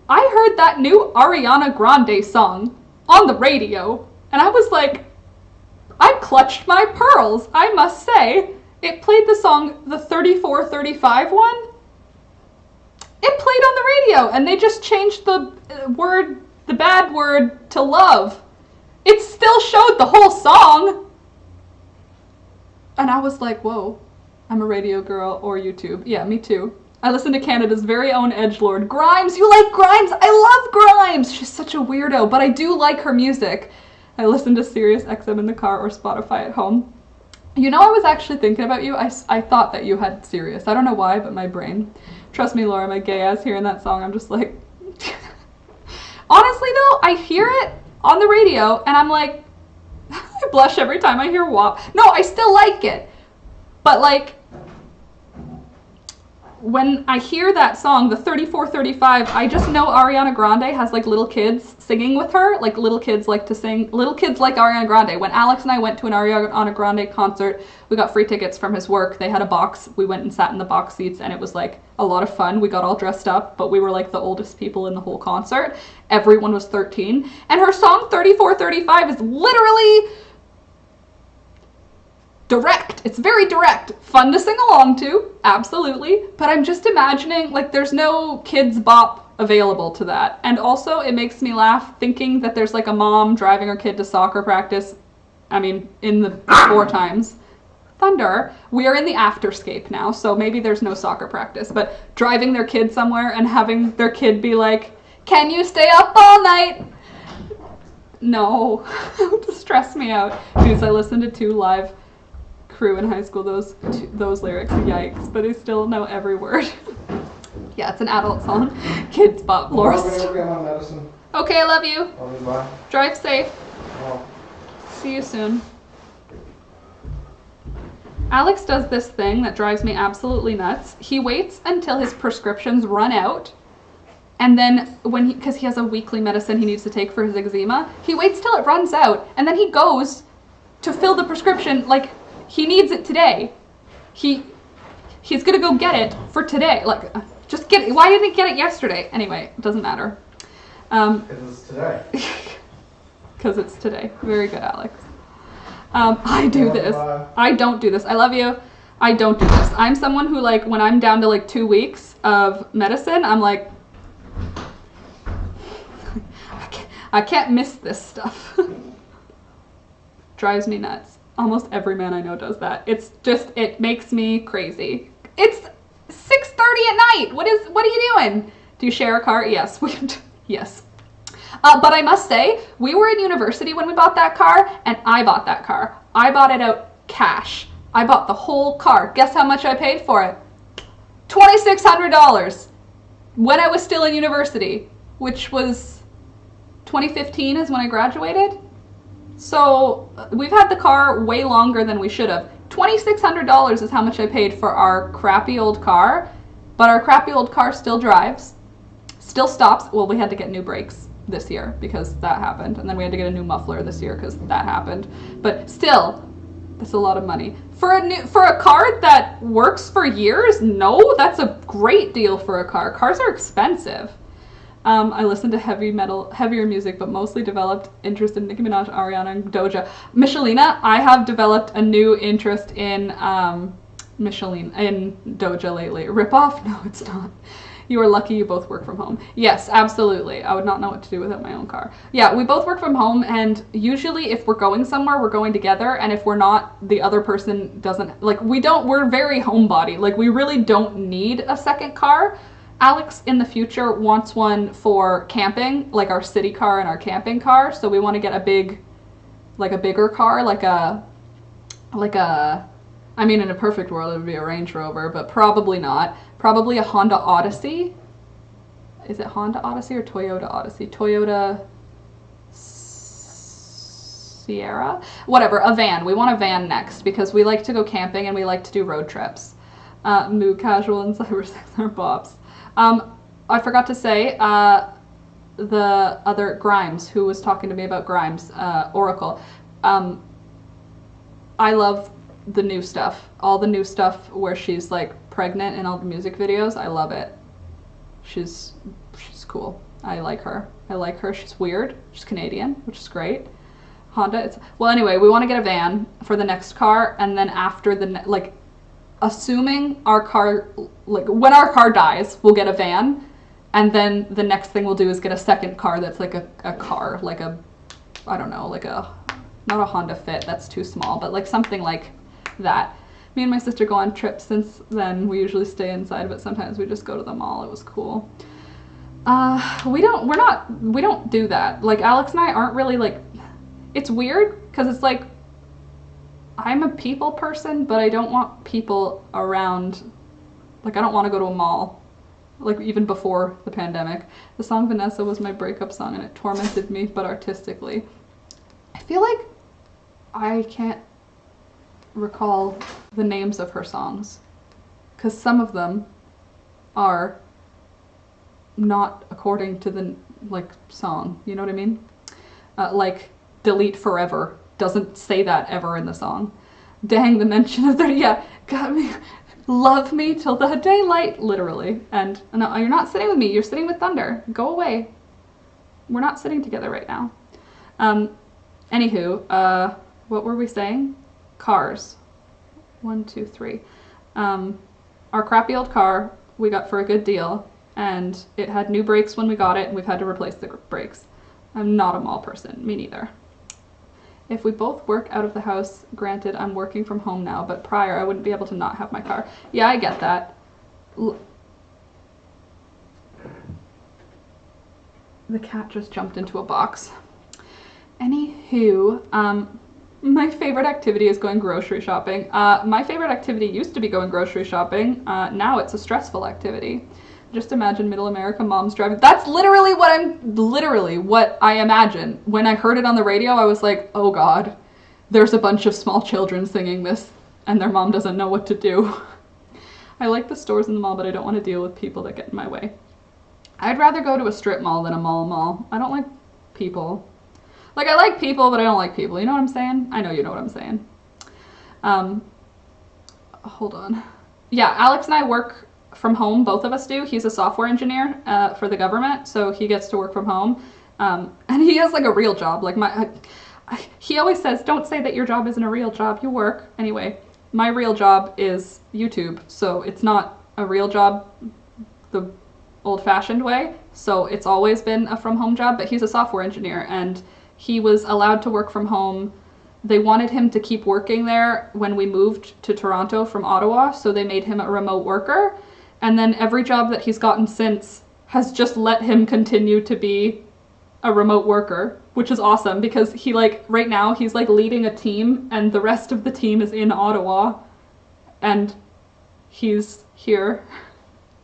A: I heard that new Ariana Grande song on the radio, and I was like, I clutched my pearls, I must say. It played the song, the 3435 one. It played on the radio, and they just changed the bad word to love. It still showed the whole song. And I was like, whoa, I'm a radio girl or YouTube. Yeah, me too. I listen to Canada's very own edgelord, Grimes. You like Grimes? I love Grimes. She's such a weirdo, but I do like her music. I listen to Sirius XM in the car or Spotify at home. You know, I was actually thinking about you. I thought that you had Sirius. I don't know why, but my brain. Trust me, Laura, my gay ass hearing that song, I'm just like... Honestly, though, I hear it on the radio, and I'm like... I blush every time I hear WAP. No, I still like it. But, like... when I hear that song, the 3435, I just know Ariana Grande has like little kids singing with her. Like little kids like to sing. Little kids like Ariana Grande. When Alex and I went to an Ariana Grande concert, we got free tickets from his work. They had a box. We went and sat in the box seats, and it was like a lot of fun. We got all dressed up, but we were like the oldest people in the whole concert. Everyone was 13. And her song 3435 is literally direct. It's very direct. Fun to sing along to, absolutely. But I'm just imagining, like, there's no kids bop available to that. And also, it makes me laugh thinking that there's like a mom driving her kid to soccer practice. I mean, in the before times. Thunder. We are in the afterscape now, so maybe there's no soccer practice. But driving their kid somewhere and having their kid be like, "Can you stay up all night?" No. It would stress me out. Because I listened to 2 live Crew in high school, those lyrics, yikes, but I still know every word. Yeah, it's an adult song. Kids bop. Laura's.
C: I'm gonna go get my medicine.
A: Okay, I love you.
C: Love you, bye.
A: Drive safe.
C: Oh.
A: See you soon. Alex does this thing that drives me absolutely nuts. He waits until his prescriptions run out, and then because he has a weekly medicine he needs to take for his eczema, he waits till it runs out, and then he goes to fill the prescription like he needs it today. He's gonna go get it for today. Like, just get it. Why didn't he get it yesterday? Anyway, it doesn't matter.
C: Because it's today.
A: Because it's today. Very good, Alex. I do this.
C: Bye.
A: I don't do this. I love you. I don't do this. I'm someone who, like, when I'm down to like 2 weeks of medicine, I'm like, I can't miss this stuff. Drives me nuts. Almost every man I know does that. It's just, it makes me crazy. It's 6:30 at night. What are you doing? Do you share a car? Yes. Yes. But I must say, we were in university when we bought that car, and I bought that car. I bought it out cash. I bought the whole car. Guess how much I paid for it? $2,600 when I was still in university, which was 2015 is when I graduated. So we've had the car way longer than we should have. $2,600 is how much I paid for our crappy old car, but our crappy old car still drives, still stops. Well, we had to get new brakes this year because that happened, and then we had to get a new muffler this year because that happened. But still, that's a lot of money for a car that works for years. No, that's a great deal for a car. Cars are expensive. I listen to heavier music, but mostly developed interest in Nicki Minaj, Ariana, and Doja. Michelina, I have developed a new interest in Doja lately. Rip off? No, it's not. You are lucky you both work from home. Yes, absolutely. I would not know what to do without my own car. Yeah, we both work from home, and usually if we're going somewhere, we're going together, and if we're not, the other person doesn't, like, we're very homebody. Like, we really don't need a second car. Alex in the future wants one for camping, like our city car and our camping car. So we want to get a bigger car, I mean, in a perfect world, it would be a Range Rover, but probably not. Probably a Honda Odyssey. Is it Honda Odyssey or Toyota Odyssey? Toyota Sierra? Whatever, a van. We want a van next because we like to go camping and we like to do road trips. Mood Casual and Cybersex are bops. I forgot to say, the other Grimes, who was talking to me about Grimes, Oracle. I love the new stuff. All the new stuff where she's like pregnant in all the music videos. I love it. She's cool. I like her. She's weird. She's Canadian, which is great. Honda. Well, anyway, we want to get a van for the next car, and then after assuming our car, like when our car dies, we'll get a van, and then the next thing we'll do is get a second car that's like a car, like a, I don't know, like not a Honda Fit, that's too small, but like something like that. Me and my sister go on trips since then. We usually stay inside, but sometimes we just go to the mall. It was cool. We don't do that. Like, Alex and I aren't really like, it's weird because it's like, I'm a people person, but I don't want people around. Like, I don't want to go to a mall, like even before the pandemic. The song Vanessa was my breakup song, and it tormented me, but artistically. I feel like I can't recall the names of her songs, because some of them are not according to the like song. You know what I mean? Like delete forever doesn't say that ever in the song. Dang, the mention of the yeah got me. Love me till the daylight, literally. And no, you're not sitting with me. You're sitting with Thunder. Go away. We're not sitting together right now. Anywho, what were we saying? Cars. 1, 2, 3. Our crappy old car we got for a good deal, and it had new brakes when we got it, and we've had to replace the brakes. I'm not a mall person. Me neither. If we both work out of the house, granted I'm working from home now, but prior I wouldn't be able to not have my car. Yeah, I get that. The cat just jumped into a box. Anywho, my favorite activity is going grocery shopping. My favorite activity used to be going grocery shopping. Now it's a stressful activity. Just imagine middle America moms driving. That's literally what I imagine. When I heard it on the radio, I was like, oh God, there's a bunch of small children singing this and their mom doesn't know what to do. I like the stores in the mall, but I don't want to deal with people that get in my way. I'd rather go to a strip mall than a mall. I don't like people. Like, I like people, but I don't like people. You know what I'm saying? I know you know what I'm saying. Hold on. Yeah, Alex and I work from home, both of us do. He's a software engineer for the government, so he gets to work from home. And he has like a real job. Like he always says, don't say that your job isn't a real job, you work. Anyway, my real job is YouTube, so it's not a real job the old-fashioned way. So it's always been a from-home job, but he's a software engineer, and he was allowed to work from home. They wanted him to keep working there when we moved to Toronto from Ottawa, so they made him a remote worker. And then every job that he's gotten since has just let him continue to be a remote worker, which is awesome because he like, right now he's like leading a team and the rest of the team is in Ottawa and he's here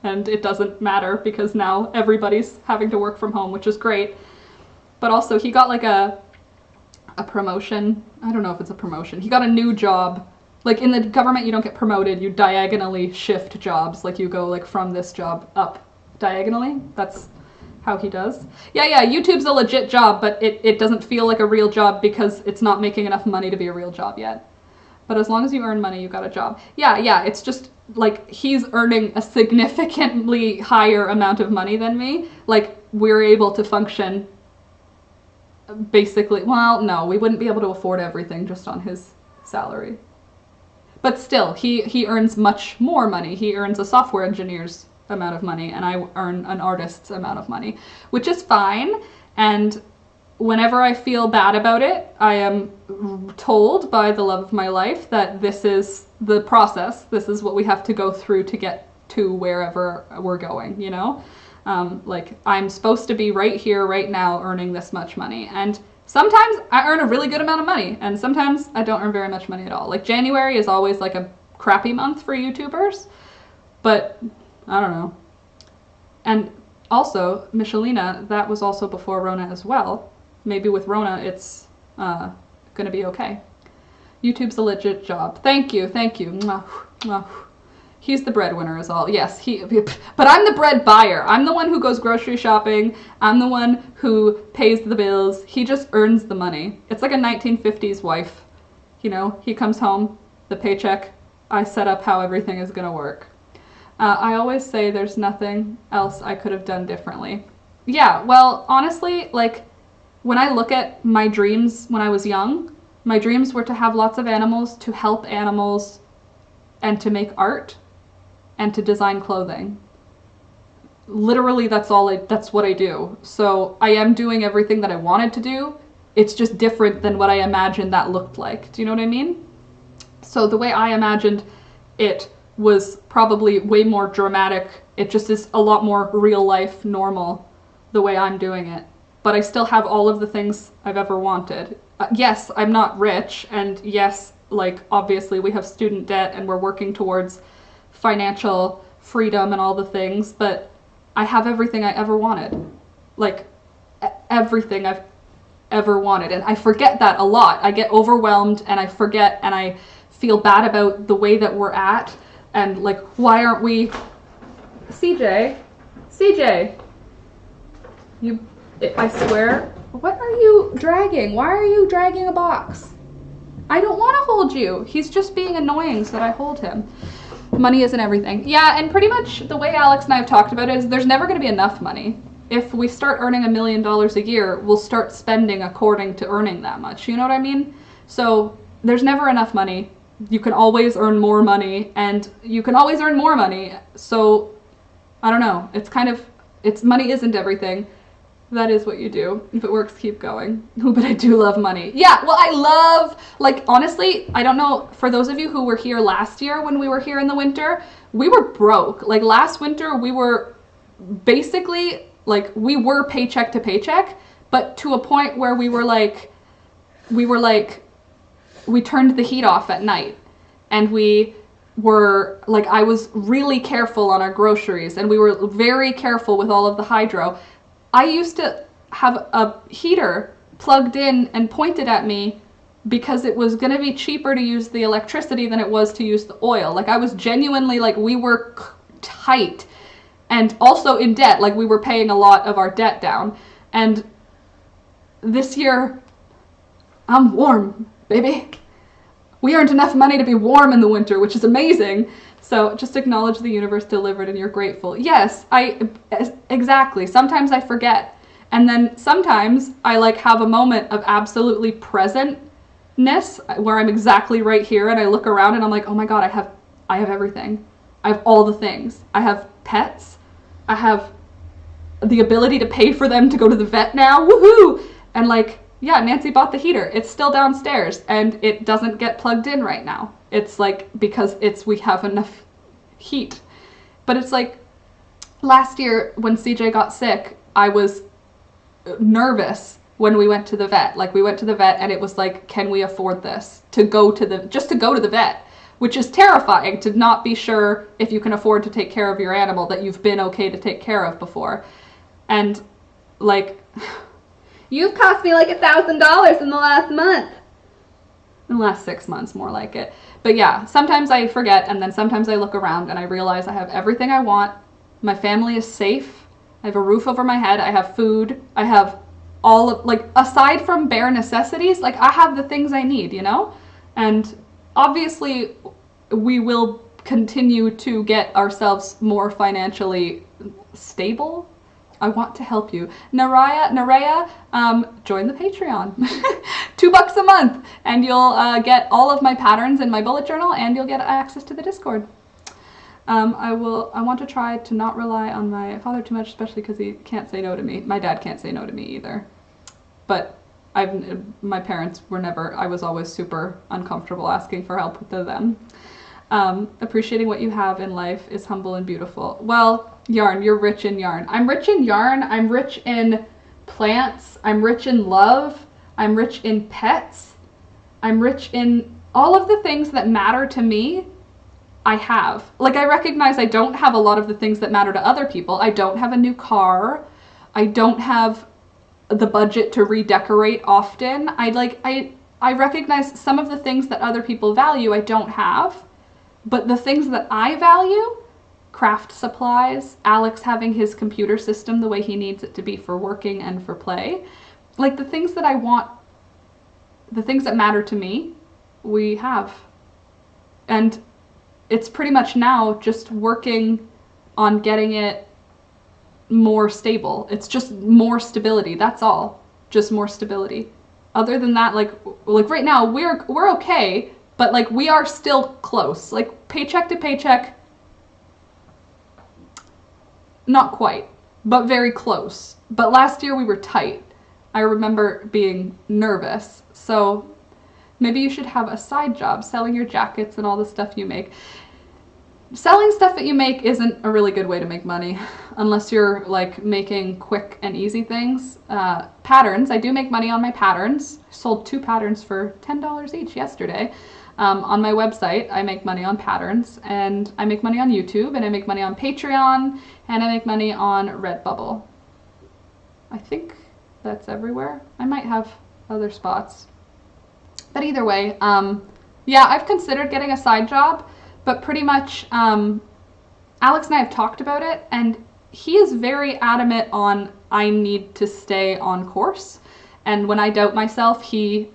A: and it doesn't matter because now everybody's having to work from home, which is great. But also he got like a promotion. I don't know if it's a promotion. He got a new job. Like in the government, you don't get promoted, you diagonally shift jobs. Like you go like from this job up diagonally. That's how he does. Yeah, YouTube's a legit job, but it doesn't feel like a real job because it's not making enough money to be a real job yet. But as long as you earn money, you got a job. Yeah, it's just like he's earning a significantly higher amount of money than me. Like we're able to function basically, well, no, we wouldn't be able to afford everything just on his salary. But still, he earns much more money. He earns a software engineer's amount of money, and I earn an artist's amount of money, which is fine. And whenever I feel bad about it, I am told by the love of my life that this is the process. This is what we have to go through to get to wherever we're going, you know? Like, I'm supposed to be right here, right now, earning this much money. And sometimes I earn a really good amount of money, and sometimes I don't earn very much money at all. Like, January is always like a crappy month for YouTubers, but I don't know. And also, Michelina, that was also before Rona as well. Maybe with Rona, it's gonna be okay. YouTube's a legit job. Thank you. Mwah, mwah. He's the breadwinner is all. Yes, but I'm the bread buyer. I'm the one who goes grocery shopping. I'm the one who pays the bills. He just earns the money. It's like a 1950s wife. You know, he comes home, the paycheck, I set up how everything is gonna work. I always say there's nothing else I could have done differently. Yeah, well, honestly, like, when I look at my dreams when I was young, my dreams were to have lots of animals, to help animals, and to make art, and to design clothing. Literally, that's what I do. So I am doing everything that I wanted to do. It's just different than what I imagined that looked like. Do you know what I mean? So the way I imagined it was probably way more dramatic. It just is a lot more real life, normal, the way I'm doing it. But I still have all of the things I've ever wanted. Yes, I'm not rich, and yes, like, obviously we have student debt and we're working towards financial freedom and all the things, but I have everything I ever wanted. Like, everything I've ever wanted. And I forget that a lot. I get overwhelmed and I forget and I feel bad about the way that we're at and like, why aren't we CJ, CJ, I swear, what are you dragging? Why are you dragging a box? I don't want to hold you. He's just being annoying so that I hold him. Money isn't everything. Yeah, and pretty much the way Alex and I have talked about it is there's never going to be enough money. If we start earning $1 million a year, we'll start spending according to earning that much. You know what I mean? So there's never enough money. You can always earn more money, and you can always earn more money. So I don't know. It's money isn't everything. That is what you do. If it works, keep going. But I do love money. Yeah, well, I love, like, honestly, I don't know, for those of you who were here last year when we were here in the winter, we were broke. Like, last winter, we were basically, like, we were paycheck to paycheck, but to a point where we turned the heat off at night. And we were, like, I was really careful on our groceries, and we were very careful with all of the hydro. I used to have a heater plugged in and pointed at me because it was going to be cheaper to use the electricity than it was to use the oil. Like, I was genuinely, like, we were tight and also in debt. Like, we were paying a lot of our debt down. And this year, I'm warm, baby. We earned enough money to be warm in the winter, which is amazing. So just acknowledge the universe delivered and you're grateful. Yes, exactly. Sometimes I forget. And then sometimes I like have a moment of absolutely presentness where I'm exactly right here and I look around and I'm like, oh my God, I have everything. I have all the things. I have pets. I have the ability to pay for them to go to the vet now. Woohoo! And like, yeah, Nancy bought the heater. It's still downstairs and it doesn't get plugged in right now. It's like, because we have enough heat. But it's like, last year when CJ got sick, I was nervous when we went to the vet. Like, we went to the vet and it was like, can we afford this? just to go to the vet, which is terrifying, to not be sure if you can afford to take care of your animal that you've been okay to take care of before. And like, you've cost me like $1,000 in the last month. In the last 6 months, more like it. But yeah, sometimes I forget, and then sometimes I look around and I realize I have everything I want. My family is safe. I have a roof over my head. I have food. I have all of, like, aside from bare necessities, like, I have the things I need, you know? And obviously, we will continue to get ourselves more financially stable. I want to help you. Naraya, join the Patreon. $2 a month, and you'll get all of my patterns in my bullet journal, and you'll get access to the Discord. I want to try to not rely on my father too much, especially because he can't say no to me. My dad can't say no to me either. But my parents were never, I was always super uncomfortable asking for help with them. Appreciating what you have in life is humble and beautiful. Well, yarn, you're rich in yarn. I'm rich in yarn. I'm rich in plants. I'm rich in love. I'm rich in pets. I'm rich in all of the things that matter to me. I have. Like, I recognize I don't have a lot of the things that matter to other people. I don't have a new car. I don't have the budget to redecorate often. I recognize some of the things that other people value I don't have. But the things that I value, craft supplies, Alex having his computer system the way he needs it to be for working and for play, like the things that I want, the things that matter to me, we have. And it's pretty much now just working on getting it more stable. It's just more stability. That's all. Just more stability. Other than that, like right now we're okay, but like we are still close. Like paycheck to paycheck, not quite, but very close. But last year we were tight. I remember being nervous. So maybe you should have a side job selling your jackets and all the stuff you make. Selling stuff that you make isn't a really good way to make money unless you're like making quick and easy things. Patterns, I do make money on my patterns. I sold 2 patterns for $10 each yesterday. On my website, I make money on patterns, and I make money on YouTube, and I make money on Patreon, and I make money on Redbubble. I think that's everywhere. I might have other spots. But either way, yeah, I've considered getting a side job, but pretty much Alex and I have talked about it, and he is very adamant on I need to stay on course. And when I doubt myself, he's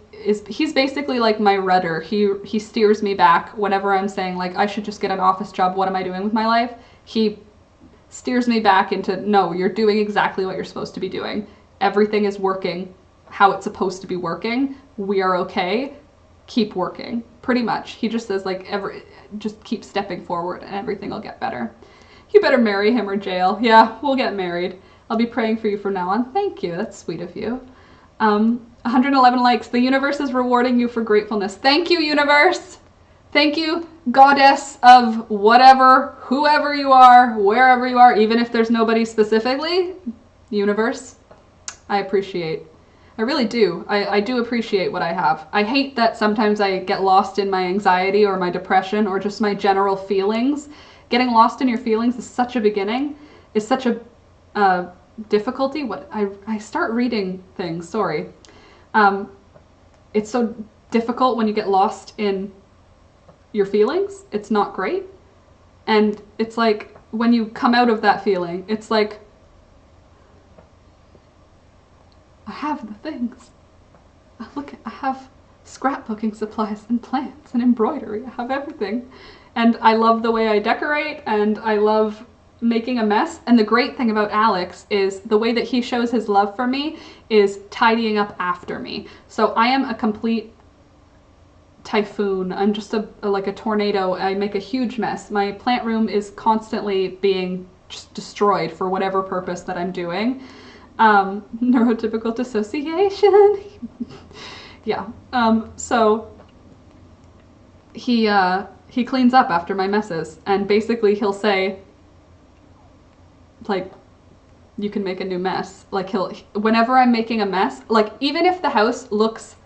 A: basically like my rudder. He steers me back whenever I'm saying like I should just get an office job. What am I doing with my life? He steers me back into, no, you're doing exactly what you're supposed to be doing. Everything is working how it's supposed to be working. We are okay. Keep working. Pretty much. He just says like just keep stepping forward and everything will get better. You better marry him or jail. Yeah, we'll get married. I'll be praying for you from now on. Thank you. That's sweet of you. 111 likes. The universe is rewarding you for gratefulness. Thank you, universe. Thank you, goddess of whatever, whoever you are, wherever you are, even if there's nobody specifically. Universe, I appreciate. I really do. I do appreciate what I have. I hate that sometimes I get lost in my anxiety or my depression or just my general feelings. Getting lost in your feelings is such a beginning, is such a difficulty. What I start reading things, sorry. It's so difficult when you get lost in your feelings. It's not great. And it's like when you come out of that feeling, it's like I have the things. Look, I have scrapbooking supplies and plants and embroidery. I have everything. And I love the way I decorate, and I love making a mess. And the great thing about Alex is the way that he shows his love for me is tidying up after me. So I am a complete typhoon. I'm just like a tornado. I make a huge mess. My plant room is constantly being just destroyed for whatever purpose that I'm doing. Neurotypical dissociation. Yeah. So he cleans up after my messes, and basically he'll say, like, you can make a new mess. Like, whenever I'm making a mess, like, even if the house looks,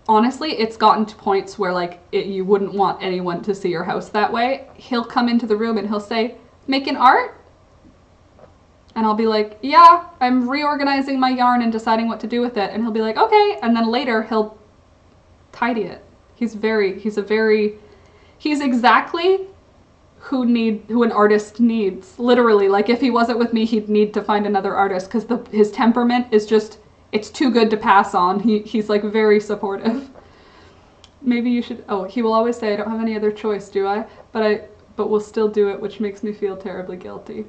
A: honestly, it's gotten to points where, like, you wouldn't want anyone to see your house that way. He'll come into the room and he'll say, making art? And I'll be like, yeah, I'm reorganizing my yarn and deciding what to do with it. And he'll be like, okay. And then later he'll tidy it. He's exactly who an artist needs. Literally, like if he wasn't with me, he'd need to find another artist because his temperament is just, it's too good to pass on. He's like very supportive. Maybe you should, he will always say, I don't have any other choice, do I? But we'll still do it, which makes me feel terribly guilty.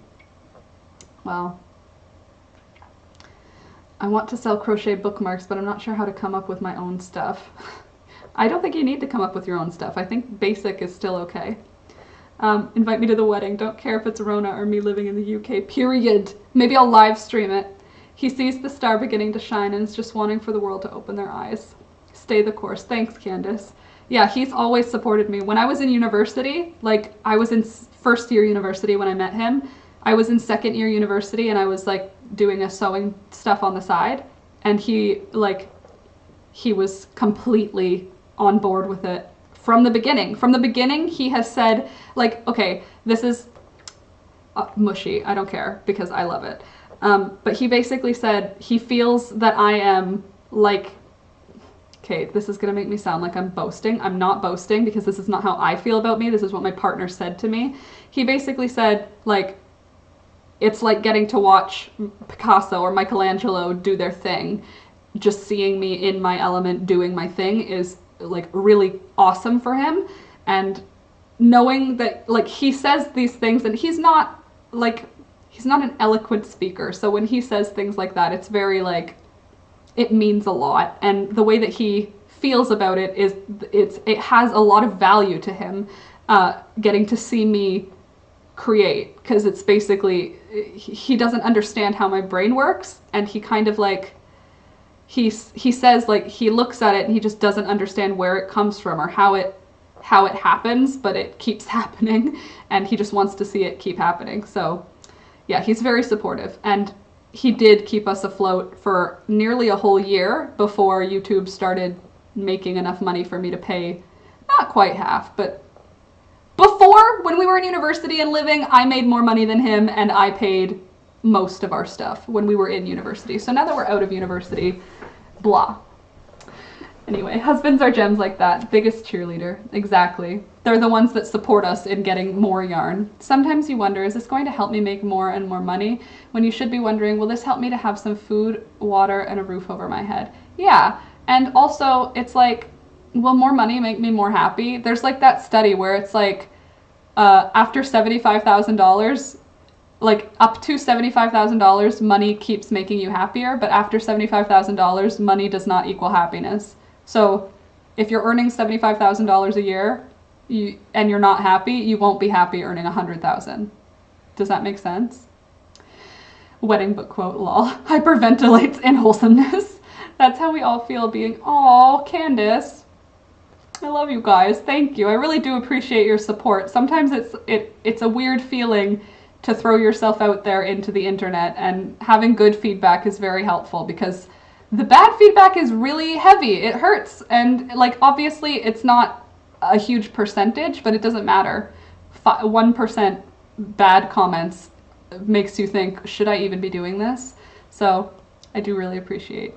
A: Well, I want to sell crochet bookmarks, but I'm not sure how to come up with my own stuff. I don't think you need to come up with your own stuff. I think basic is still okay. Invite me to the wedding. Don't care if it's Rona or me living in the UK, period. Maybe I'll live stream it. He sees the star beginning to shine and is just wanting for the world to open their eyes. Stay the course. Thanks, Candace. Yeah, he's always supported me. When I was in university, like I was in first year university when I met him, I was in second year university and I was like doing a sewing stuff on the side, and he was completely on board with it from the beginning. From the beginning, he has said like, okay, this is mushy. I don't care because I love it. But he basically said he feels that I am like, okay, this is gonna make me sound like I'm boasting. I'm not boasting because this is not how I feel about me. This is what my partner said to me. He basically said like, it's like getting to watch Picasso or Michelangelo do their thing. Just seeing me in my element doing my thing is like really awesome for him. And knowing that like he says these things, and he's not an eloquent speaker. So when he says things like that, it's very like, it means a lot. And the way that he feels about it is it has a lot of value to him, getting to see me create, because it's basically, he doesn't understand how my brain works, and he kind of like, he says like he looks at it and he just doesn't understand where it comes from or how it happens, but it keeps happening and he just wants to see it keep happening. So yeah, he's very supportive, and he did keep us afloat for nearly a whole year before YouTube started making enough money for me to pay, not quite half, but before, when we were in university and living, I made more money than him, and I paid most of our stuff when we were in university. So now that we're out of university, blah. Anyway, husbands are gems like that. Biggest cheerleader. Exactly. They're the ones that support us in getting more yarn. Sometimes you wonder, is this going to help me make more and more money? When you should be wondering, will this help me to have some food, water, and a roof over my head? Yeah. And also, it's like, will more money make me more happy? There's like that study where it's like, after $75,000, like up to $75,000, money keeps making you happier, but after $75,000, money does not equal happiness. So if you're earning $75,000 a year and you're not happy, you won't be happy earning $100,000. Does that make sense? Wedding book quote, lol. Hyperventilates in wholesomeness. That's how we all feel being, oh, Candace. I love you guys. Thank you. I really do appreciate your support. Sometimes it's a weird feeling to throw yourself out there into the internet, and having good feedback is very helpful because the bad feedback is really heavy. It hurts, and like obviously it's not a huge percentage, but it doesn't matter. 1% bad comments makes you think, should I even be doing this? So I do really appreciate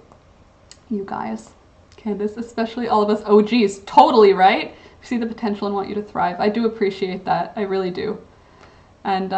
A: you guys. Candace, especially all of us OGs, totally right. See the potential and want you to thrive. I do appreciate that. I really do. And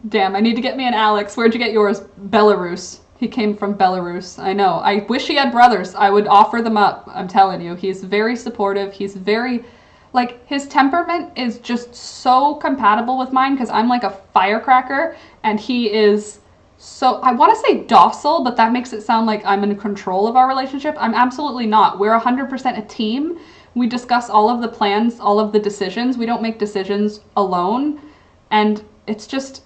A: damn, I need to get me an Alex. Where'd you get yours? Belarus. He came from Belarus. I know. I wish he had brothers. I would offer them up. I'm telling you. He's very supportive. He's very, like, his temperament is just so compatible with mine because I'm like a firecracker and he is so, I want to say docile, but that makes it sound like I'm in control of our relationship. I'm absolutely not. We're 100% a team. We discuss all of the plans, all of the decisions. We don't make decisions alone. And it's just,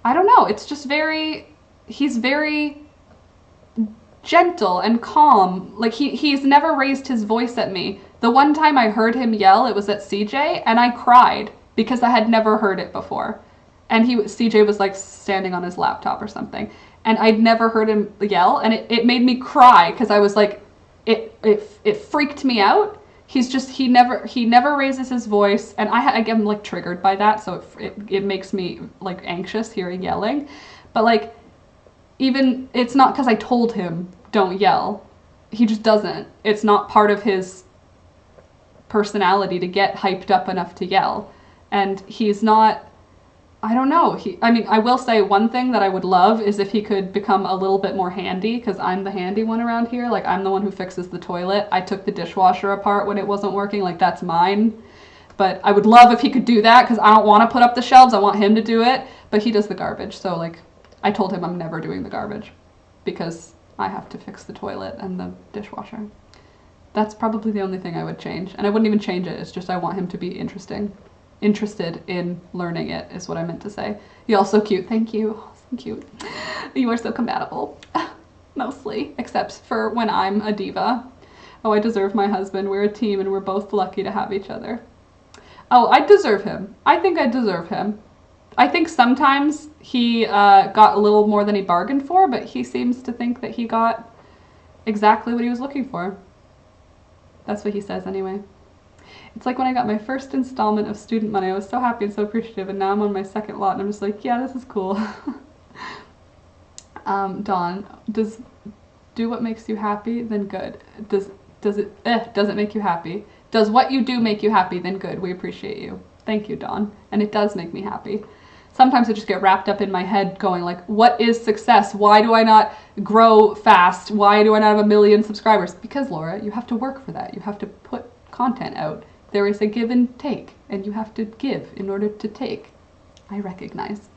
A: I don't know, it's just he's very gentle and calm. Like he's never raised his voice at me. The one time I heard him yell, it was at CJ, and I cried because I had never heard it before. And CJ was like standing on his laptop or something, and I'd never heard him yell, and it made me cry because I was like, it freaked me out. He never raises his voice, and I get like triggered by that, so it makes me like anxious hearing yelling. But like, even it's not because I told him don't yell. He just doesn't. It's not part of his personality to get hyped up enough to yell. And he's not, I don't know. I will say one thing that I would love is if he could become a little bit more handy, because I'm the handy one around here. Like, I'm the one who fixes the toilet. I took the dishwasher apart when it wasn't working. Like, that's mine. But I would love if he could do that, because I don't want to put up the shelves. I want him to do it. But he does the garbage. So, like, I told him I'm never doing the garbage, because I have to fix the toilet and the dishwasher. That's probably the only thing I would change. And I wouldn't even change it. It's just I want him to be interested in learning it, is what I meant to say. You're all so cute. Thank you. Oh, so cute. You are so compatible. Mostly, except for when I'm a diva. Oh, I deserve my husband. We're a team and we're both lucky to have each other. Oh, I deserve him. I think I deserve him. I think sometimes he got a little more than he bargained for, but he seems to think that he got exactly what he was looking for. That's what he says anyway. It's like when I got my first installment of student money, I was so happy and so appreciative, and now I'm on my second lot and I'm just like, yeah, this is cool. Dawn, do what makes you happy, then good. Does it make you happy? Does what you do make you happy, then good. We appreciate you. Thank you, Dawn. And it does make me happy. Sometimes I just get wrapped up in my head going like, what is success? Why do I not grow fast? Why do I not have 1 million subscribers? Because, Laura, you have to work for that. You have to put content out. There is a give and take, and you have to give in order to take. I recognize.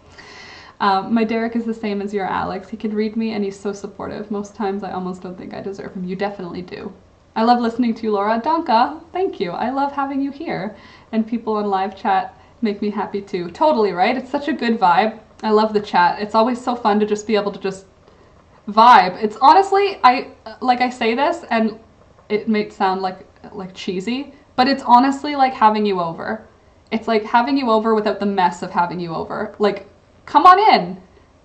A: My Derek is the same as your Alex. He can read me, and he's so supportive. Most times I almost don't think I deserve him. You definitely do. I love listening to you, Laura. Danka, thank you. I love having you here. And people on live chat make me happy too. Totally, right? It's such a good vibe. I love the chat. It's always so fun to just be able to just vibe. It's honestly, I say this, and it may sound like cheesy, but it's honestly like having you over. It's like having you over without the mess of having you over. Like, come on in.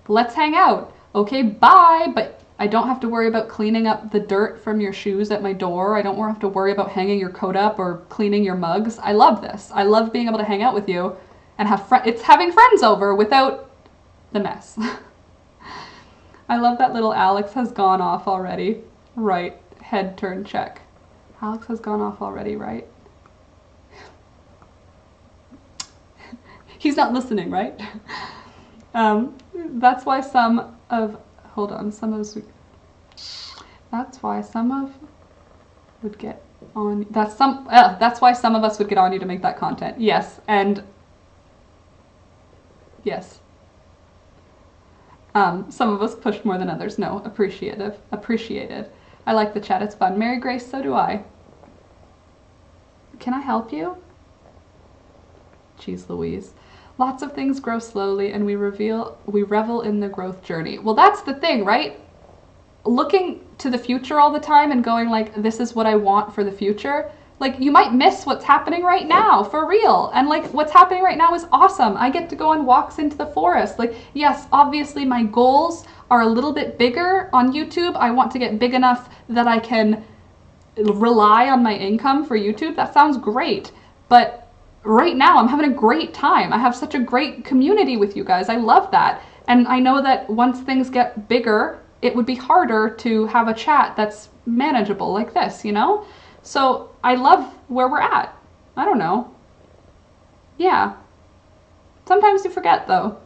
A: Let's hang out. Okay, bye. But I don't have to worry about cleaning up the dirt from your shoes at my door. I don't have to worry about hanging your coat up or cleaning your mugs. I love this. I love being able to hang out with you and have it's having friends over without the mess. I love that little Alex has gone off already. Right, head turn check. Alex has gone off already, right? He's not listening, right? That's why some of, hold on, some of us, that's why some of would get on, that's why some of us would get on you to make that content. Yes, and yes. Some of us pushed more than others. No, appreciated. I like the chat, it's fun. Mary Grace, so do I. Can I help you? Jeez Louise. Lots of things grow slowly and we revel in the growth journey. Well, that's the thing, right? Looking to the future all the time and going like, this is what I want for the future. Like, you might miss what's happening right now, for real. And like, what's happening right now is awesome. I get to go on walks into the forest. Like, yes, obviously my goals are a little bit bigger on YouTube. I want to get big enough that I can rely on my income for YouTube. That sounds great. But right now I'm having a great time. I have such a great community with you guys. I love that. And I know that once things get bigger, it would be harder to have a chat that's manageable like this, you know? So I love where we're at. I don't know. Yeah. Sometimes you forget though,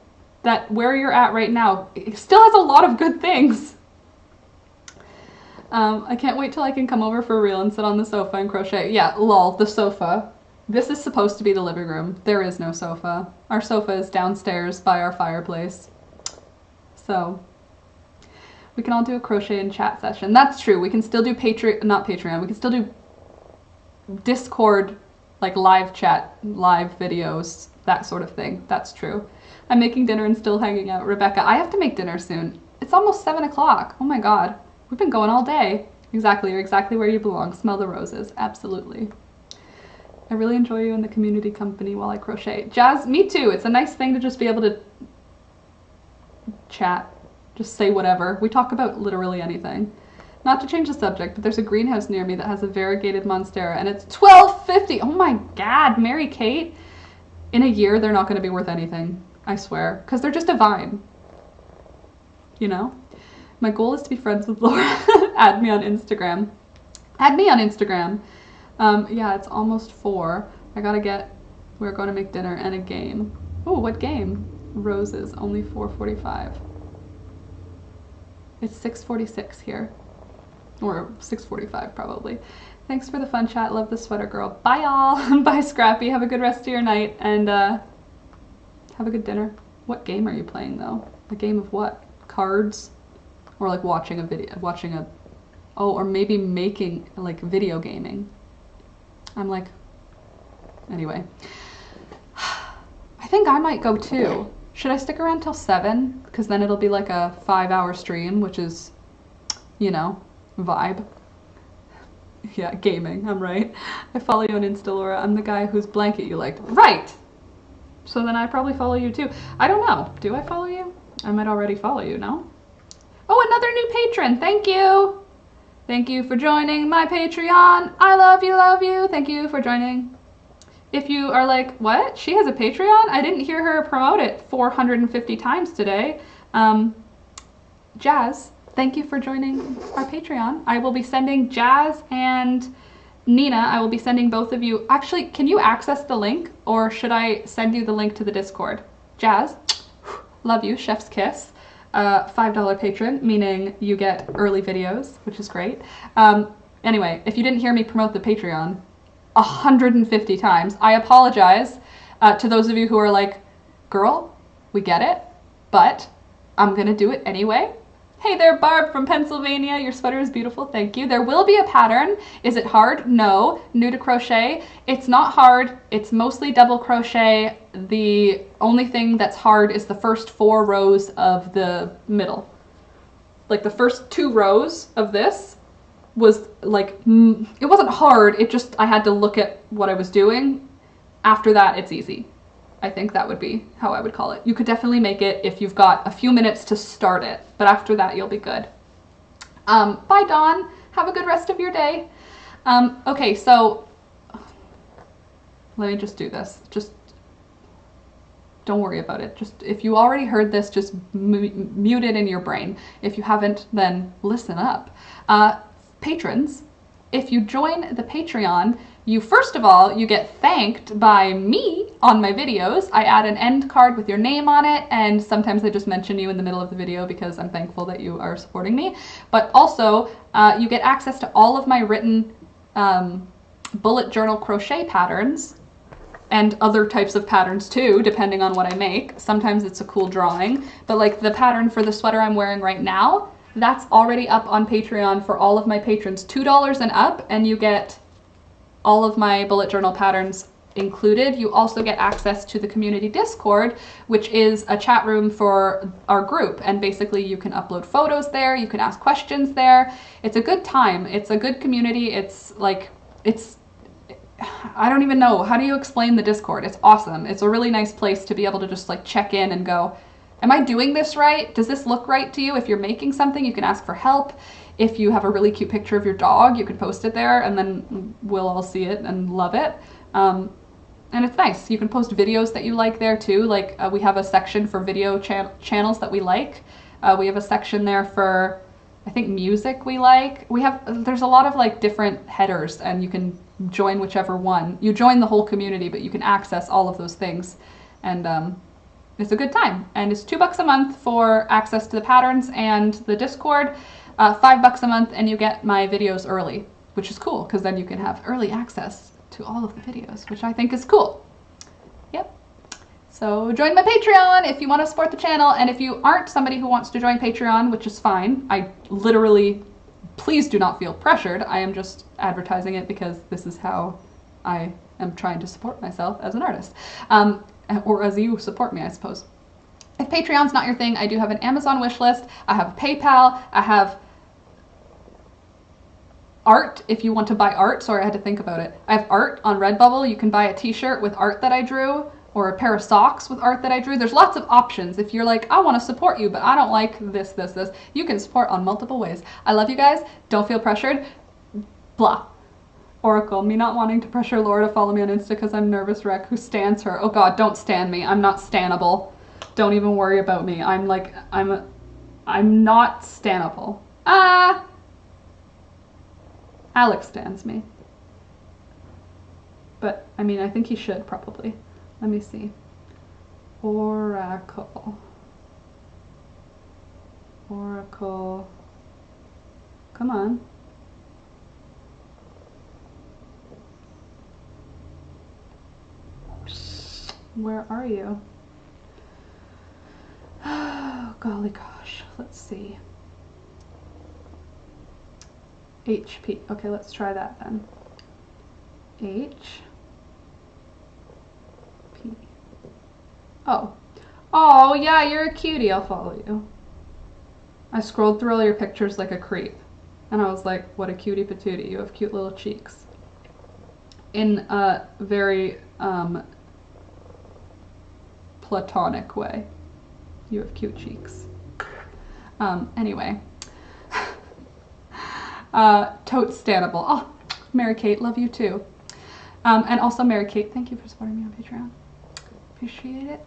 A: that where you're at right now, it still has a lot of good things. I can't wait till I can come over for real and sit on the sofa and crochet. Yeah, lol, the sofa. This is supposed to be the living room. There is no sofa. Our sofa is downstairs by our fireplace. So we can all do a crochet and chat session. That's true. We can still do not Patreon. We can still do Discord, like live chat, live videos, that sort of thing. That's true. I'm making dinner and still hanging out. Rebecca, I have to make dinner soon. It's almost 7 o'clock. Oh my God. We've been going all day. Exactly. You're exactly where you belong. Smell the roses. Absolutely. I really enjoy you in the community company while I crochet. Jazz, me too. It's a nice thing to just be able to chat. Just say whatever. We talk about literally anything. Not to change the subject, but there's a greenhouse near me that has a variegated monstera and it's $12.50. Oh my God, Mary Kate. In a year, they're not going to be worth anything. I swear. Because they're just a vine. You know? My goal is to be friends with Laura. Add me on Instagram. Add me on Instagram. Yeah, it's almost 4. We're going to make dinner and a game. Oh, what game? Roses, only 4:45. It's 6:46 here. Or 6:45 probably. Thanks for the fun chat. Love the sweater girl. Bye y'all. Bye Scrappy. Have a good rest of your night and have a good dinner. What game are you playing though? A game of what? Cards? Or like watching a video, or maybe making like video gaming. I'm like, anyway. I think I might go too. Should I stick around till 7? Because then it'll be like a 5-hour stream, which is, you know, vibe. Yeah, gaming, I'm right. I follow you on Insta, Laura. I'm the guy whose blanket you liked. Right! So then I probably follow you too. I don't know. Do I follow you? I might already follow you, no? Oh, another new patron. Thank you. Thank you for joining my Patreon. I love you. Thank you for joining. If you are like, what? She has a Patreon? I didn't hear her promote it 450 times today. Jazz, thank you for joining our Patreon. I will be sending Jazz and Nina, I will be sending both of you. Actually, can you access the link or should I send you the link to the Discord? Jazz, love you, chef's kiss. $5 patron, meaning you get early videos, which is great. Anyway, if you didn't hear me promote the Patreon 150 times, I apologize to those of you who are like, girl, we get it, but I'm gonna do it anyway. Hey there, Barb from Pennsylvania. Your sweater is beautiful. Thank you. There will be a pattern. Is it hard? No. New to crochet. It's not hard. It's mostly double crochet. The only thing that's hard is the first 4 rows of the middle. Like the first 2 rows of this was like, it wasn't hard. It just, I had to look at what I was doing. After that, it's easy. I think that would be how I would call it. You could definitely make it if you've got a few minutes to start it, but after that you'll be good. Bye Dawn, have a good rest of your day. Okay, so let me just do this. Just don't worry about it. Just if you already heard this, just mute it in your brain. If you haven't, then listen up. Patrons, if you join the Patreon, you first of all, you get thanked by me on my videos. I add an end card with your name on it, and sometimes I just mention you in the middle of the video because I'm thankful that you are supporting me. But also, you get access to all of my written bullet journal crochet patterns, and other types of patterns too, depending on what I make. Sometimes it's a cool drawing, but like the pattern for the sweater I'm wearing right now, that's already up on Patreon for all of my patrons, $2 and up, and you get all of my bullet journal patterns included. You also get access to the community Discord, which is a chat room for our group, and basically you can upload photos there, you can ask questions there. It's a good time, it's a good community, it's like, I don't even know, how do you explain the Discord? It's awesome. It's a really nice place to be able to just like check in and go, am I doing this right? Does this look right to you? If you're making something, you can ask for help. If you have a really cute picture of your dog, you can post it there and then we'll all see it and love it. And it's nice. You can post videos that you like there too. Like we have a section for video channels that we like. We have a section there for, I think, music we like. There's a lot of like different headers, and you can join whichever one. You join the whole community, but you can access all of those things. And it's a good time. And it's $2 a month for access to the patterns and the Discord, $5 a month, and you get my videos early, which is cool because then you can have early access to all of the videos, which I think is cool. Yep. So join my Patreon if you want to support the channel, and if you aren't somebody who wants to join Patreon, which is fine, I literally, please do not feel pressured. I am just advertising it because this is how I am trying to support myself as an artist. Or as you support me, I suppose. If Patreon's not your thing, I do have an Amazon wish list. I have PayPal. I have art if you want to buy art. Sorry, I had to think about it. I have art on Redbubble. You can buy a t-shirt with art that I drew, or a pair of socks with art that I drew. There's lots of options. If you're like, I want to support you, but I don't like this, you can support on multiple ways. I love you guys. Don't feel pressured. Blah. Oracle, me not wanting to pressure Laura to follow me on Insta because I'm nervous wreck who stans her. Oh God, don't stan me. I'm not stannable. Don't even worry about me. I'm not stannable. Alex stans me. But, I mean, I think he should probably. Let me see. Oracle. Oracle. Come on. Where are you? Oh, golly gosh. Let's see. HP. Okay, let's try that then. H. P. Oh. Oh, yeah, you're a cutie. I'll follow you. I scrolled through all your pictures like a creep. And I was like, what a cutie patootie. You have cute little cheeks. In a very, platonic way. You have cute cheeks. Anyway. Totes stannable. Oh, Mary Kate, love you too. And also Mary Kate, thank you for supporting me on Patreon. Appreciate it.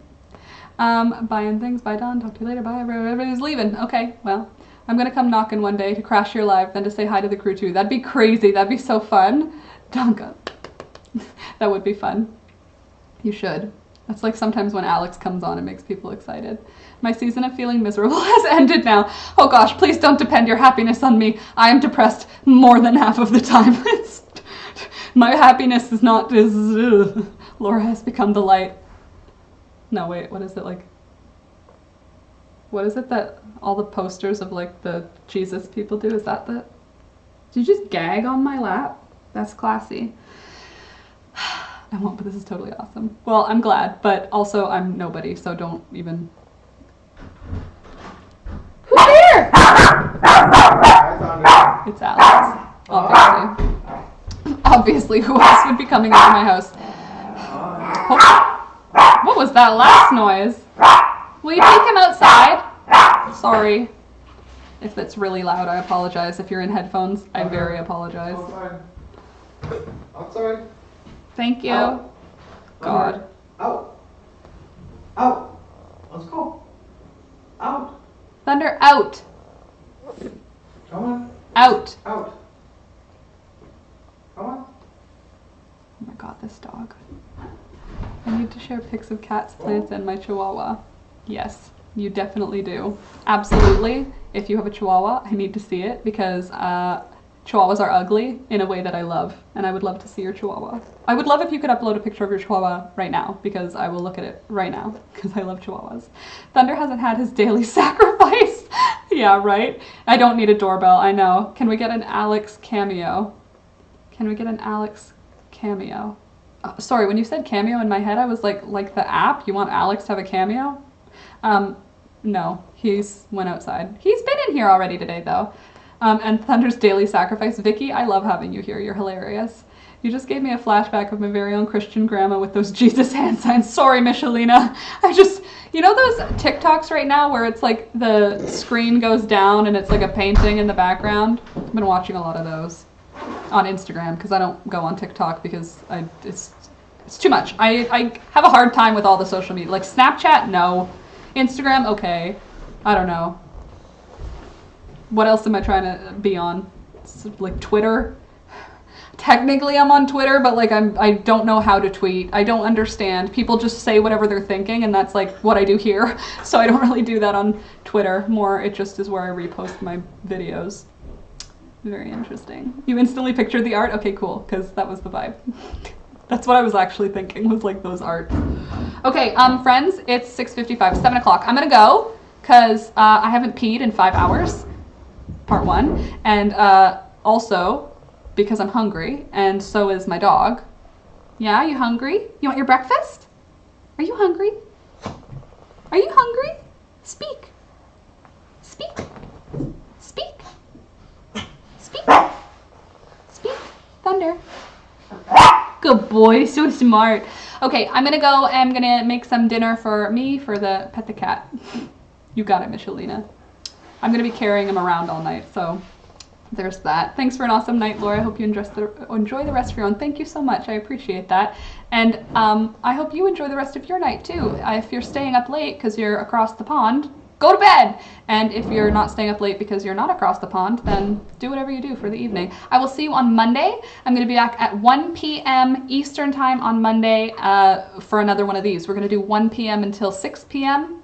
A: Buying things, bye Dawn, talk to you later, bye, everybody's leaving. Okay, well, I'm gonna come knocking one day to crash your live, then to say hi to the crew too. That'd be crazy, that'd be so fun. Donka. That would be fun. You should. That's like sometimes when Alex comes on, it makes people excited. My season of feeling miserable has ended now. Oh gosh, please don't depend your happiness on me. I am depressed more than half of the time. My happiness is not as... Laura has become the light. No, wait, what is it like? What is it that all the posters of like the Jesus people do? Is that the... Did you just gag on my lap? That's classy. I won't, but this is totally awesome. Well, I'm glad, but also I'm nobody, so don't even... Who's there? It's Alex, obviously. Obviously, who else would be coming into my house? Oh. What was that last noise? Will you take him outside? Sorry. If it's really loud, I apologize. If you're in headphones, I very apologize.
C: Outside. Outside.
A: Thank you.
C: Out.
A: God.
C: Out. Out. Let's go. Out.
A: Thunder, out.
C: Come on.
A: Out.
C: Out.
A: got this dog. I need to share pics of cats, plants, and my chihuahua. Yes, you definitely do. Absolutely. If you have a chihuahua, I need to see it because chihuahuas are ugly in a way that I love, and I would love to see your chihuahua. I would love if you could upload a picture of your chihuahua right now because I will look at it right now because I love chihuahuas. Thunder hasn't had his daily sacrifice. Yeah, right? I don't need a doorbell, I know. Can we get an Alex cameo? Can we get an Alex cameo? Sorry, when you said cameo in my head, I was like the app? You want Alex to have a cameo? No, he's went outside. He's been in here already today though. And Thunder's daily sacrifice. Vicky, I love having you here. You're hilarious. You just gave me a flashback of my very own Christian grandma with those Jesus hand signs. Sorry, Michelina. You know those TikToks right now where it's like the screen goes down and it's like a painting in the background? I've been watching a lot of those on Instagram because I don't go on TikTok because it's too much. I have a hard time with all the social media. Like Snapchat, no. Instagram, okay. I don't know. What else am I trying to be on? Like Twitter? Technically I'm on Twitter, but like I don't know how to tweet. I don't understand. People just say whatever they're thinking and that's like what I do here. So I don't really do that on Twitter. More, it just is where I repost my videos. Very interesting. You instantly pictured the art? Okay, cool, because that was the vibe. That's what I was actually thinking, was like those art. Okay, friends, it's 6:55, 7 o'clock. I'm gonna go, because I haven't peed in 5 hours, part one, and also because I'm hungry, and so is my dog. Yeah, you hungry? You want your breakfast? Are you hungry? Are you hungry? Speak. Speak. Speak. Speak. Speak. Thunder. Good boy, so smart. Okay, I'm gonna go and I'm gonna make some dinner for me, for the pet the cat. You got it, Michelina. I'm gonna be carrying him around all night, so there's that. Thanks for an awesome night, Laura. I hope you enjoy the rest of your own. Thank you so much, I appreciate that. And I hope you enjoy the rest of your night too. If you're staying up late because you're across the pond, go to bed! And if you're not staying up late because you're not across the pond, then do whatever you do for the evening. I will see you on Monday. I'm going to be back at 1 p.m. Eastern time on Monday for another one of these. We're going to do 1 p.m. until 6 p.m.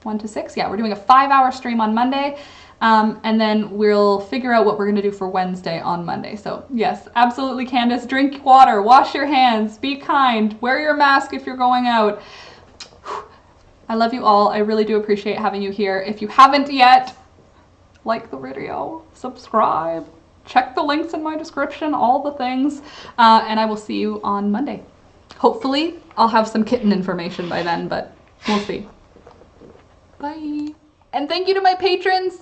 A: 1 to 6? Yeah, we're doing a 5-hour stream on Monday. And then we'll figure out what we're going to do for Wednesday on Monday. So yes, absolutely, Candace. Drink water, wash your hands, be kind, wear your mask if you're going out. I love you all. I really do appreciate having you here. If you haven't yet, like the video, subscribe, check the links in my description, all the things, and I will see you on Monday. Hopefully, I'll have some kitten information by then, but we'll see. Bye. And thank you to my patrons.